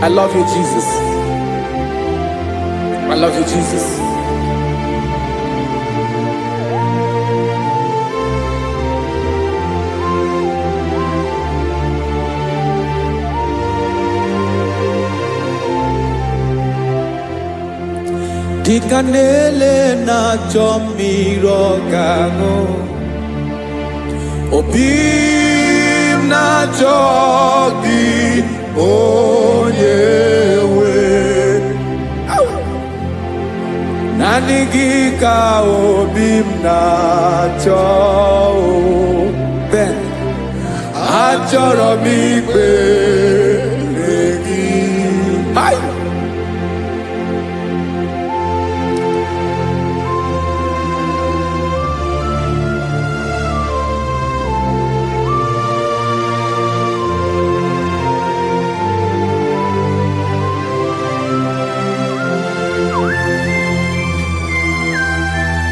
I love you, Jesus. I love you, Jesus. Dịka na-ele na-achọ mmiri ọ ga-aṅụ, obi m na-achọ gị, onye nwe. Naanị gị ka obi m na-achọ. Ben, achọrọ m ikpere gị.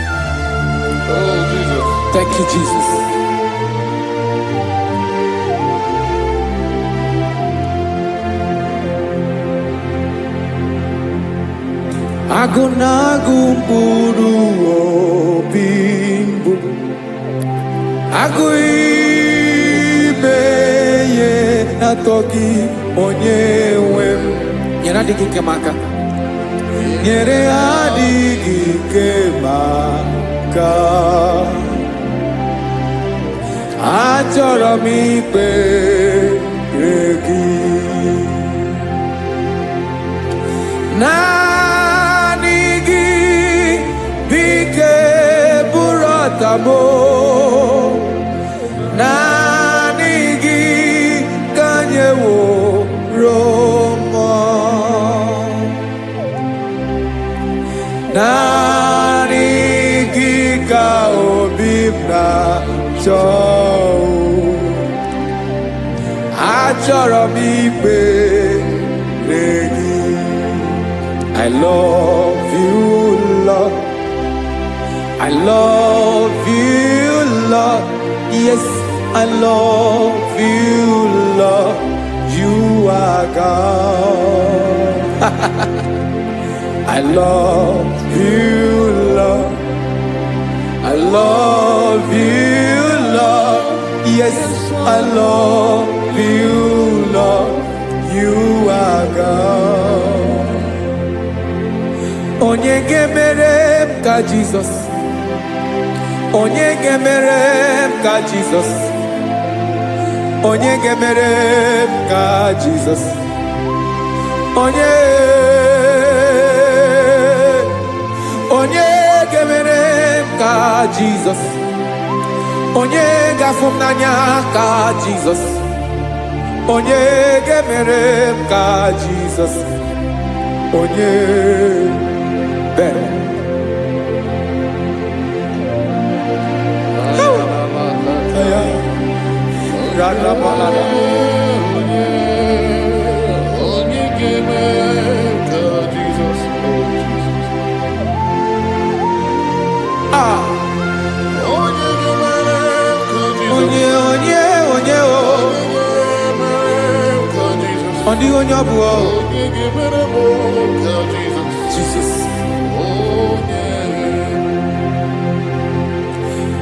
Oh, Jesus. Thank you, Jesus. Agụnagụ mkpụrụ obi mbụ agụ ime ihe atọ gị onye nwe m nyere adịghị ike m aka nyere adịghị ike m aka achọrọ m ikpere gị naanị gị bike bụrụ ọtamo naanị gị ka anyị wụrụ mmụọ naanị gị ka obi m na-achọ achọrọ m ikpere gị I love you, Lord. I love you, Lord. Yes, I love you, Lord. You are God. I love you, Lord. I love you, Lord. Yes, I love you, Lord. You are God. Onye gemere m ka Jesus. Onye gemere m ka Jesus. Onye gemere m ka Jesus. Onye gemere m ka Jesus. Onye gafụ m n'anya ka Jesus. Onye gemere m ka Jesus. Onye better. Jesus.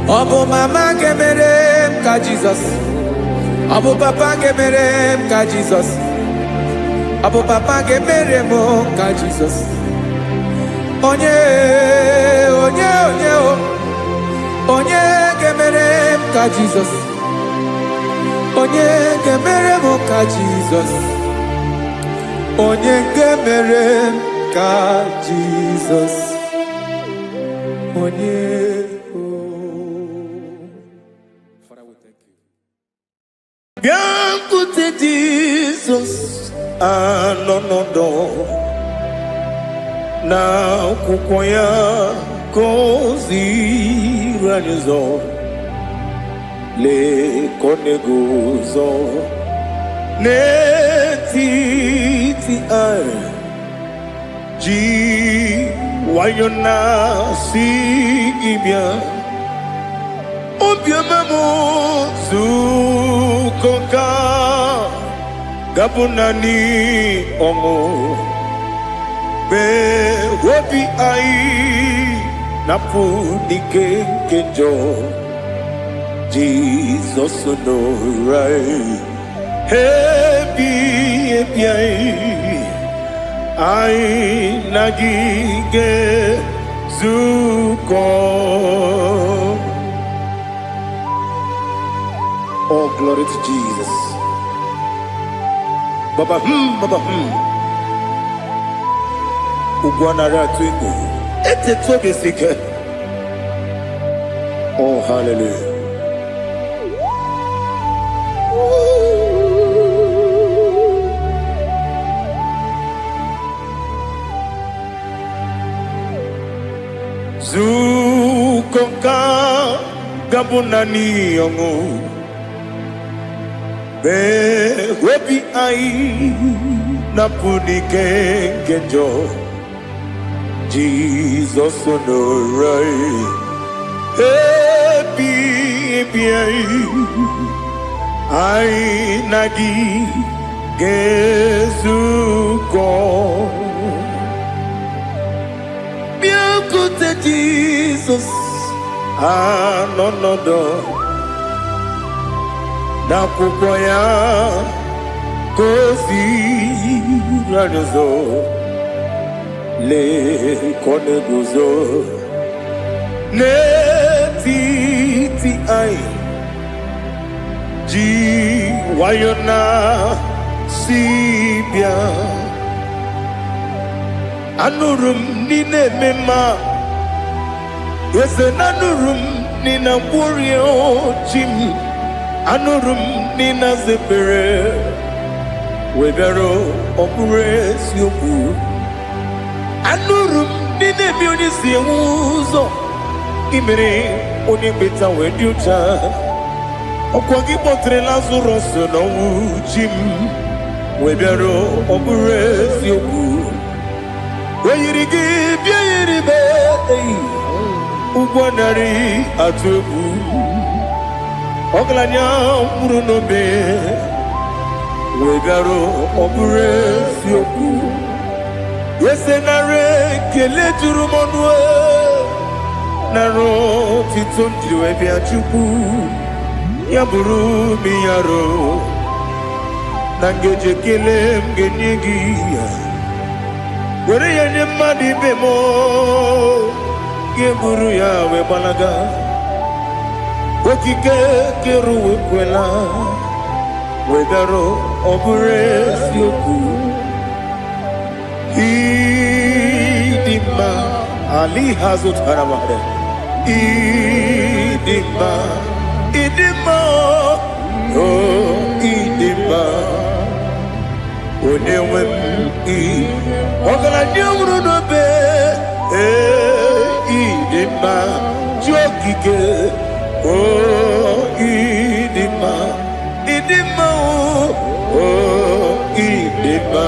Obu mama gemere m ka Jesus. Obu papa gemere m ka Jesus. Obu papa gemere m ka Jesus. Onye gemere m ka Jesus. Onye gemere m ka Jesus. Onye gemere m ka Jesus. Onye Biancote Jesus anonodo na kukwaya kozi ranizo le konegozo ne titi ai ji wayona si ibia obiamamu zukoka gabunani omo be wobi ai napu dike kenjo Jesus no right happy ai nagige zuko. Oh, glory to Jesus. Baba, Baba, Ugwanara twingo. Ete tobe sike. Oh, hallelujah. Zukonka gabunani yongo. Be wepi ai napuni kenjo Jesus no right happy ai nagi gezuko bịakute Jizọs anọnọdụ n'akwụkwọ ya ka o ziri anyị ụzọ lee ka ọ na-eguzo n'etiti anyị ji nwayọọ na si bịa. Anụrụ m n'ime mma eze na anụrụ m n'ina mkpụrụ ochi m. Anụrụ m n'ina zebere webere ọ bụrụ eziokwu. Anụrụ m n'ina eme onye si enwe ụzọ imere onye mkpeta wee dị ụcha. Ọkwa gị kpọtere Lazarọs n'ọnwụ chi m webere ọ bụrụ eziokwu. Oyiri gị bịa yiri be ụgwọ narị atụ egwu. Ọgaranya mkpụrụ n'obe wee bịarụ ọ bụrụ eziokwu. Ese nara ekele juru m ọnụ nara otito m jiri wee bịa Chukwu. Ya bụrụ m ya ro na ngeji ekele m ga-enye gị ya. Were ya nye mmadụ ibe m ga-eburu ya wee gbalaga. Okike kere uwe kwela wee bịarụ ọ bụrụ eziokwu. Ịdị mma Ali ha zụtara mmadụ. Ịdị mma ịdị mma ịdị mma onye nwe m ọgaranya nwụrụ n'obe ịdị mma ji okike ịdị mma ịdị mma ịdị mma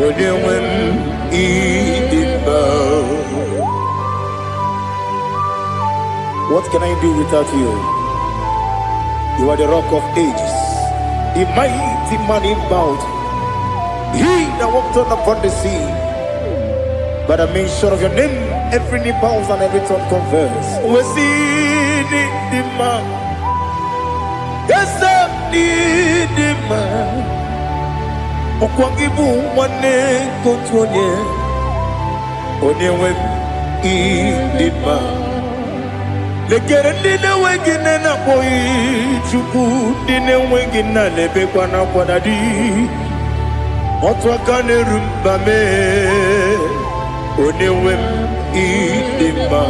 onye nwe m ịdị mma. What can I do without you? You are the rock of ages, the mighty man in battle. He that walked on upon the sea. By the mention of your name, every knee bows and every tongue confess. We see the man. Yes, the man. Okwangibu wane kotonye. Onyewe the man. Lekere ndine wengine na boyi Chukwu ndine wengine lebe kwa na kwadadi. Otu aka na-erumba me onyewe m ịdị mma.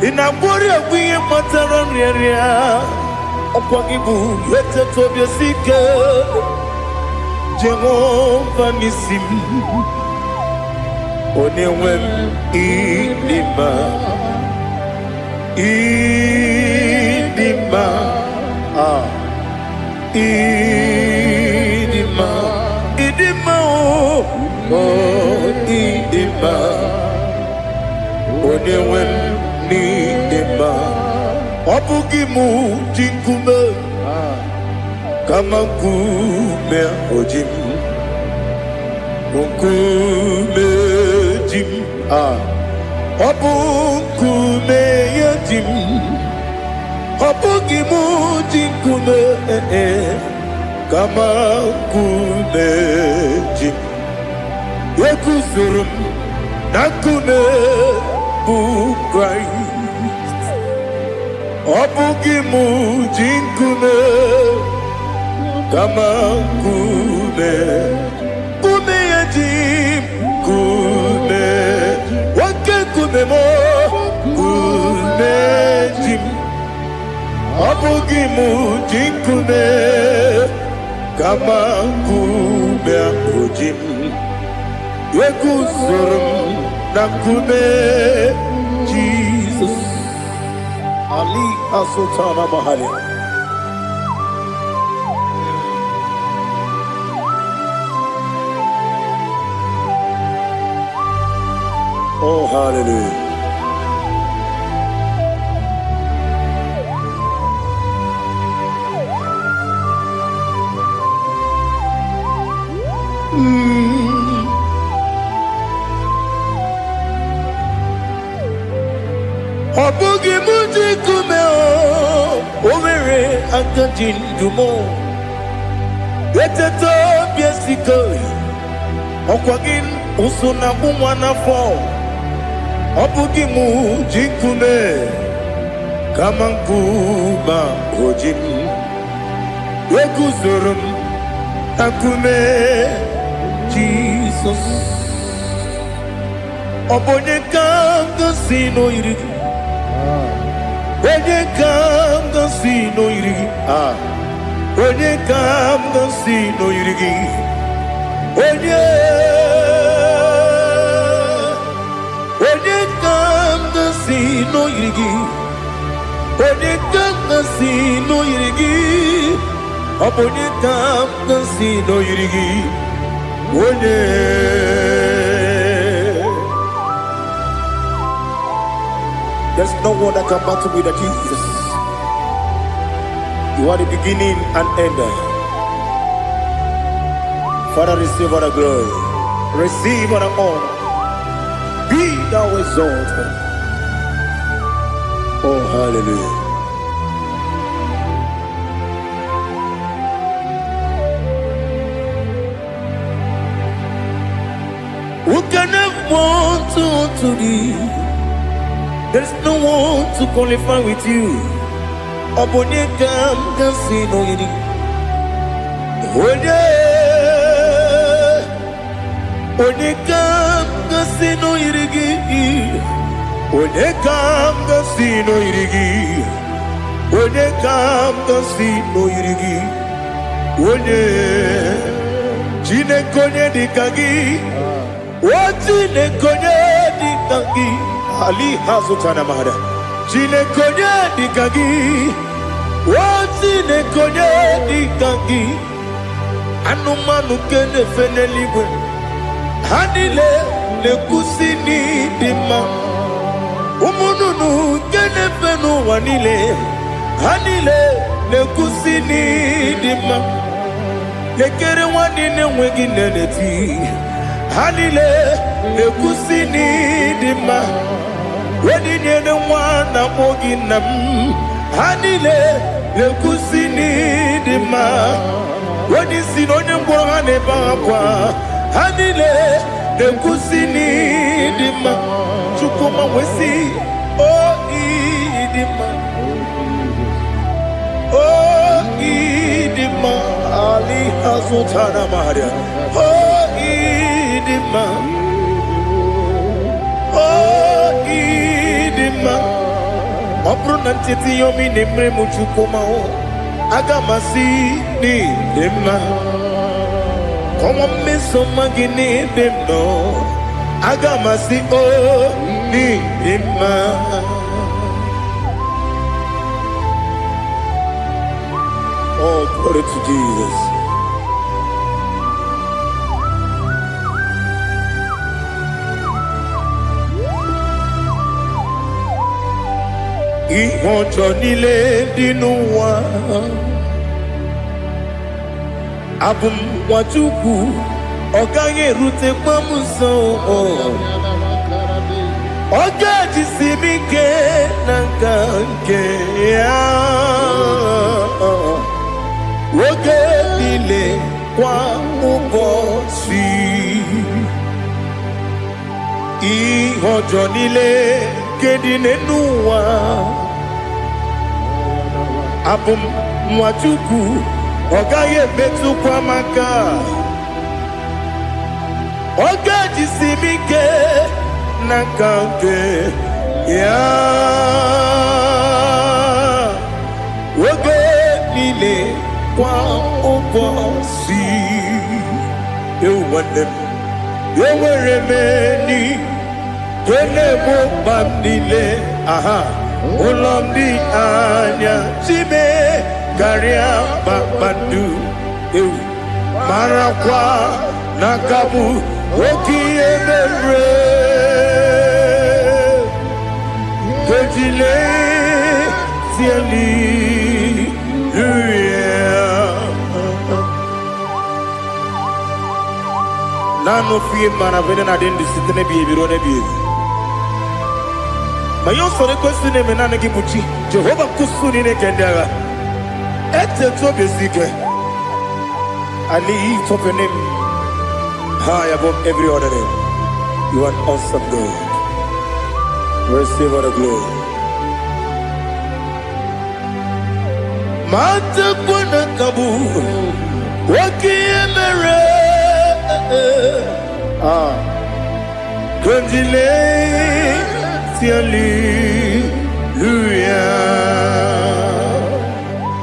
Ị na-agwọrị agwụ ihe kpatara nrịarịa. Ọkwa gị bụ eteta obi esi ike Jehova n'isi m. Onyewe m ịdị mma. Ịdị mma ịdị mma ịdị mma ịdị mma onyewe m n'ịdị mma. Ọ bụghị mụ ji nkume kama nkume oji m. Nkume ji m ọ bụ nkume ya ji m. Ọ bụghị mụ ji nkume kama nkume ji m. Eguzoro m na nkume bụ Kraịst. Ọ bụghị mụ ji nkume kama nkume. Nkume ya ji m nkume. Nwoke nkume m nkume ji m. Ọ bụghị mụ ji nkume kama nkume ahụ ji m. Eguzoro m na nkume Jizọs. Ali Asotana Mahali. Oh, hallelujah. akajindumo eteto biesiko okwagin usuna kumwana fo obugi mu jikume kama nkuba ojim wekuzorum akume Jesus obonye kanga sino irigi onye kanga sino irigi onye kanga sino irigi onye kanga sino irigi onye kanga sino irigi obonye kanga sino irigi onye. There's no one that can battle with Jesus. You are the beginning and end. Father, receive all the glory. Receive all the honor. Be thou exalted. Oh, hallelujah. Who can have one to thee? There's no one to qualify with you. Obonye kam kasino yiri. Onye kam kasino yiri. Onye kam kasino yiri. Onye kam kasino yiri. Onye jine konye dikagi. Wajine konye dikagi. Ali hazutana mahada. Jine konye dikagi. Wajine konye dikagi. Anumanu kene fene ligwe. Hanile le kusini dima. Umununu kene fenu wanile. Hanile le kusini dima. Lekere wanine wengi neneti. Hanile le kusini dima. Wedi nyene wana mogi nam. Hanile le kusini dima. Wedi sinonye mbwangane bakwa. Hanile le kusini dima. Chukuma wesi oh idima. Oh idima. Ali hazutana maria. Oh idima. Oh idima. Obruna ntiti yomi nemre muchukuma o. Agamasi ni dema. Komo miso magini demno. Agamasi o ni dema. Oh, glory to Jesus. Ihojo nile dinuwa abum wachuku oganye rute pamuso ogaji simike nanganke ya woge nile kwa ubosi ihojo nile kedine nuwa abum mwachuku ogaye betu kwa maka ogaji simike nakanke ya woge nile kwa ubosi eweremeni Kelebo bandile, aha, ulomdi anya, chime, karia babandu, marakwa, nakabu, oki emere, kejile, siali, Nano fiye mana vene na dendi sitene biye birone biye. Mayon sore kwesune menane kibuchi. Jehova kusuni ne kendera. Eteto besike. I lift up your name high above every other name. You are an awesome God. Receive all the glory. Mata kuna kabu wakiemere Kondile Hallelujah.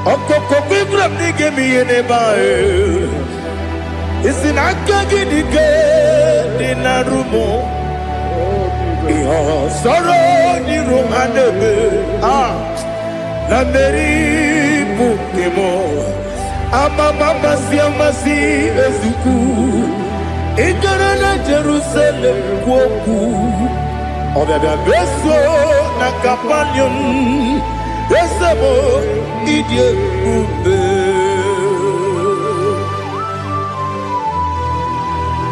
Okoko kwikura nige miyene bae. Isin akagi nige dinarumo. Iho soro ni romanebe. Na meri bukemo. Ama mama siamasi ezuku. Ikarana Jerusalem woku. Obebe beso na kapanium. Besabo idie ube.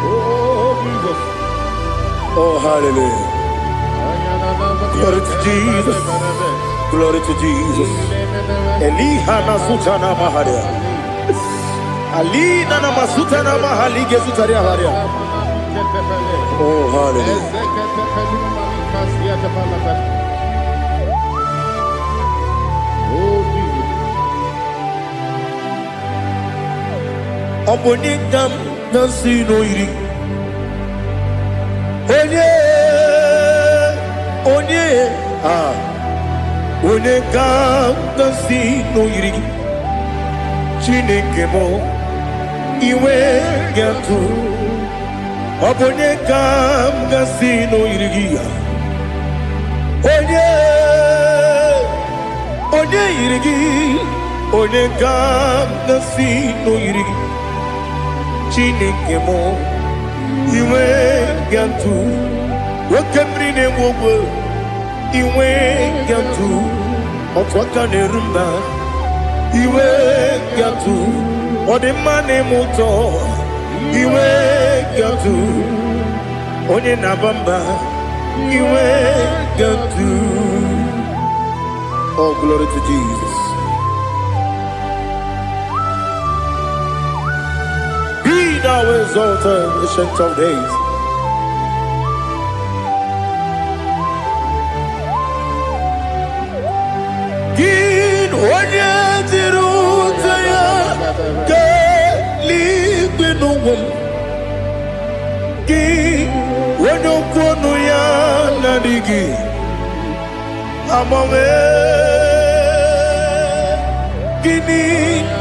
Oh, Jesus. Oh, hallelujah. Glory to Jesus. Glory to Jesus. Elihana sutana maharia. Alina na masutana mahalige sutaria haria. Oh, hallelujah. Oh, Jesus. Obonikam nasino iri. Onye, Onekam nasino iri. Chineke mo iwe gatu. Obonekam nasino iri. Onye irigi, Onekam nasino iri. Chineke mo iwe gatu. Wakemri ne wogo iwe gatu. Otwaka ne rumba iwe gatu. Odemane moto iwe gatu. Onye nabamba iwe gatu. Oh, glory to Jesus. Be thou exalted, ancient of days. Gin onye tirutaya ke ligbinugum. Gin onye kwonu ya nadigi. Amame gini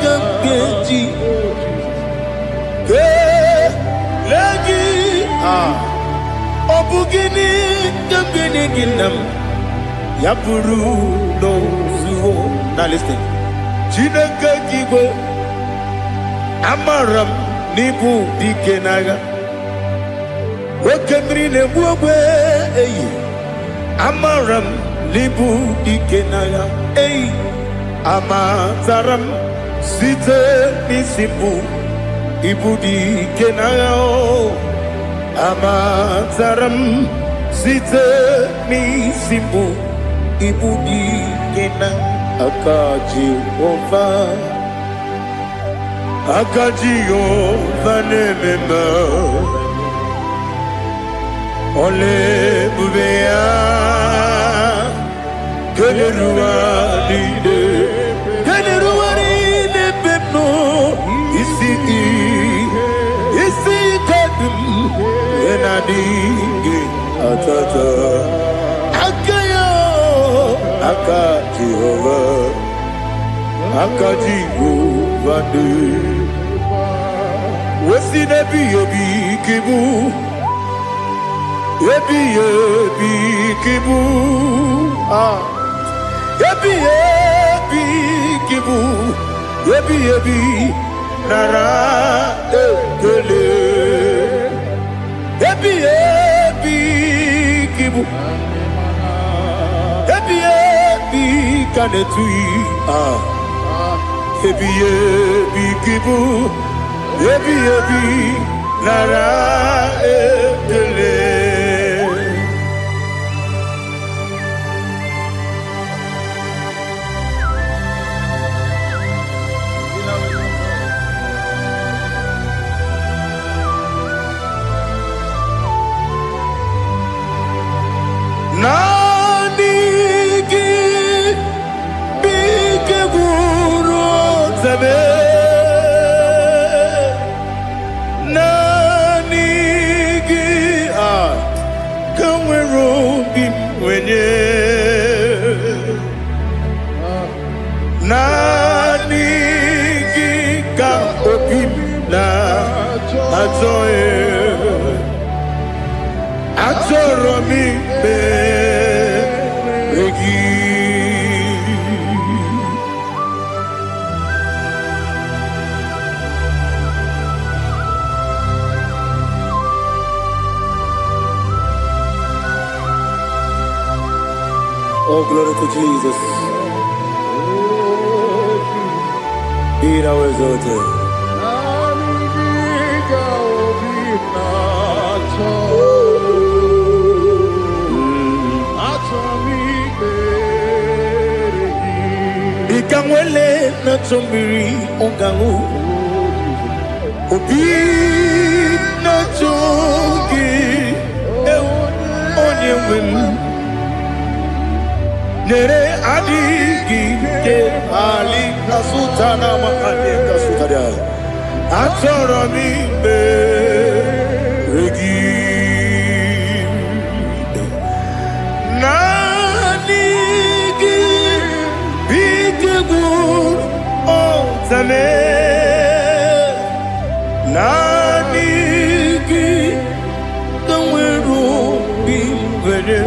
kamkeji ke lagi obu gini kamkeni ginam yapuru no zuho. Now listen. Chineke kigwe amaram nibu dikenaga wakemri ne buogwe eyi amaram nibu dikenaga eyi amazaram site nisimbu ibu dikenaga o amazaram site nisimbu ibu dikenaga akaji ova nemema ole bubea Keleruari pepno isi kadum enadi atata akayo akaji Jehova de wesi nebi yebi kibu yebi kibu yebi kibu yebi nara ekele yebi kibu yebi kanetui yebi kibu yebi nara ekele. zame nanigi kanwero bimwenye nanigi ka obim na atoe atoro mi be regi. Oh, glory to Jesus. Be thou exalted. Ikangwele na chombiri ongangu obi na chogi onye wem nere adigi ke ali kasutana makane kasutaria atoro mi be regi nanigi bigegu o zame nanigi kanweru bimwere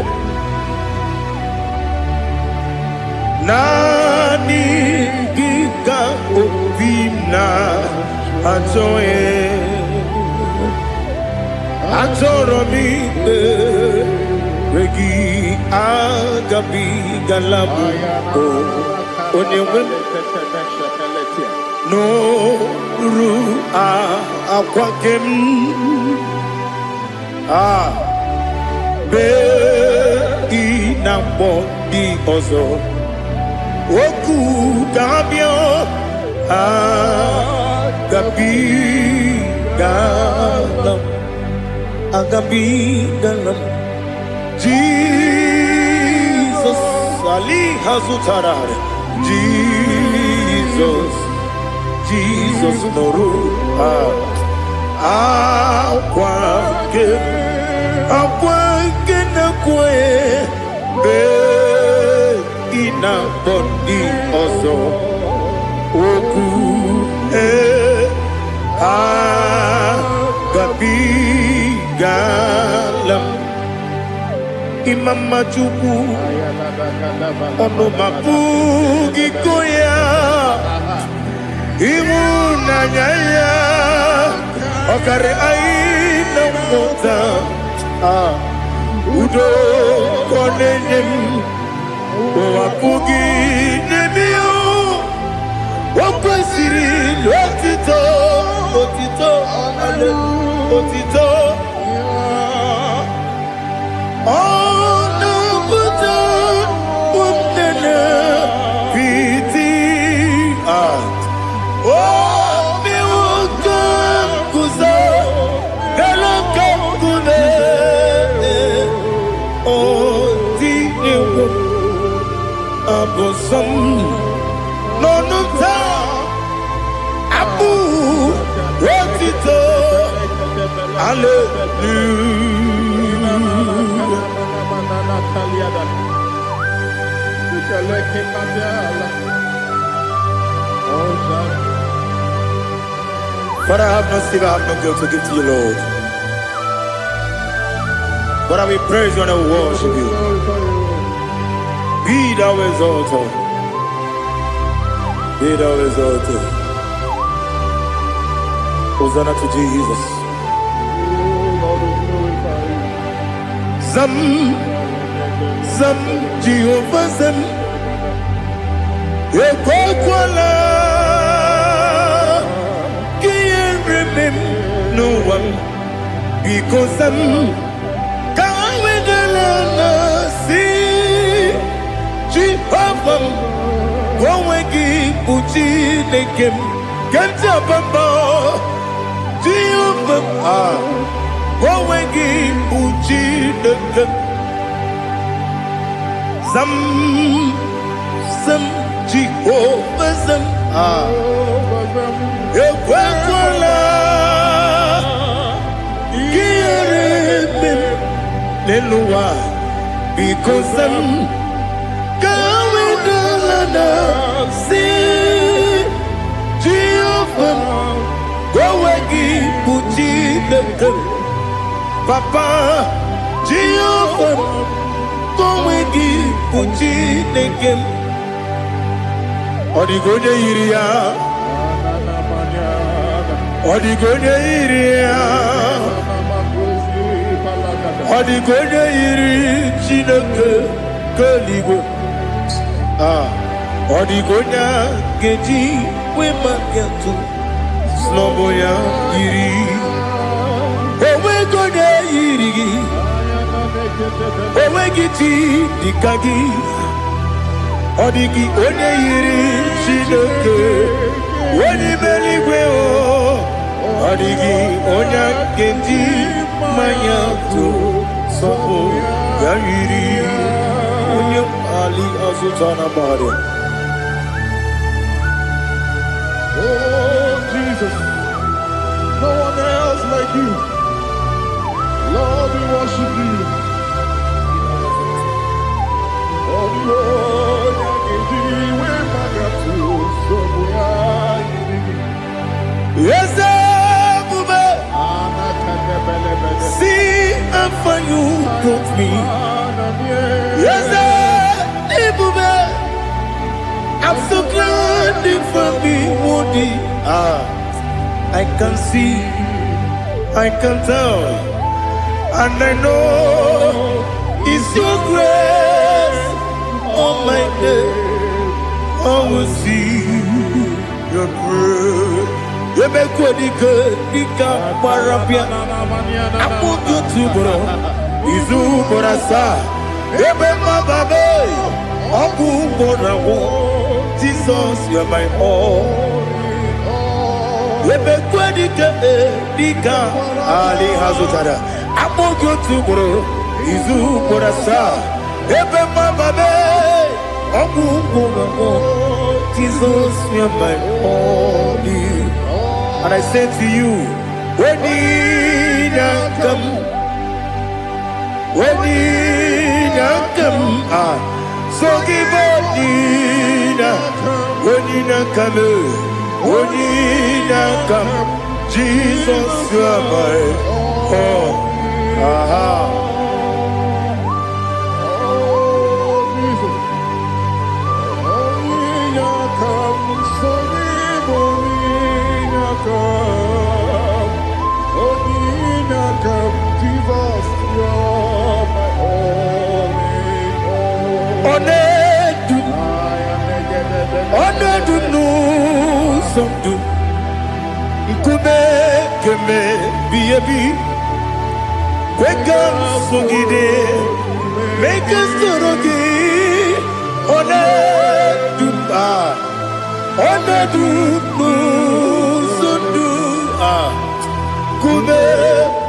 nanigi ka obina atoe atoro mi regi agabi galabu onyewe no ru akwakem be inambo di ozo oku gabio agabi galam Jesus Ali Hazutarare Jesus Noru akwake na kwe be ina bondi ozo oku gabi galam imama chuku ono mapugi koya imuna nyaya okare aina mota udo konenem wapugi nemio wakwasiri lotito ale otito ono buta umnene piti mi uka kuzo galaka kune otini abosom nonuta abu otito But I have no sin, I have no guilt to give to you, Lord. But I will praise you and I will worship you. Be thou exalted. Be thou exalted. Hosanna to Jesus. Zam, Jehovah Zam. Ekwakwala. Can't remember no one. Because I'm can't wait to see Jehovah. Wawegi uchi nekem. Kenta bamba. Jehovah. Wawegi uchi nekem. Zam Jehovah Zam ekwekwala gịnị n'elu ụwa because gawedala si Jehovah gowe gị bụ Chineke Papa Jehovah gowe gị bụ Chineke ọ dịghị onye yiri ya ọ dịghị onye yiri ya ọ dịghị onye yiri Chineke keligwe ọ dịghị onye ga-eji wee maka ntụ n'ọbụ ya yiri onweghị onye yiri gị onweghị chi dịka gị ọ dịghị onye yiri Chineke onye eluigwe ọ dịghị onye ga-eji mmanya ntụ n'ọbụ ya yiri onye ali azụta na mmadụ. Oh, Jesus, no one else like you. Lord, we worship you. Oh, Lord, I give you where my God to, so we are you. Yes, Bube. See how far you brought me. Yes, Bube. I'm so glad for me, Woody. I can see, I can tell, and I know it's your grace. Oh my God, I will see your grace. You make good, Nika Parapia. I put you to bro. Izu Borasa. You make my baby. Aku Borawo. Jesus, you're my all. Lebe kwadike dika ali hazutara. Amogo tubro izu porasa. Lebe mababe ogugo. Jesus, you're my all. And I say to you, when you come, so give up when you come, Jesus, you are my all. Oh, Jesus. When you come, so come. When you come, Jesus, you are my all. Onedu no somdu Nkube keme biyebi Kweka sugide Meke storogi Onedu Onedu no somdu Kube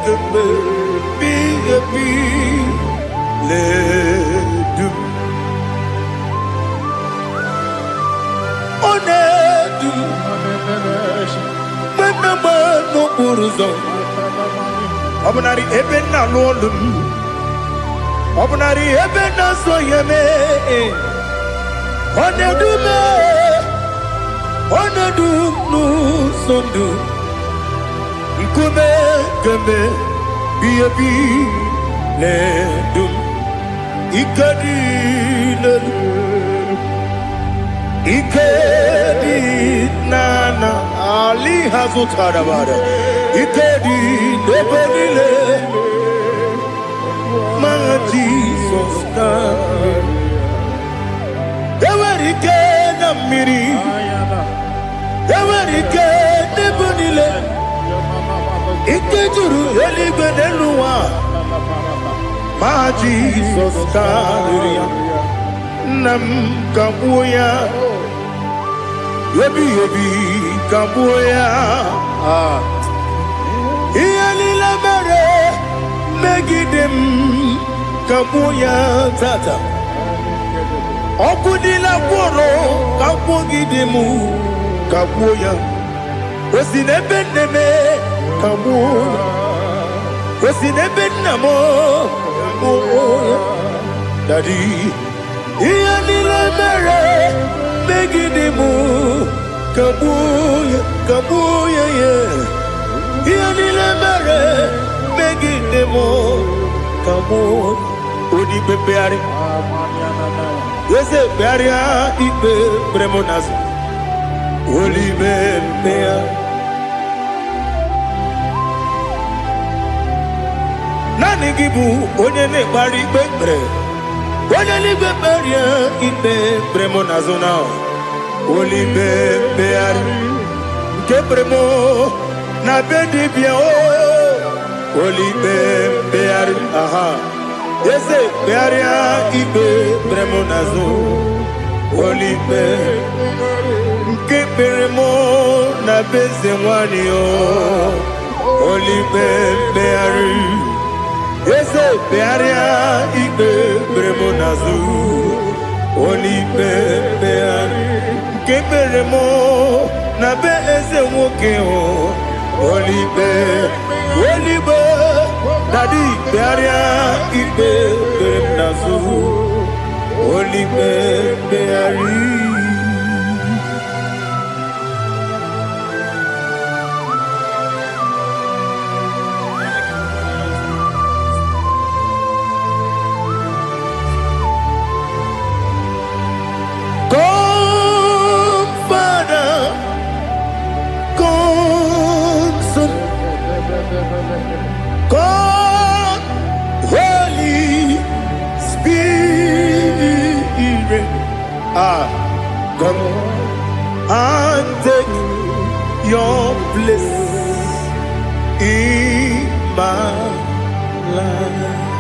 keme biyebi Ledu Onedu Menama no uruzo Obunari ebe na lolum Obunari ebe na soyeme Onedu me Onedu no sondu Nkume keme biyebi ledum Ikadi ledum Ikedi nana ali hazutara bara Ikedi nebelile ma Jesus na Ewerike na miri Ewerike nebelile Ikejuru eligwe neluwa ma Jesus na Nam kabuya Yebi kabuya Iyalila mere Megidem kabuya tata Okudila kworo Kabugidemu kabuya Osinebene kamu, osinebene mo kamu, Daddy. Iyanile mere megidimu kabuya ye. Iyanile mere megidimu kamu. Odi bebeari, yese bearia ibe bremonas. Oli bebea. Nani gibu onye ne bari bebre. Onye ni beberia ibe bremonazona. Oli bebeari. Ke bremo na bedi bia o. Oli bebeari. Aha. Yese bearia ibe bremonazo. Oli bebeari. Keperemo na beze mwani o. Oli bebeari. Ese bearia ibe bremo nazu. Oli bebeari. Keperemo na beze mwoke o. Oli be. Daddy bearia ibe bremo nazu. Oli bebeari. God, Holy Spirit, come and take your place in my life.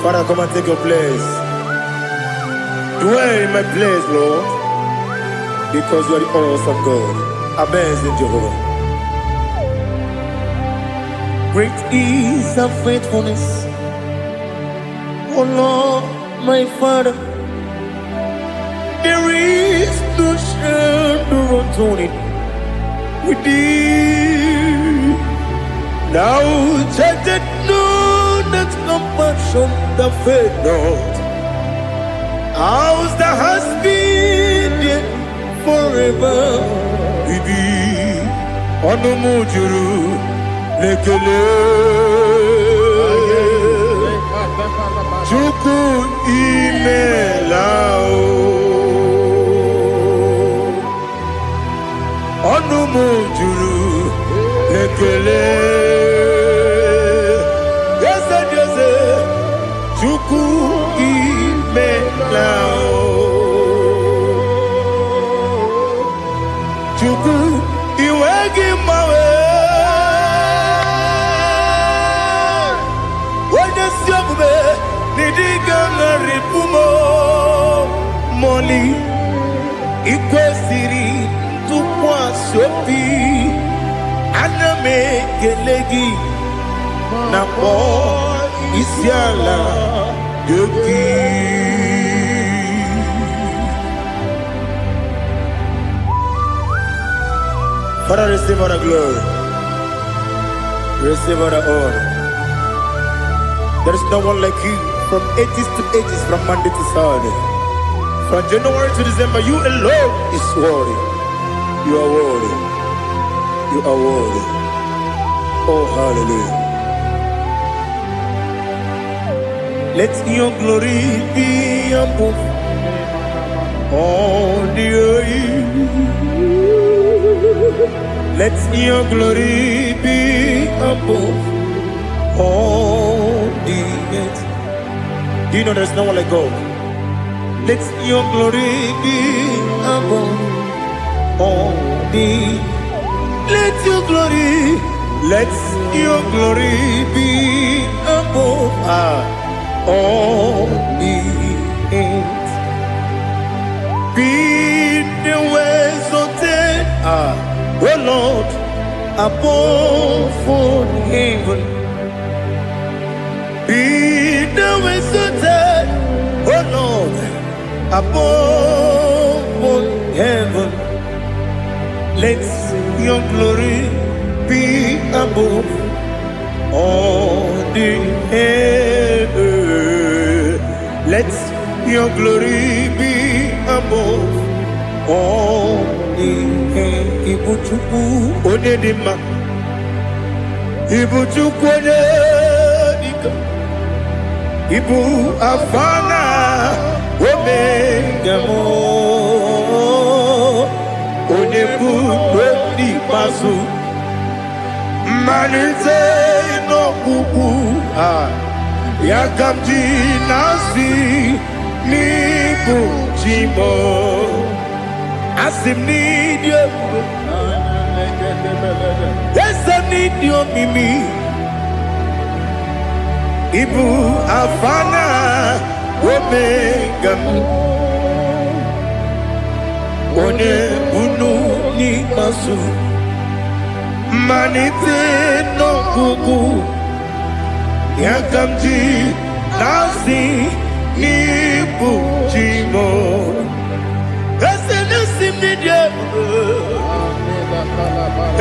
Father, come and take your place. Dwell in my place, Lord, because you are the awesome God. Amazing Jehovah. Great is thy faithfulness, O Lord, my Father. There is no shadow of turning with thee. Now judged know that compassion that faith not. Ours that has been there forever with thee. Onomujuru lekele Chuku imelao Onomujuru lekele Yese Chuku imelao Chuku iwegi mawe Moli ikwesiri tukwa sopi aname gelegi na po isiala yoki. Father, receive all the glory, receive all the honor. There is no one like you. From ages to ages, from Monday to Saturday, from January to December, you alone is worthy. You are worthy. You are worthy. Oh, hallelujah. Let your glory be above all the earth. Let your glory be above all the earth. Do you know there's no one like God? Let your glory be above all the. Let your glory be above all the earth. Be the ways of death, oh Lord, above all heaven. Be the ways of death, oh Lord, above all heaven. Let your glory be above all the earth. Let your glory be above all the earth. Ibuchukwu onedima, Ibuchukwu onedika, Ibu afana omega mo, onebu odi pasu, manite no kuku yakamji nasi nibu chimo. Asim need you. Yes, I need you, Mimi. Ibu afana omega. One unu ni masu. Manite no kuku. Yakamji nasi nibu chimo.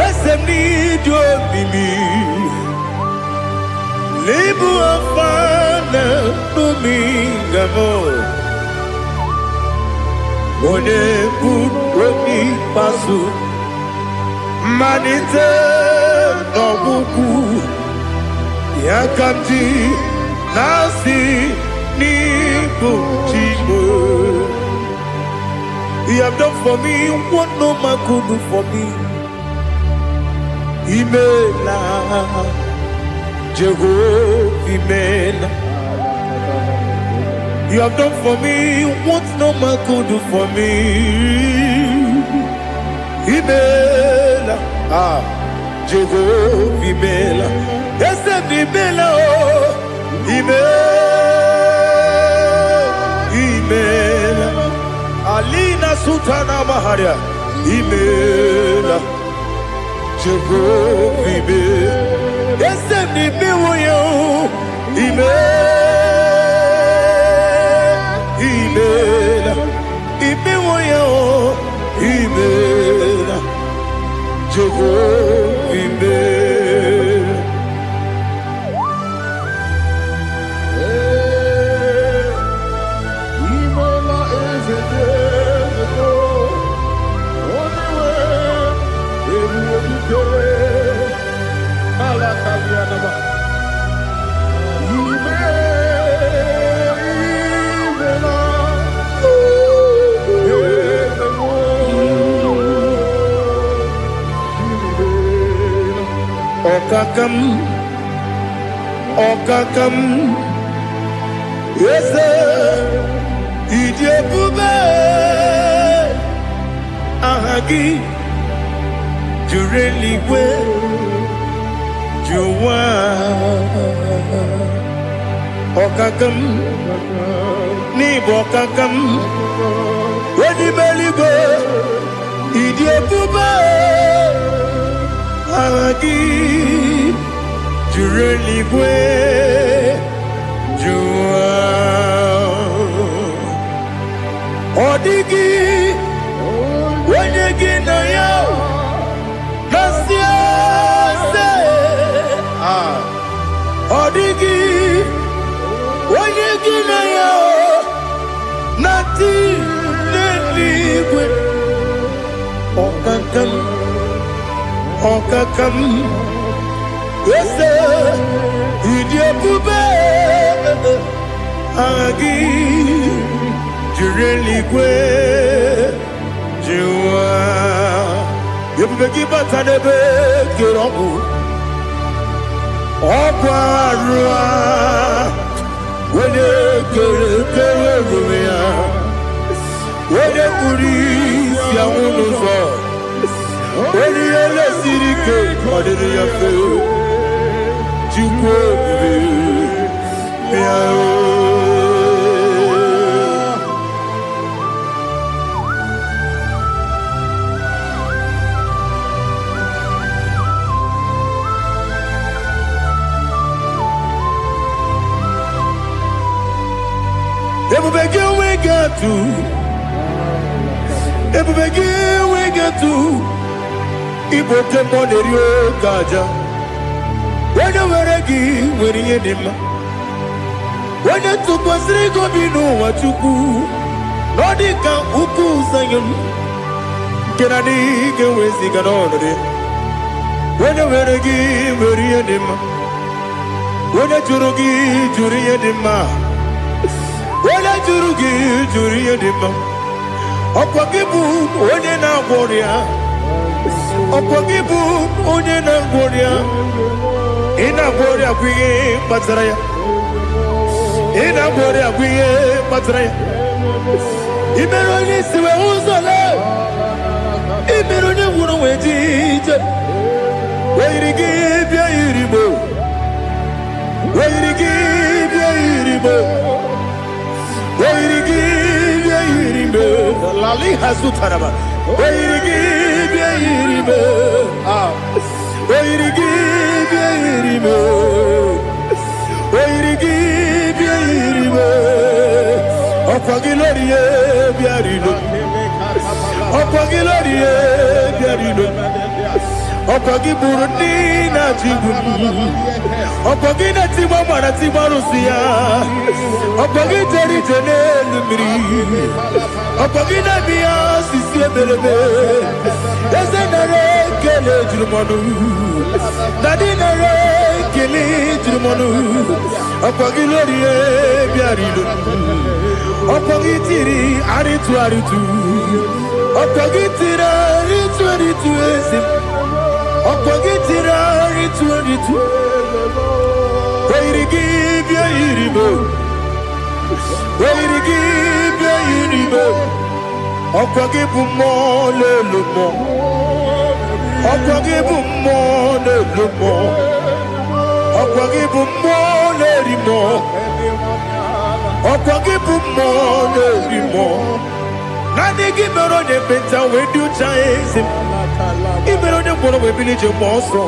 Esem need you, Mimi. Lebu afana numingamo. One buoni pasu. Manite no buku. Yakamji nasi ni buchimo. You have done for me what no man could do for me. Imela, Jehovah, Imela. You have done for me what no man could do for me. Imela, Jehovah, Imela. Yes, Imela, Imela. Alina Sutana Maharia, Imela, Jehovah, Imela. Yes, Imela, Imela, Imela, Jehovah, Imela. Okakam, yes, Idebube, Ahagi, Jureli we, Juwa, Okakam, Nibokakam, Wedi Beligo, Idebube, Ahagi. Jureli we, Jua, Odigi, when you get na yo, Nasia say, Odigi, when you get na yo, Nati, Neliwe, Okakam. Yes, Idebube, Agi, Jureli we, Jua. You begin but I never get on. Oparua, when you get when you police, ya unuso. When you let city cake, what did you feel? Every begin we get to Ibo tembo nerio gaja. When you were gi, when you dim. When you took was rego binu what you go. Nodika uku sayum. Kenadi get with the ganone. When you were gi, when you dim. When you jurugi, juri edima. When you jurugi, juri edima. Okwagibu, when you na warrior. Okwagibu, when you na warrior. Ina warrior, we Batraya. Ina warrior, we Batraya. Imeroni, we Uzala. Imeroni, wouldn't wait. Where to give your iribo. Where to give your iribo. Where to give your iribo. Lali Hasutaraba. Where to give your iribo. Where to give your iribo. Where to give your iribo. Opagilorie biarino. Opagilorie biarino. Opagi Burundi na Jibuni. Opagi na Timama na Timarusia. Opagi Teri Tene Lumiri. Opagi na Bia Sisi Belebe. Ezenare Kele Jumanu. Nadinare Kele Jumanu. Opagi Lorie Biarilu. Opagi Tiri Aritu Aritu. Opagi Tira Aritu Aritu Esim. Opagitira ritu. Where to give your iribo. Where to give your iribo. Opagibu mo le lumo. Opagibu mo le lumo. Opagibu mo le rimo. Opagibu mo le rimo. Nani gimero de beta we do chase. Ibero de bono we village monstro.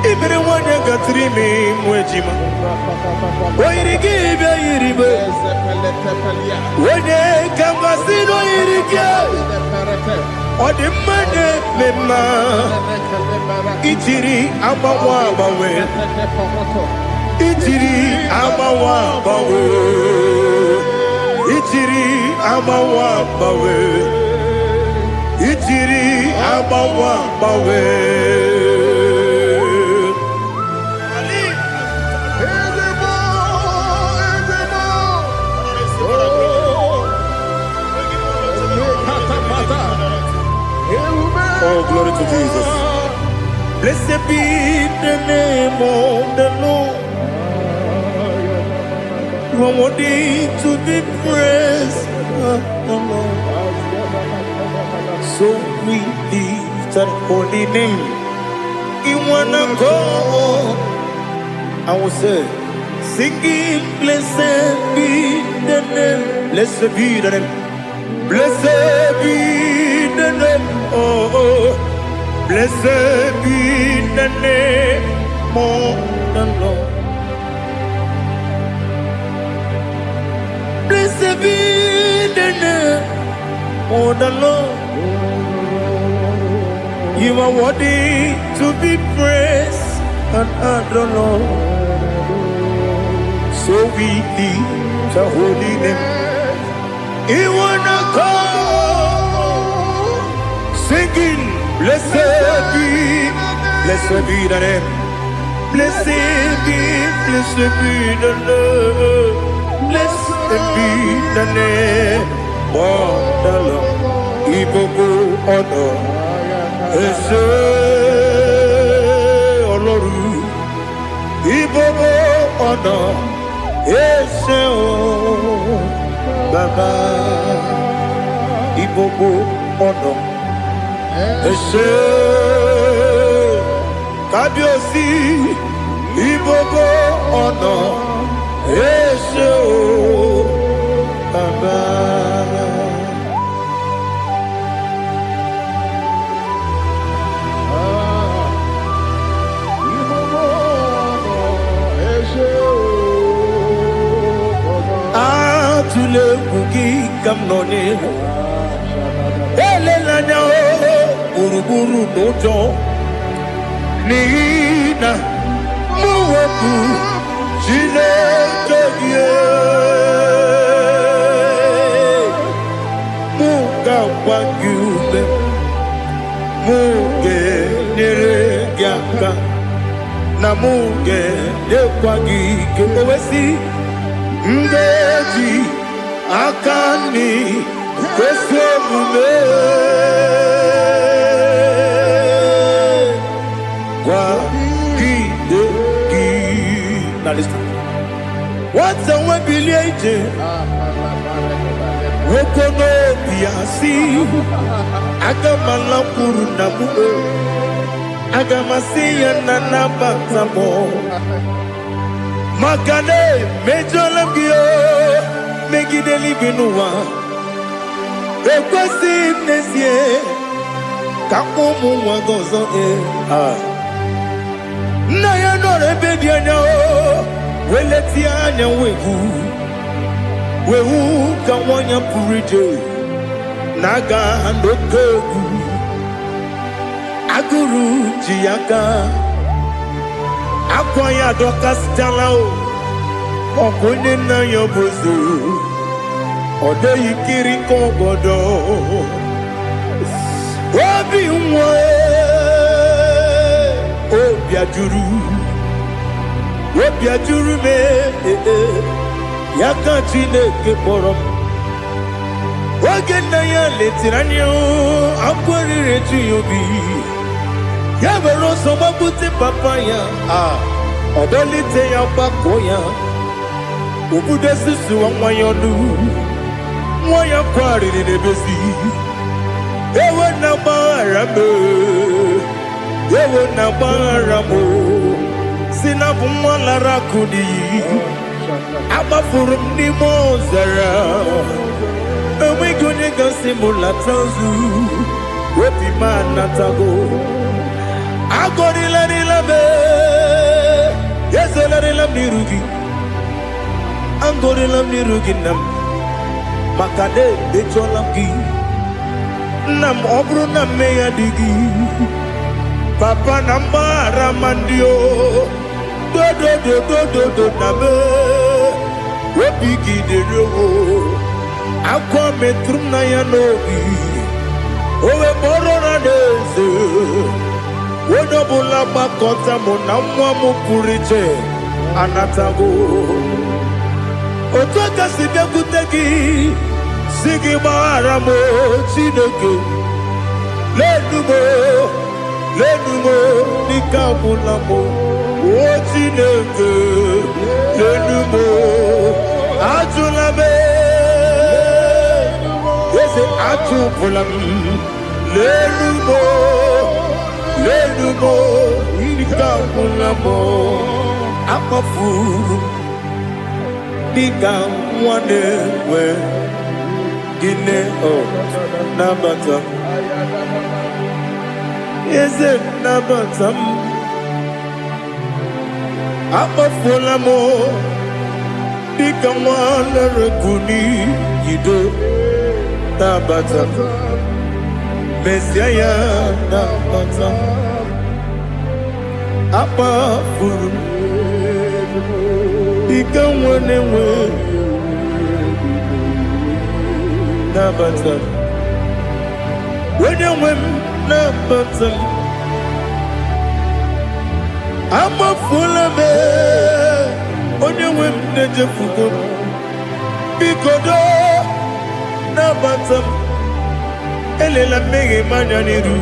Ibero one ga 3 me mwejima. Where give ya iribe. Where kama sino irike. Ode mane mema. Itiri abawa bawe. Itiri abawa bawe. Itiri abawa bawe. Itiri abawa bawe. Oh, glory to Jesus. Blessed be the name of the Lord. You are worthy to be praised, the Lord. So we lift that holy name. You wanna go? I will say, singing, blessed be the name. Blessed be the name. Blessed be the name. Oh, blessed be the name of the Lord. Blessed be the name of the Lord. You are worthy to be praised and adored, Lord. So we lift the holy name. You wanna call, singing, blessed be the name. Blessed be the Lord. Blessed be the name of the Lord. Ibogo honor. Ese Oloru, Ibogo honor, Ese o Baba, Ibogo honor, Ese Kabiosi, Ibogo honor, Ese o Baba. Tule kuki kamnoni ele lanya o gburugburu n'ụjọ n'ihi na mụ wepụ Chineke gị mụ ga-agba gị ume mụ ga-enyere gị aka na mụ ga-enyekwa gị ike owesi m ga-eji aka nri kwesị omume gwagide gị na lista nwata nwe bilie ije nwoke n'obi ya si aga m alakwuru na mụ aga m asị ya na nabata m maka na emejọla m gị megide eluigwe n'ụwa ekwesịghị m n'ezie ka ụmụ nwa gị ọzọ nna ya nọrọ ebe dị anya weletie anya wehu ka nwanyị pụrụ ije na-aga n'oke egwu agụrụ ji ya gaa akwa ya dọkasịchala ọkụ onye nna ya bụzo ọ dịghị kiri ka obodo obi nwa obi ajuru m ya ka Chineke kpọrọ m oge nna ya letiri anya akwa riri eju ya obi ya were ọsọ gbapute papa ya ọ dọlite ya gbakọ ya obodo susuwa nwa ya ọnụ nwa ya kwarịrị n'ebezi ewe na gbaghara m si na bụ nwa lara akụ n'iyi agbafuru m n'ime ọzara enweghị onye gasị m lata ozu obi m anatago agọrịlarịla m ezelarịla m n'iru gị agọrịla m n'iru gị nna m maka na emejọla m gị nna m ọ bụrụ na mmehie ya dị gị papa na mgbaghara ma ndị dodododododo na me obi gị dịrị akwa metụrụ m na ya n'obi owe kpọrọ na n'eze onye ọbụla gbakọta mụ na nwa m pụrụ iche anatago otu aka si bịakwute gị si gị gbaghara m Chineke lenumo dịka ọbụla m o Chineke lenumo ajụla m eze ajụpụla m lenumo dịka ọbụla m akpafuru dịka nwa na-enwe gịnị nabata m eze nabata m akpafuola m dịka nwa na-erekwu n'iyido nabata m mesia ya nabata m akpafuru m dịka nwa na-enwe nabata m onye nwe m nabata m agbafuola m onye nwe m na-ejefugo m biko nabata m elela mmehie m anya n'iru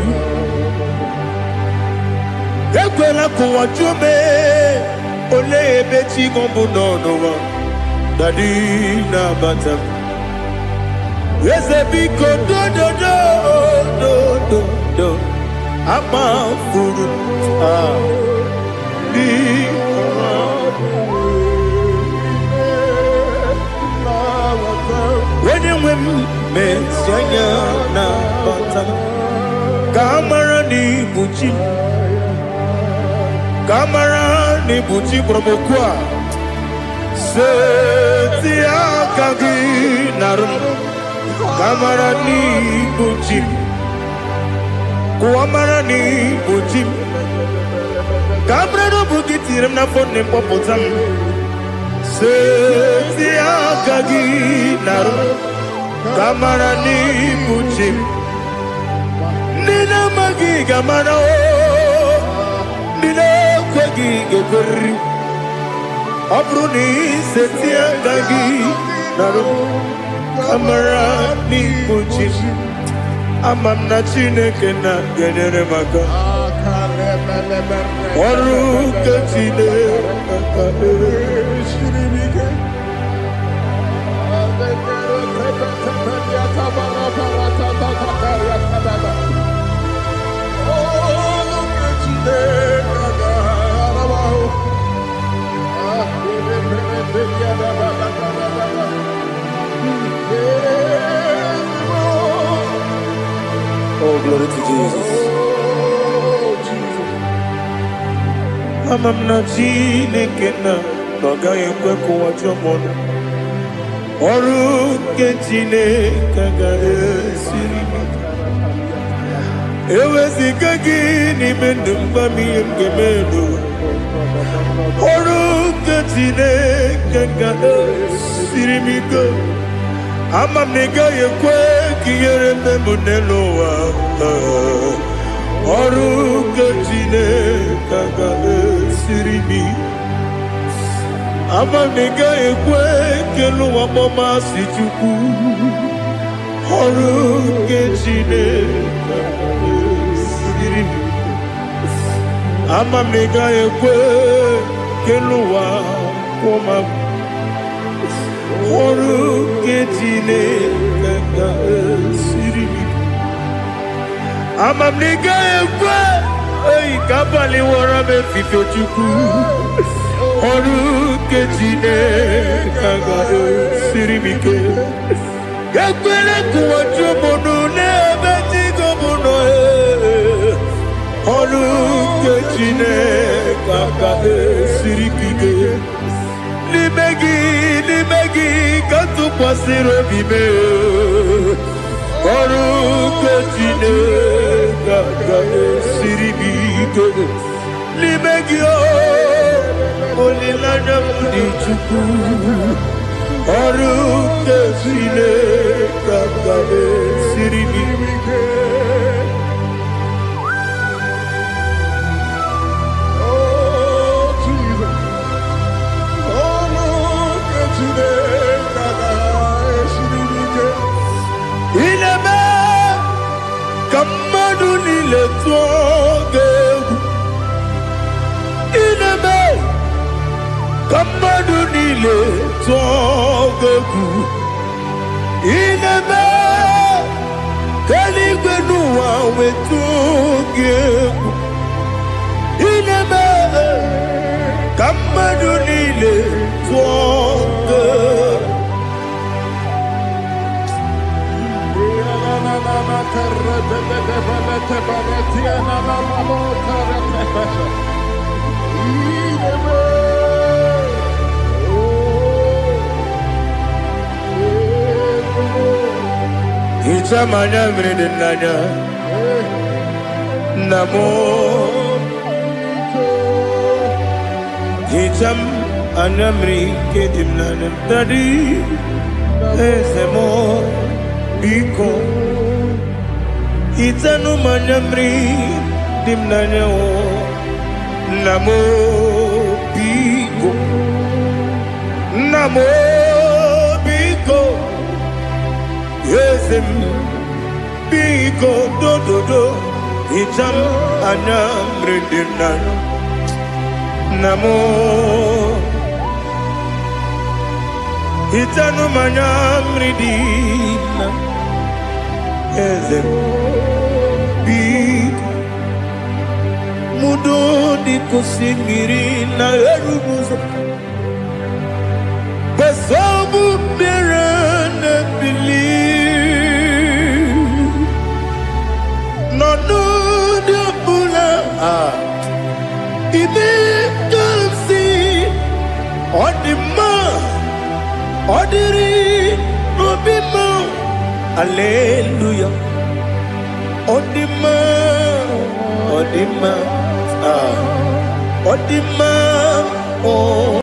ekwela ka ụwa jụọ m olee ebe chi gị bụ n'ụwa dadi nabata m eze biko do akpafuru onye nwe m mesi anya nabata m ka amara n'ibu chi ka amara n'ibu chi kpọrọ m okwu a seti aka gị narụ m ka amara n'ibu chi Kuamarani Bujim Cabrero Bukitirim na phone Popotam Setia Kagi Naru Kamarani Bujim Nina Magi Gamano Nina Kwagi Gaguri Abruni Setia Kagi Naru Kamarani Bujim Amam na Chineke na genere maka Oru ke Chineke Shiribike. Oh, glory to Jesus. Amam na Chineke na noga yekwe kuwacho mono Oru ke Chineke ga esiri Ewezi kagi ni mendumba miyemge mendo Oru ke Chineke ga esiri miko Amam nega yekwe kiyere memunelo wa Oru ke Chineke ga esiri mi Amam nega yekwe kelu wa mama si chuku Oru ke Chineke ga esiri mi Amam nega yekwe kelu wa mama Oru ke Chineke ga esiri mi Amam nega yekwe Ei kabali wara me fifo chuku Oru ke Chineke ga esiri mi ke Yakwele kuwa chumono nebe tigo mono Oru ke Chineke ga esiri mi ke Limegi katu pasiro bime Oru ke Chineke ga esiri mi ke Limegi olilanya mudi chuku Oru ke Chineke ga esiri mi ke Ineme kamadu nile tuoge Ineme kamadu nile tuoge Ineme kaligwe nuwa wetuge Ineme kamadu nile tuoge Ichamanya mridinanya Namo Icham anamri kedimnanya Tadi Ezemo Biko Itanu manyamri dimnanya o Namo Biko Namo Biko Yezem Biko do do do Icham anamri dimnanya Namo Itanu manyamri dimnanya Ezem Biko Mudo di kusimiri na erumuzo Besobu birene believe No no di bula Ibe kansi Odima Odiri Obima Hallelujah. On the man Odima, Odima, oh.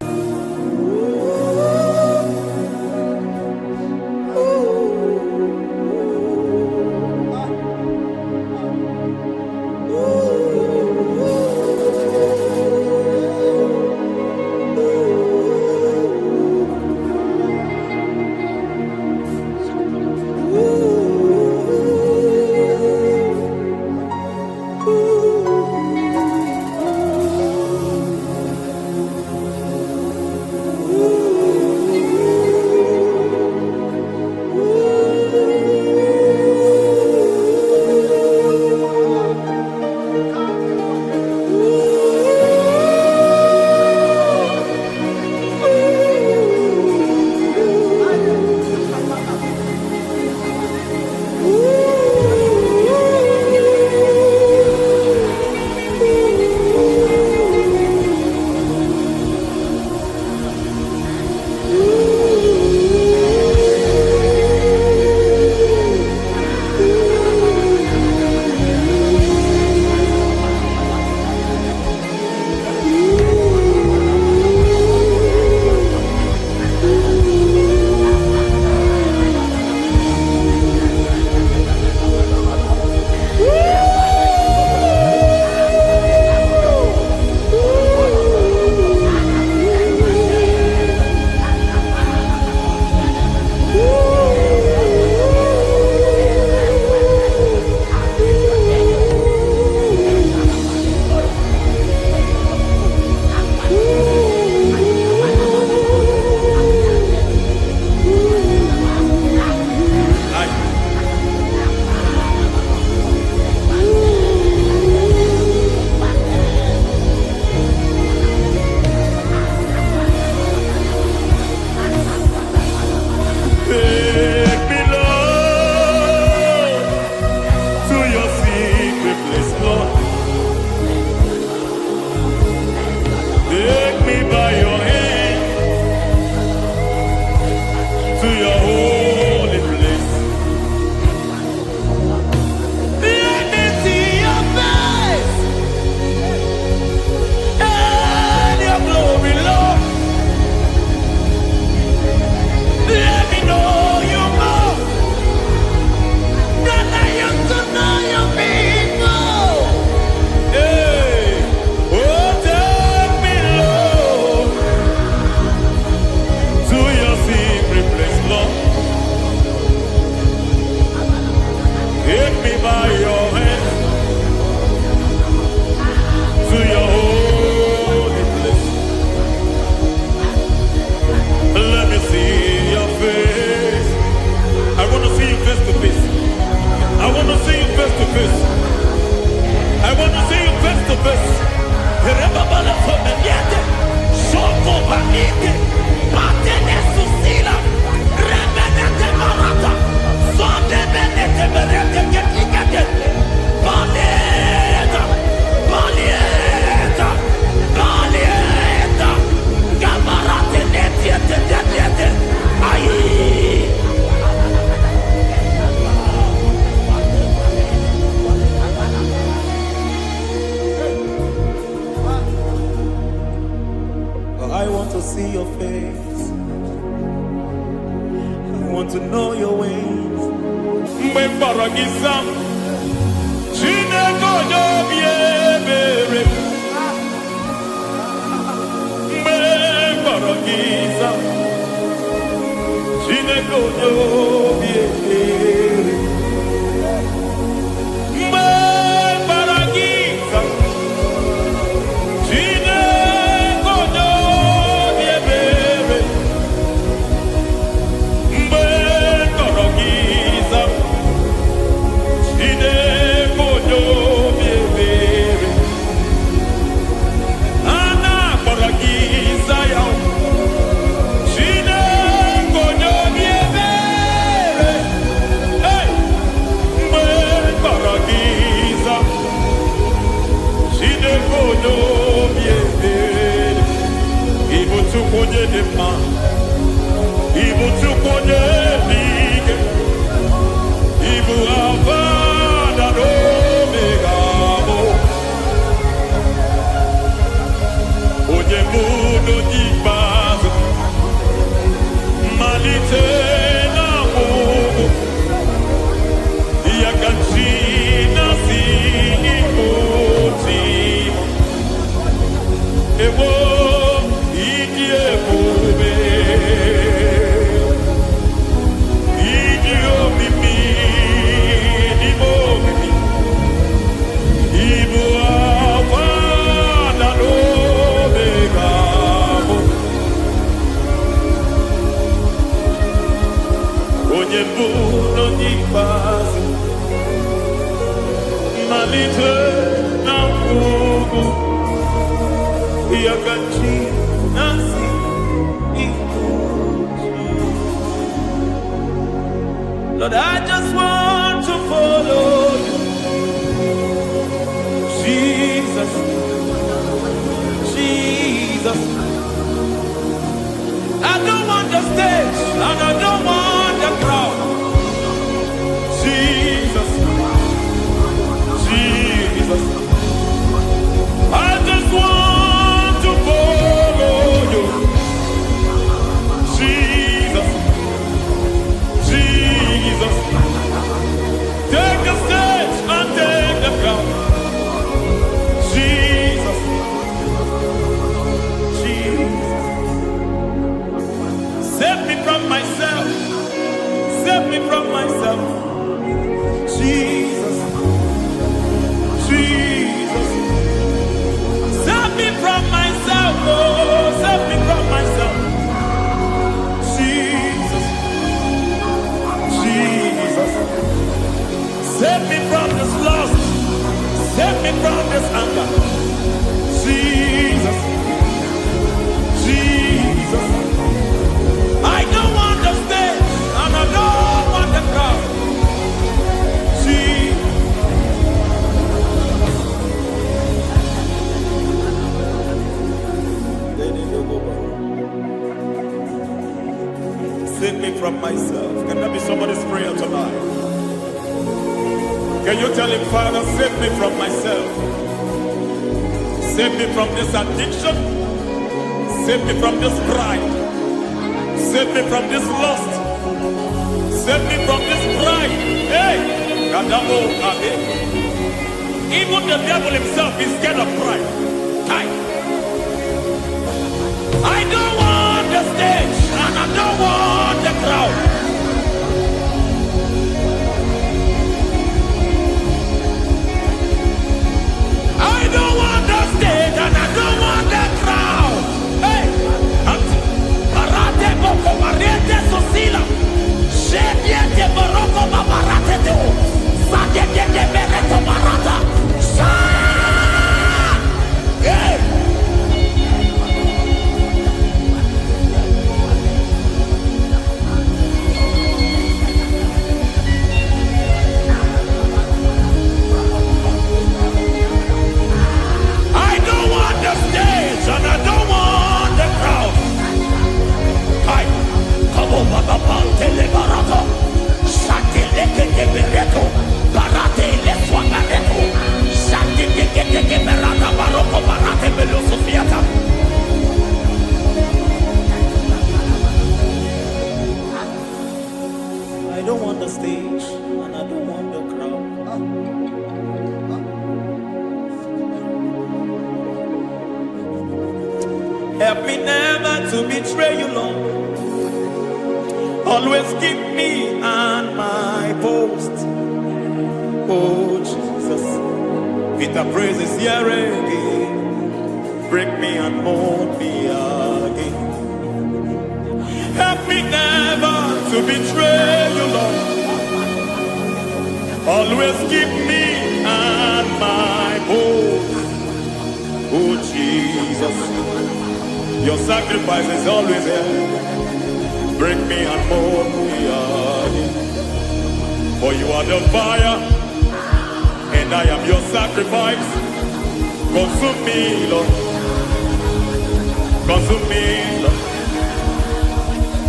want to know your ways. Mgbe mkpọrọ gị zam, Chineke onye obi ebere. Mgbe mkpọrọ gị zam, Chineke onye obi ebere. Mgbe mkpọrọ gị zam, Chineke onye obi ebere. Mgbe mkpọrọ gị zam, Chineke onye obi ebere. A na-akpọrọ gị Zion, Chineke onye obi ebere. malite na nguvu ya kanchi nasi ikuji. Lord, I just want to follow you, Jesus, Jesus. I don't want the stage and I don't want the crowd. Jesus, Jesus. I just want to follow you, Jesus, Jesus. Take the stage and take the crowd. Jesus, Jesus. Save me from myself. Save me from myself. Jesus, Jesus. Save me from myself. Oh, save me from myself. Jesus, Jesus. Save me from this lust. Save me from this anger. Jesus, Jesus. I don't want the stage and I don't want the crowd. Jesus. Save me from myself. Can that be somebody's prayer tonight? Can you tell him, Father, save me from myself. Save me from this addiction. Save me from this pride. Save me from this lust. Save me from this pride. Hey! Kadamo, Ade. Even the devil himself is scared of pride. I don't want the stage and I don't want the crowd. I don't want the stage and I don't want the crowd. Hey! Parate boko mariete sosila. Shediete boroko babarate teo. Sadete bereto barata. Hey! And I don't want the crowd. Hi, come on, Baba, Telebarata, Shatileke Bereto, Barate, Leswagareto, Shatileke Berata, Baroko, Barate, Belosofiata. I don't want the stage, and I don't want the crowd. Help me never to betray you, Lord. Always keep me on my post. Oh, Jesus. With the praises here again. Break me and mold me again. Help me never to betray you, Lord. Always keep me on my post. Oh, Jesus. Your sacrifice is always there. Break me and mold me again. For you are the fire, and I am your sacrifice. Consume me, Lord. Consume me, Lord.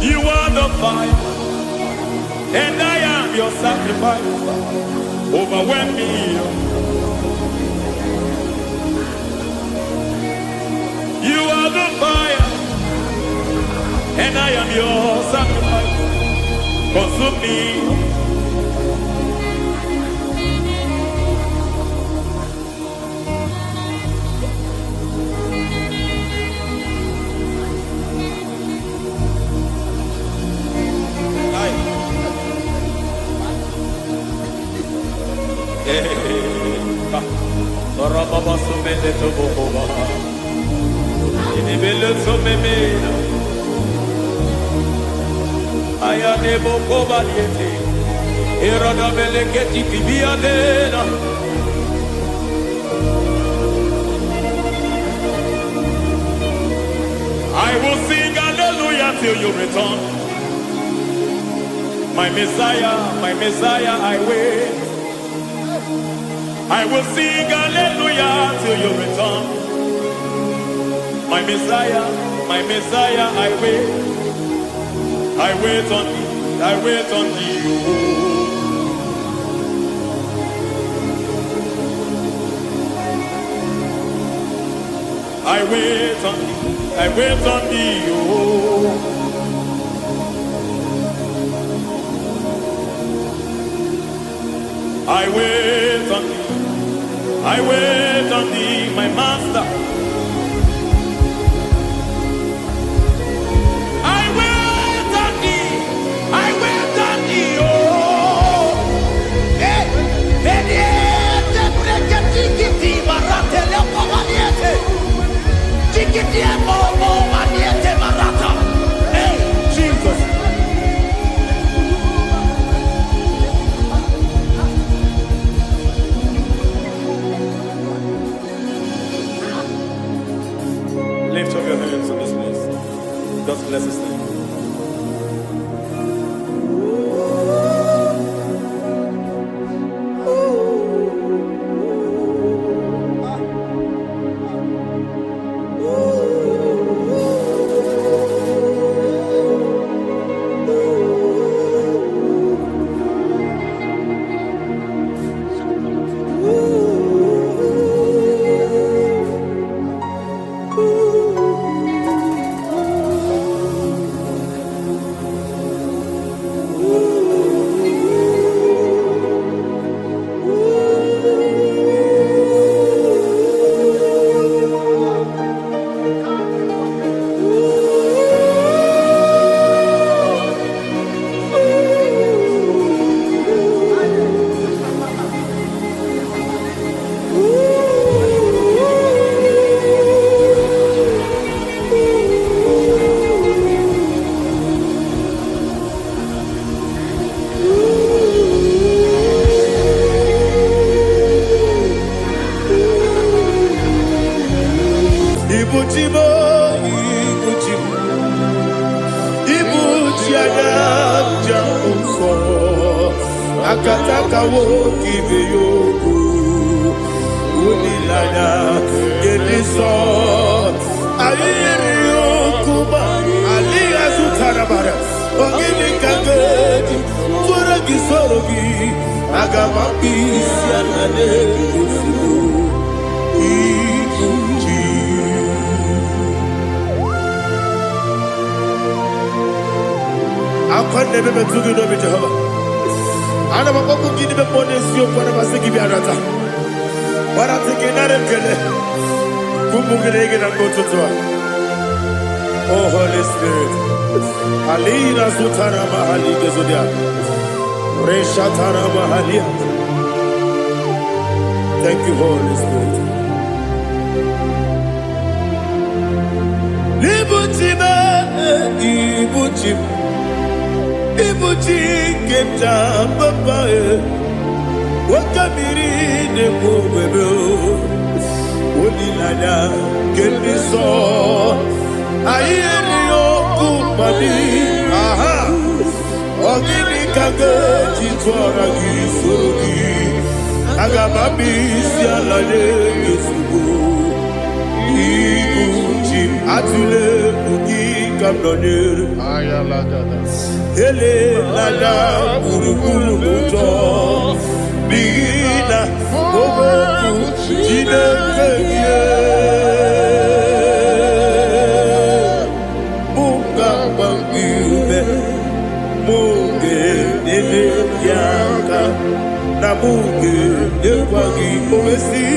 You are the fire, and I am your sacrifice. Overwhelm me, Lord. You are the fire, and I am your sacrifice. Consume me. I will sing hallelujah till you return. My Messiah, I wait. I will sing hallelujah till you return. My Messiah, I wait. I wait on thee, I wait on thee. I wait on thee, I wait on thee. Oh. I wait on thee, I wait on thee, my master. I wait on thee, I wait on thee, oh. Hey, Jesus. Lift up your hands in this place. Just bless his name. Akataka woki beyoku unilanya geliso ayiri yokuba aliya sutarabara ogini kagedi fura gisorogi agamapi sianane kusibu ikuji akwande bebe tugi no Jehova. Ana maboku gidi be ponesio kwa na basiki bi arata. Bara tekenare kele. Kumugirege na ngototwa. Oh Holy Spirit. Alina sutara mahali gezodia. Resha tara mahali. Thank you, Holy Spirit. Libutime, ibutim. Ibuti keta papa wakamiri ne kubebe onilanya keliso ayeri okupali aha ogini kage jitwara gisorogi agababi sialale yesugo ikuchi atule ugi kamdonere ayala dada ele lala buruburu moto bigina ogo jide keye muka bangibe muge nele yaka na muge yekwagi omesi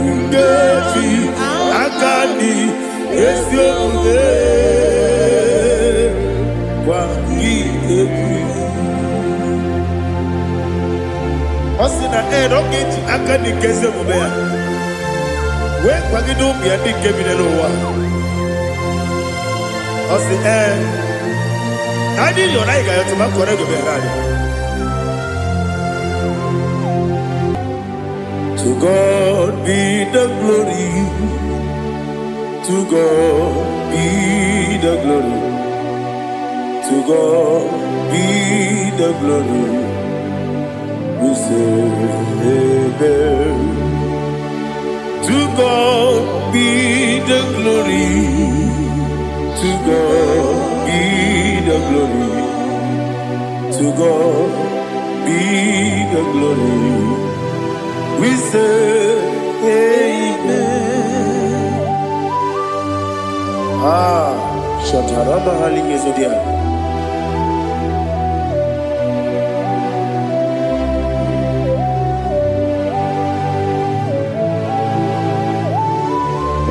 ngeji akani esyoge Osina rogeji akani keze mubea. We kwagido biandi kebinelo wa. Osi nani lona iga yotu makore gubegani. To God be the glory. To God be the glory. To God be the glory. We say amen. To God be the glory. To God be the glory. To God be the glory. We say amen. Shatarama halinge zodia.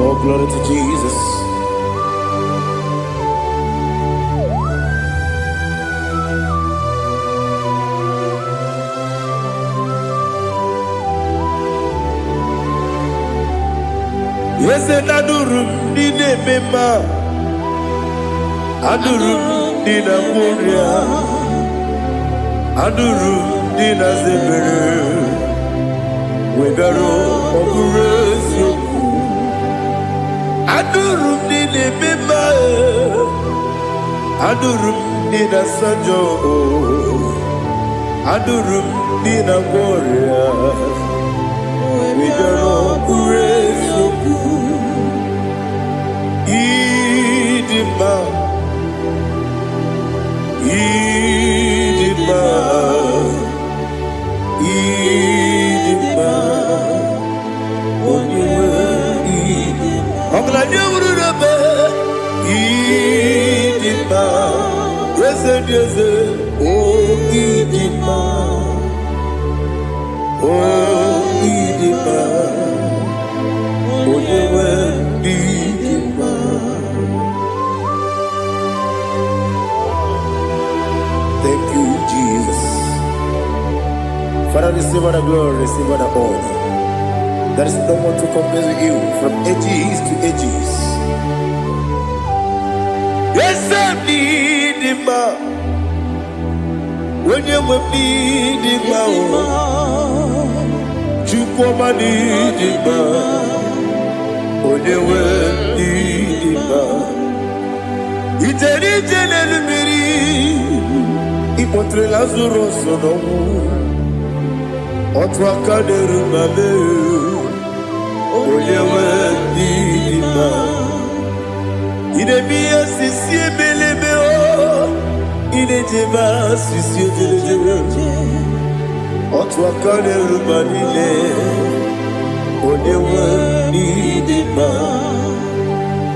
Oh, glory to Jesus. Yes, and adurum dine mema, adurum dina muria, adurum dina zebere, wegaro oburezo, adurum dine mema, adurum dina sanjo, adurum dina muria, wegaro oburezo. Idima, Idima, Idima, Oniwe, Idima. Oglanya ururabe, Idima, Yeze, oh Idima, oh Idima, Oniwe, Idima. Thank you, Jesus. Father, receive all the glory, receive all the honor. There is no one to compare with you from ages to ages. Yes, I need him. When you need him, you come and need him. When you need him, it's a little Ipotre Lazaro sonomu, otwa kaderu mame, oyewe dima. Idemia sisi belebeo, idejeba sisi belebeo. Otwa kaderu manile, oyewe dima.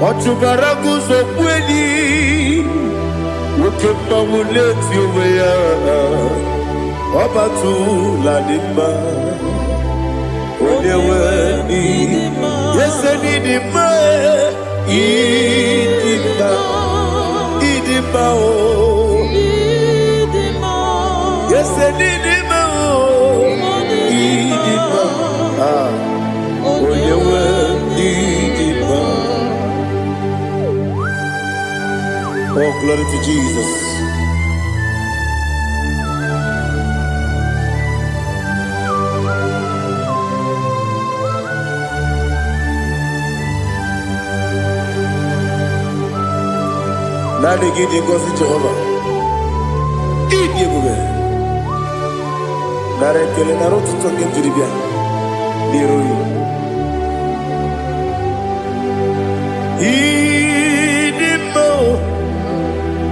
Otubaragu zokweni. Ukemba muleti uweya Wabatu ladima Onewe nidima Yese nidima Idima Idima o Yese nidima o Idima Onewe nidima. Oh, glory to Jesus. Nani gidi ngozi Jehovah. Idi ebube. Nare kele naro tutonge njuribia. Niroi. Idi mo.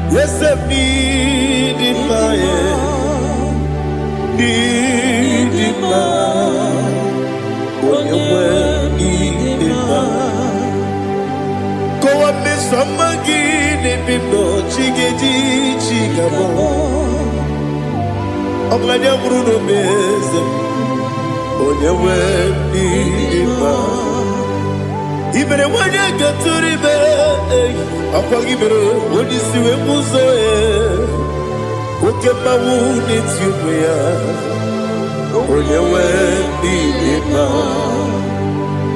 Yes, I need it, my need it, my when you need it, go up me some again, and be no chiggy chigabo. I'm glad you're Bruno Mez, when you need it, even when you get to the bed. Apagibero, when you see a muzo, who can my wound it you when you went in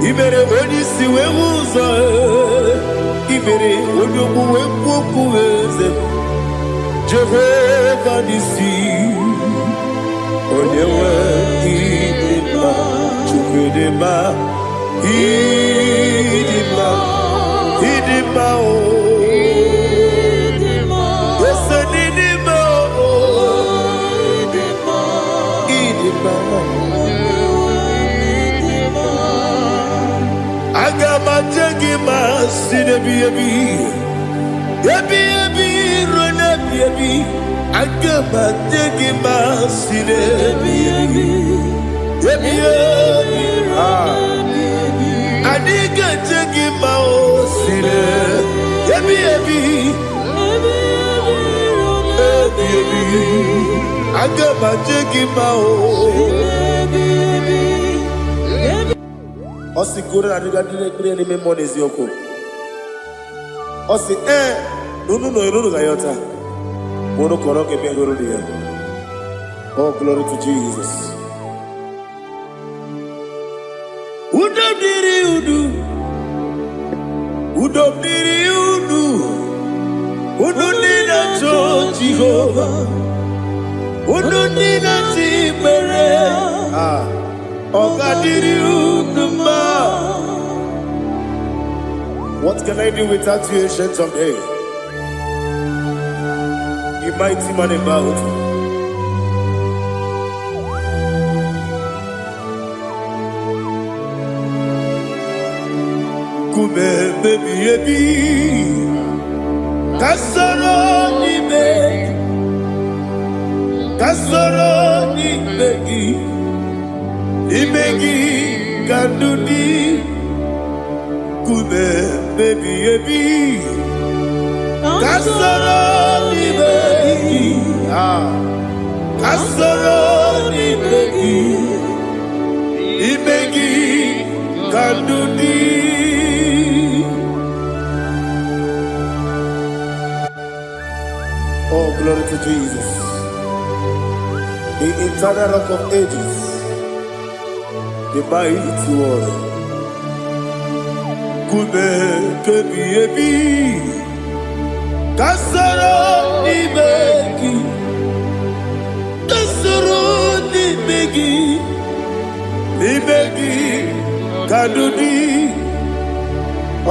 even when you see a muzo, even when you move Jehovah Nissi, when you went in Chukudema, Idima, oh. Agamajagi masine ebi. Ebi rona ebi. Agamajagi masine ebi. Adiga jagi masine ebi. Agamajagi Osi kura adiga dire ni memoni zioko. Osi nunu gayota. Mono koroke bengoro dia. Oh, glory to Jesus. Udom diri udu. Udu nina to Jehovah. Udu nina tibere. Ogadiri uduma. What can I do without you, ancient of days? You mighty man about. Kube baby ebi. Kasoro ni begi. Ibegi kandudi. Kube baby ebi. Kasoro ni begi. Kasoro ni begi. Ibegi kandudi. Oh, glory to Jesus. The eternal rock of ages. The mighty one. Kube kebi ebi. Kasoro ni begi. Kasoro ni begi. Ni begi kadudi.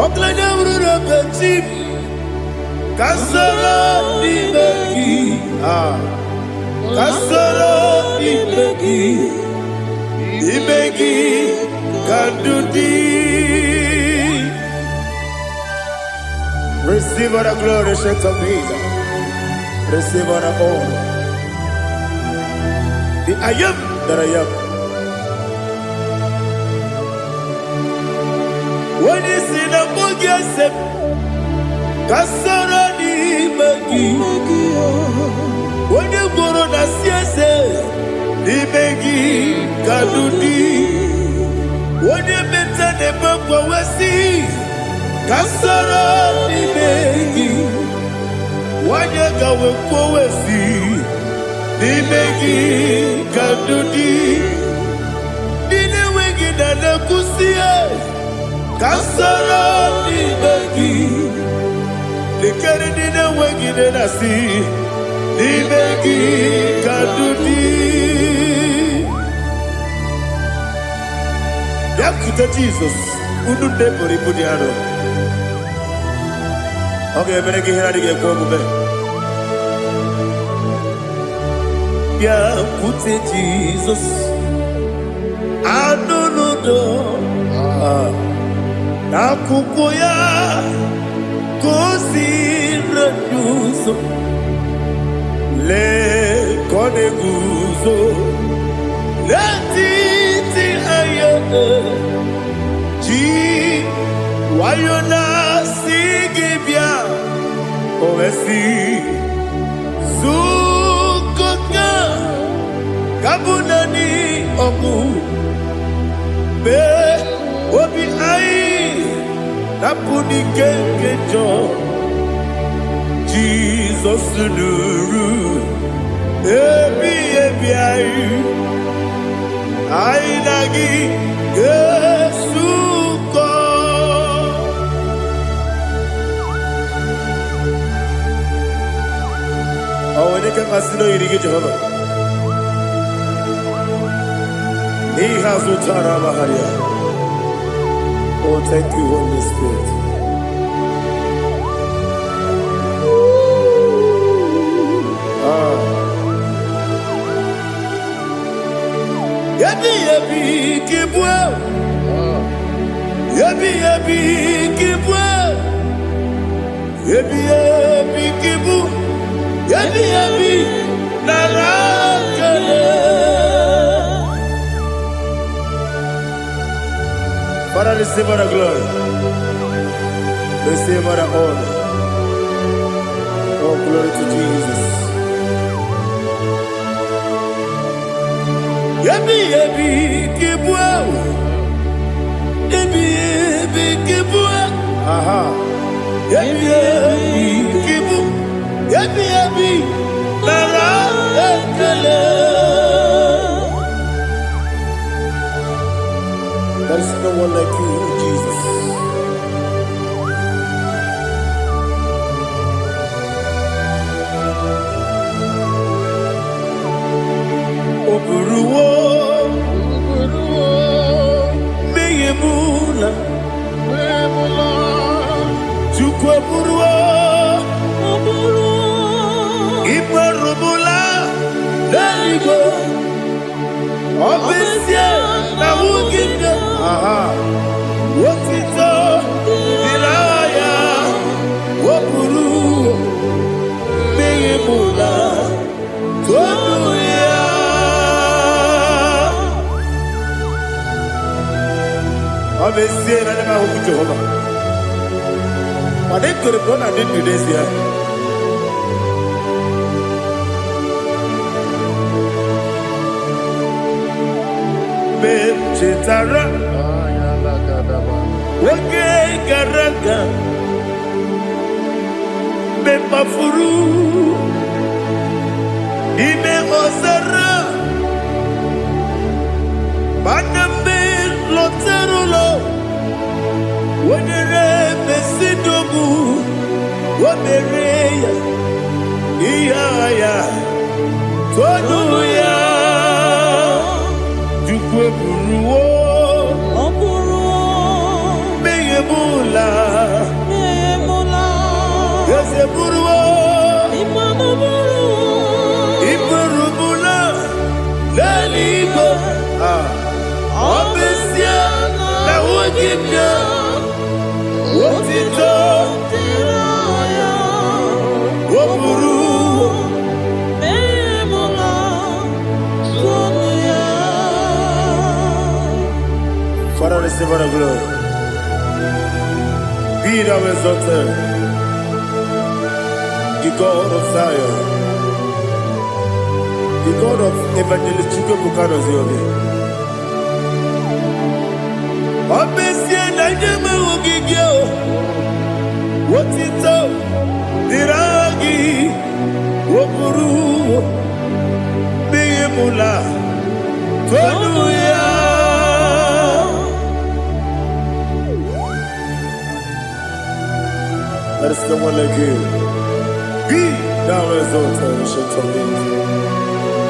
Oklanya urura bechim. Kasoro ni begi. Kasoro ni begi. Ibegi kadudi. Receive all the glory, shake of Jesus. Receive all the honor. The I am that I am. When you see the book, you say, Kasara ni begi. When you go to the siese, ni begi kadudi. When you meet the book, we see. Kasara ni begi. Wanya gawe kowesi. Ni begi kadudi. Dine wengi na nakusiye. Kasara ni begi. Likari dine wengi na nasi. Ni begi kadudi. Yakuta Jesus. Ununde poripudiano. Okay, better get here to get going. Yeah, put it Jesus. I don't know. Nakukoya, kosi renuso. Le kone guzo. Le titi ayane. Ji wayona sigibia. Oesi Zukoka Kabunani Oku Be Obi Ai Napuni Kenkejo Jesus Nuru Ebi Ai Ai Nagi Yesuko. Oh, when they can pass you get Jehovah. He has Utara Maharia. Oh, thank you, Holy Spirit. Yebi kibwe. Ebi ebi kibu, ebi ebi kibu, ebi ebi narakele. Father, receive all the glory, receive all the honor. Oh, glory to Jesus. Ebi ebi kibu, ebi ebi kibu, aha. Ebi ebi kibu, ebi ebi nara ekele. There is no one like you, Jesus. Oburuwo, meyemula, chukwu oburuwo, imerumula, leligo, obesie na wugide, aha, wotito, diraya, oburuwo, meyemula, toduya. Obesie na nema huku Jehovah. Mane kore bona didn't this year. Me chitara. Wake garaga. Me mafuru. Ime osara. Manambe loterulo. Wenere mesidogu. Wamereya. Iyaya. Toduya. Jukwe buruwo. Meyemula. Yese buruwo. Iburumula. Leligo. Obesia. Na wugibya. Wotito. Woburuwo. Father, receive all the glory. Be thou exalted, the God of Zion, the God of Evangelist Chike Bukano Ziobi. Obesie na nyeme ugigio, wotito, diragi, woburuwo, meyemula, toduya. There is no one like you. Be thou exalted, ancient of days.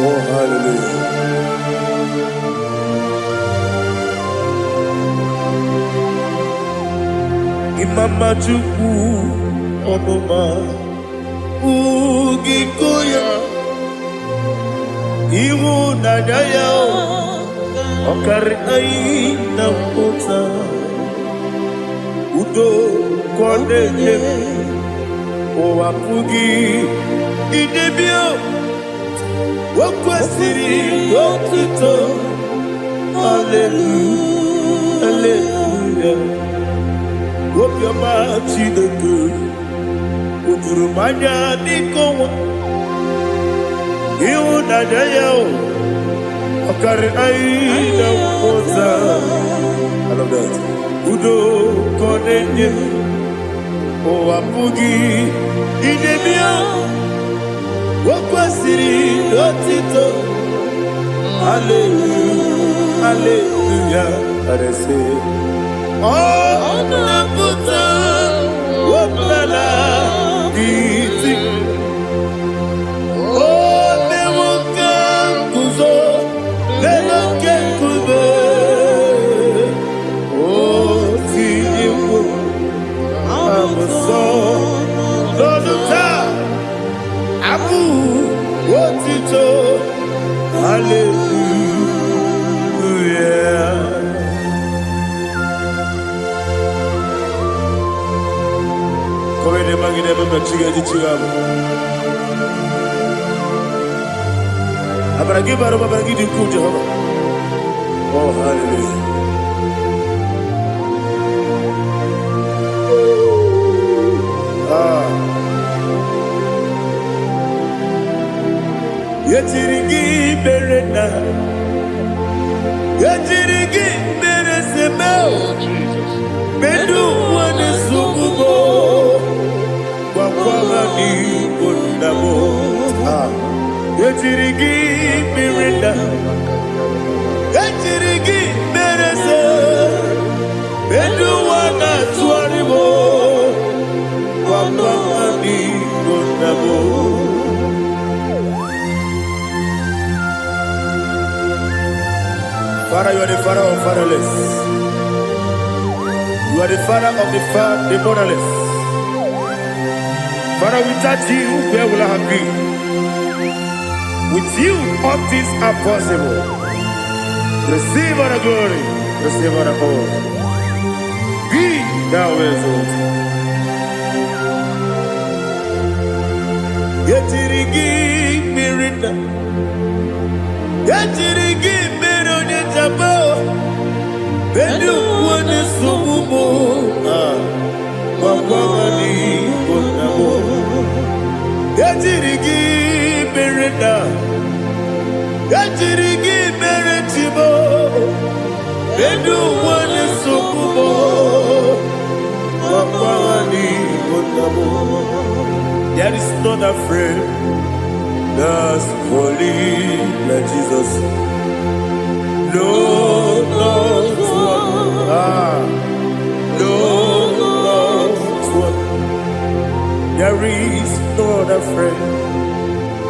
Oh, hallelujah. Imama Chukwu Onuma Ugikoya Iwu Nadaya Okari Aina Kota Udo Kondele Owapugi Idebio Wakwasiri Wakito Hallelujah Hallelujah Wopiama Chideku Udurumanya Nikowa Iwu Nadaya Okari Aina Kota I love that Udo Kondele Owapugi Idebio Wakwasiri Otito Hallelujah Hallelujah I say Oh Nabuta Wapala Diti Oh Newoka Kuzo Newoka Kube Oh Tiyiwu I'm so the magnet of the chiga. I'm gonna give out of my give you good Jehovah. Oh, hallelujah. Yetirigi berena, yetirigi beresemo, bedu wane sukubo, wakwama ni kundamo. Yetirigi berena, yetirigi berese, bedu wana tuarimo, wakwama ni kundamo. Father, you are the father of fatherless. You are the father of the motherless. Father, without you, where will I have been? With you, all things are possible. Receive all the glory, receive all the honor. Be thou exalted. Yetirigi mirina, yetirigi. Bedu wane subumo, wakwamani konamo. Yatirigi berenda, yatirigi beretimo. Bedu wane subumo, wakwamani konamo. There is not a friend that's holy like Jesus. No, not one. No, not one. There is no other friend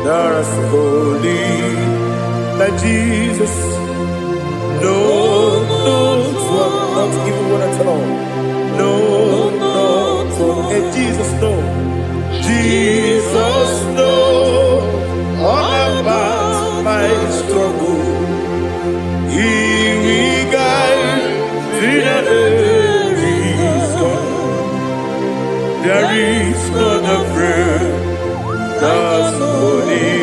that is holy like Jesus. No, not one. Not even one at all. No, not one. And Jesus, no. Jesus, no. All about my struggle. He will guide through the days gone. There is not a friend that's holy.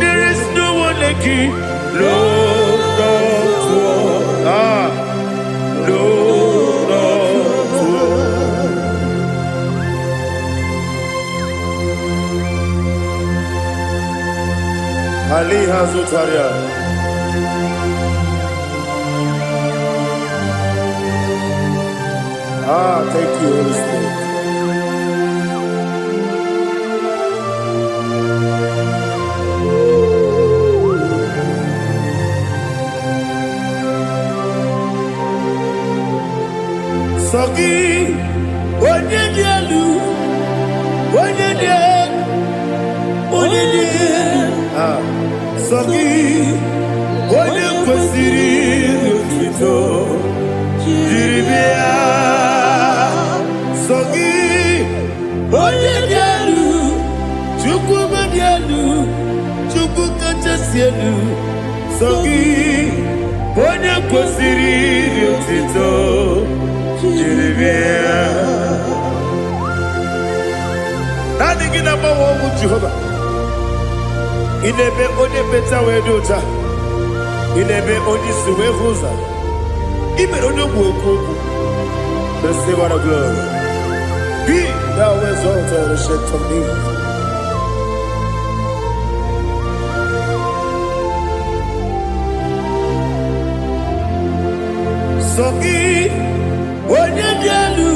There is no one like you. No, not one. No, not one. Ali Hazutaria. Thank you, Holy Spirit. Sogi, onyendialu, Sogi, onyenkwesiri n'otito, jiribia. Sogi, onyendialu, chukwu madialu, chukwu kachasielu. Sogi, onyenkwesiri n'otito, jiribia. Nani gina mawa owu Jehovah. Inebe onye beta wedota. Inebe onye suwe huza. Ibe onye gwoku. Receive all the glory. Be thou exalted, the shade of me. Sogi, onye dialu,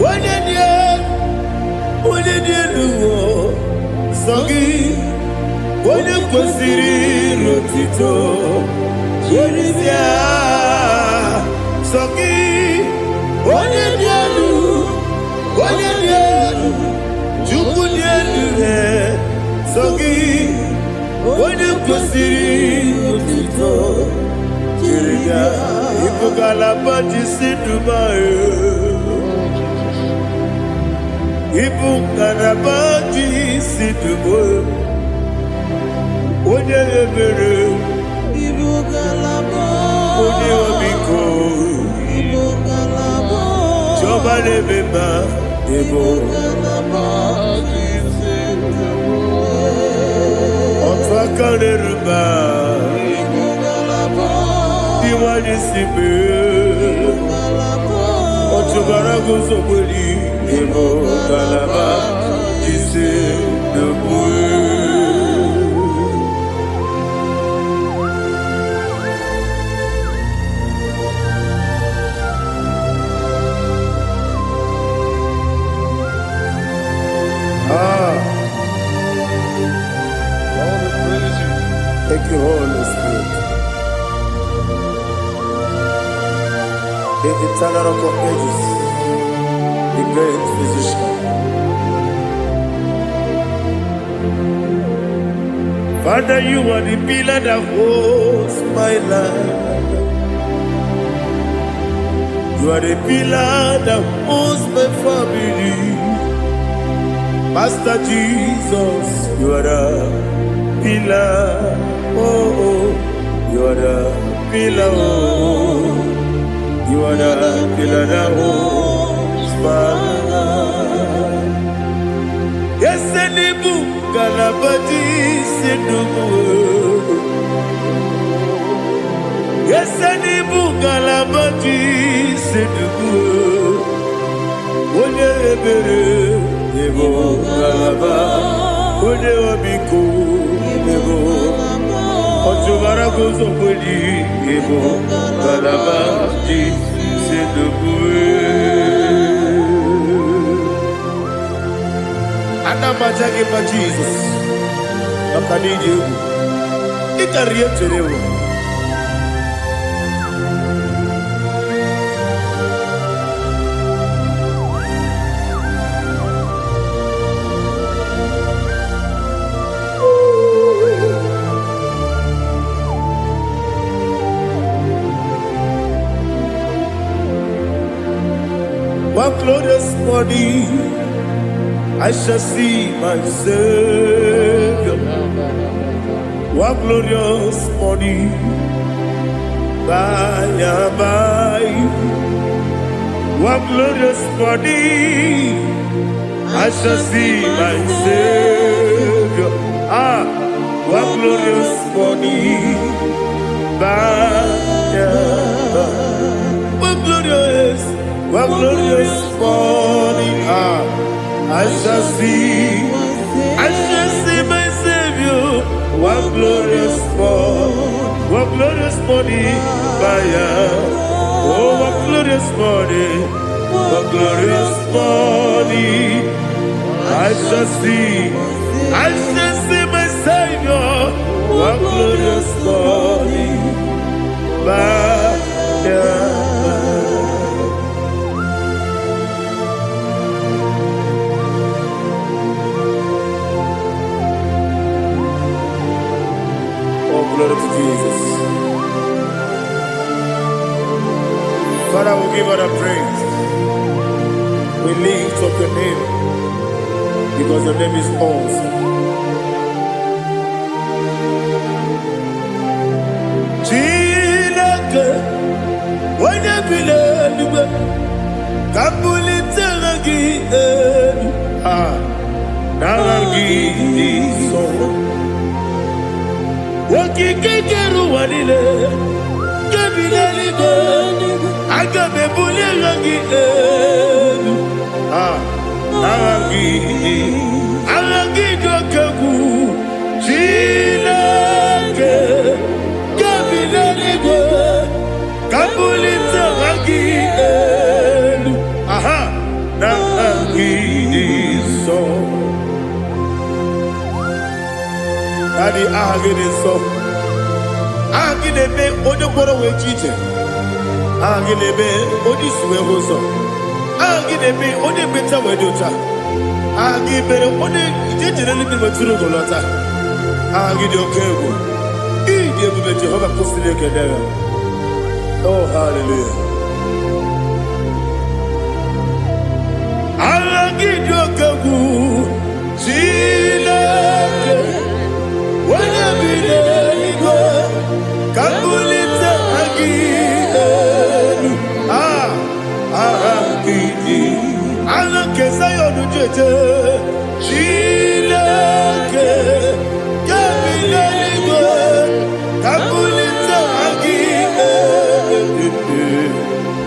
onye dialu, Sogi, onye kwesiri n'otito, jiribia. Sogi, onye dialu, chukwu dialu. Sogi, onye kwesiri n'otito, jiribia. Ibugalaba jisidumae, Ibugalaba jisidumae. Onye ebere, Ibugalaba, onye omiko, Ibugalaba, Jọba lebeba, Ebo Otakanerba Diwani Sibe Otubarago Zoboli Ebo Galaba Jise Debue Thank you, Holy Spirit. The eternal rock of ages, the great physician. Father, you are the pillar that holds my life. You are the pillar that holds my family. Master Jesus, you are the pillar. Oh, you are the pillar. Oh, you are the pillar that holds my life. Yes, Enibu Galabadi Sidubu. Yes, Enibu Galabadi Sidubu. Onye ebere Ebo Galaba. Onye Wabiko Ebo. Otubara gozo kweli Ebo Galaba Jise Debue Anamajage pa Jesus Makaniji Ebu Ikariye Terewo One glorious morning, I shall see my Savior. One glorious morning, by and by. One glorious morning, I shall see my Savior. One glorious morning, by and by. One glorious morning, I shall see my Savior. One glorious morning, oh, one glorious morning, I shall see my Savior. One glorious morning, glory to Jesus. Father, we give her the praise. We lift up your name because your name is awesome. Chilake, when you believe, Kabuli Tanagi, Naragi, so. Waki kekeru wanile, kabile ligo, agabe bule rangi aragi dokagu, chilake, kabile ligo, kabulita rangi naragi so. Daddy, I get it so. I get a bit on the water with teacher. I get a bit on this way also. I get a bit on the better way to try. I give it on the general little bit to the Golota. I get your cable. He gave me Jehovah Postilic. Oh, hallelujah. I get your cable. nke Zion jeje Chineke kebile n'igwe ka mbulite gị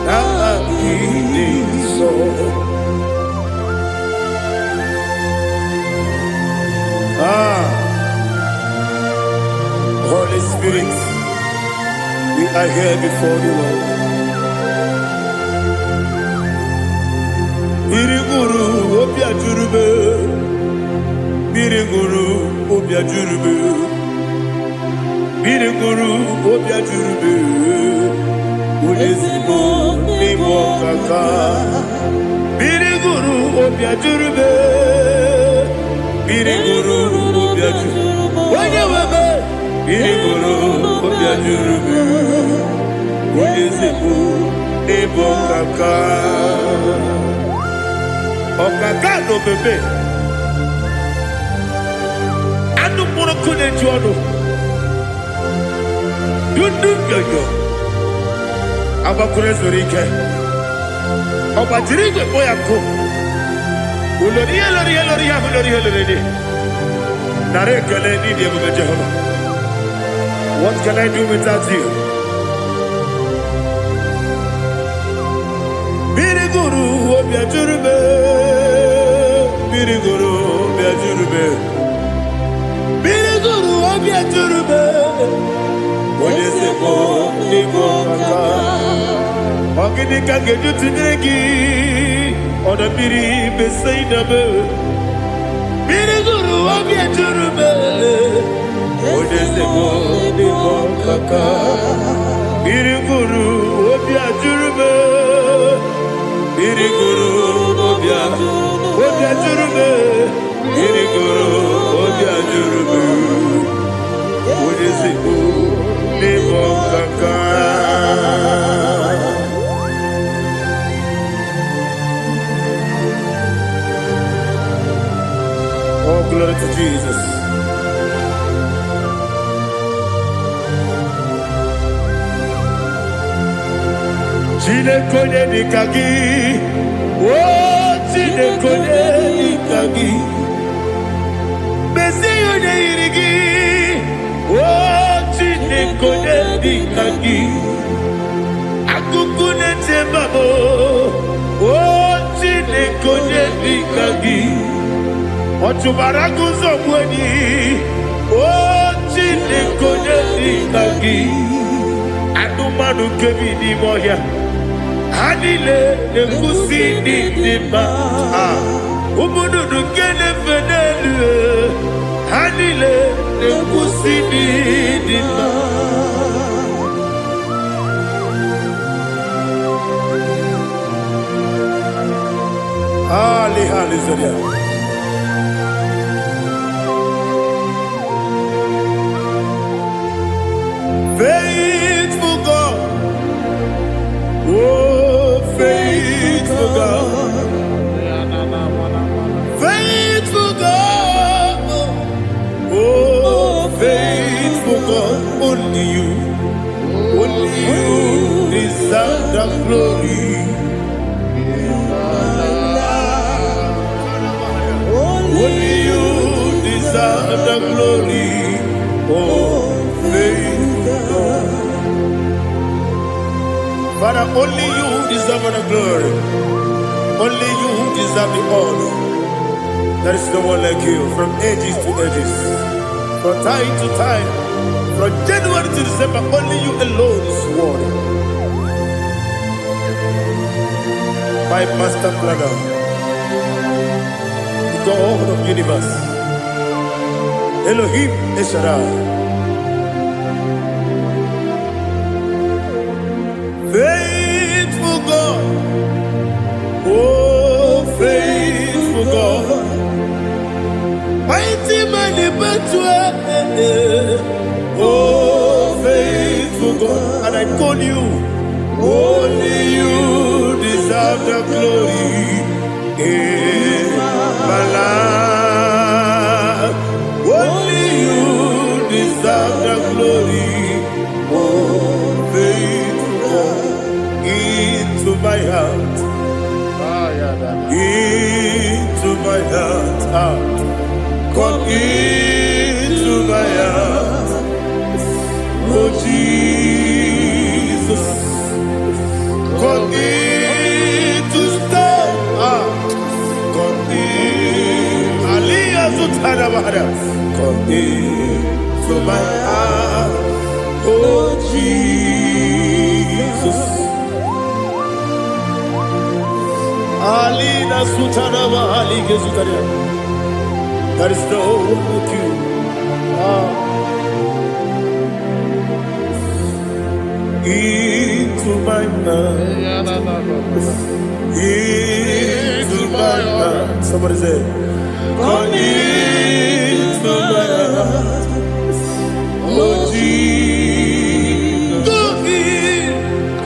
na gị dị nsọ. Holy Spirit, we are here before you, Lord. Biriguru obia jurube, biriguru obia jurube, biriguru obia jurube, ulezimo nimo kaka, biriguru obia jurube, biriguru obia jurube, wanyewebe, biriguru obia jurube, ulezimo nimo kaka. Ọ̀gàgà ló bèbè. Anu mụrụ kụnye ji ọnụ. Dundu yọyọ. Agbakwuru ezuru ike. Ọgbajiri igwe kpọ ya nkụ. Ulori ihe lori ihe lori ihe ahụ lori ihe lori ihe. Nara ekele n'ịdị ebube Jehova. What can I do without you? Biriguru obia jurube, biriguru obia jurube, biriguru obia jurube. Oyesepo nimo kaka, ogini kangeju tinegi, ona biri beseinabe. Biriguru obia jurube, oyesepo nimo kaka, biriguru obia jurube. Biriguru obia jurube, biriguru obia jurube, oyesepo nimo kaka. Oh, glory to Jesus. Chinekonye nikagi, oh chinekonye nikagi, Mesiyo ne irigi, oh chinekonye nikagi, Akukune tembabo, oh chinekonye nikagi, Ochubaraguzo mweni, oh chinekonye nikagi, Adumanu kebini moya. Hanile nekusi nidima, umududu kene fenelu. Hanile nekusi nidima. Hallelujah. Faithful God, oh faithful God, faithful God, oh faithful God, only you deserve the glory. Only you deserve the glory, oh faithful God. Father, only you deserve the glory. Only you deserve the honor. There is no one like you from ages to ages, from time to time, from January to December. Only you alone is worthy. My master planner, the God of the universe, Elohim Eshadai. Faithful God, oh faithful God, mighty man in battle, oh faithful God, and I call you, only you deserve the glory in my life, only you deserve the glory, oh faithful into my heart, my heart. Come into my heart. Oh Jesus, come in to stay. Come in. Aliyah Zutanabada. Come in to my heart. Oh Jesus. Alina Sutanaba Ali Gezutaria. There is no one like you. Into my mind. Into my heart. Somebody say, come into my heart. Oh Jesus,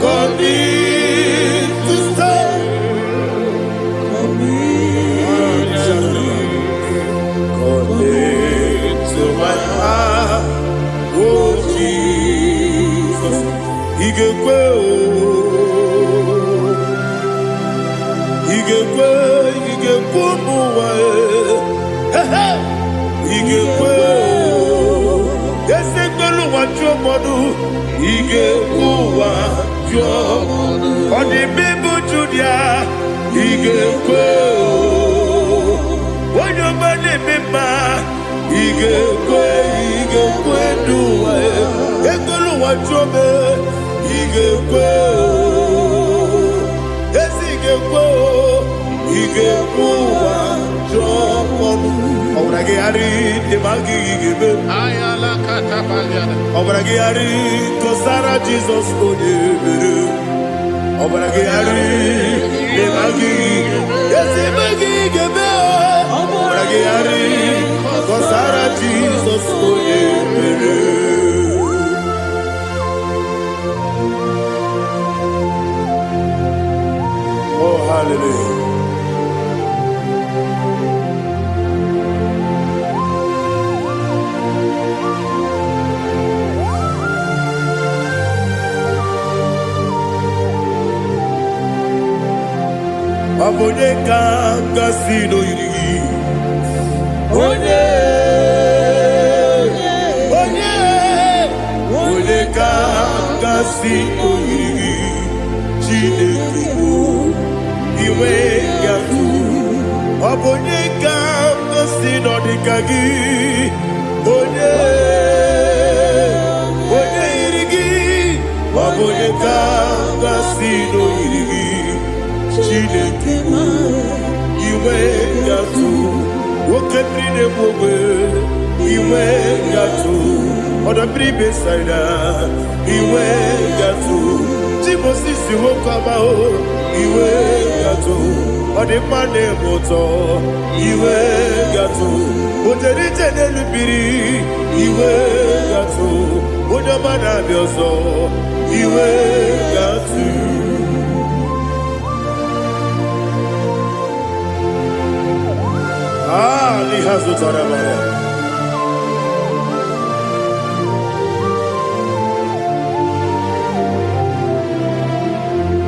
come in to stay. Come into my heart. Oh Jesus, He can go. He can go away. He can go. Yes, they go what your mother. He can go what your mother. On the baby Julia, he can go. When your money member, he can go do it. They go what your mother. He can go. Yes, he can go. He can go what your mother. Obragari de magi give. Ayala katapaliana. Obragari to Sarah Jesus oye. Obragari de magi. Yes, de magi give. Obragari to Sarah Jesus oye. Oh, hallelujah. Abone kanga sino yiri. Onye kanga sino yiri. Chineke iwe yatu. Abone kanga sino dikagi. Onye yiri. Abone kanga sino yiri. Chineke iwe yatu. Okepri ne mwe iwe yatu. Oda pribe saida iwe yatu. Timosisi wokama o iwe yatu. Ode mane moto iwe yatu. Ode jene lubiri iwe yatu. Ode mana bioso iwe yatu.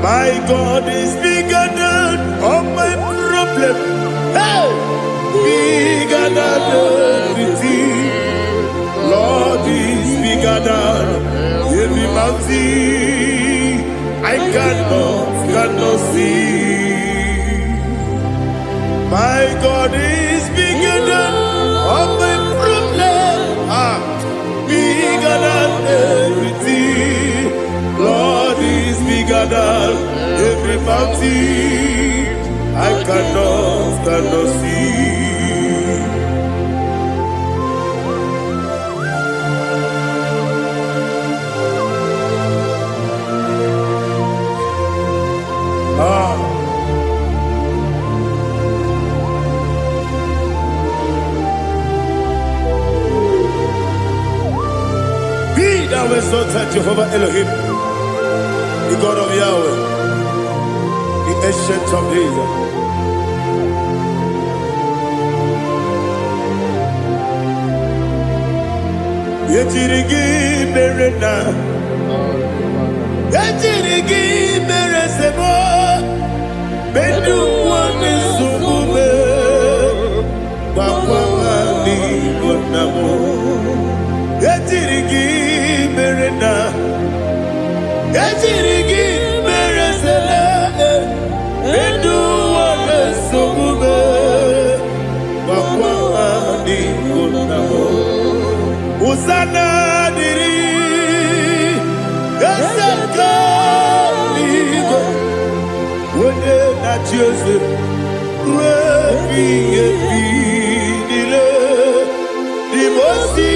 My God is bigger than all my problem. Hey! Bigger than everything. Lord is bigger than every mountain I cannot see. My God is bigger than all my problem. Bigger than everything. Lord is bigger than every mountain I cannot see. Be thou exalted, Jehovah Elohim, the God of Yahweh, the ancient of days. Yechirigi merena, yechirigi meresemo, bedu wane sumume, Joseph, Rebi, Dile, Dimosi,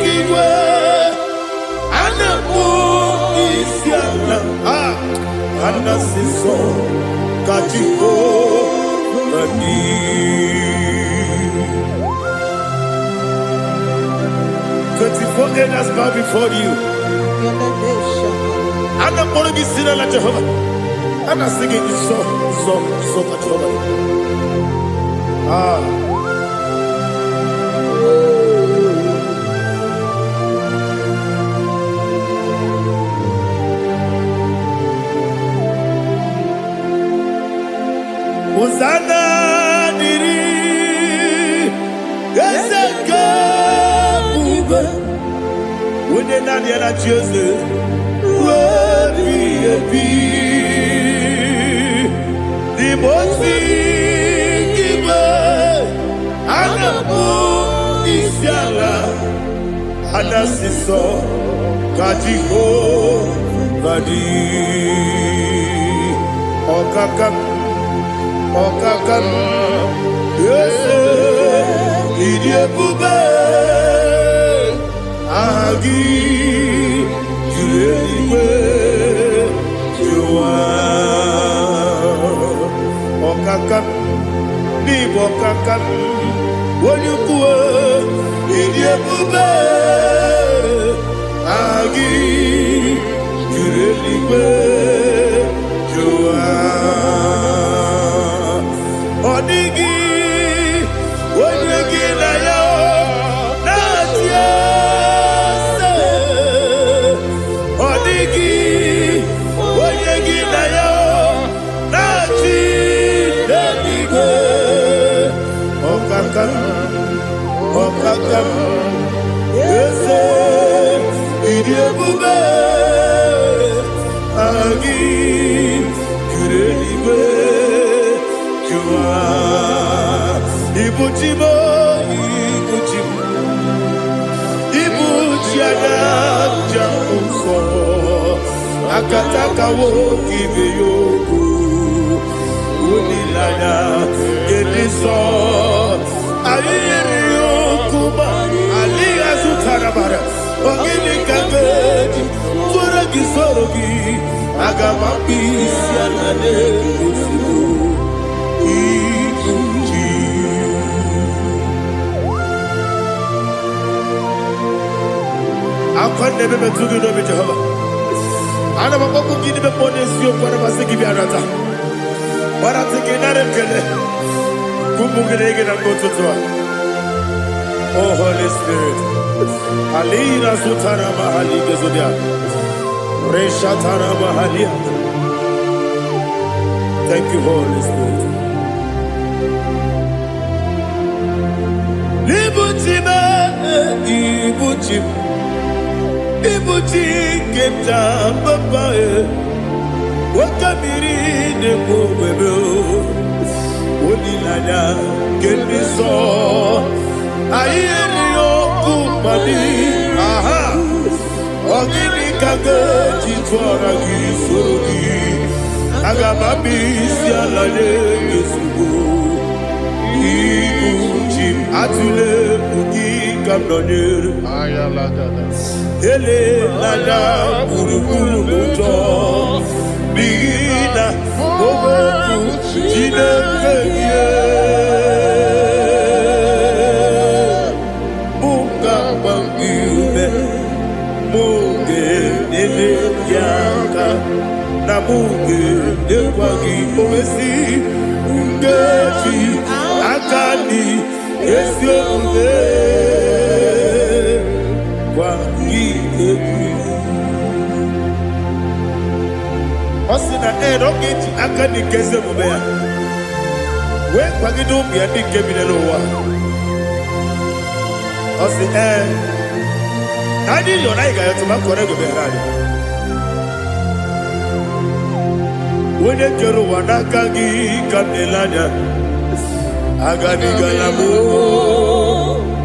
Kigwe, Anamu, Isiana, Anasiso, Kachiko, Badi. 24 elders bow before you. And I'm going to be singing like Jehovah. And I'm singing this song like Jehovah. Hosanna diri, Yeseka bube, wene nani ana Joseph, Rebi, Dimosi, Kibe, Anamu, Isiala, Anasiso, Kajiko, Badi, Okakam. Okakam, Yese, Idie Bube, Agi, Juliwe, Jua, Okakam, Nibo Okakam, Wonyukue, Idie Bube, Agi, Juliwe, Jua. Odigi, Odigi na yo, na tiese. Odigi, Odigi na yo, na tiese. Okakam, Okakam, Yese, Idie Bube, Agi, Jureliwe. Ibuchimo, Ibuchiana, Jamuso, Akataka woki beyoku, Unilaya, Gediso, Ayiriyokuma, Aliya Zutarabara, Ogini Kabeji, Turagi Sorogi, Agamaki, Sianane, Usiku. I can't never be too good with Jehovah. I never go to give the bonus you for the Masiki Biarata. But I think another killer. Kumugregin and go to Tua. Oh, Holy Spirit. Alina Sutana Mahali Gezodia. Reshatana Mahalia. Thank you, Holy Spirit. Ibuchima, Ibuchim. Ibuchi kemta papa wakamiri ne kubebe onilanya keniso ayeri okupani aha ogini kage chitwara gisorogi agamabi sialale yesugo Ibuchi atule ugi kamdonyer ayala dada ele lada buruburu moto bigina obeku jinekeye muka bangiube muge nele yaka na muge dekwagi omesi ngeji akani esiombe Osina rogeji akani keze mubea. We kwagido bia dike binelo wa. Osi nadi yona iga yotu makore go berali. Wene kero wanaka gi kanelanya. Agani galamo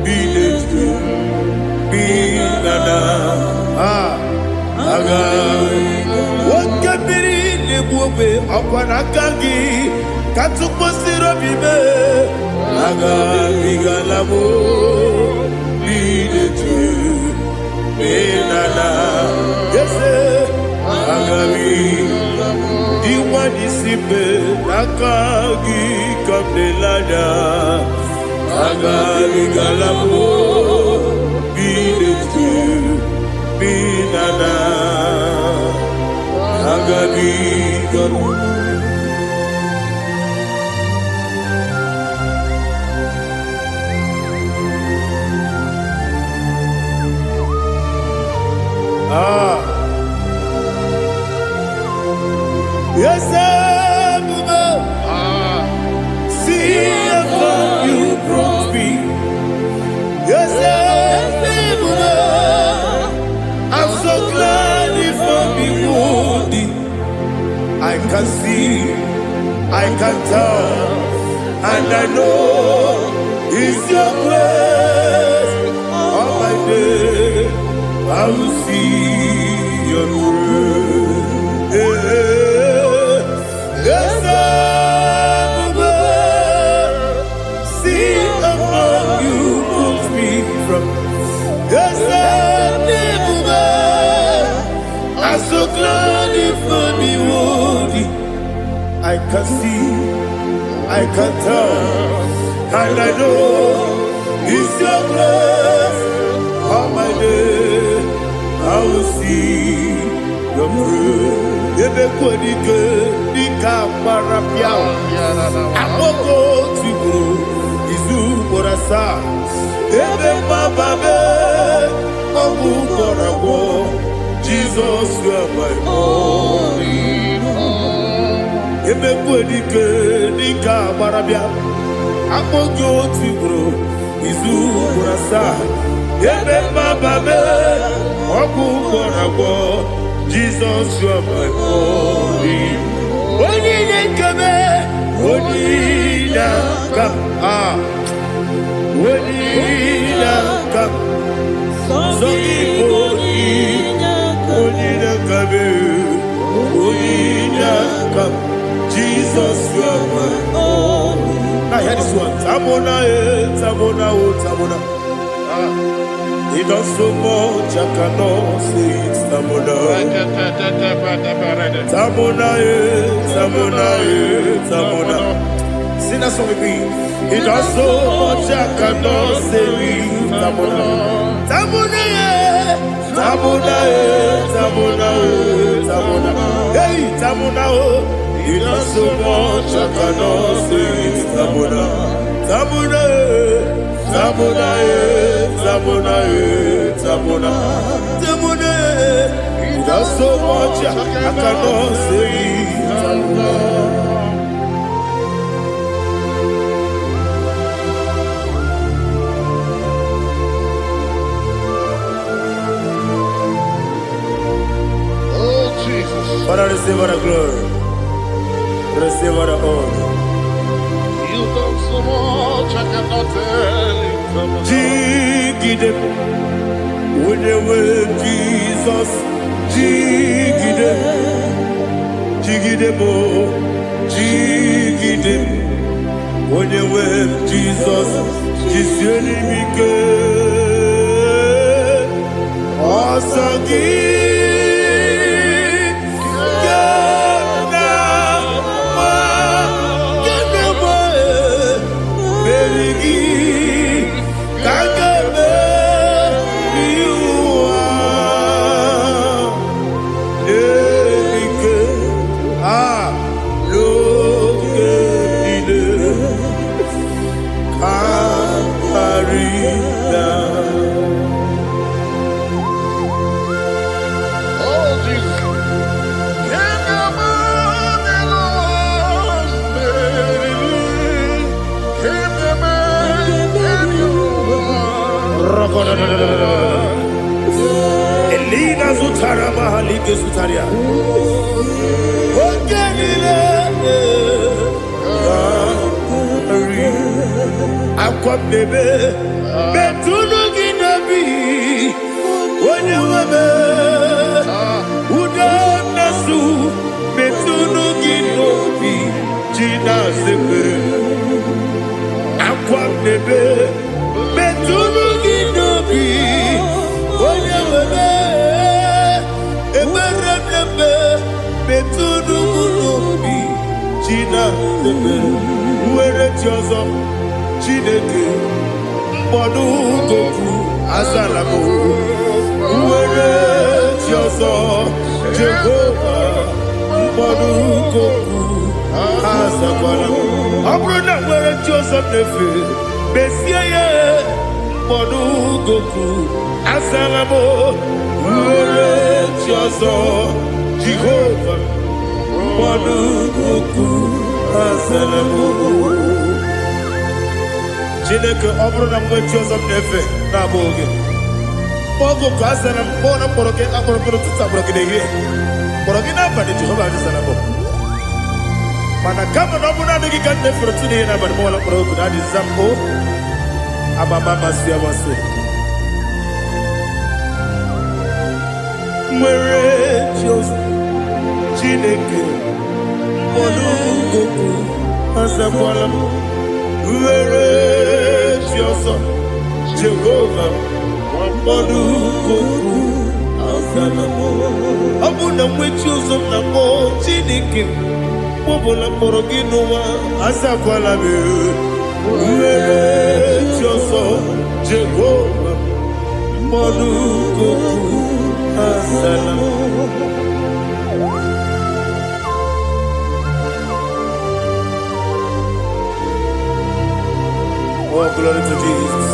biletu binana aga wakabiri nebuo n'igwe ọkwa n'aka gị ka tụkwasịrị obi m agabigala m idetu menana eze agabigala m iwa n'isipe n'aka gị ka m na-elanya agabigala m idetu menana agabigala m. Yes, see how far you brought me. Yes, I'm so glad if I'm wounded. I can see, I can tell, and I know it's your grace. All my day, I will see your grace. Yes, see how far you put me from. Yes, I'm so glad if me worthy. I can see, I can tell, and I know it's your grace. All my day, I will see your grace. Ebe kodike dika parapia akoko tibro izu borasa ebe bababe obu korago Jesus you are my only hope. Ebe kodike dika parapia akoko tibro izu borasa ebe bababe obu korago Jesus, you are my only. Only come, only come, only come. So only come, only come. Jesus, you are my only. Now hear this one. Tamona, tamona, tamona. He does so much, I cannot say it. Tamona, Tamona, Tamona, Tamona. Sing that song with me. He does so much, I cannot say it. Tamona, Tamona, Tamona, Tamona, Tamona. Hey, Tamona, he does so much, I cannot say it. Tamona, Tamona. Tamona, Tamona, Tamona, Tamona. He does so much, I cannot say Tamona. Oh, Jesus. Father, receive all the glory. Receive all the honor. You done so much, I cannot tell it. Jigide, when you were Jesus, Jigide, Jigide mo, Jigide, when you were Jesus, Jisyenimike, Osagi. Elina Zutara Mahalike Zutaria. Ogenile Aqua bebe Betunu Ginabi Wanyawame Uda Nasu Betunu Ginabi China Sebe, Aquam Nebe, Metunu Ginobi, Oyebe, Eberebe, Metunu Gunobi, China Sebe, Uere Tiozo, Chineke, Modu Goku, Azalamo, Uere Tiozo, Jehovah, Modu Goku, Azalamo, Abrona Uere Tiozo Nefe, Messiah, Modu Goku, Azalamo, Uere Tiozo, Jehovah, Modu Goku, Azalamo. Chineke ọbụrụ mgbe Joseph na-efe na-abụ oge ọgụ ka azara mkpọ na mkpọrọ gị akpọrọ mkpọrọ tụtụ akpọrọ gị n'ehihie mkpọrọ gị n'abalị Jehova adịzara bụ mana kama na ọ bụrụ adịghị ka nne fere tụ n'ihe n'abalị ma ọla mkpọrọ ogu na adịza mpụ abama masị amasị nwere Joseph Chineke mkpọrọ ogu azakwala m Uere Tiozo, Jehovah, Modu Goku, Azalamo. Abuna Mwechozo Namo, Chineke, Mobola Poroginoa, Azakwalabe. Uere Tiozo, Jehovah, Modu Goku, Azalamo. Oh, glory to Jesus.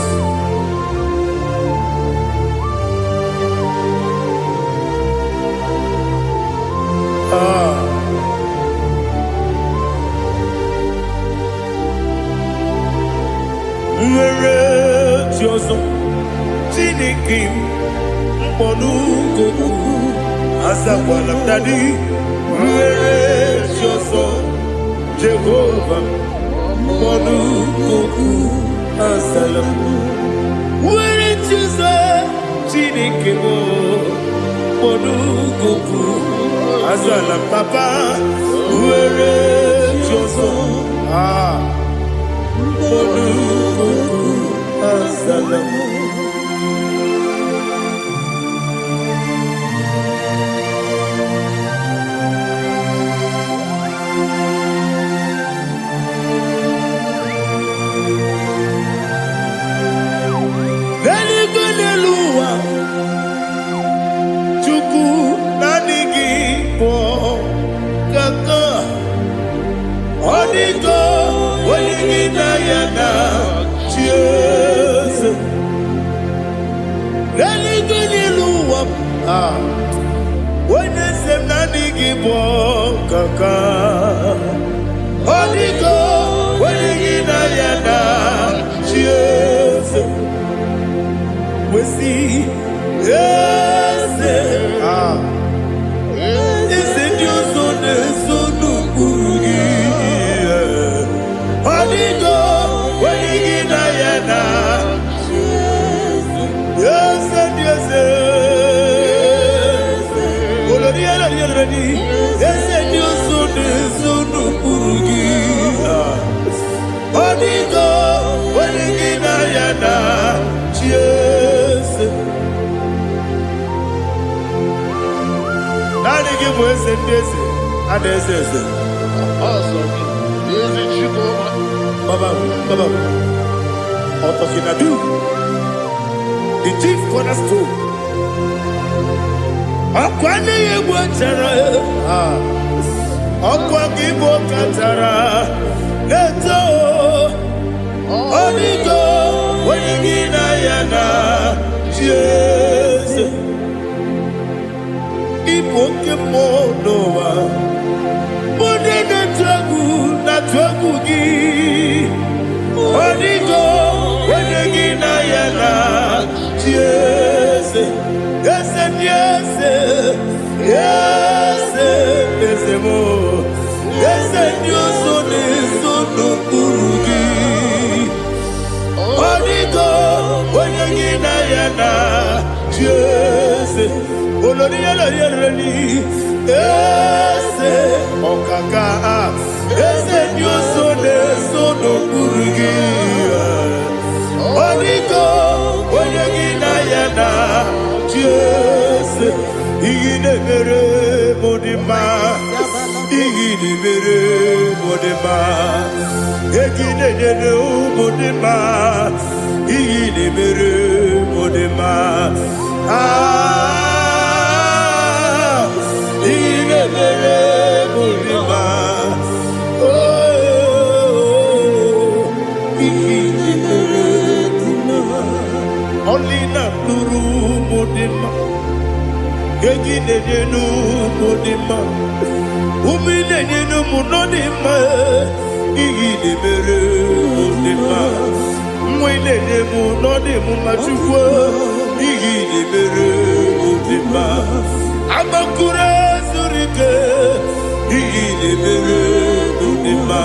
Uere Tiozo, Chineke, Modu Goku, Azakwala Dadi. Uere Tiozo, Jehovah, Modu Goku, Azalamo. Uere Tiozo, Chineke, Modu Goku, Azalam Papa. Uere Tiozo, Modu Goku, Azalamo. Kaka Odigo Wenigina Yana Cheers We see Yes Is it your son Sonukugi Odigo Wenigina Yana Cheers Yes Yes Olodia Ready Yes Odigo, Wenigina Yana, cheers. Nani give us and this, and this is awesome. Is it you, Baba? Otokinadu, the chief cornerstone. Akwani Igboworship, Akwani Igboworship. Leto, Odigo, Wenigina Yana, Jesus. Ipoke Monoa, Monene Tragu, Natragu Gi. Odigo, Wenigina Yana, Jesus. Yes, and yes, yes, yes, more. Yes, and you son is no Urugi. Odigo, Wenigina Yana, Jesus. Olonia, yes, Okaka, yes, and ma. Egine nene umudima. Igine mere umudima. Igine mere umudima. Igine mere umudima. Only na pluru umudima. Egine nene umudima. Umine nene umudima. Igine mere umudima. Mwine nemu node mu machukwu. Igine mere umudima. Amakure zurike. Igine mere umudima.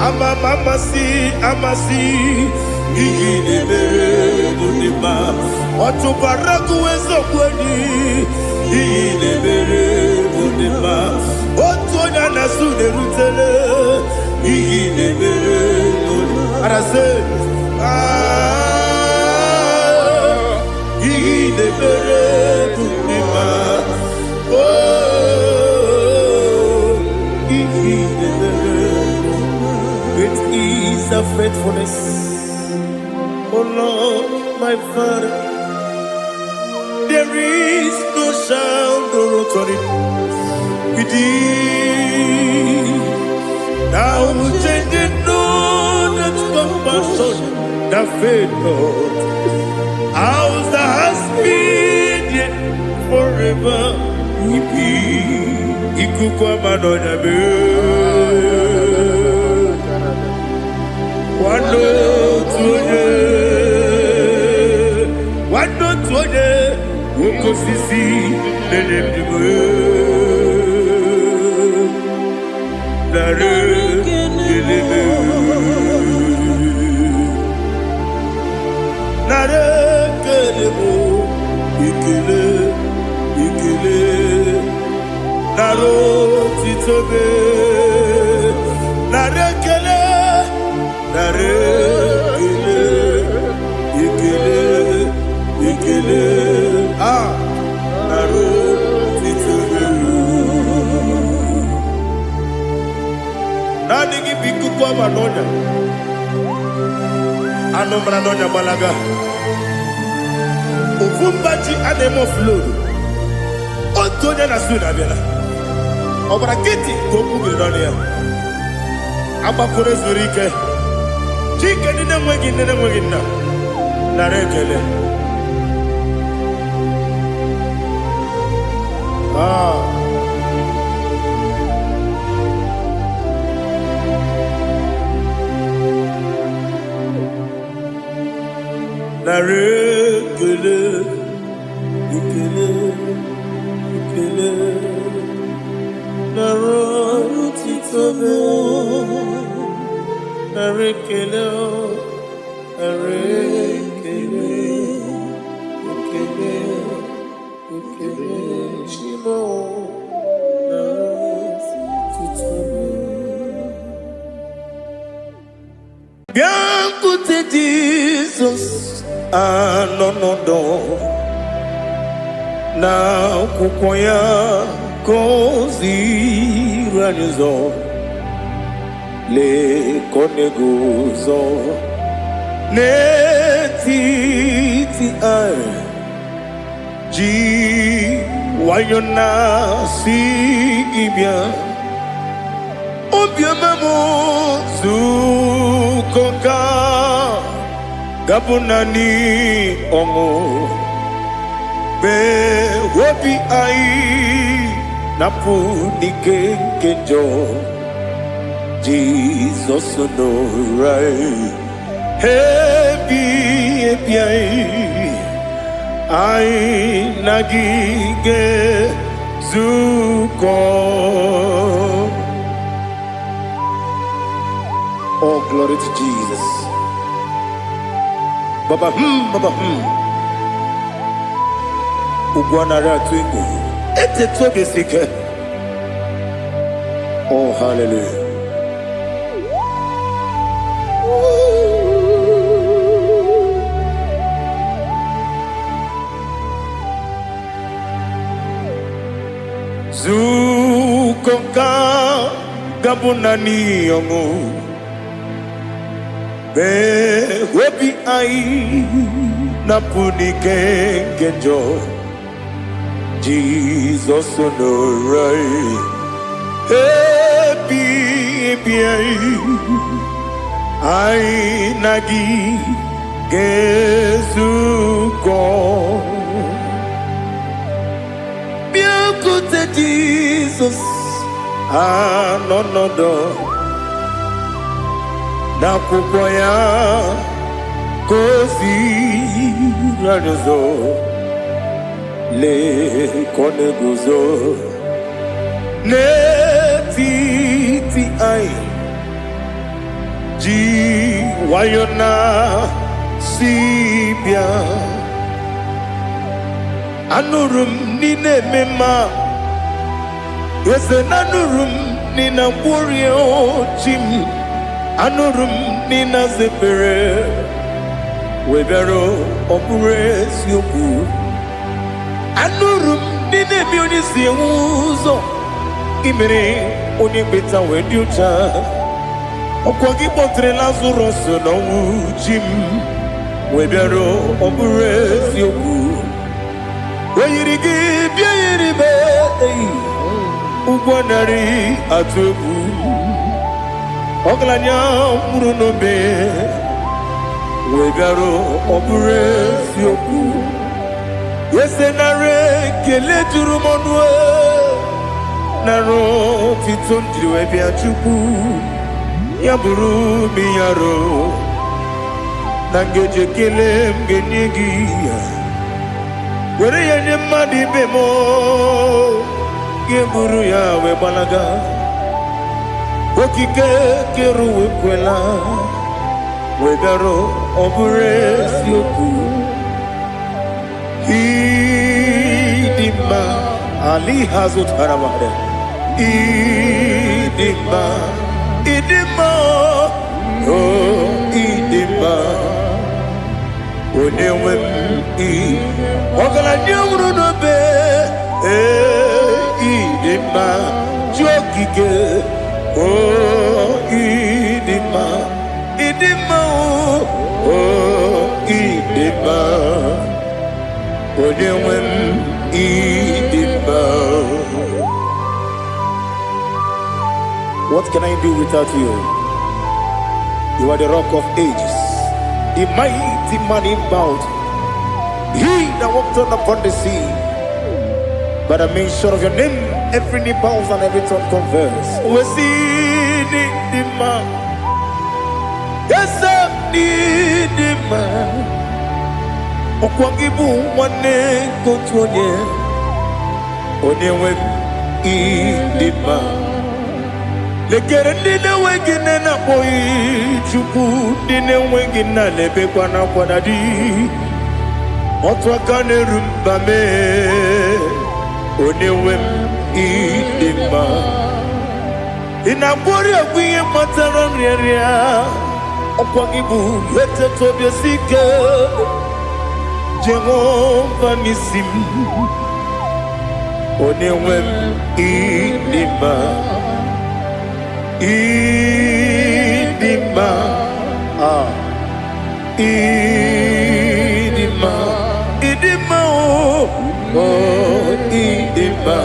Amasi. Igine mere umudima. Otubaraku ezokweni. Igine mere umudima. Otonya nasu nerutele. Igine mere umudima. Arase. Igine mere umudima. Igine mere umudima. Great is the faithfulness, O Lord, my Father. There is no shadow on it. With thee, thou changing not that compassion, the faith, Lord. Ours that has been yet forever. Ipi, ikukwa manonya be. Wando tuone, woko sisi, nenem diwe. Nare, ilime. Nare, kelemo, ikele. Naro, titobe. Nare, kele. Nare, ikele. Naro, titobe. Nani kipiku kwa manonya. Ano manonya balaga. Ufumbaji anemo flow. Otonya na suna bela. Obra kiti koku bidonia. Abakure zurike. Chike nene mwegi na. Narekele. Narekele. Ikele. Naro titobe. Narekele. Shimo. Naro titobe. Bien écoutez Jesus. No. Na kukwaya kozi ranizo le koneguzo netiti ai ji wayona sigibia obiamamo zukoka gabunani omo be wobi ai napu nikenjo Jesus no right hebi ai nagige zuko. Oh, glory to Jesus. Baba Ugwana ratwingu ete tobe sike. Oh, hallelujah. Zukoka bunani yongo be webi ai na punike kenjo Jesus no right happy ai nagi gezuko biakute Jesus no na kupoya kozi radozo le koneguzo ne ti ai ji wayona sibia anurum ni ne mema yese nanurum ni na burio chim anurum ni na zepere webero opures yoku anurum ni ne bioni si uzo imere oni beta wediucha okwagi potre Lazarus no chim webero opures yoku weyirigi biayiribe ugwanari atubu oglanya murunobe wegaro opures yoku yesenare kele turumonwe naro titondiri webia chuku yaburu miyaro nangeje kele mgenigi were yenye madi bemo Geburu ya we balaga Okike keru we kwela Wegaro obures yoku Idima Ali hazut haramade Idima Oh idima Onewem Ogala nyamru no be idima jokike idima idima odewem idima. What can I do without you? You are the rock of ages, the mighty man in battle, he that walked on upon the sea. But I make sure of your name, every knee bows and every tongue confess. We see the man. Yes, I need the man. Okwangibu wane kotonye. Onewe the man. Lekere dine wengine na boy chuku dine wengine lebe kwa na kwa dadi. Otwa kane rumba me. Onewem idima inabori agwiye matara nriaria okwangibu yete tobye sike Jehova nisim onewem idima idima idima idima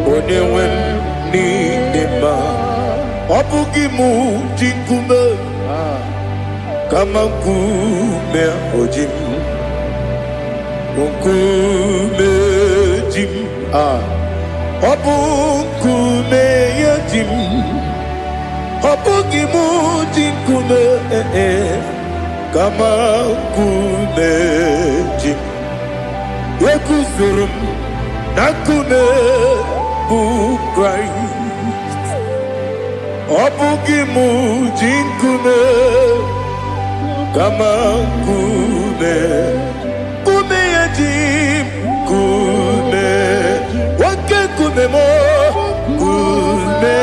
onewem idima obugi mu jinkume kama kume ojim kume jim obukume yajim obugi mu jinkume kama kume jim Yekuzurum nakume bukrai Obugimu jinkume kama kume Kume yajim kume Wake kume mo kume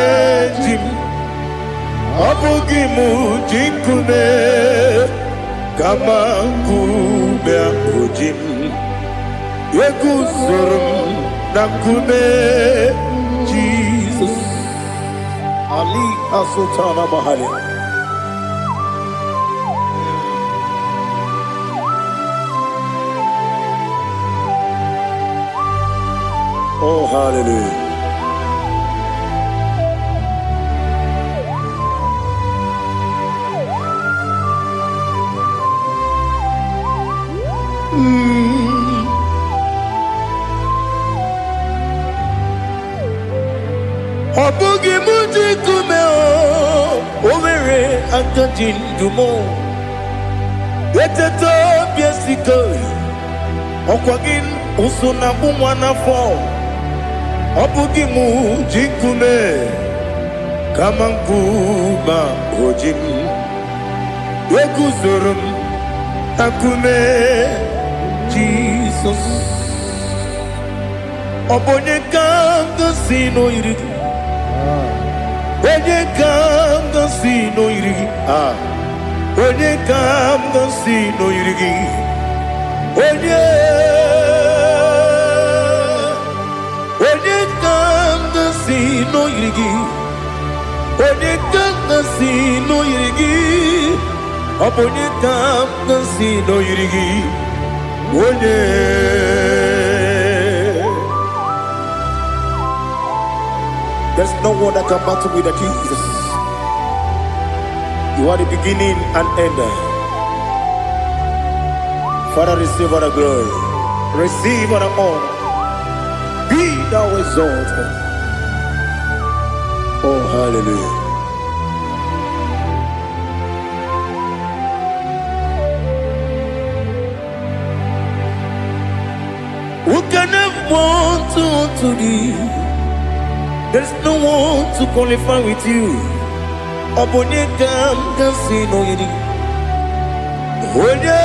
jim Obugimu jinkume kama kume ujim Yekuzurum nakume Jesus Ali Asutana Mahali. Oh, hallelujah. Obugi muji kume o overe antajin dumo eteto biesiko okwagin usuna bumwana fo obugi muji kume kamankuma ojin weguzorum akume Jesus obonye kanga sino irigi onye kanga sino irigi onye kanga sino irigi onye kanga sino irigi onye kanga sino irigi obonye kanga sino irigi onye. There's no one that can battle with Jesus. You are the beginning and end. Father, receive all the glory. Receive all the honor. Be thou exalted. Oh, hallelujah. Who can have one to thee? There's no one to qualify with you. Obonye kam kasino yidi. Onye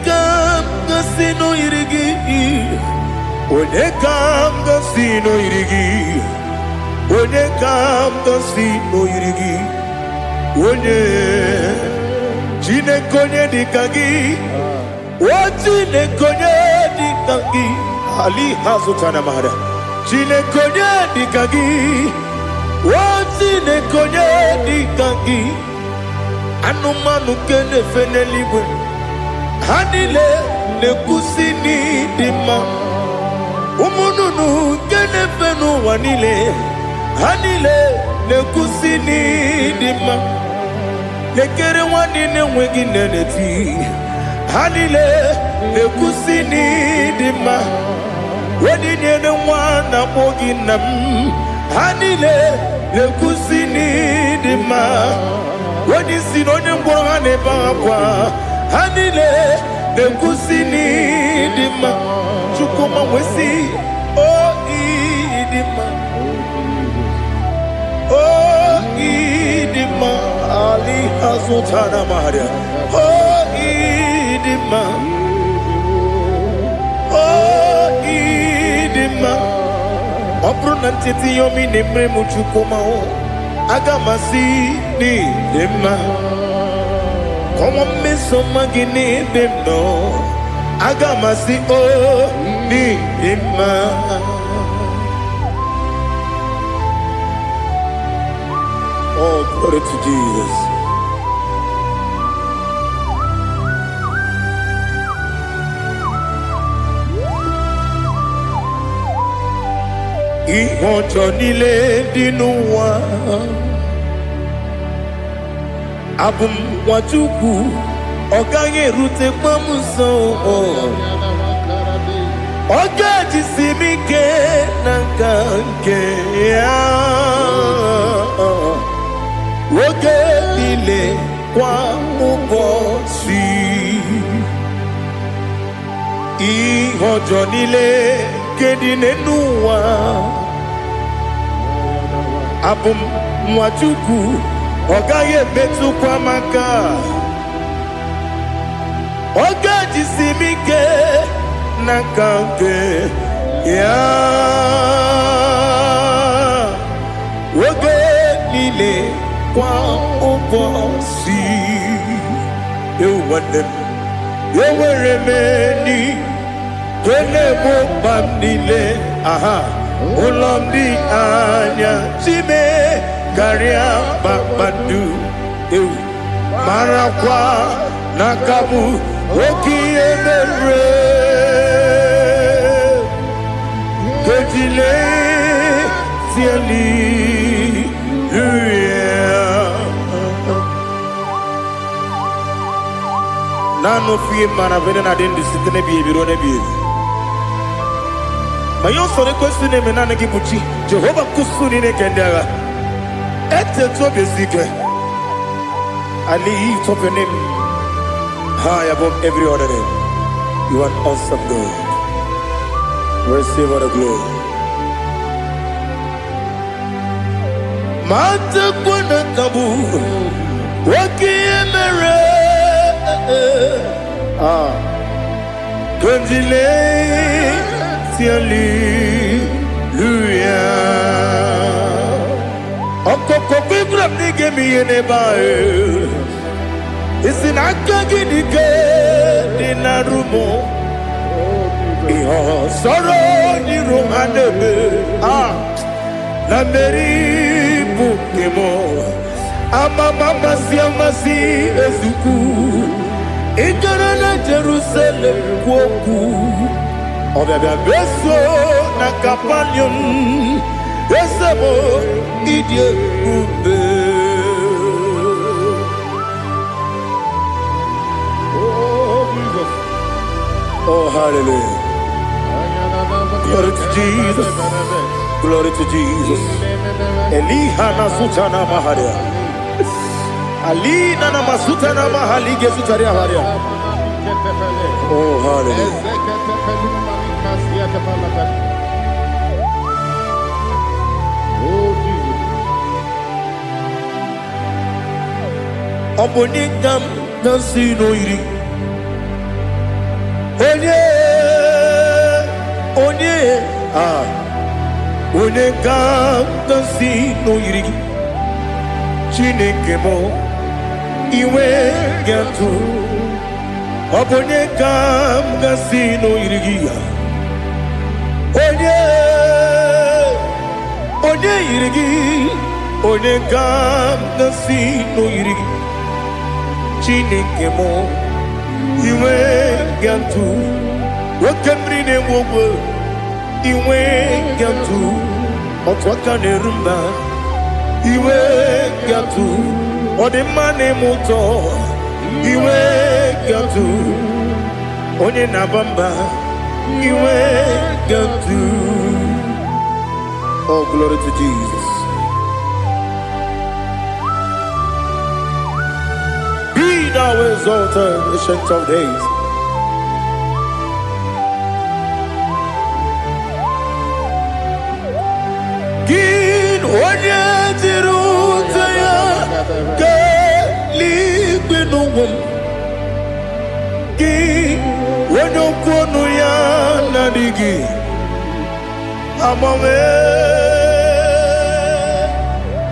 kam kasino yidi. Onye kam kasino yidi. Onye kam kasino yidi. Onye chine konye dikagi. Chine konye dikagi. Ali Hazutana Mahada. Chile konye dikagi. Chile konye dikagi. Anumanu kene feneliwe. Hanile ne kusini dima. Umununu kene fenu wanile. Hanile ne kusini dima. Nekere wanine wegi neneti. Hanile ne kusini dima. Wedi nyene mwana moginam Hanile lekusini dima Wedi sinonye mbwangane bangwa Hanile lekusini dima Chukuma wesi Oh idima Oh idima Ali Hazutana Maria Oh idima Opronantiti yomi nemre muchukoma o agamasi ni dema Komo meso magini demno agamasi o ni dema Oh, glory to Jesus. Ihojo nile dinuwa Abum watuku Oganye rute pamuso Oga jisimike nangange Oge nile kwa ubosi Ihojo nile kedinenuwa Abum mwatuku Ogaye betu kwa maka Oga jisimike nakange ya Oge nile kwa ubosi Ewanem Eweremeni Kene mo pamnile Aha Ulombi anya chime karia bakbandu marakwa nakabu okiye mere kejile tiali nano fiye mana vene na den disitene biye birone biye mayo sore kwesune menane kibuchi Jehova kusuni ne kendaga ete to besike I lift up your name high above every other name. You are awesome God. Receive all the glory. Mata kuna tabu wakiemere Kanjile tiali luya Okoko bigrab nige miyene bae Isinaka gidike dinarumo Iho soro ni romanebe La meri bukemo Ama mama siamasi ezuku Ikarana Jerusalem kwoku Obebe beso na kapanion Esemo idye ube Oh, hallelujah. Glory to Jesus. Glory to Jesus. Elihana sutana maharia. Alina na masutana mahali gesutaria haria. Oh, hallelujah. Oboningam nasino iri. Onye ga-agasi n'oyiri Chineke mo iwe ga-atụ Ọ bụ onye ga-agasi n'oyiri gị ya Onye yiri gị Onye ga-agasi n'oyiri gị Chineke mo iwe ga-atụ Nwoke mmiri na-enwe ogwe iwe ga-atụ otu aka na-eru mba iwe ga-atụ ọ dị mma na-eme ụtọ iwe ga-atụ onye na-aba mba iwe ga-atụ Oh, glory to Jesus. Be thou exalted, ancient of days. Gin onye jiri ụzọ ya ga eluigwe n'ụwa gị onye okwu ọnụ ya na-adịghị agbanwe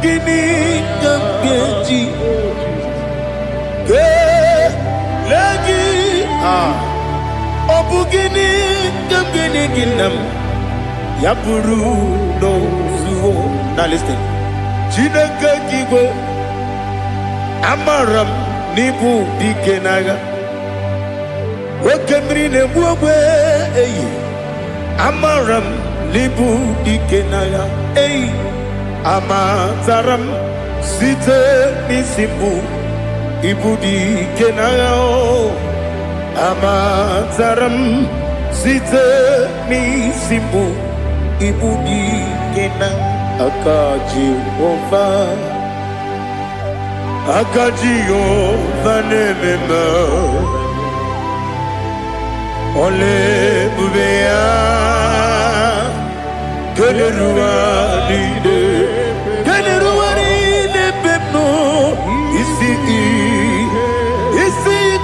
gịnị ka m ga-eji kelee gị ọ bụ gịnị ka m ga-enye gị nna m ya bụrụ n'ozuo na listen Chineke igwe amara m n'ibu dike n'agha oke mmiri na-egbu ogbe eyi amara m n'ibu dike n'agha eyi amatara m site n'isi mbụ ibu dike n'agha amatara m site n'isi mbụ ibu dike n'agha aka Jehova na-ememe ole ebube ya keleruwa niile pepno isi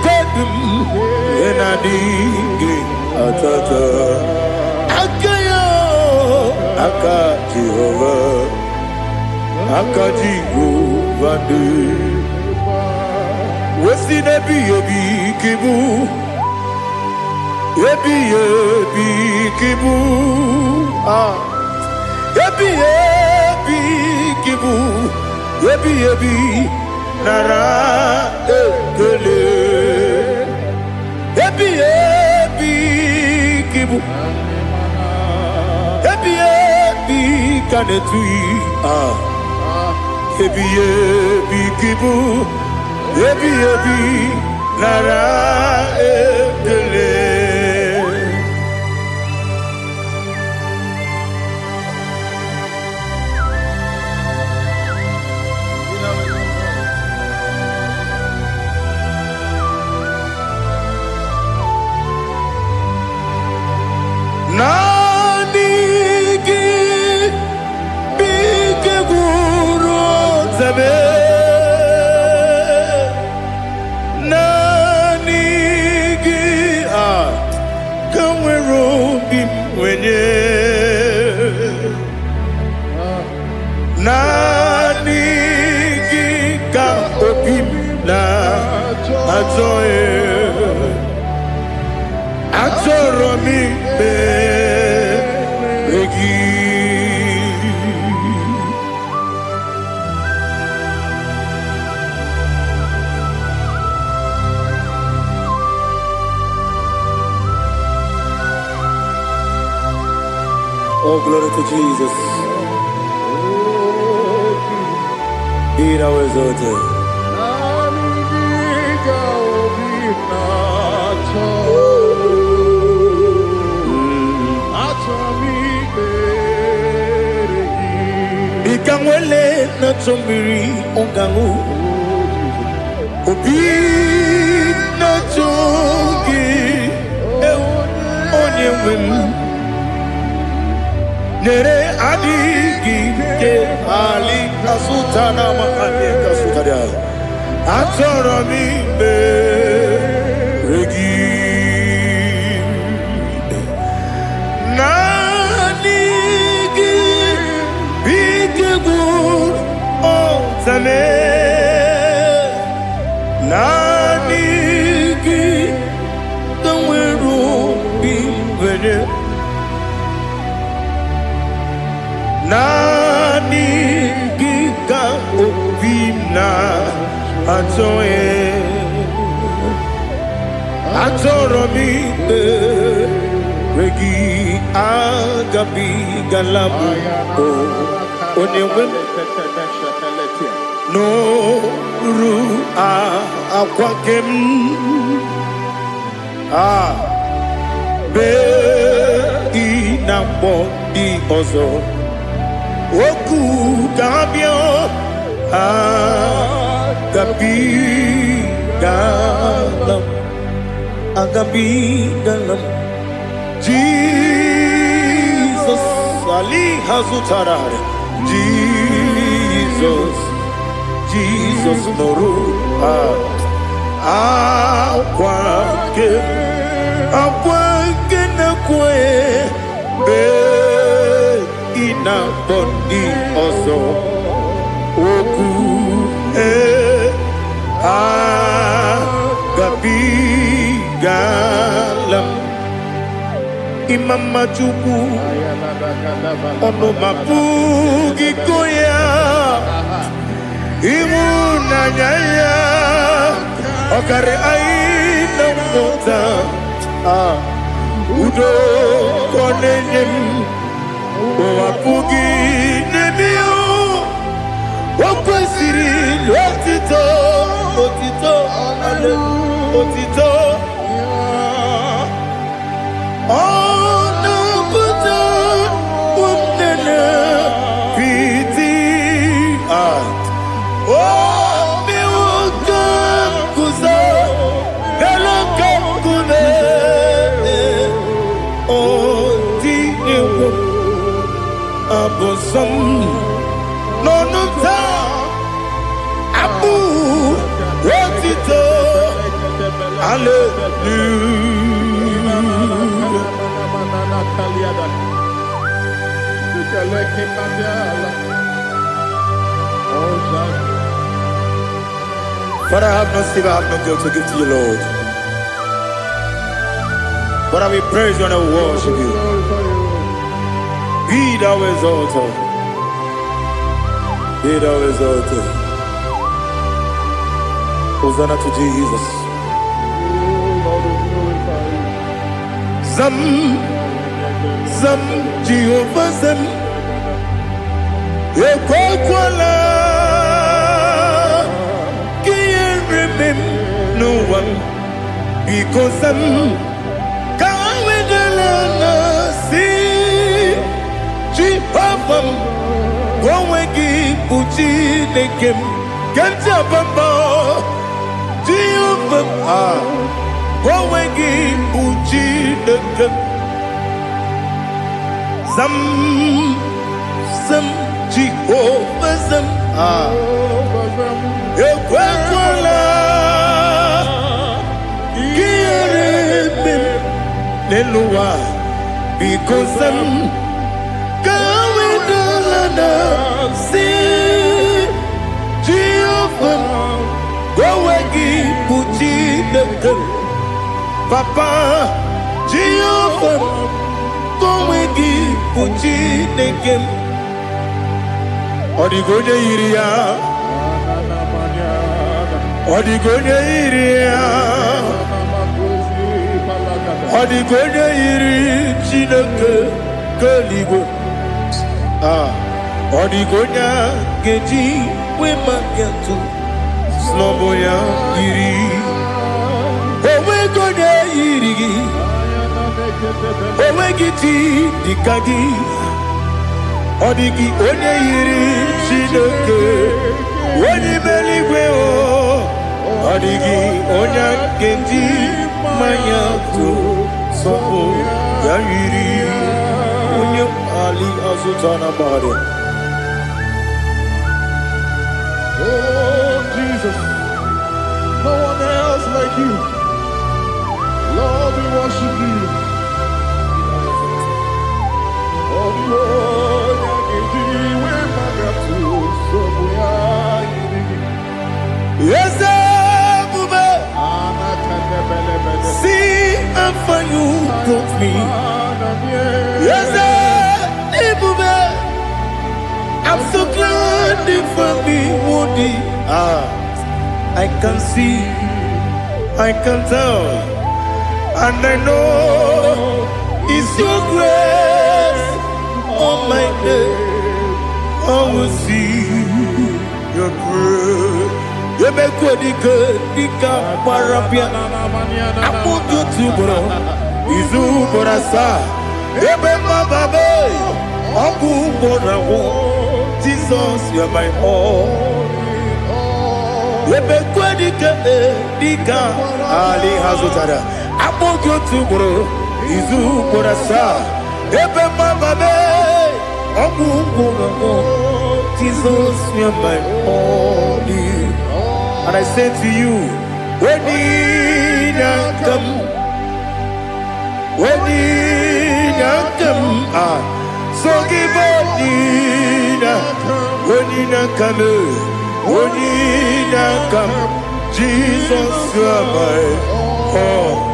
kodum enadinge atata aka Jehova de wesi nebi ebi kibu Ebi ebi kibu, ebi ebi nara ekele. Ebi ebi kibu, ebi ebi kanetui. Ebi ebi kibu, ebi ebi nara ekele. Nanigi bige guru zabe, nanigi kamweru bimwenye, nanigi ka opim na ajoye. Atoromi beregi. Oh, glory to Jesus. Be thou exalted. Ikangwele na chombiri ongangu, obi na chongi onye wim nere adigi ke ali asutana mahane kasutaria atoro mi beregi. Zame nanigi kamweru bimwenye, nanigi ka opimna atoye. Atoromi regi agabi galabu onyewe no ru akwakem be inambo di ozo oku gabio agabi galam Jesus Ali Hazutarare Jesus Noru akwake na kwe be ina bondi ozo oku gabi galam imama chuku ono mapugi koya imunanyaya okare aina mota udo konenyem wapugi nebio wakwesiri otito ale otito ono buta umnene piti no ta abu wotito Father, I have no silver, I have no gold to give to you, Lord. Father, we praise you and I worship you. Be thou exalted. Be thou exalted. Hosanna to Jesus. Zam, Zam, Jehovah Zam. Ekwakwala, can't remember no one because Zam can't wait see Jehovah. Gowegi Puchi Nekem Ganja Bamba Jehovah Gowegi Puchi Nekem Zam Zam Jehovah Zam Ekwakwala Kiyeremim Neluwa because Zam see Jehovah Gowegi Puchi Nekem Papa Jehovah Gowegi Puchi Nekem Odigonya Iria Odigonya Iria Odigonya Iri Chineke Kaligo Odigonya Geji Wemagetu Sloboya Iri Owegonya Iri Owegiti Dikagi Odigi Onye Iri Chineke Wani Meligwe Odigi Onya Geji Mayatu Sobo Ya Iri Onye Ali Azutana Bahari. Oh, Jesus, no one else like you. Lord, we worship you. Oh, Lord, yes, Bube. See how far you brought me. Yes, Bube. I'm so glad you found me worthy. I can see, I can tell, and I know it's your grace on my day. I will see your grace. You make what you could, you can't parapia. I want you to bro. Izu borasa. You make my baby. Abu borawo. Jesus, you're my all. You make what you can, Ali Hazutada. I want you to bro. Izu borasa. You make my baby. Abu borawo. Jesus, you're my all. And I say to you, when you come, so give up, when you come, Jesus, you are my all.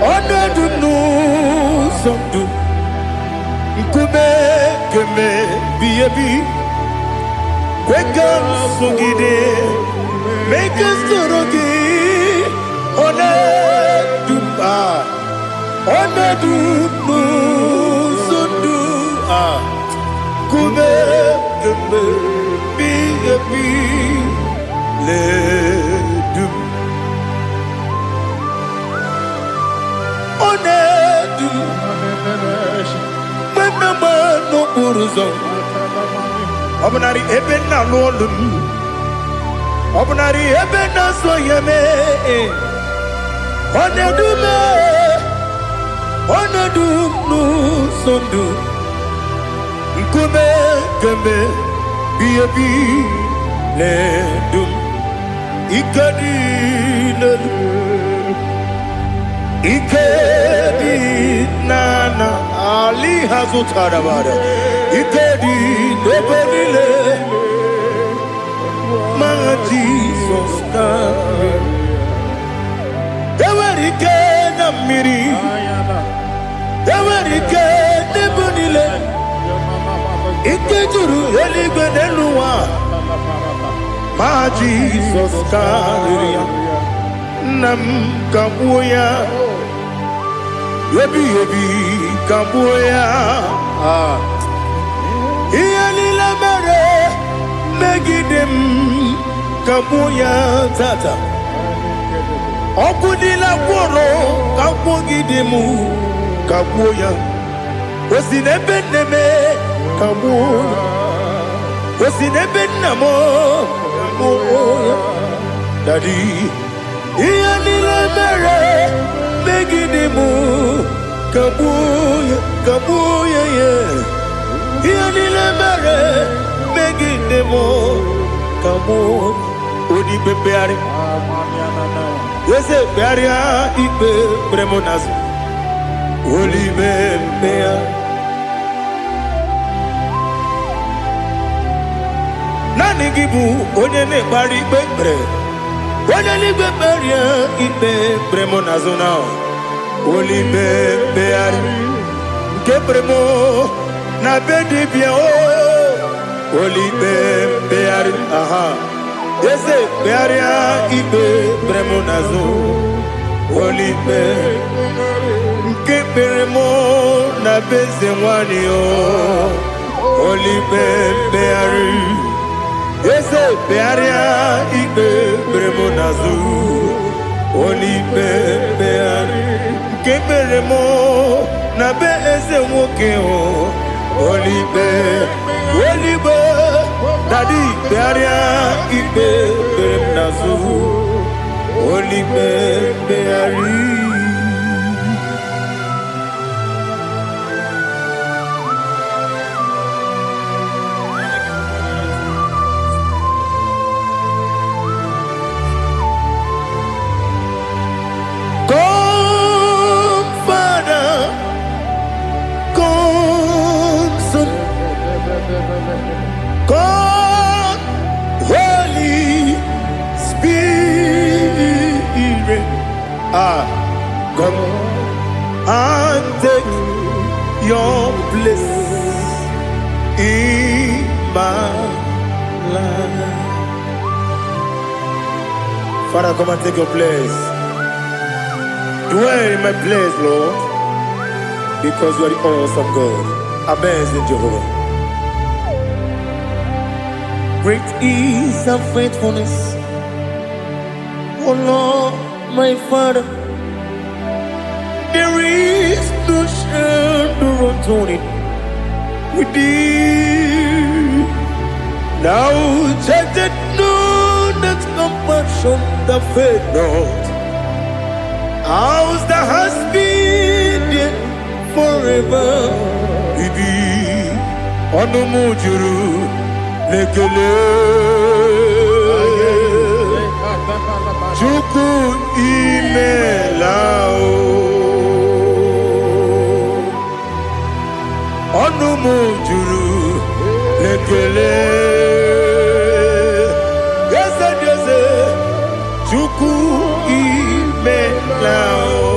Onedu no sondu Nkube biyebi Wekam sungide Make sorogi Onedu no sondu Nkube biyebi Ledum Onedu Memema no buruzo Obunari ebe na lolum Obunari ebe na soyeme Onedu no sondu Nkume kembe biyebi ledum Ikadina, Ikadina, Ali Hazutarabara, Ikadina, Benile, my Jesus, Ewerike na miri, Ewerike na Benile, Ikejuru eligwe n'eluwa. My Jesus, Karia, Nam Kabuya, Yebi Kabuya, Ianila Mere, Megidim Kabuya Tata, Okudila Kuro, Kabugidimu, Kabuya, was in a beneme, Kabuya, was in a benamo. Daddy, Ianila Mere, Megidimu, Kabuya, Kabuya, yeah. Ianila Mere, Megidimu, Kabuya, Odi Bebeari, yes, Bearia, Ibe, Bremonas, Oli Bebea. Nani gibu onye ne-ekpari ikpe ekpere onye n'igwe kperie ikpe bremo na zona olibe mkpegharị nke bremo na be dibịa olibe mkpegharị aha eze kpegharịa ikpe bremo na zo olibe nke bremo na be eze nwanyị olibe mkpegharị ese bearia ikpe bremo nazu olibe beari nke bremo na be eze nwoke olibe dadi bearia ikpe bremo nazu olibe beari. God, Holy Spirit, come and take your place in my life. Father, come and take your place. Dwell in my place, Lord, because you are the awesome God. Amazing Jehovah. Great is thy faithfulness, O Lord, my Father. There is no shadow of turning with thee. Now judged no that compassion that faith not. Ours that has been there forever. We be on the mujuru. Lekele Chuku imelao Onumu juru Lekele Yese Chuku imelao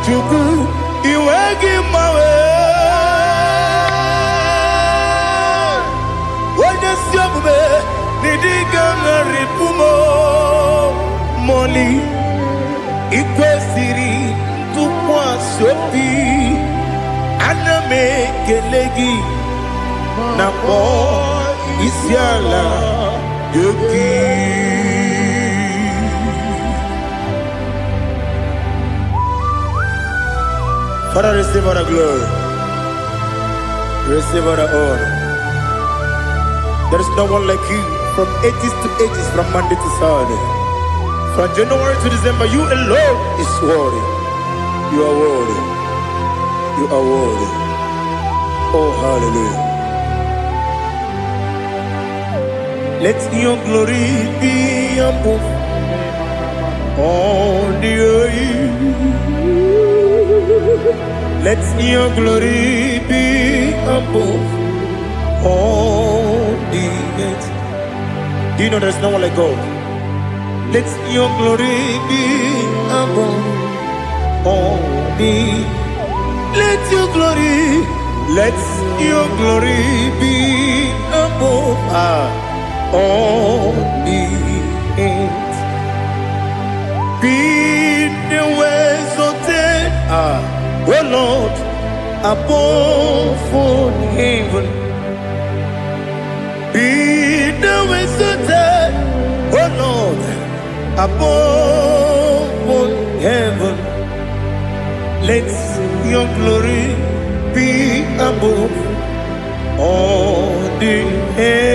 Chuku iwegi mawe Nidigangaripumo Moli Ikwesiri Tukwa Sopi Aname Kelegi Napo Isiala Yoki. Father, receive all the glory, receive all the honor. There is no one like you. From ages to ages, from Monday to Saturday, from January to December, you alone is worthy. You are worthy. You are worthy. Oh, hallelujah. Let your glory be above all the earth. Let your glory be above all the earth. Do you know there's no one like God? Let your glory be above all the. Let your glory be above all the earth. Be the ways of death, oh Lord, above all heaven. Be the ways of death, oh Lord, above all heaven. Let your glory be above all the earth.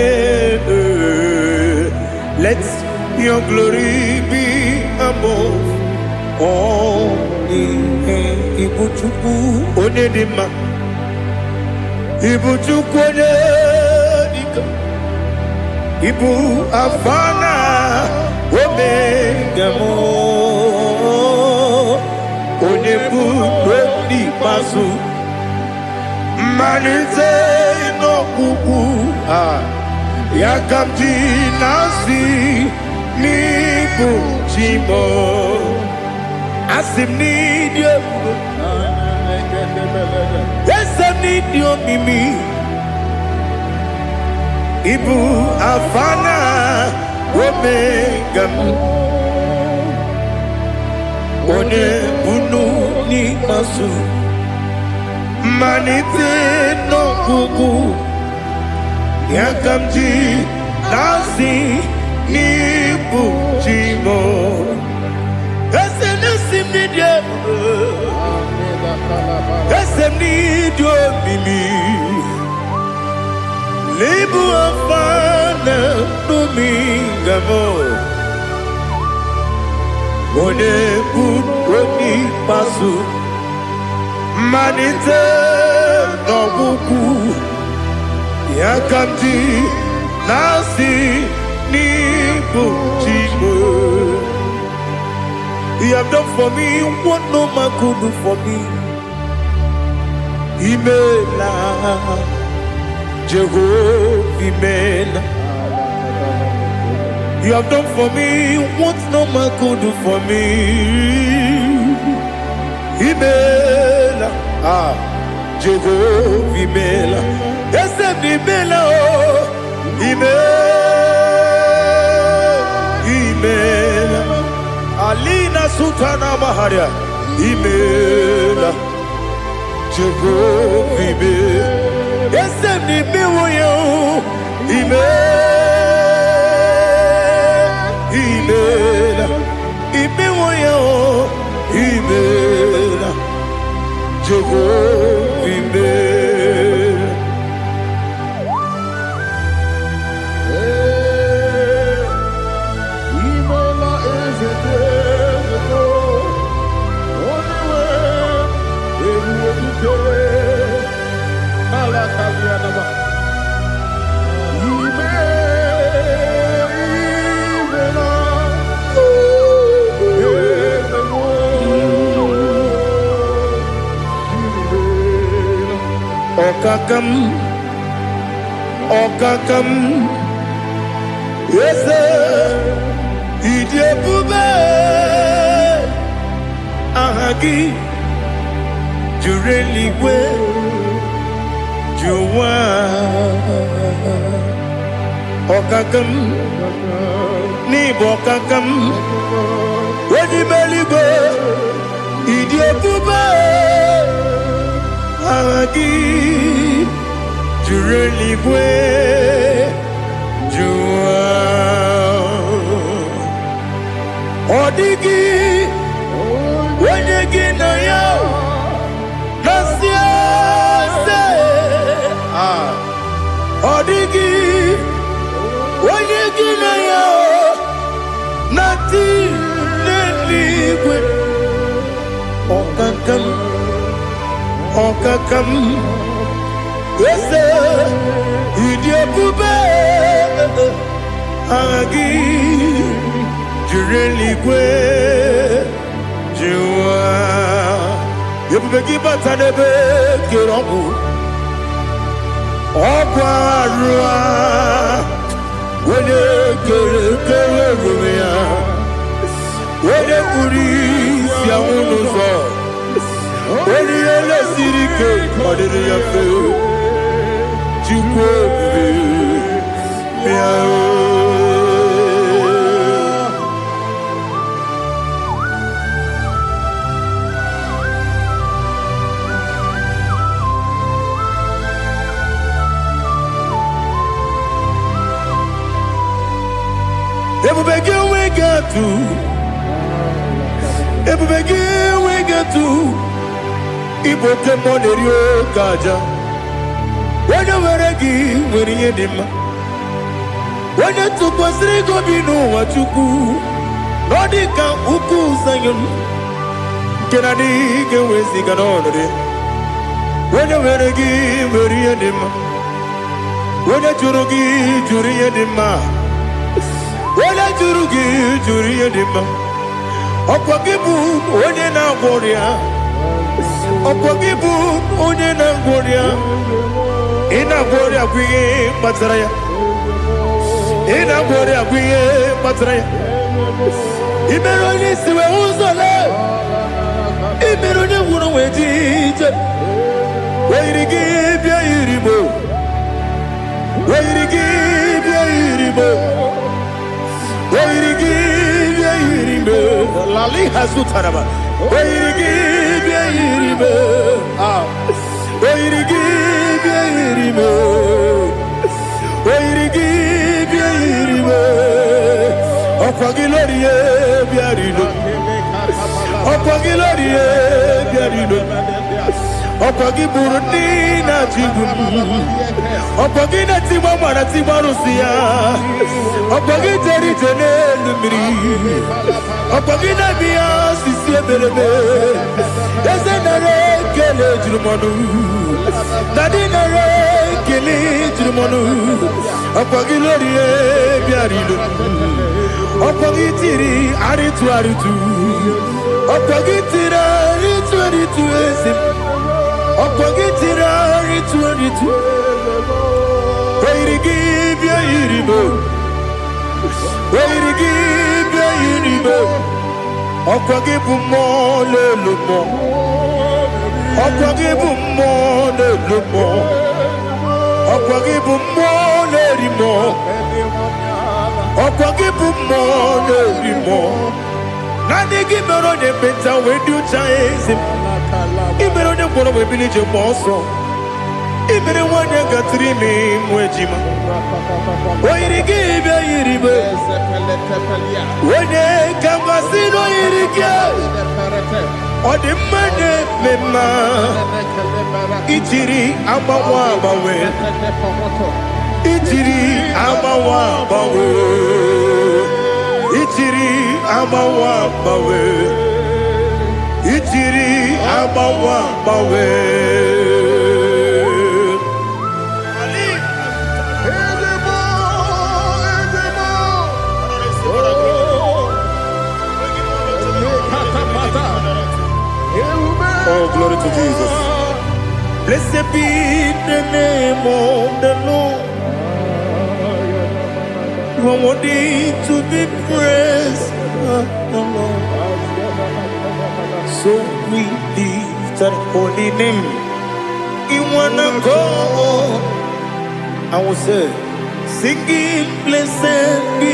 Let your glory be above all the earth. Ibuchukwu onedima, Ibuchukwu onedika, Ibu Afana Omega mo, Onebu Rodi Pasu, Manite no kuku, Yakamti Nasi, Nibu Chimo, Asim need you, yes I need you Mimi, Ibu Afana Omega mo, One bunu ni masu, manite no kuku, yakamji nasi ni bujimo. Esem nesim ni dia, esem ni dio mimi. Lebu afana dominga mo. One buni pasu, manite no buku, yakamji nasi ni bujimo. You have done for me what no man could do for me. Imela, Jehovah Imela. You have done for me what no man could do for me. Imela, Jehovah Imela. Yes, Imela, oh, Imela, Alina Sutana Maharia, Imela, Jehovah Imela. Yes, Imela, Imela. Imela, Imela, Imela, Jehovah Imela. Imela is a desert, only way we will go. Alakalianaba. Okakam, yes, Idiabube, Ahagi, Jureliwe, Juwa, Okakam, Nibokakam, Wadibelibe, Idiabube, Ahagi. Jureliwe, Jua, Odigi, Wenegi na yo, Nasia se, Odigi, Wenegi na yo, Nati neligwe, Okakam. Yes, Idiabube, Agi Jureligwe Jua Yebeki Batanebe Kirobu Okwarua Wede Kere Rumia Wede Kuri Siamunuzo Wede Ele Sirike Kodiri Yafe Chukwe Miao Ebubege we get to Ibo Temonerio Gaja. When you were a gay, when you did him. When you took was Rigo Bino, what you do. Nodika Uku Sayon. Can I dig away Siganone? When you were a gay, when you did him. When you Jurugi, Juria Dima. When I Jurugi, Juria Dima. Okwagibu onye na-agwọrịa Okwagibu onye na-agwọrịa Ị na-agwọrịa bụ ihe kpatara ya Ị na-agwọrịa bụ ihe kpatara ya Ị mere onye isi wee ụzọ lee Ị mere onye gwụrụ wee ji ije Wee yiri gị bịa yiri mo Wee yiri gị bịa yiri mo Wee yiri gị bịa yiri mo Lali Hasutaraba. Oirigi Yirime. Oirigi Yirime. Oirigi Yirime. Okwagilorie Biarino. Okwagilorie Biarino. Okwagiburundi na Jibum. Okwagina Timamara Timarusia. Okwagiteri Tenelumri. Okwagina Bia Sisi Berebe. Ezenare Kele Jurumonu. Nadinare Kele Jurumonu. Okwagilorie Biarino. Okwagitiri Aritu Aritu. Okwagitira Aritu Aritu Esim. Okwagitira Aritu Aritu. Oirigi Bia Yiribo. Oirigi Bia Yiribo. Okwagibu mo le lumo. Okwagibu mo le lumo. Okwagibu mo le rimo. Okwagibu mo le rimo. Nani gimero ne benta we do chaise. Gimero ne boro we bilije moso. Imere wanya gatrimi mwejima. Oirigi bia yiribe. Wene kamasino yirige. Odimane mema. Ichiri amawa bawe. Ichiri amawa bawe. Ichiri amawa bawe. Ichiri amawa bawe. Oh, glory to Jesus. Blessed be the name of the Lord. You are worthy to be praised, Lord. So we lift that holy name. You wanna go? I will say, singing, blessed be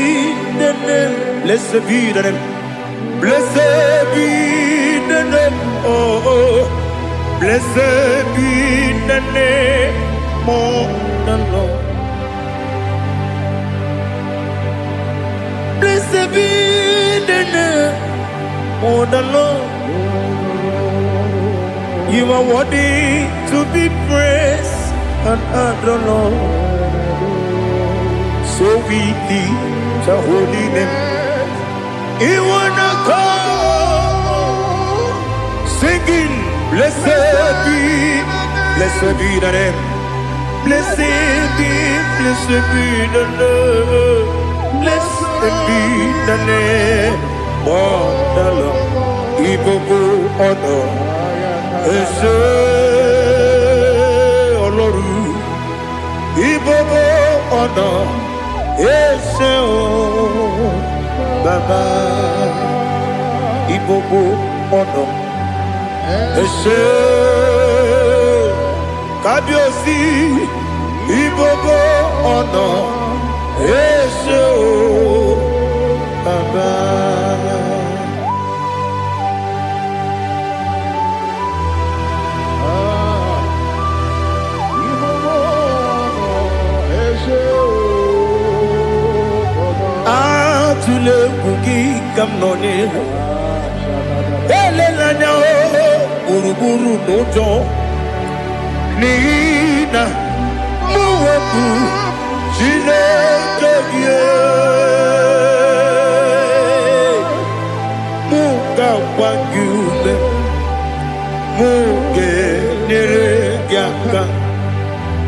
the name. Blessed be the name. Blessed be the name. Oh, blessed be the name of the Lord. Blessed be the name of the Lord. You are worthy to be praised and adored, Lord. So we lift the holy name. You wanna come singing, blessed be the name. Blessed be the name. Blessed be the name of the Lord. Ibogo honor. Ese Oloru. Ibogo honor. Ese o Baba. Ibogo honor. Ese Kabiosi. Ibogo honor. Ese o Baba. Atule kuki kamnoni. Ele nanya o uruburu nojo. Nina muweku Chineke ye. Muka wangule. Muge neregiaka.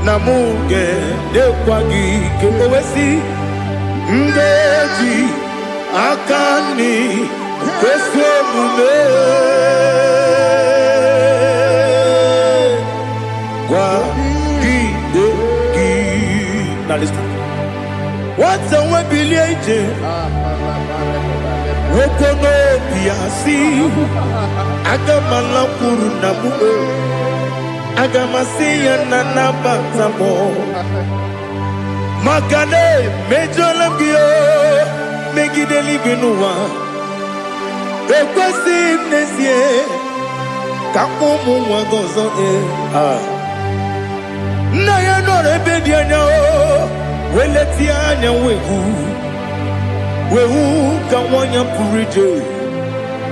Na muge nekwagi kewesi. Ngeji akani kwesemume kwa kideki. Now listen. What's a webileje? Wokono biasi. Agamala kuru na muwe. Agamasiya na nabatamo. Makane mejolamgio megideli binua ekwesi nesie kakumu wagozo na ya nore bedi anya o weleti anya wehu ka wanya purije